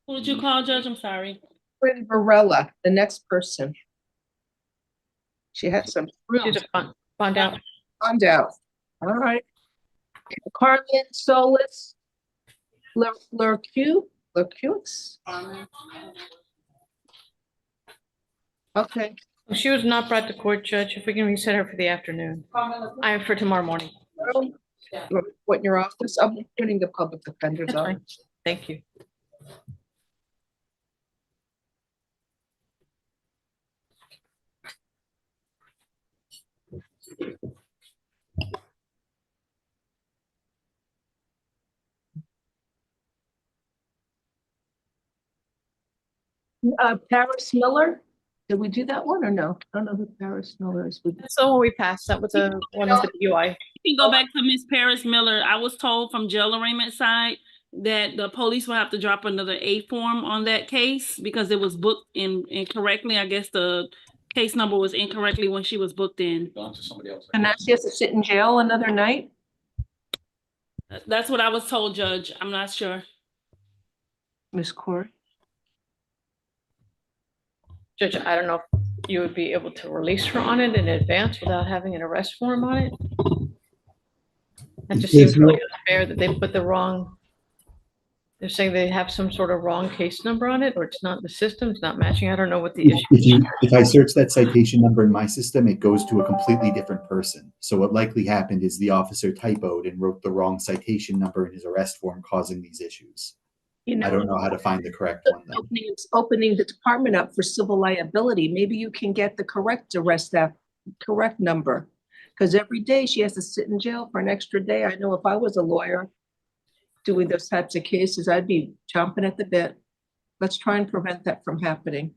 Who did you call, Judge? I'm sorry. Catherine Varela, the next person. She had some She's a bond out. Bond out. All right. Carmen Solis Lurque. Okay. She was not brought to court, Judge. If we can reset her for the afternoon. I am for tomorrow morning. What in your office? I'm putting the public defenders That's on. fine. Thank you. Paris Miller. Did we do that one or no? I don't know who Paris Miller is. That's the one we passed. That was one of the UI. You can go back to Miss Paris Miller. I was told from jail arraignment side that the police will have to drop another A form on that case because it was booked incorrectly. I guess the case number was incorrectly when she was booked in. And now she has to sit in jail another night? That's what I was told, Judge. I'm not sure. Miss Corey? Judge, I don't know if you would be able to release her on it in advance without having an arrest warrant on it. That just seems really unfair that they put the wrong, they're saying they have some sort of wrong case number on it, or it's not in the system, it's not matching. I don't know what the issue is. If I search that citation number in my system, it goes to a completely different person. So what likely happened is the officer typoed and wrote the wrong citation number in his arrest form, causing these issues. You know, I don't know how to find the correct one though. Opening the department up for civil liability. Maybe you can get the correct correct number. Because every day she has to sit in jail for an extra day. I know if I was a lawyer doing those types of cases, I'd be chomping at the bit. Let's try and prevent that from happening.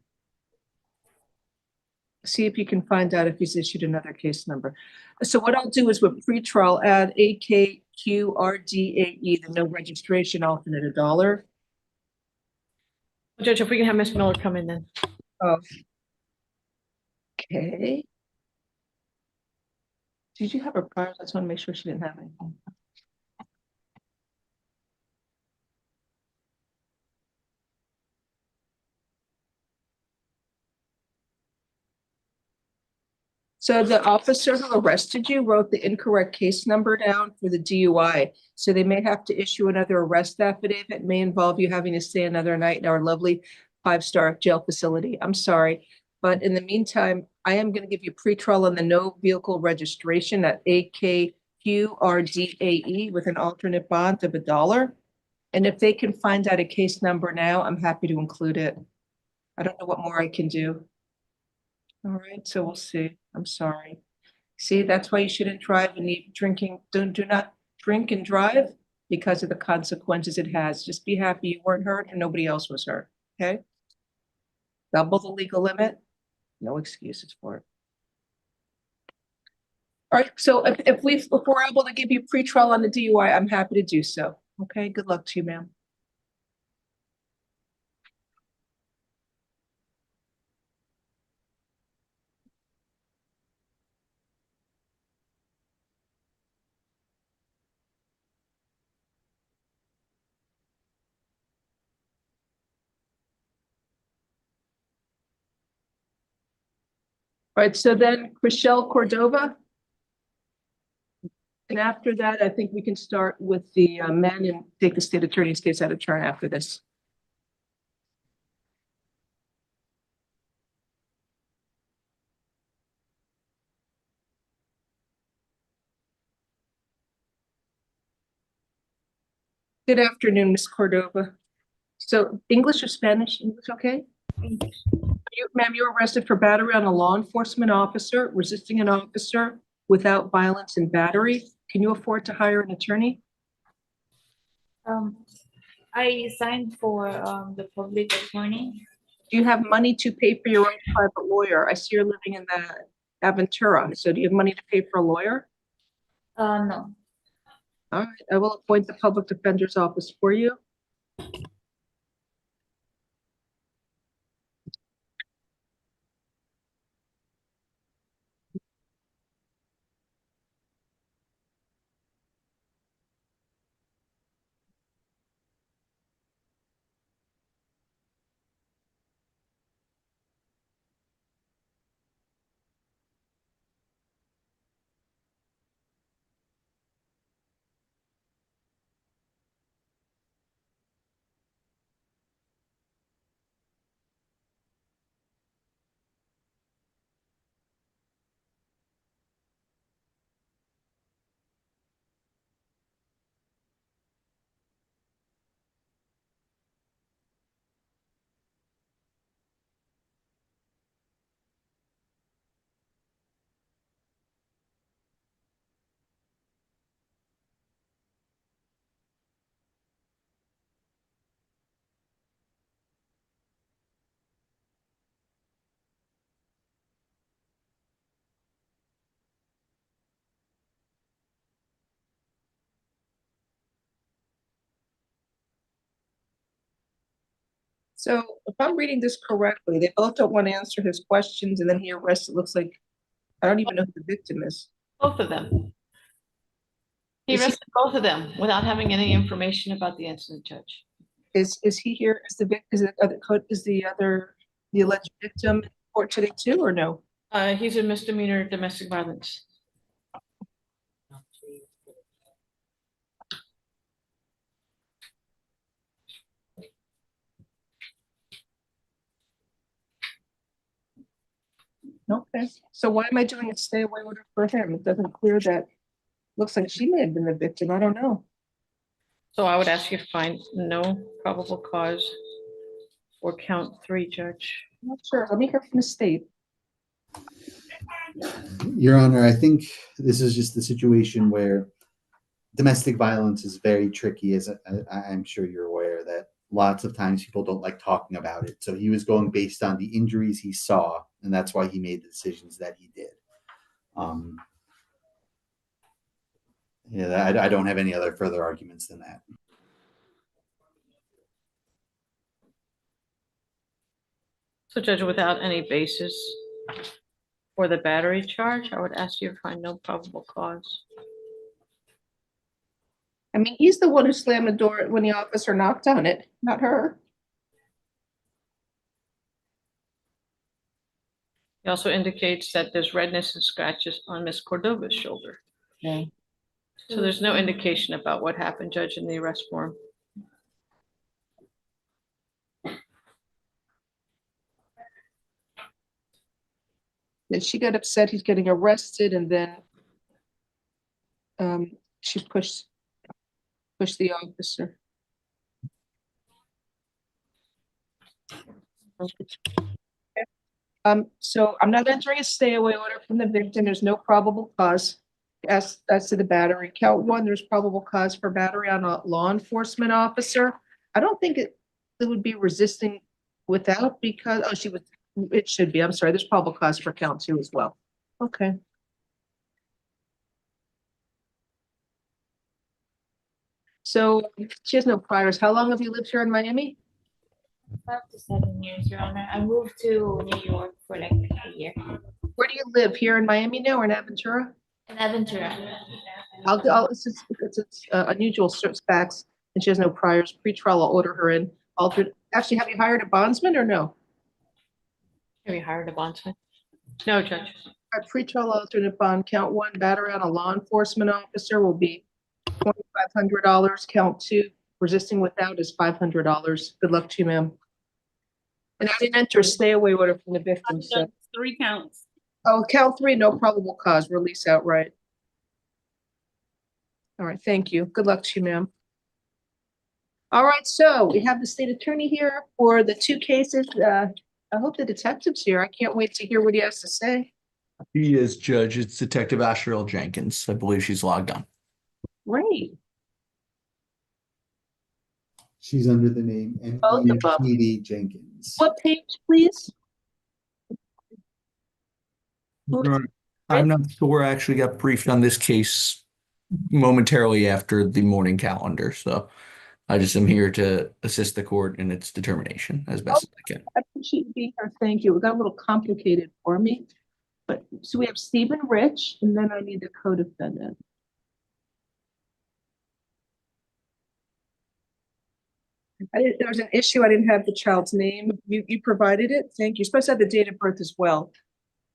See if you can find out if he's issued another case number. So what I'll do is with pretrial, add AKQRDAE, the no registration alternate $1. Judge, if we can have Miss Miller come in then. Oh. Okay. Did you have her prior? I just want to make sure she didn't have anything. So the officer who arrested you wrote the incorrect case number down for the DUI. So they may have to issue another arrest affidavit. It may involve you having to stay another night in our lovely 5-star jail facility. I'm sorry. But in the meantime, I am going to give you pretrial on the no vehicle registration at AKQRDAE with an alternate bond of $1. And if they can find out a case number now, I'm happy to include it. I don't know what more I can do. All right, so we'll see. I'm sorry. See, that's why you shouldn't drive and eat drinking. Do not drink and drive because of the consequences it has. Just be happy you weren't hurt and nobody else was hurt, okay? Double the legal limit, no excuses for it. All right, so if we're able to give you pretrial on the DUI, I'm happy to do so. Okay, good luck to you, ma'am. All right, so then Chriselle Cordova. And after that, I think we can start with the men and take the state attorney's case out of turn after this. Good afternoon, Ms. Cordova. So English or Spanish? English, okay? Ma'am, you were arrested for battery on a law enforcement officer, resisting an officer without violence and battery. Can you afford to hire an attorney? I signed for the public attorney. Do you have money to pay for your own private lawyer? I see you're living in the Aventura. So do you have money to pay for a lawyer? No. All right, I will appoint the public defender's office for you. So if I'm reading this correctly, they both don't want to answer his questions and then he arrests, it looks like, I don't even know who the victim is. Both of them. He arrested both of them without having any information about the incident, Judge. Is he here? Is the the alleged victim in court today too, or no? He's a misdemeanor domestic violence. Okay, so why am I doing a stay away order for him? It doesn't clear that. Looks like she may have been the victim. I don't know. So I would ask you to find no probable cause for count 3, Judge. I'm not sure. Let me hear from the state. Your Honor, I think this is just the situation where domestic violence is very tricky, as I'm sure you're aware that lots of times people don't like talking about it. So he was going based on the injuries he saw, and that's why he made the decisions that he did. Yeah, I don't have any other further arguments than that. So Judge, without any basis for the battery charge, I would ask you to find no probable cause. I mean, he's the one who slammed the door when the officer knocked on it, not her. He also indicates that there's redness and scratches on Miss Cordova's shoulder. Okay. So there's no indication about what happened, Judge, in the arrest form. Then she got upset he's getting arrested, and then she pushed the officer. So I'm not entering a stay away order from the victim. There's no probable cause as to the battery. Count 1, there's probable cause for battery on a law enforcement officer. I don't think it would be resisting without, because it should be. I'm sorry. There's probable cause for count 2 as well. Okay. So she has no priors. How long have you lived here in Miami? 5 to 7 years, Your Honor. I moved to New York for like a year. Where do you live? Here in Miami now, or in Aventura? In Aventura. It's unusual facts, and she has no priors. Pretrial, I'll order her in. Actually, have you hired a bondsman or no? Have you hired a bondsman? No, Judge. Our pretrial alternate bond, count 1, battery on a law enforcement officer will be $2,500. Count 2, resisting without is $500. Good luck to you, ma'am. And I didn't enter a stay away order from the victim. So. 3 counts. Oh, count 3, no probable cause, release outright. All right, thank you. Good luck to you, ma'am. All right, so we have the state attorney here for the 2 cases. I hope the detective's here. I can't wait to hear what he has to say. He is, Judge. It's Detective Asheril Jenkins. I believe she's logged on. Great. She's under the name MPD Jenkins. What page, please? I'm not sure. I actually got briefed on this case momentarily after the morning calendar, so I just am here to assist the court in its determination as best as I can. I appreciate you being here. Thank you. It got a little complicated for me. But so we have Stephen Rich, and then I need the co-defendant. There was an issue. I didn't have the child's name. You provided it. Thank you. You're supposed to have the date of birth as well.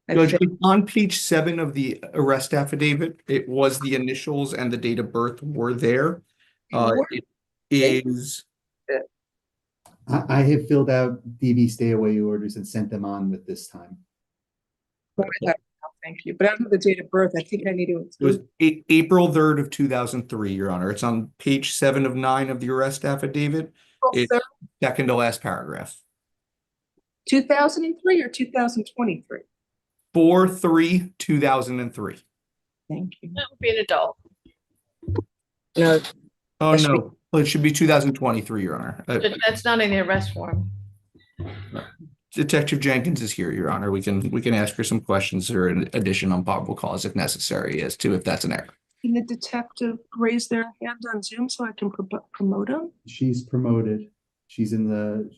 Judge, on page 7 of the arrest affidavit, it was the initials and the date of birth were there. It is. I have filled out DV stay away orders and sent them on with this time. Thank you. But I don't know the date of birth. I think I need to. It was April 3rd of 2003, Your Honor. It's on page 7 of 9 of the arrest affidavit. It's second to last paragraph. 2003 or 2023? 4/3/2003. Thank you. That would be an adult. No. Oh, no. Well, it should be 2023, Your Honor. That's not in the arrest form. Detective Jenkins is here, Your Honor. We can ask her some questions or an addition on probable cause if necessary as to if that's an error. Can the detective raise their hand on Zoom so I can promote them? She's promoted. She's in the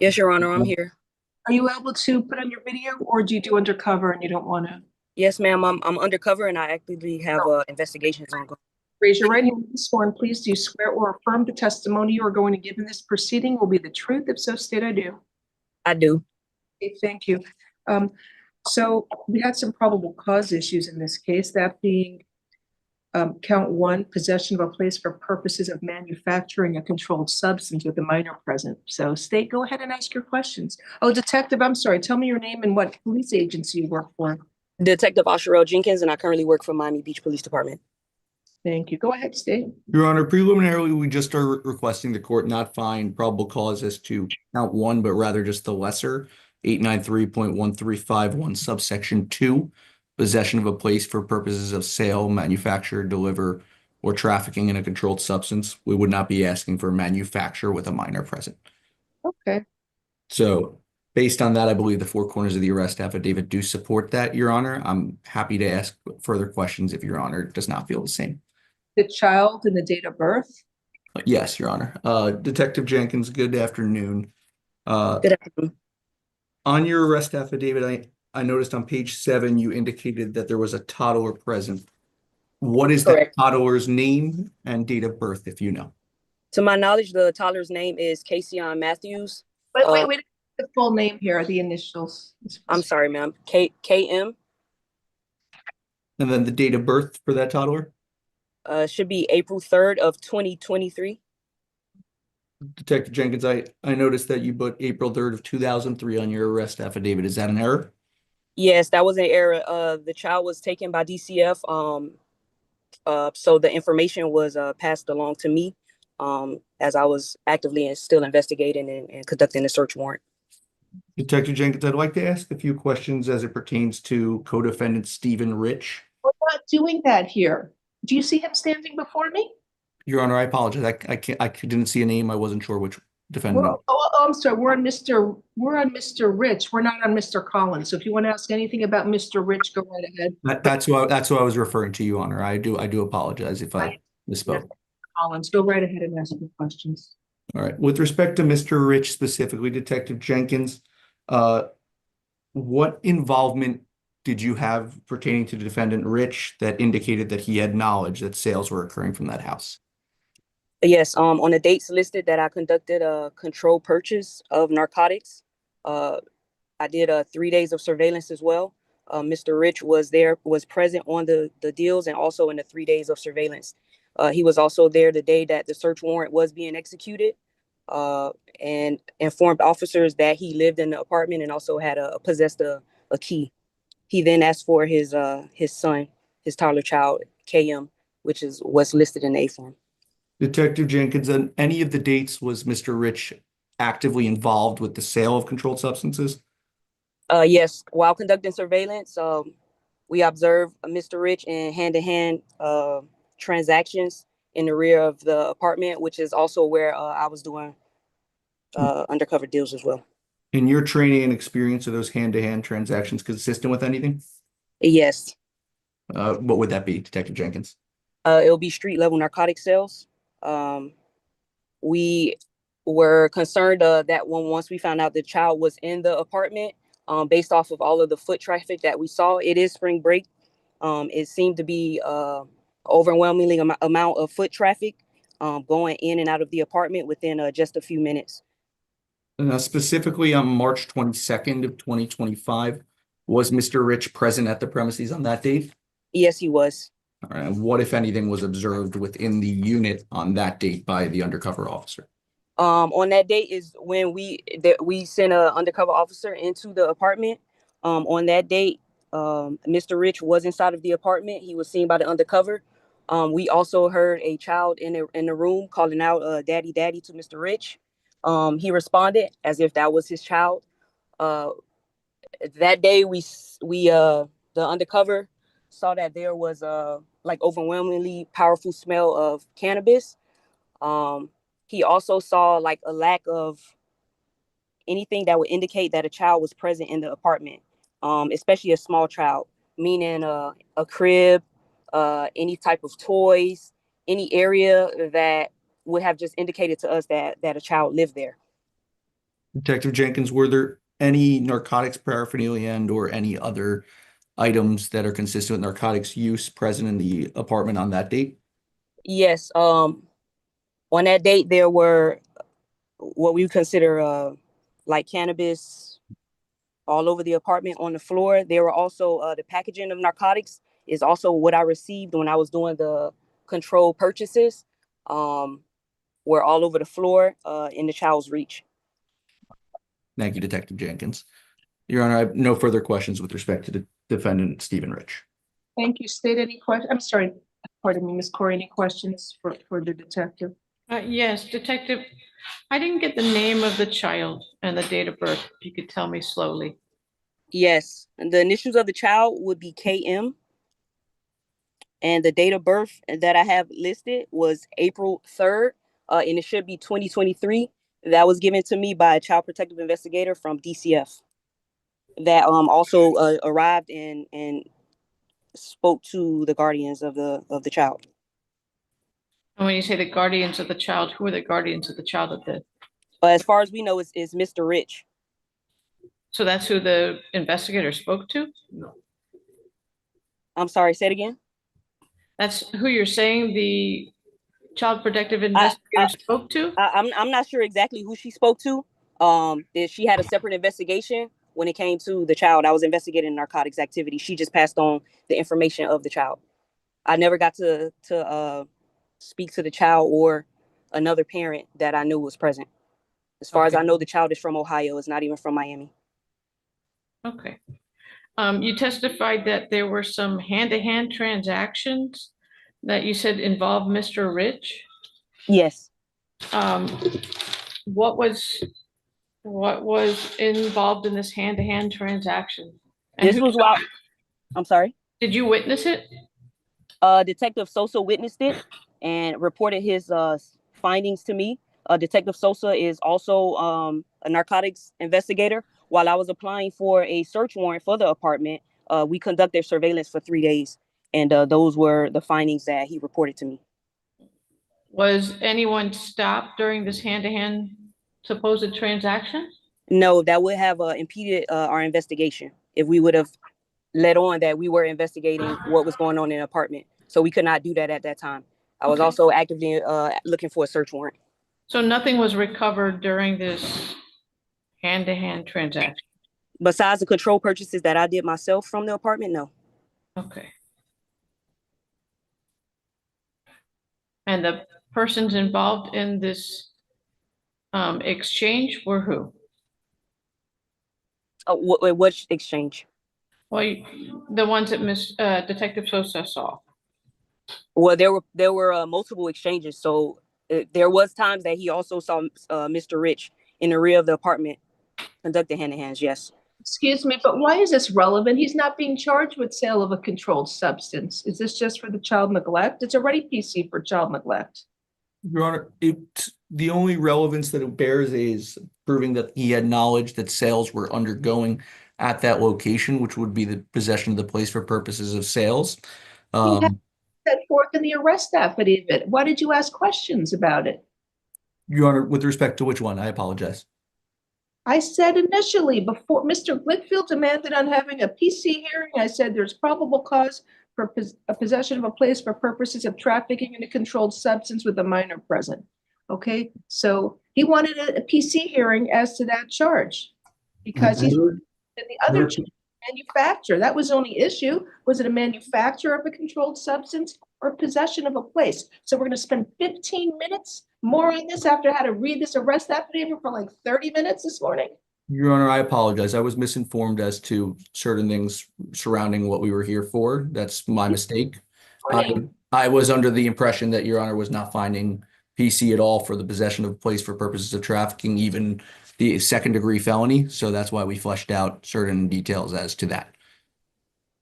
Yes, Your Honor, I'm here. Are you able to put on your video, or do you do undercover and you don't want to? Yes, ma'am, I'm undercover and I actively have investigations ongoing. Raise your right hand when sworn. Please do you swear or affirm the testimony you are going to give in this proceeding will be the truth? If so, state I do. I do. Okay, thank you. So we had some probable cause issues in this case, that being count one, possession of a place for purposes of manufacturing a controlled substance with a minor present. So state, go ahead and ask your questions. Oh, detective, I'm sorry. Tell me your name and what police agency you work for. Detective Asherelle Jenkins, and I currently work for Miami Beach Police Department. Thank you. Go ahead, state. Your Honor, preliminarily, we just are requesting the court not find probable cause as to count one, but rather just the lesser 893.1351 subsection 2, possession of a place for purposes of sale, manufacture, deliver, or trafficking in a controlled substance. We would not be asking for manufacture with a minor present. Okay. So based on that, I believe the four corners of the arrest affidavit do support that, Your Honor. I'm happy to ask further questions if Your Honor does not feel the same. The child and the date of birth? Yes, Your Honor. Detective Jenkins, good afternoon. Good afternoon. On your arrest affidavit, I noticed on page 7, you indicated that there was a toddler present. What is Correct. that toddler's name and date of birth, if you know? To my knowledge, the toddler's name is Caseon Matthews. Wait, the full name here, the initials. I'm sorry, ma'am. KM. And then the date of birth for that toddler? Should be April 3rd of 2023. Detective Jenkins, I noticed that you put April 3rd of 2003 on your arrest affidavit. Is that an error? Yes, that was an error. The child was taken by DCF. So the information was passed along to me as I was actively and still investigating and conducting a search warrant. Detective Jenkins, I'd like to ask a few questions as it pertains to co-defendant Stephen Rich. We're not doing that here. Do you see him standing before me? Your Honor, I apologize. I didn't see a name. I wasn't sure which defendant. I'm sorry. We're on Mr. Rich. We're not on Mr. Collins. So if you want to ask anything about Mr. Rich, go right ahead. That's who I was referring to, Your Honor. I do apologize if I misspoke. Collins, go right ahead and ask your questions. All right. With respect to Mr. Rich specifically, Detective Jenkins, what involvement did you have pertaining to the defendant Rich that indicated that he had knowledge that sales were occurring from that house? Yes, on the dates listed that I conducted a controlled purchase of narcotics. I did 3 days of surveillance as well. Mr. Rich was present on the deals and also in the 3 days of surveillance. He was also there the day that the search warrant was being executed and informed officers that he lived in the apartment and also had possessed a key. He then asked for his son, his toddler child, KM, which is what's listed in the A form. Detective Jenkins, on any of the dates was Mr. Rich actively involved with the sale of controlled substances? Yes, while conducting surveillance, we observed Mr. Rich in hand-to-hand transactions in the rear of the apartment, which is also where I was doing undercover deals as well. In your training and experience, are those hand-to-hand transactions consistent with anything? Yes. What would that be, Detective Jenkins? It'll be street-level narcotic sales. We were concerned that once we found out the child was in the apartment, based off of all of the foot traffic that we saw, it is spring break. It seemed to be overwhelmingly amount of foot traffic going in and out of the apartment within just a few minutes. Specifically on March 22nd of 2025, was Mr. Rich present at the premises on that date? Yes, he was. All right. And what, if anything, was observed within the unit on that date by the undercover officer? On that date is when we sent an undercover officer into the apartment. On that date, Mr. Rich was inside of the apartment. He was seen by the undercover. We also heard a child in the room calling out "Daddy, Daddy" to Mr. Rich. He responded as if that was his child. That day, the undercover saw that there was like overwhelmingly powerful smell of cannabis. He also saw like a lack of anything that would indicate that a child was present in the apartment, especially a small child, meaning a crib, any type of toys, any area that would have just indicated to us that a child lived there. Detective Jenkins, were there any narcotics paraphernalia and or any other items that are consistent with narcotics use present in the apartment on that date? Yes. On that date, there were what we would consider like cannabis all over the apartment on the floor. There were also the packaging of narcotics is also what I received when I was doing the controlled purchases. Were all over the floor in the child's reach. Thank you, Detective Jenkins. Your Honor, I have no further questions with respect to the defendant, Stephen Rich. Thank you. State any question? I'm sorry, pardon me, Ms. Corey, any questions for the detective? Yes, Detective, I didn't get the name of the child and the date of birth. If you could tell me slowly. Yes, and the initials of the child would be KM. And the date of birth that I have listed was April 3rd, and it should be 2023. That was given to me by a child protective investigator from DCF that also arrived and spoke to the guardians of the child. And when you say the guardians of the child, who are the guardians of the child of the? As far as we know, is Mr. Rich. So that's who the investigator spoke to? No. I'm sorry, say it again. That's Who you're saying the child protective investigator spoke to? I'm not sure exactly who she spoke to. She had a separate investigation when it came to the child. I was investigating narcotics activity. She just passed on the information of the child. I never got to speak to the child or another parent that I knew was present. As far as I know, the child is from Ohio. It's not even from Miami. Okay. You testified that there were some hand-to-hand transactions that you said involved Mr. Rich. Yes. What was involved in this hand-to-hand transaction? And This was while, I'm sorry. Did you witness it? Detective Sosa witnessed it and reported his findings to me. Detective Sosa is also a narcotics investigator. While I was applying for a search warrant for the apartment, we conducted surveillance for 3 days, and those were the findings that he reported to me. Was anyone stopped during this hand-to-hand supposed transaction? No, that would have impeded our investigation if we would have let on that we were investigating what was going on in the apartment. So we could not do that at that time. I was also actively looking for a search warrant. So nothing was recovered during this hand-to-hand transaction? Besides the control purchases that I did myself from the apartment, no. Okay. And the persons involved in this exchange were who? What exchange? Well, the ones that Detective Sosa saw. Well, there were multiple exchanges. So there was times that he also saw Mr. Rich in the rear of the apartment conducting hand-to-hands. Yes. Excuse me, but why is this relevant? He's not being charged with sale of a controlled substance. Is this just for the child neglect? It's already PC for child neglect. Your Honor, the only relevance that it bears is proving that he had knowledge that sales were undergoing at that location, which would be the possession of the place for purposes of sales. He had set forth in the arrest affidavit. Why did you ask questions about it? Your Honor, with respect to which one? I apologize. I said initially, before Mr. Whitfield demanded on having a PC hearing, I said there's probable cause for a possession of a place for purposes of trafficking in a controlled substance with a minor present. Okay, so he wanted a PC hearing as to that charge because he's in the other manufacturer. That was the only issue. Was it a manufacturer of a controlled substance or possession of a place? So we're going to spend 15 minutes more on this after I had to read this arrest affidavit for like 30 minutes this morning. Your Honor, I apologize. I was misinformed as to certain things surrounding what we were here for. That's my mistake. I was under the impression that Your Honor was not finding PC at all for the possession of a place for purposes of trafficking, even the second-degree felony. So that's why we fleshed out certain details as to that.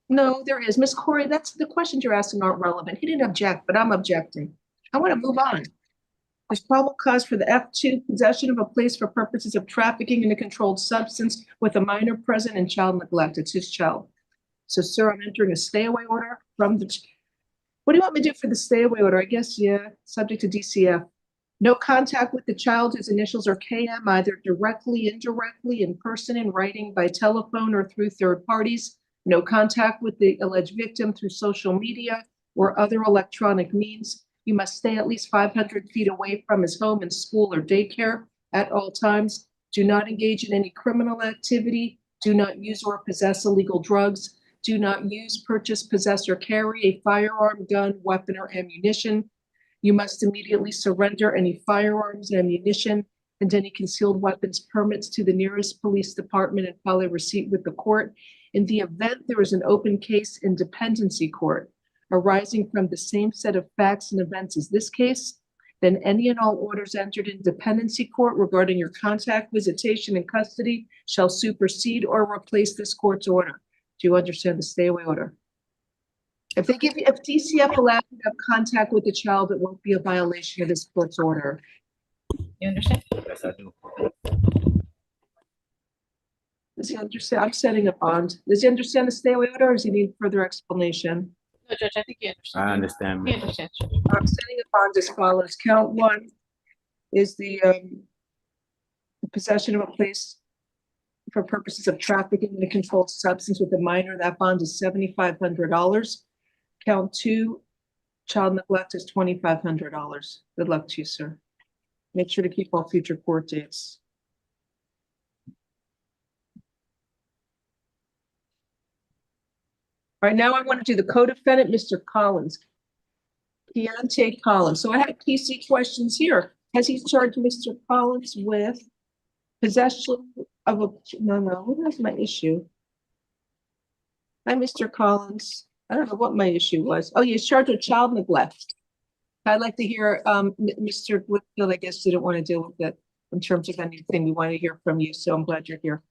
No, there is. Ms. Corey, that's the questions you're asking aren't relevant. He didn't object, but I'm objecting. I want to move on. There's probable cause for the F2 possession of a place for purposes of trafficking in a controlled substance with a minor present and child neglect. It's his child. So, sir, I'm entering a stay away order from the. What do you want me to do for the stay away order? I guess, yeah, subject to DCF. No contact with the child whose initials are KM, either directly, indirectly, in person, in writing, by telephone, or through third parties. No contact with the alleged victim through social media or other electronic means. You must stay at least 500 feet away from his home and school or daycare at all times. Do not engage in any criminal activity. Do not use or possess illegal drugs. Do not use, purchase, possess, or carry a firearm, gun, weapon, or ammunition. You must immediately surrender any firearms, ammunition, and any concealed weapons permits to the nearest police department and file a receipt with the court. In the event there is an open case in dependency court arising from the same set of facts and events as this case, then any and all orders entered in dependency court regarding your contact, visitation, and custody shall supersede or replace this court's order. Do you understand the stay away order? If DCF allows you to have contact with the child, it won't be a violation of this court's order. You understand? Does he understand? I'm setting a bond. Does he understand the stay away order, or does he need further explanation? No, Judge, I think he understands. I understand. He understands. I'm setting a bond as follows. Count one is the possession of a place for purposes of trafficking in a controlled substance with a minor. That bond is $7,500. Count two, child neglect, is $2,500. Good luck to you, sir. Make sure to keep all future court dates. All right, now I want to do the co-defendant, Mr. Collins. Keontae Collins. So I have PC questions here. Has he charged Mr. Collins with possession of a, what was my issue? Hi, Mr. Collins. I don't know what my issue was. Oh, he's charged with child neglect. I'd like to hear, Mr. Whitfield, I guess, didn't want to deal with it in terms of anything. We want to hear from you, so I'm glad you're here.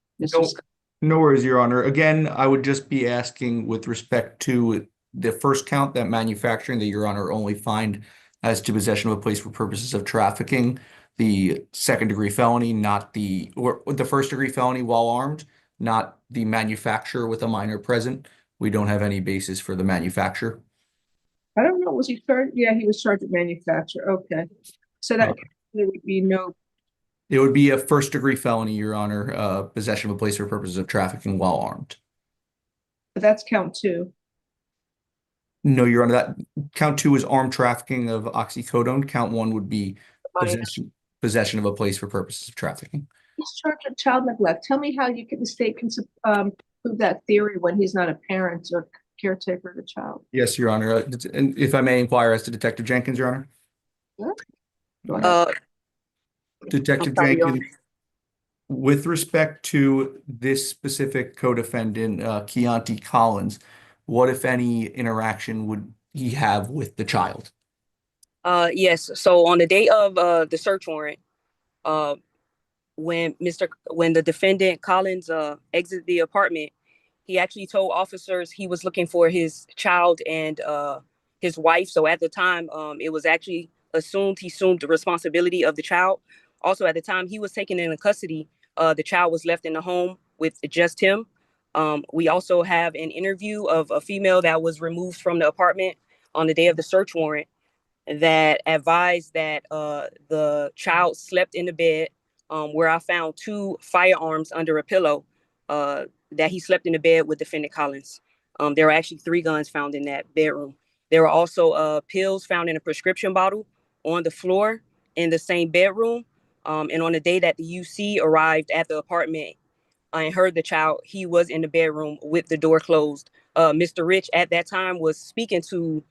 No worries, Your Honor. Again, I would just be asking with respect to the first count, that manufacturing, that Your Honor only find as to possession of a place for purposes of trafficking, the second-degree felony, not the, or the first-degree felony while armed, not the manufacturer with a minor present. We don't have any basis for the manufacturer. I don't know, was he charged? Yeah, he was charged with manufacture. Okay. So that there would be no. It would be a first-degree felony, Your Honor, possession of a place for purposes of trafficking while armed. But that's count two. No, Your Honor, that count two is armed trafficking of oxycodone. Count one would be possession of a place for purposes of trafficking. He's charged with child neglect. Tell me how the state can prove that theory when he's not a parent or caretaker of the child. Yes, Your Honor. And if I may inquire as to Detective Jenkins, Your Honor. Yeah. Detective Jenkins, with respect to this specific co-defendant, Keontae Collins, what, if any, interaction would he have with the child? Yes. So on the day of the search warrant, when the defendant Collins exited the apartment, he actually told officers he was looking for his child and his wife. So at the time, it was actually he assumed the responsibility of the child. Also, at the time he was taken into custody, the child was left in the home with just him. We also have an interview of a female that was removed from the apartment on the day of the search warrant that advised that the child slept in the bed, where I found 2 firearms under a pillow, that he slept in the bed with defendant Collins. There were actually 3 guns found in that bedroom. There were also pills found in a prescription bottle on the floor in the same bedroom. And on the day that the UC arrived at the apartment and heard the child, he was in the bedroom with the door closed. Mr. Rich at that time was speaking to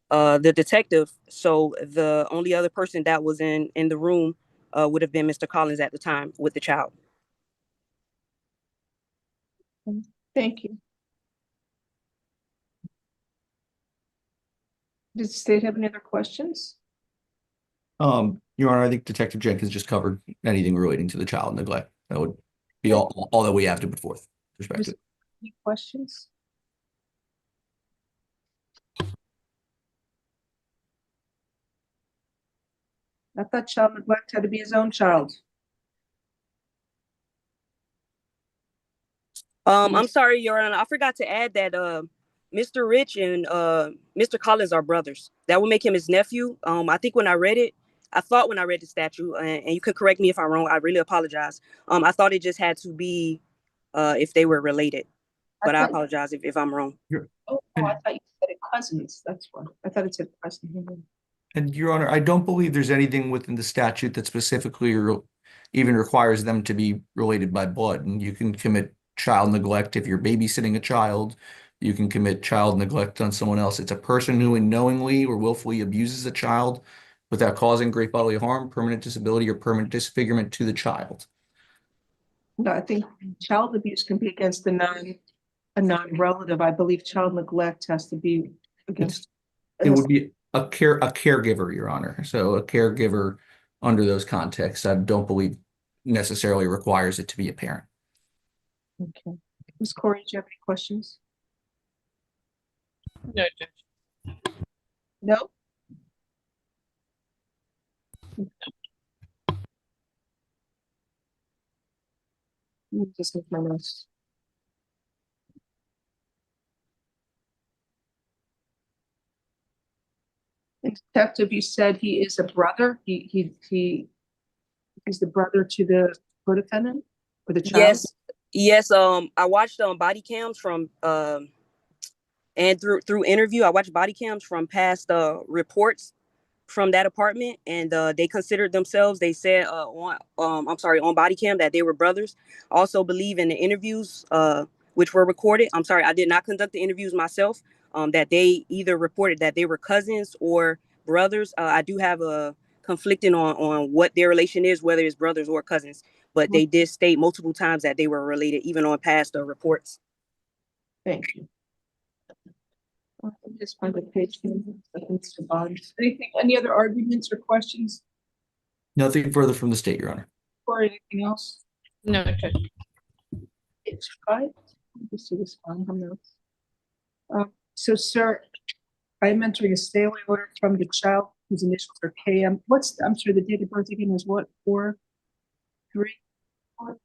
the detective. So the only other person that was in the room would have been Mr. Collins at the time with the child. Thank you. Does the state have any other questions? Your Honor, I think Detective Jenkins just covered anything relating to the child neglect. That would be all that we have to put forth. Perspective. Any questions? I thought child neglect had to be his own child. I'm sorry, Your Honor. I forgot to add that Mr. Rich and Mr. Collins are brothers. That would make him his nephew. I think when I read it, I thought when I read the statute, and you could correct me if I'm wrong, I really apologize. I thought it just had to be if they were related, but I apologize if I'm wrong. Oh, I thought you said it cousins. That's why. I thought it said cousin. And Your Honor, I don't believe there's anything within the statute that specifically even requires them to be related by blood. And you can commit child neglect if you're babysitting a child. You can commit child neglect on someone else. It's a person who knowingly or willfully abuses a child without causing great bodily harm, permanent disability, or permanent disfigurement to the child. No, I think child abuse can be against a non-relative. I believe child neglect has to be against. It would be a caregiver, Your Honor. So a caregiver under those contexts, I don't believe necessarily requires it to be a parent. Okay. Ms. Corey, do you have any questions? No, Judge. No? Let me just make my notes. Detective, you said he is a brother. He's the brother to the co-defendant or the child? Yes. I watched body cams from and through interview. I watched body cams from past reports from that apartment, and they considered themselves. They said on body cam that they were brothers. Also believe in the interviews which were recorded. I'm sorry, I did not conduct the interviews myself. That they either reported that they were cousins or brothers. I do have a conflicting on what their relation is, whether it's brothers or cousins. But they did state multiple times that they were related, even on past reports. Thank you. Let me just find the page. Anything? Any other arguments or questions? Nothing further from the state, Your Honor. Or anything else? No, Judge. It's right. Just see this on my notes. So, sir, I am entering a stay away order from the child whose initials are KM. I'm sorry, the date of birth again was what? 4-3? 4-3-25.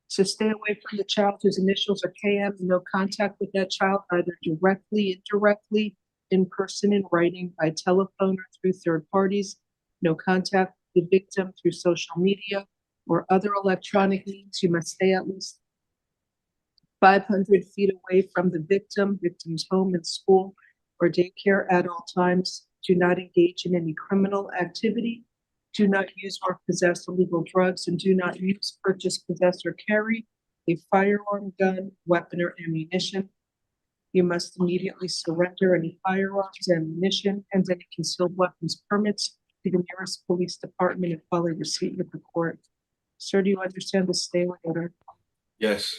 So stay away from the child whose initials are KM. No contact with that child, either directly, indirectly, in person, in writing, by telephone, or through third parties. No contact with the victim through social media or other electronic means. You must stay at least 500 feet away from the victim's home and school or daycare at all times. Do not engage in any criminal activity. Do not use or possess illegal drugs, and do not use, purchase, possess, or carry a firearm, gun, weapon, or ammunition. You must immediately surrender any firearms, ammunition, and any concealed weapons permits to the nearest police department and file a receipt with the court. Sir, do you understand the stay away order? Yes.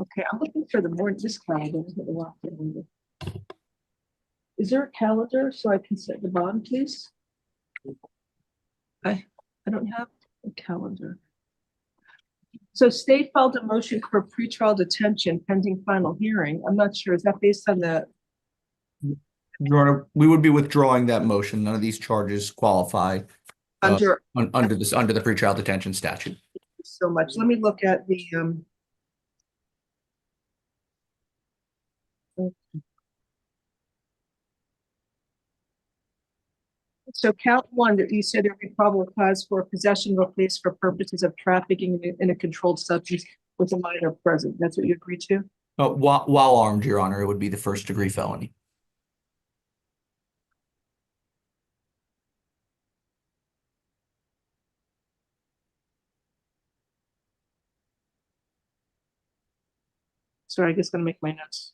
Okay, I'm looking for this calendar. Is there a calendar so I can set the bond, please? I don't have a calendar. So state filed a motion for pretrial detention pending final hearing. I'm not sure, is that based on the? Your Honor, we would be withdrawing that motion. None of these charges qualify under the pretrial detention statute. So much. Let me look at the So count one, that you said every probable cause for possession of a place for purposes of trafficking in a controlled substance with a minor present. That's what you agreed to? While armed, Your Honor, it would be the first degree felony. Sorry, I guess I'm gonna make my notes.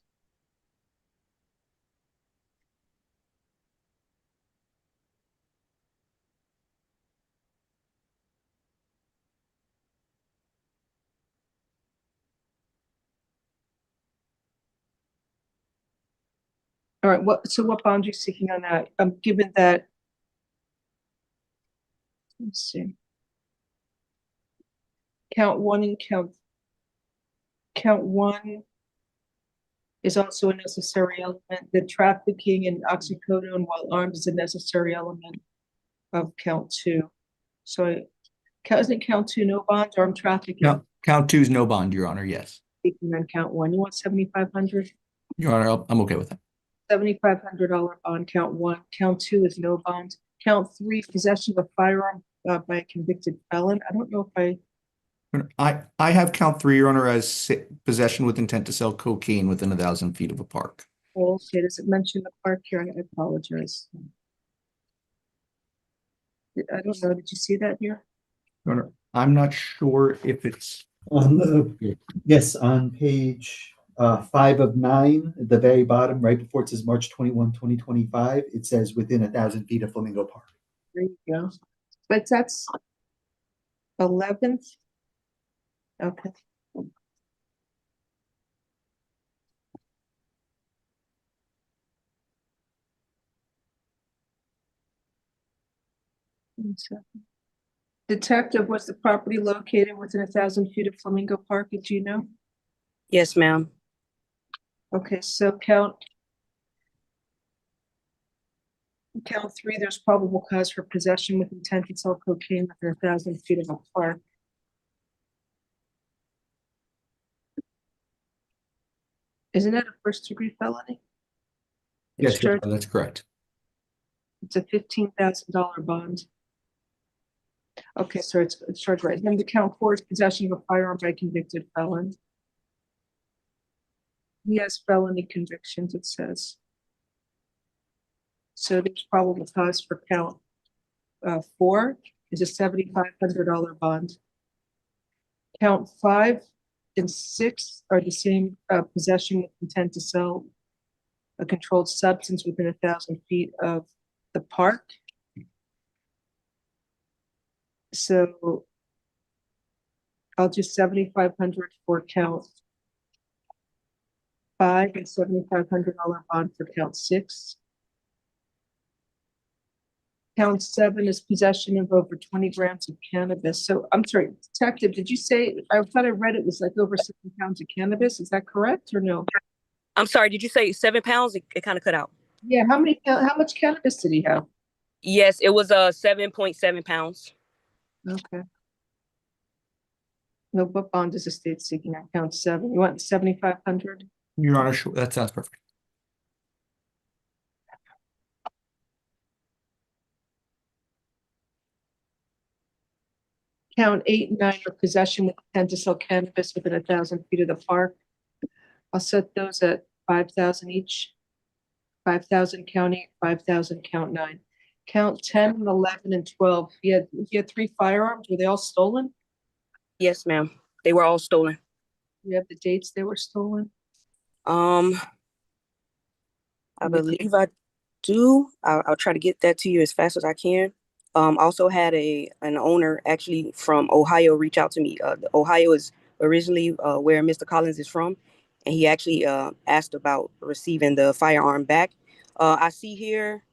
All right, what bond are you seeking on that? Given that, let's see. Count one and count one is also a necessary element. The trafficking in oxycodone while armed is a necessary element of count two. So isn't count two no bond, armed trafficking? Count two is no bond, Your Honor, yes. Speaking on count one, you want 7,500? Your Honor, I'm okay with that. $7,500 bond, count 1. Count 2 is no bond. Count 3, possession of a firearm by a convicted felon. I don't know if I have count 3, Your Honor, as possession with intent to sell cocaine within 1,000 feet of a park. okay, does it mention the park here? I apologize. I don't know. Did you see that here? Your Honor, I'm not sure if it's On the, yes, on page 5 of 9, at the very bottom, right before it says March 21, 2025, it says within 1,000 feet of Flamingo Park. There you go. But that's 11th. Okay. One second. Detective, was the property located within 1,000 feet of Flamingo Park? Did you know? Yes, ma'am. Okay, so count 3, there's probable cause for possession with intent to sell cocaine within 1,000 feet of a park. Isn't that a first-degree felony? yes, Your Honor, that's correct. It's a $15,000 bond. Okay, so it's charged right. Then the count 4 is possession of a firearm by a convicted felon. He has felony convictions, it says. So there's probable cause for count 4 is a $7,500 bond. Count 5 and 6 are the same, possession with intent to sell a controlled substance within 1,000 feet of the park. So I'll do 7,500 for count 5 and $7,500 bond for count 6. Count 7 is possession of over 20 grams of cannabis. So I'm sorry, detective, did you say, I thought I read it was like over 7 pounds of cannabis. Is that correct or no? I'm sorry, did you say 7 pounds? It kind of cut out. Yeah, how much cannabis did he have? Yes, it was 7.7 pounds. Okay. No, what bond is the state seeking on count 7? You want 7,500? Your Honor, sure, that sounds perfect. Count 8 and 9 are possession with intent to sell cannabis within 1,000 feet of the park. I'll set those at 5,000 each. 5,000 count 8, 5,000 count 9. Count 10 and 11 and 12. He had 3 firearms. Were they all stolen? Yes, ma'am. They were all stolen. You have the dates they were stolen? I believe I do. I'll try to get that to you as fast as I can. Also had an owner actually from Ohio reach out to me. Ohio is originally where Mr. Collins is from, and he actually asked about receiving the firearm back. I see here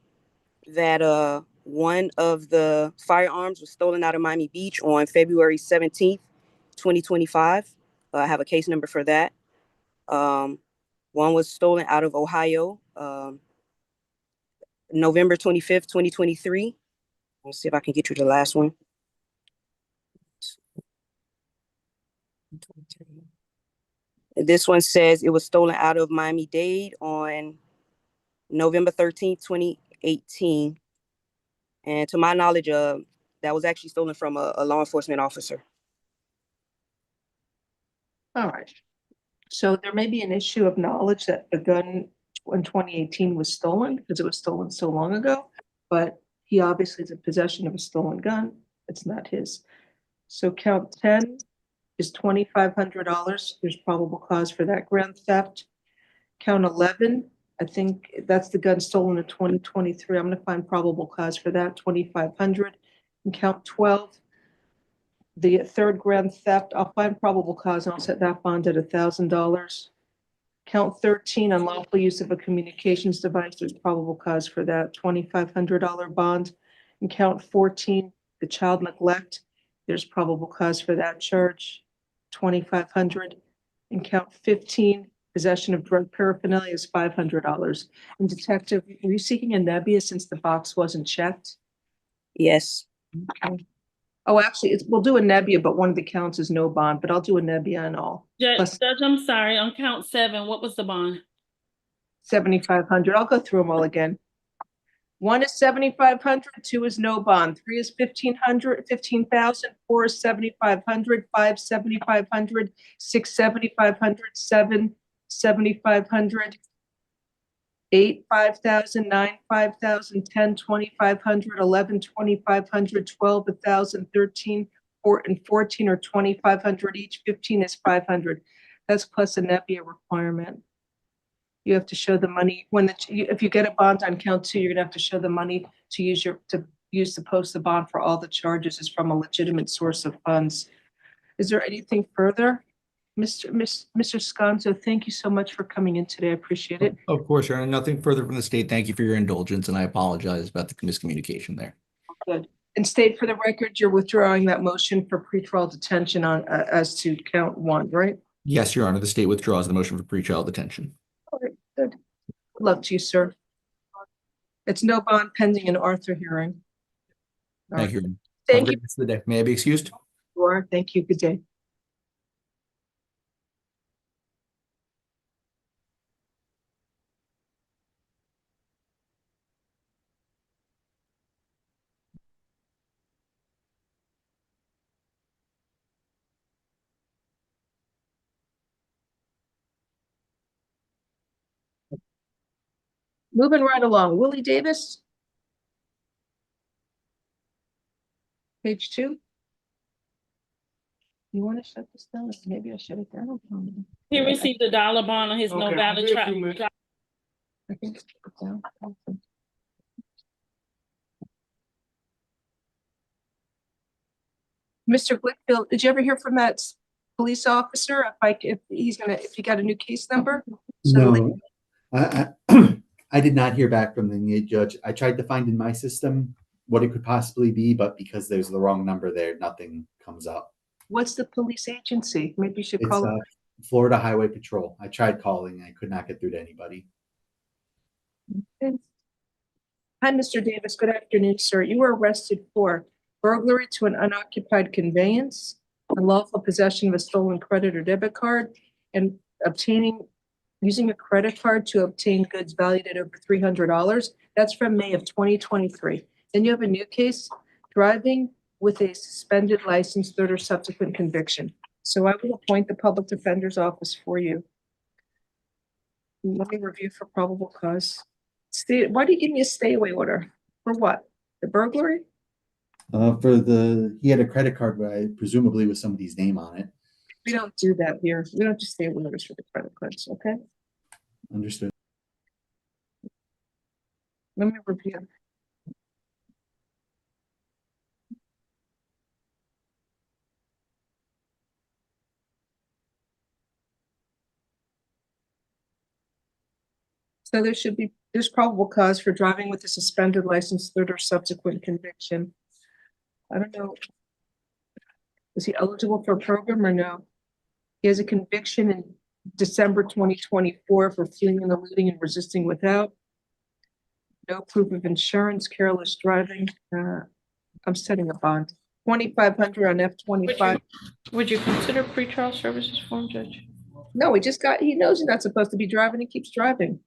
that one of the firearms was stolen out of Miami Beach on February 17th, 2025. I have a case number for that. One was stolen out of Ohio, November 25th, 2023. Let's see if I can get you the last one. This one says it was stolen out of Miami-Dade on November 13th, 2018. And to my knowledge, that was actually stolen from a law enforcement officer. All right. So there may be an issue of knowledge that the gun in 2018 was stolen because it was stolen so long ago, but he obviously is in possession of a stolen gun. It's not his. So count 10 is $2,500. There's probable cause for that grand theft. Count 11, I think that's the gun stolen in 2023. I'm going to find probable cause for that, 2,500. And count 12, the third grand theft, I'll find probable cause and I'll set that bond at $1,000. Count 13, unlawful use of a communications device, there's probable cause for that, $2,500 bond. And count 14, the child neglect, there's probable cause for that charge, $2,500. And count 15, possession of drug paraphernalia is $500. And detective, were you seeking a nebia since the box wasn't checked? Yes. Okay. Oh, actually, we'll do a nebia, but one of the counts is no bond, but I'll do a nebia and all. Judge, I'm sorry, on count 7, what was the bond? 7,500. I'll go through them all again. 1 is 7,500, 2 is no bond, 3 is 1,500, 15,000, 4 is 7,500, 5, 7,500, 6, 7,500, 7, 7,500, 8, 5,000, 9, 5,000, 10, 2,500, 11, 2,500, 12, 1,000, 13, 4, and 14 are 2,500 each, 15 is 500. That's plus a Nebbia requirement. You have to show the money if you get a bond on count 2, you're gonna have to show the money to use to post the bond for all the charges is from a legitimate source of funds. Is there anything further? Mr. Sconzo, thank you so much for coming in today. I appreciate it. Of course, Your Honor. Nothing further from the state. Thank you for your indulgence, and I apologize about the miscommunication there. Good. And state for the record, you're withdrawing that motion for pretrial detention on as to count 1, right? Yes, Your Honor. The state withdraws the motion for pretrial detention. All right, good. Good luck to you, sir. It's no bond pending an Arthur hearing. Thank you. Have a Thank great you. rest of the day. May I be excused? Sure. Thank you. Good day. Moving right along, Willie Davis. Page 2. You want to shut this down? Maybe I shut it down. He received a dollar bond on his no valid I think it's down. Mr. Glickfield, did you ever hear from that police officer? If he got a new case number? No, I I did not hear back from the judge. I tried to find in my system what it could possibly be, but because there's the wrong number there, nothing comes up. What's the police agency? Maybe you should It's call it. Florida Highway Patrol. I tried calling. I could not get through to anybody. Hi, Mr. Davis. Good afternoon, sir. You were arrested for burglary to an unoccupied conveyance, unlawful possession of a stolen credit or debit card, and using a credit card to obtain goods valued at over $300. That's from May of 2023. Then you have a new case, driving with a suspended license, third or subsequent conviction. So I will appoint the public defender's office for you. Let me review for probable cause. Why do you give me a stay away order? For what? The burglary? He had a credit card, presumably with somebody's name on it. We don't do that here. We don't just stay away orders for the credit cards, okay? Understood. Let me review. So there's probable cause for driving with a suspended license, third or subsequent conviction. I don't know. Is he eligible for a program or no? He has a conviction in December 2024 for fleeing and eluding and resisting without. No proof of insurance, careless driving. I'm setting a bond. 2,500 on F-25. Would you consider pretrial services form, Judge? No, he knows he's not supposed to be driving. He keeps driving.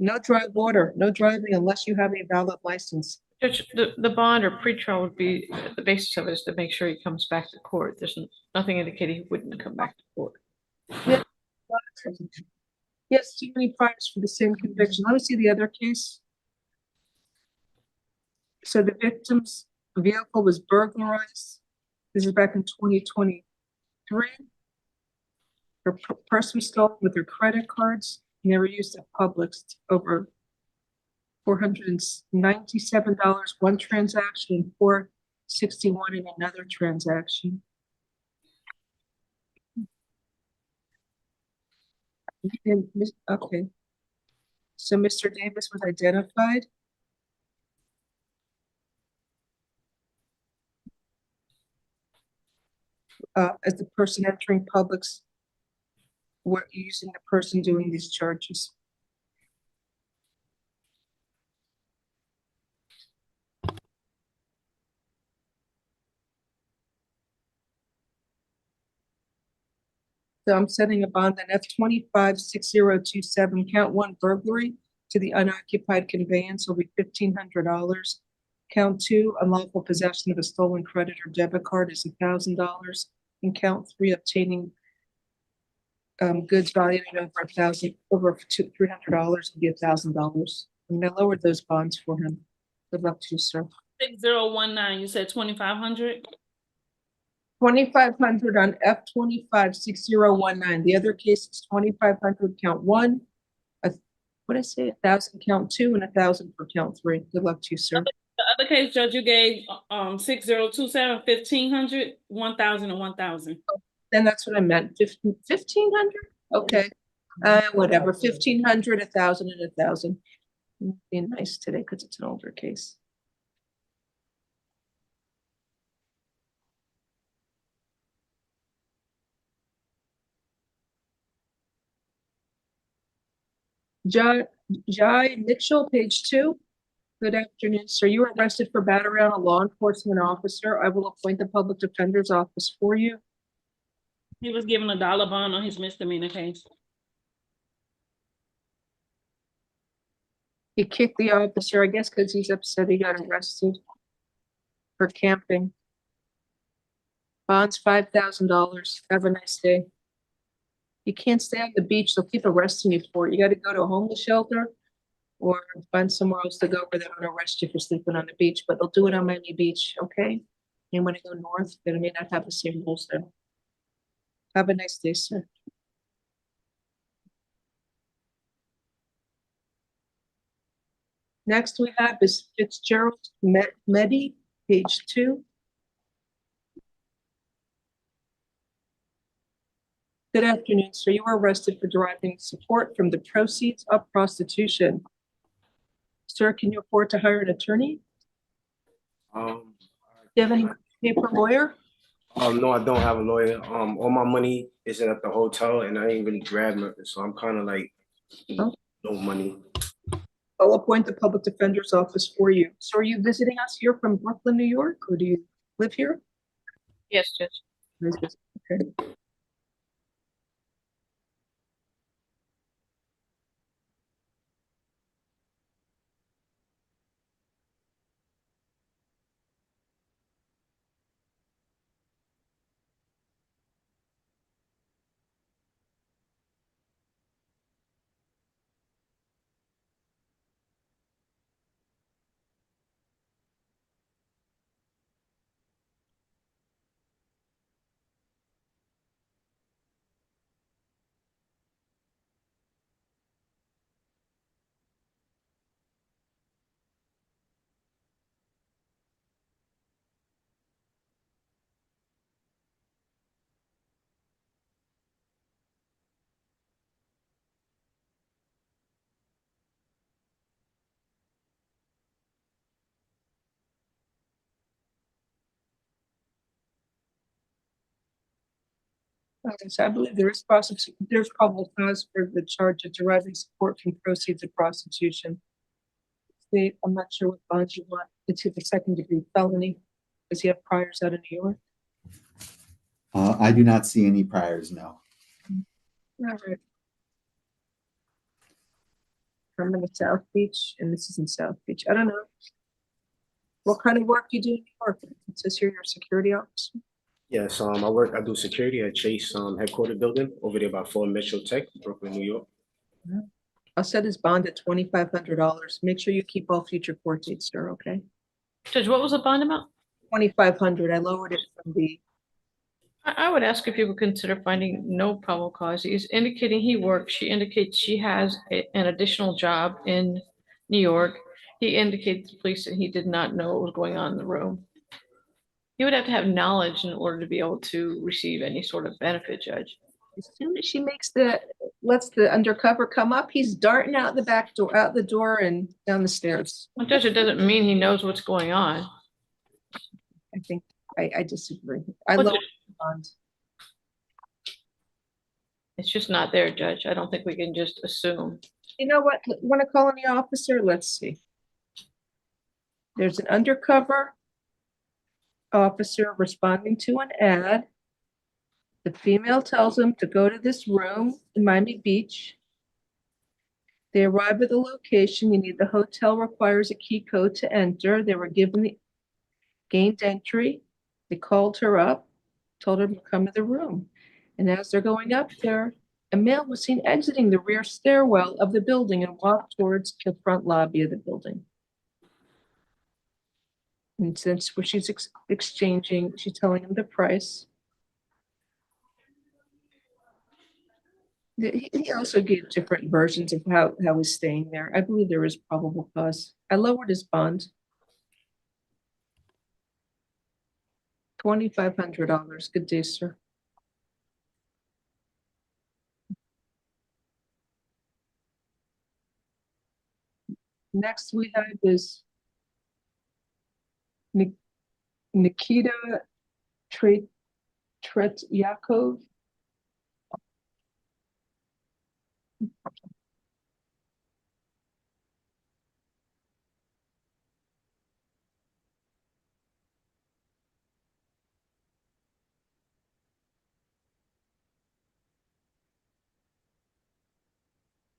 No drive order, no driving unless you have a valid license. Judge, the bond or pretrial would be, the basis of it is to make sure he comes back to court. There's nothing indicating he wouldn't come back to court. Yeah. Yes, too many priors for the same conviction. Let me see the other case. So the victim's vehicle was burglarized. This is back in 2023. Her purse was stolen with her credit cards. And they were used at Publix. Over $497 one transaction and $461 in another transaction. Okay. So Mr. Davis was identified. As the person entering Publix, we're using the person doing these charges. So I'm setting a bond on F-25-6027, count 1 burglary to the unoccupied conveyance will be $1,500. Count 2, unlawful possession of a stolen credit or debit card is $1,000. And count 3, obtaining goods valued at over $300 will be $1,000. And I lowered those bonds for him. Good luck to you, sir. 6019, you said 2,500? 2,500 on F-25-6019. The other case is 2,500 count 1. What did I say? 1,000 count 2 and 1,000 for count 3. Good luck to you, sir. The other case, Judge, you gave 6027, 1,500, 1,000 and 1,000. Then that's what I meant. 1,500? Okay. Whatever. 1,500, 1,000 and 1,000. Being nice today because it's an older case. Jai Mitchell, page 2. Good afternoon, sir. You were arrested for battery on a law enforcement officer. I will appoint the public defender's office for you. He was given a dollar bond on his misdemeanor case. He kicked the officer, I guess, because he's upset he got arrested for camping. Bond's $5,000. Have a nice day. You can't stay on the beach. They'll keep arresting you for it. You got to go to a homeless shelter or find somewhere else to go where they don't arrest you for sleeping on the beach, but they'll do it on Miami Beach, okay? You want to go north, but it may not have the same rules there. Have a nice day, sir. Next we have is Fitzgerald Meddy, page 2. Good afternoon, sir. You were arrested for deriving support from the proceeds of prostitution. Sir, can you afford to hire an attorney? Do you have any paper lawyer? No, I don't have a lawyer. All my money isn't at the hotel and I ain't really grab nothing, so I'm kind of like no money. I'll appoint the public defender's office for you. So are you visiting us here from Brooklyn, New York, or do you live here? Yes, Judge. Okay. So I believe there's probable cause for the charge of deriving support from proceeds of prostitution. See, I'm not sure what bond you want. It's a second-degree felony. Does he have priors out of New York? I do not see any priors, no. All right. I'm in South Beach, and this is in South Beach. I don't know. What kind of work do you do in New York? It says here you're a security officer. Yes, I do security at Chase headquarters building over there by Fort Mitchell Tech, Brooklyn, New York. Yeah. I'll set his bond at $2,500. Make sure you keep all future court dates, sir, okay? Judge, what was the bond amount? $2,500. I lowered it from the. I would ask if you would consider finding no probable cause. He's indicating he works. She indicates she has an additional job in New York. He indicated to the police that he did not know what was going on in the room. He would have to have knowledge in order to be able to receive any sort of benefit, Judge. As soon as she lets the undercover come up, he's darting out the back door, out the door and down the stairs. Well, Judge, it doesn't mean he knows what's going on. I think I disagree. I Well, lowered Judge, the bond. it's just not there, Judge. I don't think we can just assume. You know what? Want to call in the officer? Let's see. There's an undercover officer responding to an ad. The female tells him to go to this room in Miami Beach. They arrive at the location. The hotel requires a key code to enter. They were gained entry. They called her up, told her to come to the room. And as they're going up there, a male was seen exiting the rear stairwell of the building and walked towards the front lobby of the building. And since where she's exchanging, she's telling him the price. He also gave different versions of how he's staying there. I believe there is probable cause. I lowered his bond. $2,500. Good day, sir. Next we have is Nikita Tretyakov.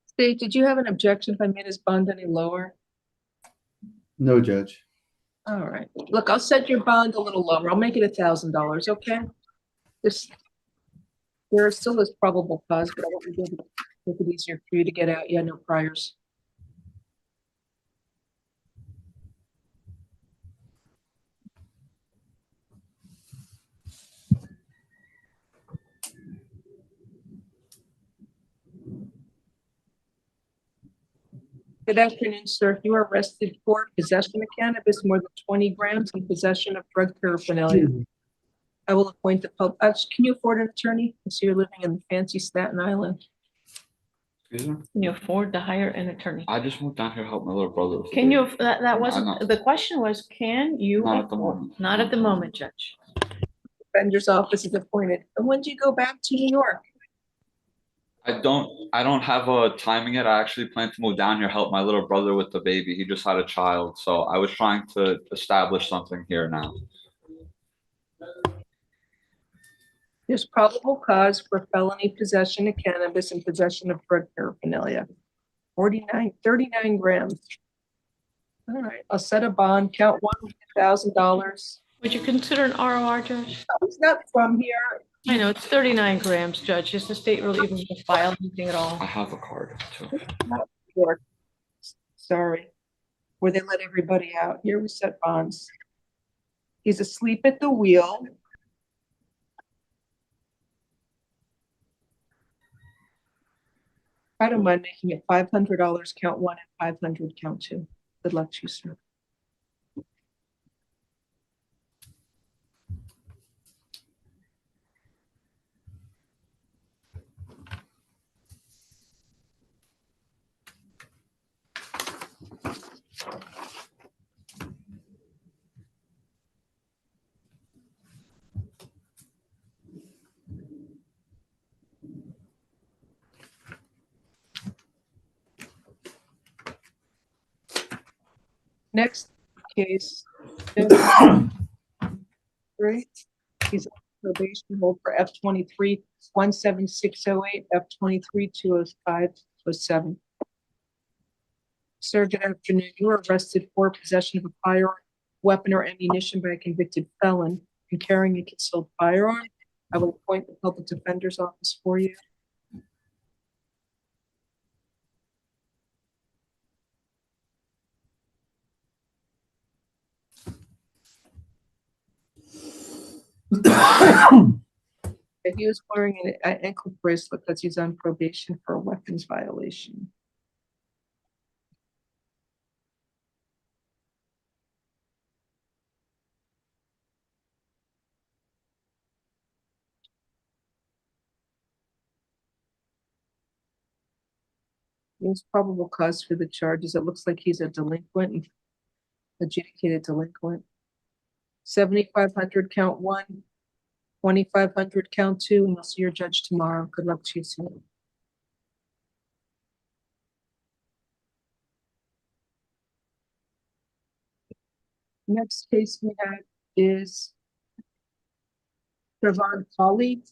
Steve, did you have an objection if I made his bond any lower? No, Judge. All right. Look, I'll set your bond a little lower. I'll make it $1,000, okay? There still is probable cause, but I want to make it easier for you to get out. Yeah, no priors. Good afternoon, sir. You are arrested for possession of cannabis, more than 20 grams, and possession of drug paraphernalia. I will appoint the public. Can you afford an attorney? I see you're living in the fancy Staten Island. Excuse me? Can you afford to hire an attorney? I just moved down here to help my little brother. with Can the you, baby. that wasn't, the question was, can you? Not at the afford- moment. Not at the moment, Judge. Defender's office is appointed. And when do you go back to New York? I don't have a timing yet. I actually plan to move down here, help my little brother with the baby. He just had a child. So I was trying to establish something here now. There's probable cause for felony possession of cannabis and possession of drug paraphernalia. 39 grams. All right, I'll set a bond, count one, $1,000. Would you consider an ROR, Judge? He's not from here. I know, it's 39 grams, Judge. Is the state really even gonna file anything at all? I have a card too. Not New York. Sorry. Where they let everybody out. Here we set bonds. He's asleep at the wheel. I don't mind making it $500 count one and 500 count two. Good luck to you, sir. Next case. Right. He's on probation hold for F-23 17608, F-23 20507. Sir, good afternoon. You were arrested for possession of a firearm, weapon, or ammunition by a convicted felon and carrying a concealed firearm. I will appoint the public defender's office for you. He was wearing an ankle bracelet because he's on probation for a weapons violation. There's probable cause for the charges. It looks like he's a delinquent and adjudicated delinquent. 7,500 count one, 2,500 count two, and you'll see your judge tomorrow. Good luck to you soon. Next case we have is Trevon Colley.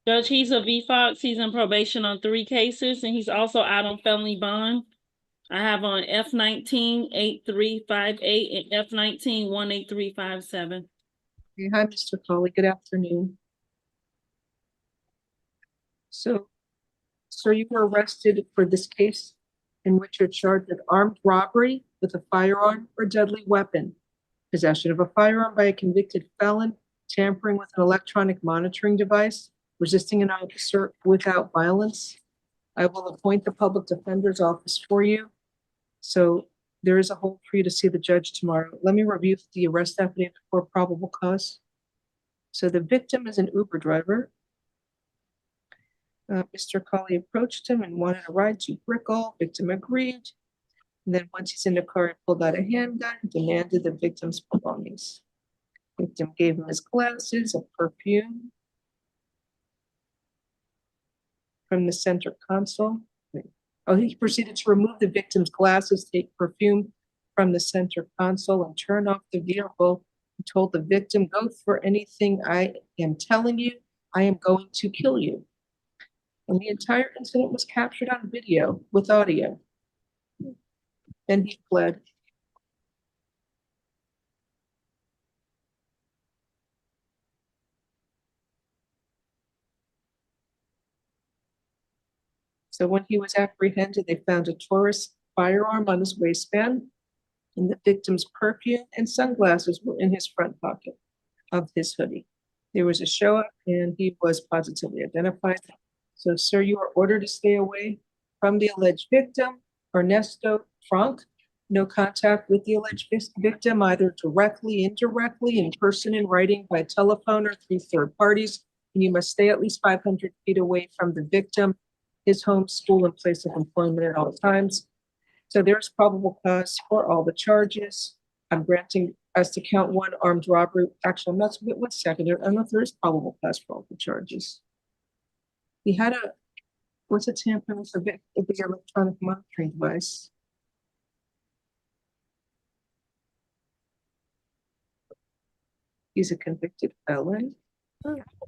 Judge, he's a VFOX. He's in probation on 3 cases, and he's also out on felony bond. I have on F19-8358 and F19-18357. Okay, hi, Mr. Colley. Good afternoon. So, sir, you were arrested for this case in which you're charged with armed robbery with a firearm or deadly weapon, possession of a firearm by a convicted felon, tampering with an electronic monitoring device, resisting an officer without violence. I will appoint the public defender's office for you. So there is a hold for you to see the judge tomorrow. Let me review the arrest affidavit for probable cause. So the victim is an Uber driver. Mr. Colley approached him and wanted a ride to Brickell. Victim agreed. And then once he's in the car, he pulled out a handgun, demanded the victim's belongings. Victim gave him his glasses, a perfume from the center console. Oh, he proceeded to remove the victim's glasses, take perfume from the center console, and turn off the vehicle. He told the victim, "Go for anything I am telling you. I am going to kill you." And the entire incident was captured on video with audio. Then he fled. So when he was apprehended, they found a Taurus firearm on his waistband, and the victim's perfume and sunglasses were in his front pocket of his hoodie. There was a show up, and he was positively identified. So, sir, you are ordered to stay away from the alleged victim, Ernesto Frank. No contact with the alleged victim, either directly, indirectly, in person, in writing, by telephone, or through third parties. And you must stay at least 500 feet away from the victim, his home, school, and place of employment at all times. So there's probable cause for all the charges. I'm granting as to count 1, armed robbery. Actually, I'm not, 1 second. I don't know if there is probable cause for all the charges. He had what's a tampering with the electronic monitoring device? He's a convicted felon.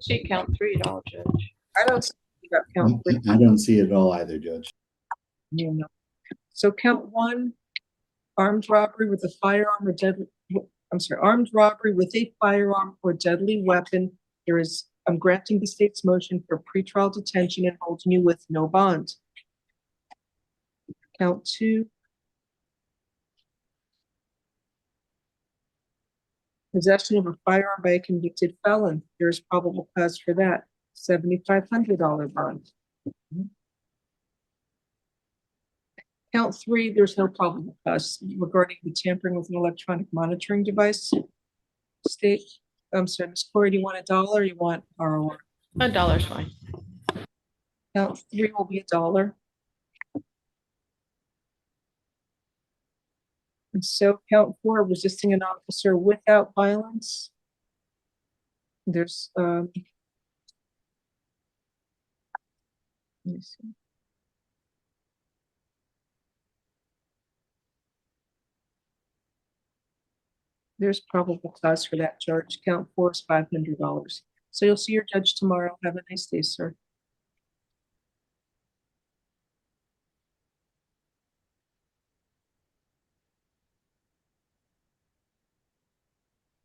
See count 3 at all, Judge. I don't see that count 3. I don't see it at all either, Judge. Yeah, no. So count 1, armed robbery with a firearm or deadly, armed robbery with a firearm or deadly weapon. I'm granting the state's motion for pretrial detention and holding you with no bond. Count 2. Possession of a firearm by a convicted felon. There's probable cause for that. $7,500 bond. Count 3, there's no probable cause regarding the tampering with an electronic monitoring device. State, I'm sorry, Ms. Corey, do you want $1 or you want ROR? $1's fine. Count 3 will be $1. And so count 4, resisting an officer without violence. There's, let me see. There's probable cause for that charge. Count 4 is $500. So you'll see your judge tomorrow. Have a nice day, sir.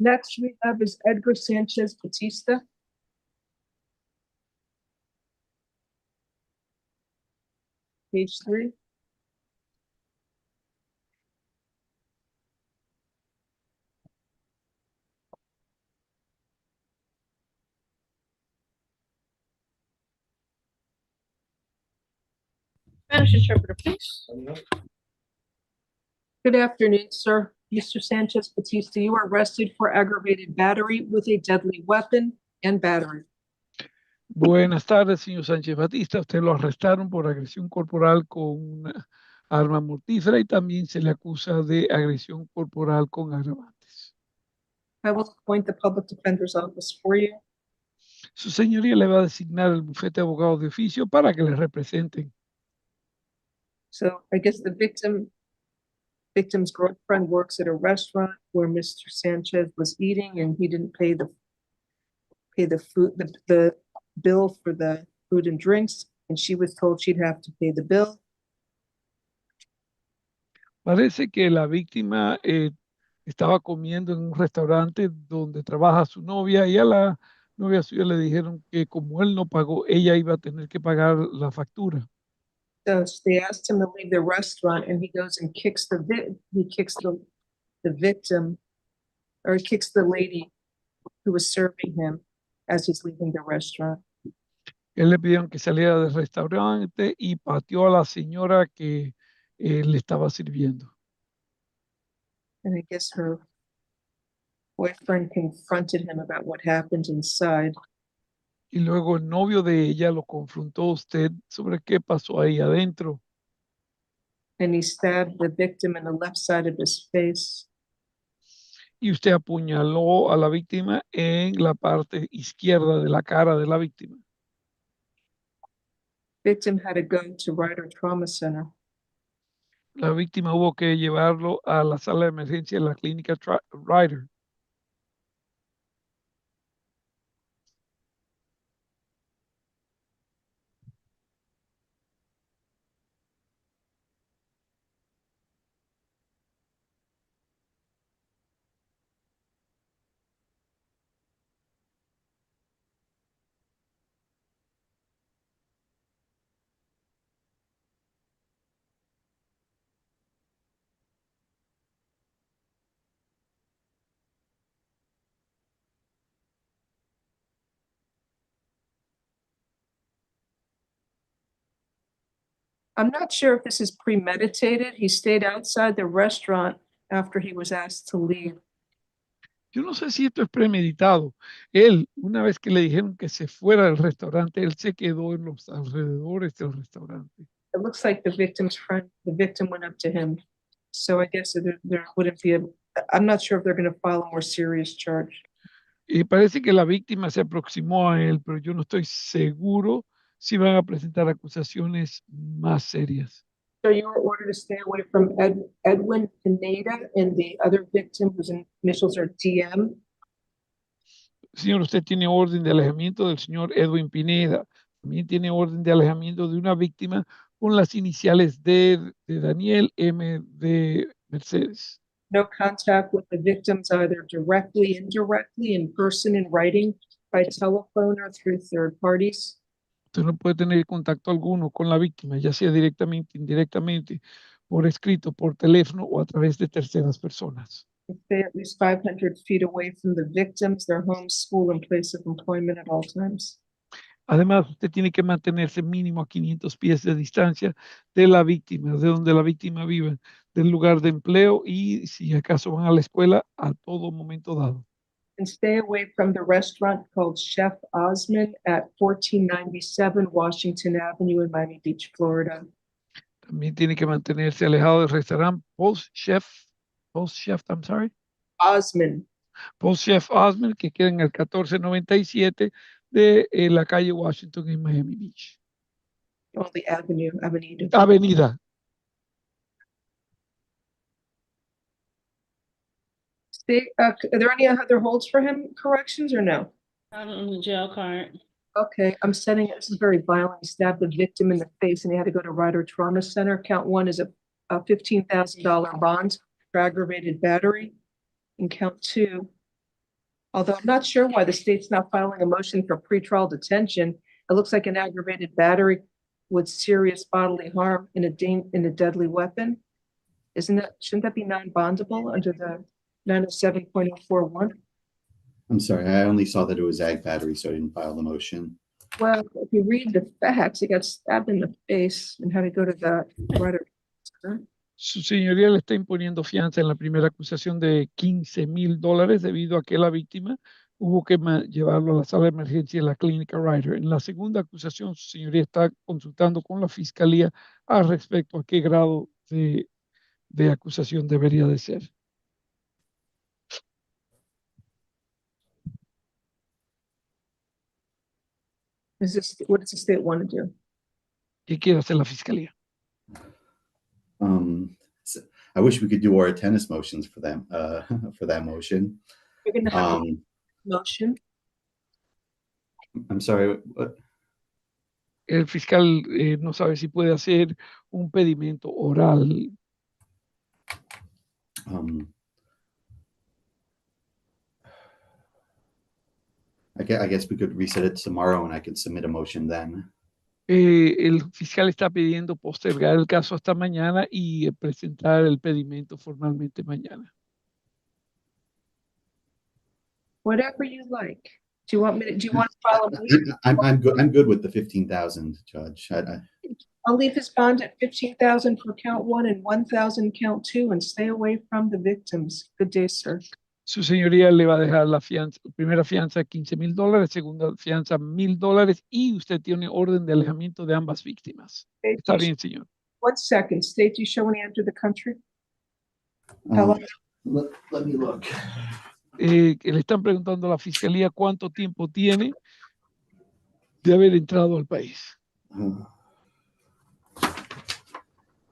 Next we have is Edgar Sanchez Batista. Page 3. Spanish interpreter, please. Good afternoon, sir. Mr. Sanchez Batista, you are arrested for aggravated battery with a deadly weapon and battery. Buenas tardes, señor Sánchez Batista. Usted lo arrestaron por agresión corporal con una arma mortífera y también se le acusa de agresión corporal con agravantes. I will appoint the public defender's office for you. Su señoría le va a designar el bufete de abogados de oficio para que le representen. So I guess the victim's girlfriend works at a restaurant where Mr. Sanchez was eating and he didn't pay the food, the bill for the food and drinks, and she was told she'd have to pay the bill. Parece que la víctima estaba comiendo en un restaurante donde trabaja su novia y a la novia suya le dijeron que como él no pagó, ella iba a tener que pagar la factura. So they asked him to leave the restaurant, and he goes and kicks the victim, or he kicks the lady who was serving him as he's leaving the restaurant. Él le pidieron que saliera del restaurante y pateó a la señora que le estaba sirviendo. And I guess her boyfriend confronted him about what happened inside. Y luego el novio de ella lo confrontó a usted sobre qué pasó ahí adentro. And he stabbed the victim in the left side of his face. Y usted apuñaló a la víctima en la parte izquierda de la cara de la víctima. Victim had to go to Ryder Trauma Center. La víctima hubo que llevarlo a la sala de emergencia de la clínica Ryder. I'm not sure if this is premeditated. He stayed outside the restaurant after he was asked to leave. Yo no sé si esto es premeditado. Él, una vez que le dijeron que se fuera del restaurante, él se quedó en los alrededores del restaurante. It looks like the victim's friend, the victim went up to him. So I guess there wouldn't be I'm not sure if they're going to file a more serious charge. Y parece que la víctima se aproximó a él, pero yo no estoy seguro si van a presentar acusaciones más serias. So you were ordered to stay away from Edwin Pineda and the other victim whose initials are DM. Señor, usted tiene orden de alejamiento del señor Edwin Pineda. También tiene orden de alejamiento de una víctima con las iniciales D de Daniel, M de Mercedes. No contact with the victims either directly, indirectly, in person, in writing, by telephone or through third parties. Usted no puede tener contacto alguno con la víctima, ya sea directamente, indirectamente, por escrito, por teléfono o a través de terceras personas. Stay at least 500 feet away from the victims, their home, school, and place of employment at all times. Además, usted tiene que mantenerse mínimo a 500 pies de distancia de la víctima, de donde la víctima vive, del lugar de empleo y si acaso van a la escuela a todo momento dado. And stay away from the restaurant called Chef Osman at 1497 Washington Avenue in Miami Beach, Florida. También tiene que mantenerse alejado del restaurante Post Chef, I'm sorry. Osman. Post Chef Osman, que queda en el 1497 de la calle Washington en Miami Beach. Oh, the avenue, Avenida. Are there any other holds for him, corrections, or no? Not on the jail card. Okay, I'm setting it. This is very violent. He stabbed the victim in the face and he had to go to Ryder Trauma Center. Count one is a $15,000 bond for aggravated battery. And count two, although I'm not sure why the state's not filing a motion for pretrial detention, it looks like an aggravated battery with serious bodily harm in a deadly weapon. Shouldn't that be non-bondable under the 907.041? I'm sorry, I only saw that it was ag battery, so I didn't file the motion. Well, if you read the facts, he got stabbed in the face and had to go to the Ryder. Su señoría le está imponiendo fianza en la primera acusación de $15,000 debido a que la víctima hubo que llevarlo a la sala de emergencia de la clínica Ryder. En la segunda acusación, su señoría está consultando con la fiscalía al respecto a qué grado de acusación debería de ser. What does the state want to do? ¿Qué quiere hacer la fiscalía? I wish we could do our tennis motions for them, for that motion. You're going to have a motion. I'm sorry, what? El fiscal no sabe si puede hacer un pedimento oral. I guess we could reset it tomorrow and I could submit a motion then. El fiscal está pidiendo postergar el caso hasta mañana y presentar el pedimento formalmente mañana. Whatever you like. Do you want to file a motion? I'm good with the 15,000, Judge. I'll leave his bond at 15,000 for count 1 and 1,000 count 2 and stay away from the victims. Good day, sir. Su señoría le va a dejar la fianza, primera fianza $15,000, segunda fianza $1,000 y usted tiene orden de alejamiento de ambas víctimas. Está bien, señor. 1 second. State you show when you enter the country. Let me look. Le están preguntando a la fiscalía cuánto tiempo tiene de haber entrado al país.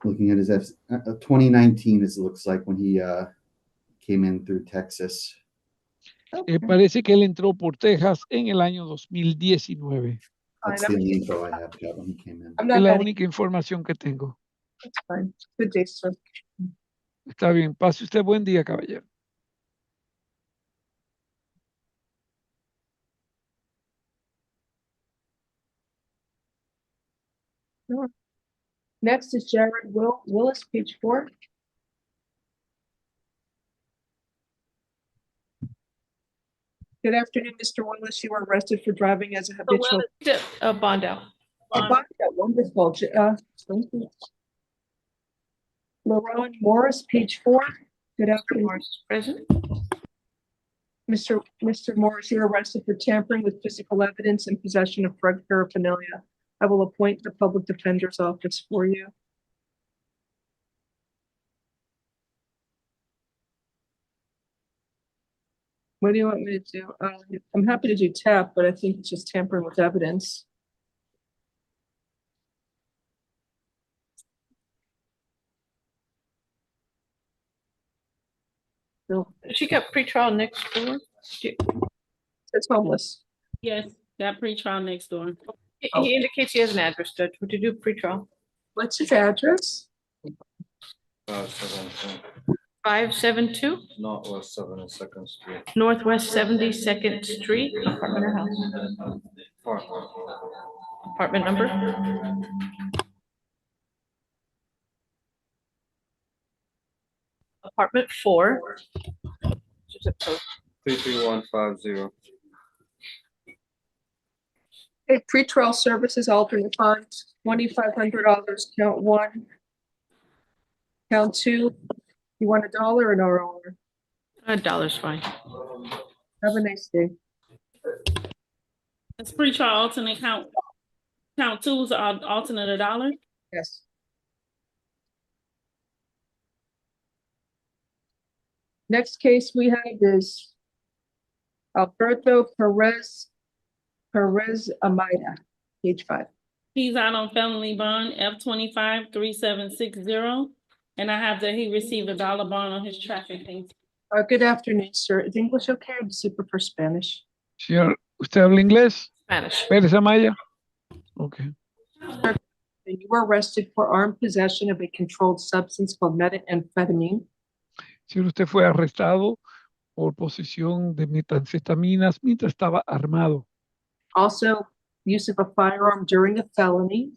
Looking at his 2019, it looks like when he came in through Texas. Parece que él entró por Texas en el año 2019. That's the only info I have got when he came in. Es la única información que tengo. That's fine. Good day, sir. Está bien. Pase usted buen día, caballero. Sure. Next is Jared Willis, page 4. Good afternoon, Mr. Willis. You were arrested for driving as a habitual. Bond out. Bond out, wonderful. Thank you. Laron Morris, page 4. Good afternoon. Morris, present. Mr. Morris, you're arrested for tampering with physical evidence and possession of drug paraphernalia. I will appoint the public defender's office for you. What do you want me to do? I'm happy to do tap, but I think it's just tampering with evidence. No, She got pretrial next door. it's homeless. Yes, that pretrial next door. He indicates he has an address, Judge. Would you do pretrial? What's his address? 572 Northwest 72nd Street. Northwest 72nd Street, apartment or house? Apartment number? Apartment 4. Zip code. 33150. Okay, pretrial services alternate funds, $2,500, count 1. Count 2, you want $1 or no dollar? $1's fine. Have a nice day. It's pretrial alternate count 2 is alternate $1. Yes. Next case we have is Alberto Perez Amida, page 5. He's out on felony bond F253760. And I have that he received $1 bond on his traffic things. Good afternoon, sir. Is English okay or does he prefer Spanish? Señor, ¿usted habla inglés? Spanish. Pérez Amaya. Okay. You were arrested for armed possession of a controlled substance called methamphetamine. Señor, usted fue arrestado por posesión de metanfetaminas mientras estaba armado. Also, use of a firearm during a felony.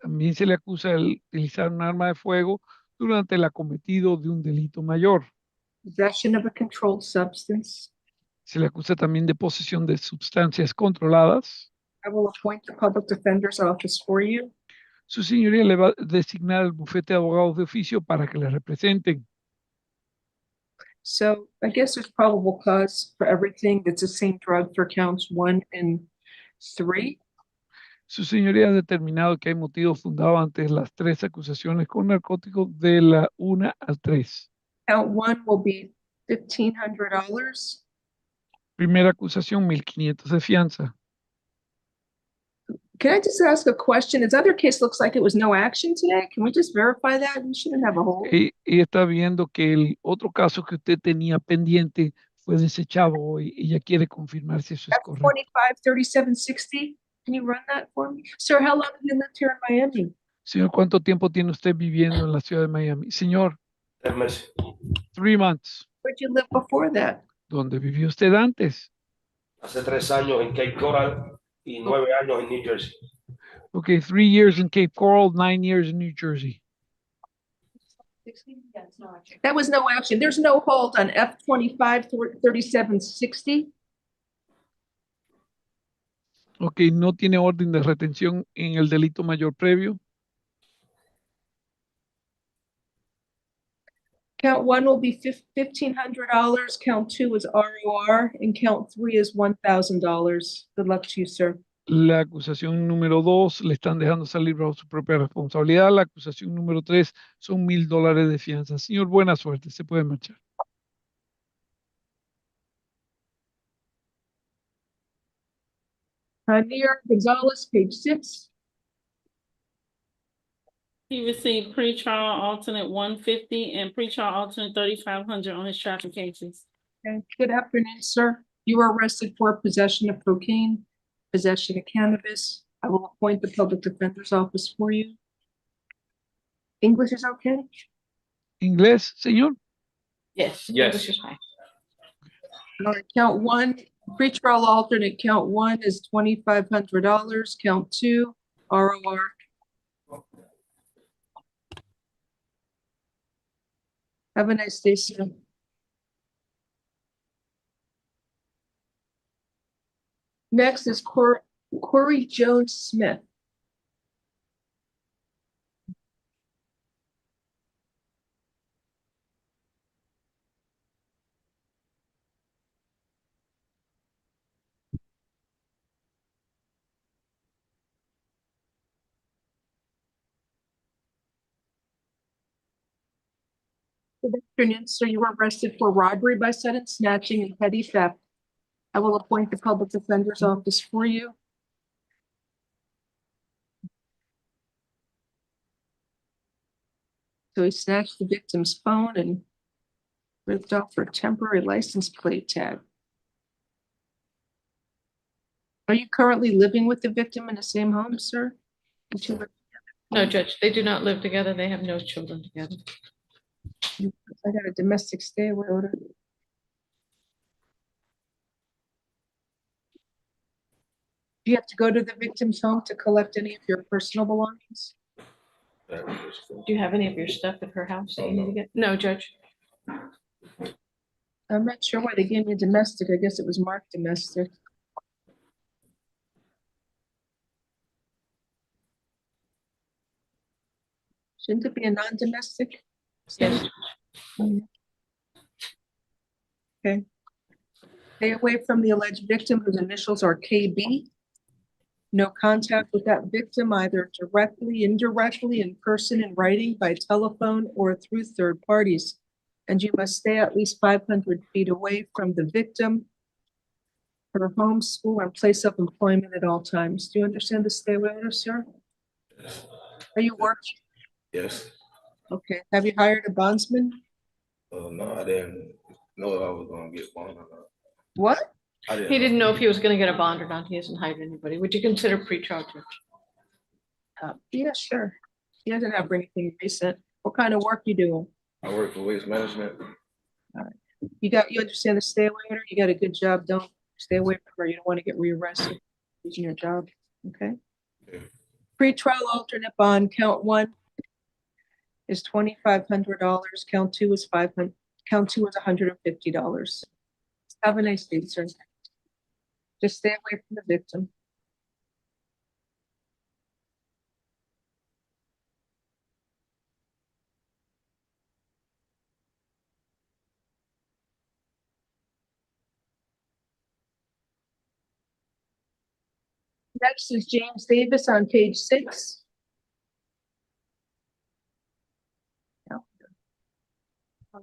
También se le acusa de utilizar un arma de fuego durante el acometido de un delito mayor. Possession of a controlled substance. Se le acusa también de posesión de sustancias controladas. I will appoint the public defender's office for you. Su señoría le va a designar el bufete de abogados de oficio para que le representen. So I guess there's probable cause for everything. It's the same drug for counts 1 and 3. Su señoría ha determinado que hay motivo fundado ante las 3 acusaciones con narcóticos de la 1 al 3. Count 1 will be $1,500. Primera acusación, 1,500 de fianza. Can I just ask a question? This other case looks like it was no action today. Can we just verify that? We shouldn't have a hold. Y está viendo que el otro caso que usted tenía pendiente fue desechado hoy. Ella quiere confirmar si eso es correcto. 253760. Can you run that for me? Sir, how long have you lived here in Miami? Señor, ¿cuánto tiempo tiene usted viviendo en la ciudad de Miami? Señor, 3 meses. 3 months. Where'd you live before that? ¿Dónde vivió usted antes? Hace 3 años en Cape Coral y 9 años en New Jersey. Okay, 3 years in Cape Coral, 9 years in New Jersey. That was no action. There's no hold on F253760. Ok, no tiene orden de retención en el delito mayor previo. Count 1 will be $1,500. Count 2 is ROR, and count 3 is $1,000. Good luck to you, sir. La acusación número 2 le están dejando salir bajo su propia responsabilidad. La acusación número 3 son $1,000 de fianza. Señor, buena suerte. Se puede marchar. Javier Gonzalez, page 6. He received pretrial alternate 150 and pretrial alternate 3,500 on his traffic cases. Okay. Good afternoon, sir. You were arrested for possession of cocaine, possession of cannabis. I will appoint the public defender's office for you. English is okay? ¿Inglés, señor? Yes. Yes. English is fine. All right, count 1, pretrial alternate, count 1 is $2,500. Count 2, ROR. Have a nice day, sir. Next is Corey Jones Smith. Good afternoon, sir. You were arrested for robbery by sudden snatching and petty theft. I will appoint the public defender's office for you. So he snatched the victim's phone and ripped off her temporary license plate tag. Are you currently living with the victim in the same home, sir? Did you live No, Judge, they do not live together. They have no children together. I got a domestic stay away order. Do you have to go to the victim's home to collect any of your personal belongings? Do you have any of your stuff at her house that you need to get? No, Judge. I'm not sure why they gave me domestic. I guess it was marked domestic. Shouldn't it be a non-domestic? Yes. Okay. Stay away from the alleged victim whose initials are KB. No contact with that victim either directly, indirectly, in person, in writing, by telephone, or through third parties. And you must stay at least 500 feet away from the victim, her home, school, and place of employment at all times. Do you understand the stay away order, sir? Are you working? Yes. Okay. Have you hired a bondsman? No, I didn't know if I was gonna get one or not. What? He didn't know if he was gonna get a bond or not. He hasn't hired anybody. Would you consider pretrial, Judge? Yeah, sure. He doesn't have anything recent. What kind of work you doing? I work for waste management. All right. You understand the stay away order? You got a good job. Don't stay away from her. You don't want to get rearrested losing your job. Okay. Pre-trial alternate bond, count 1 is $2,500. Count 2 is $500. Count 2 is $150. Have a nice day, sir. Just stay away from the victim. Next is James Davis on page 6.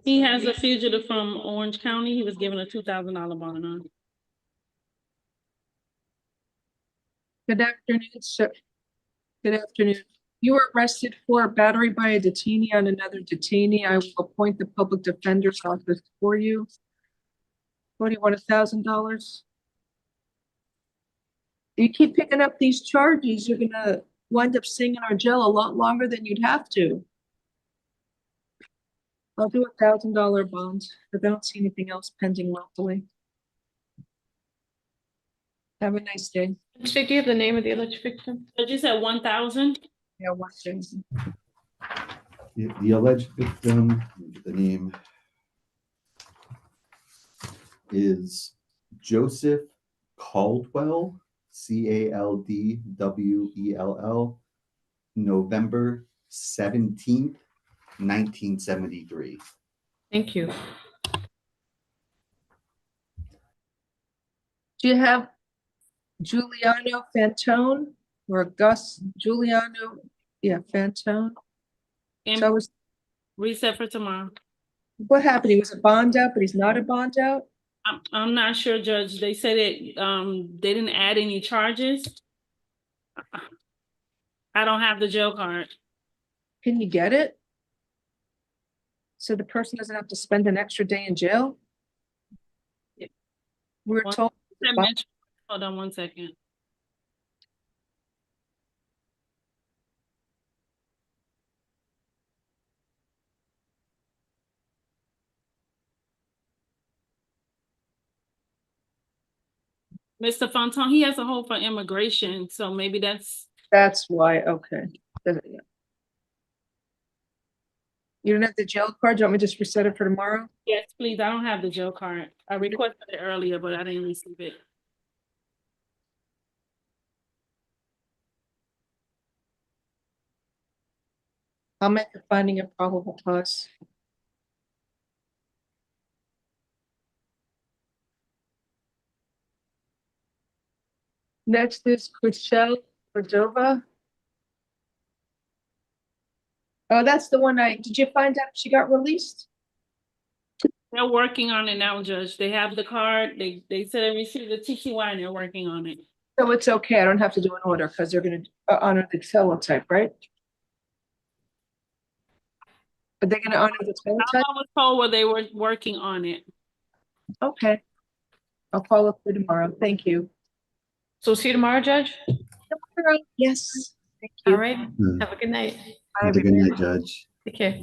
He has a fugitive from Orange County. He was given a $2,000 bond on. Good afternoon, sir. Good afternoon. You were arrested for battery by a detainee on another detainee. I will appoint the public defender's office for you. What do you want, $1,000? You keep picking up these charges, you're gonna wind up sitting in our jail a lot longer than you'd have to. I'll do $1,000 bonds, but I don't see anything else pending locally. Have a nice day. Do you have the name of the alleged victim? Did you say 1,000? Yeah, one thing. The alleged victim, the name is Joseph Caldwell, Caldwell, November 17th, 1973. Thank you. Do you have Giuliano Fantone or Gus Giuliano? Yeah, Fantone. And So was, reset for tomorrow. what happened? He was a bond out, but he's not a bond out? I'm not sure, Judge. They said it, they didn't add any charges. I don't have the jail card. Can you get it? So the person doesn't have to spend an extra day in jail? We were told. Hold on one second. Mr. Fontaine, he has a hold for immigration, so maybe that's Why, okay. Yeah. You don't have the jail card? Do you want me to just reset it for tomorrow? yes, please. I don't have the jail card. I requested it earlier, but I didn't receive it. I'll make a finding of probable cause. Next is Chriselle Cordova. Oh, that's the one did you find out she got released? They're working on it now, Judge. They have the card. They said they received the TQI and they're working on it. So it's okay, I don't have to do an order because they're gonna honor the teletype, right? Are they gonna honor the teletype? I was told where they were working on it. Okay. I'll follow up tomorrow. Thank you. So see you tomorrow, Judge? Yes. Thank you. All right. Have a good night. Have a good night, Judge. Take care.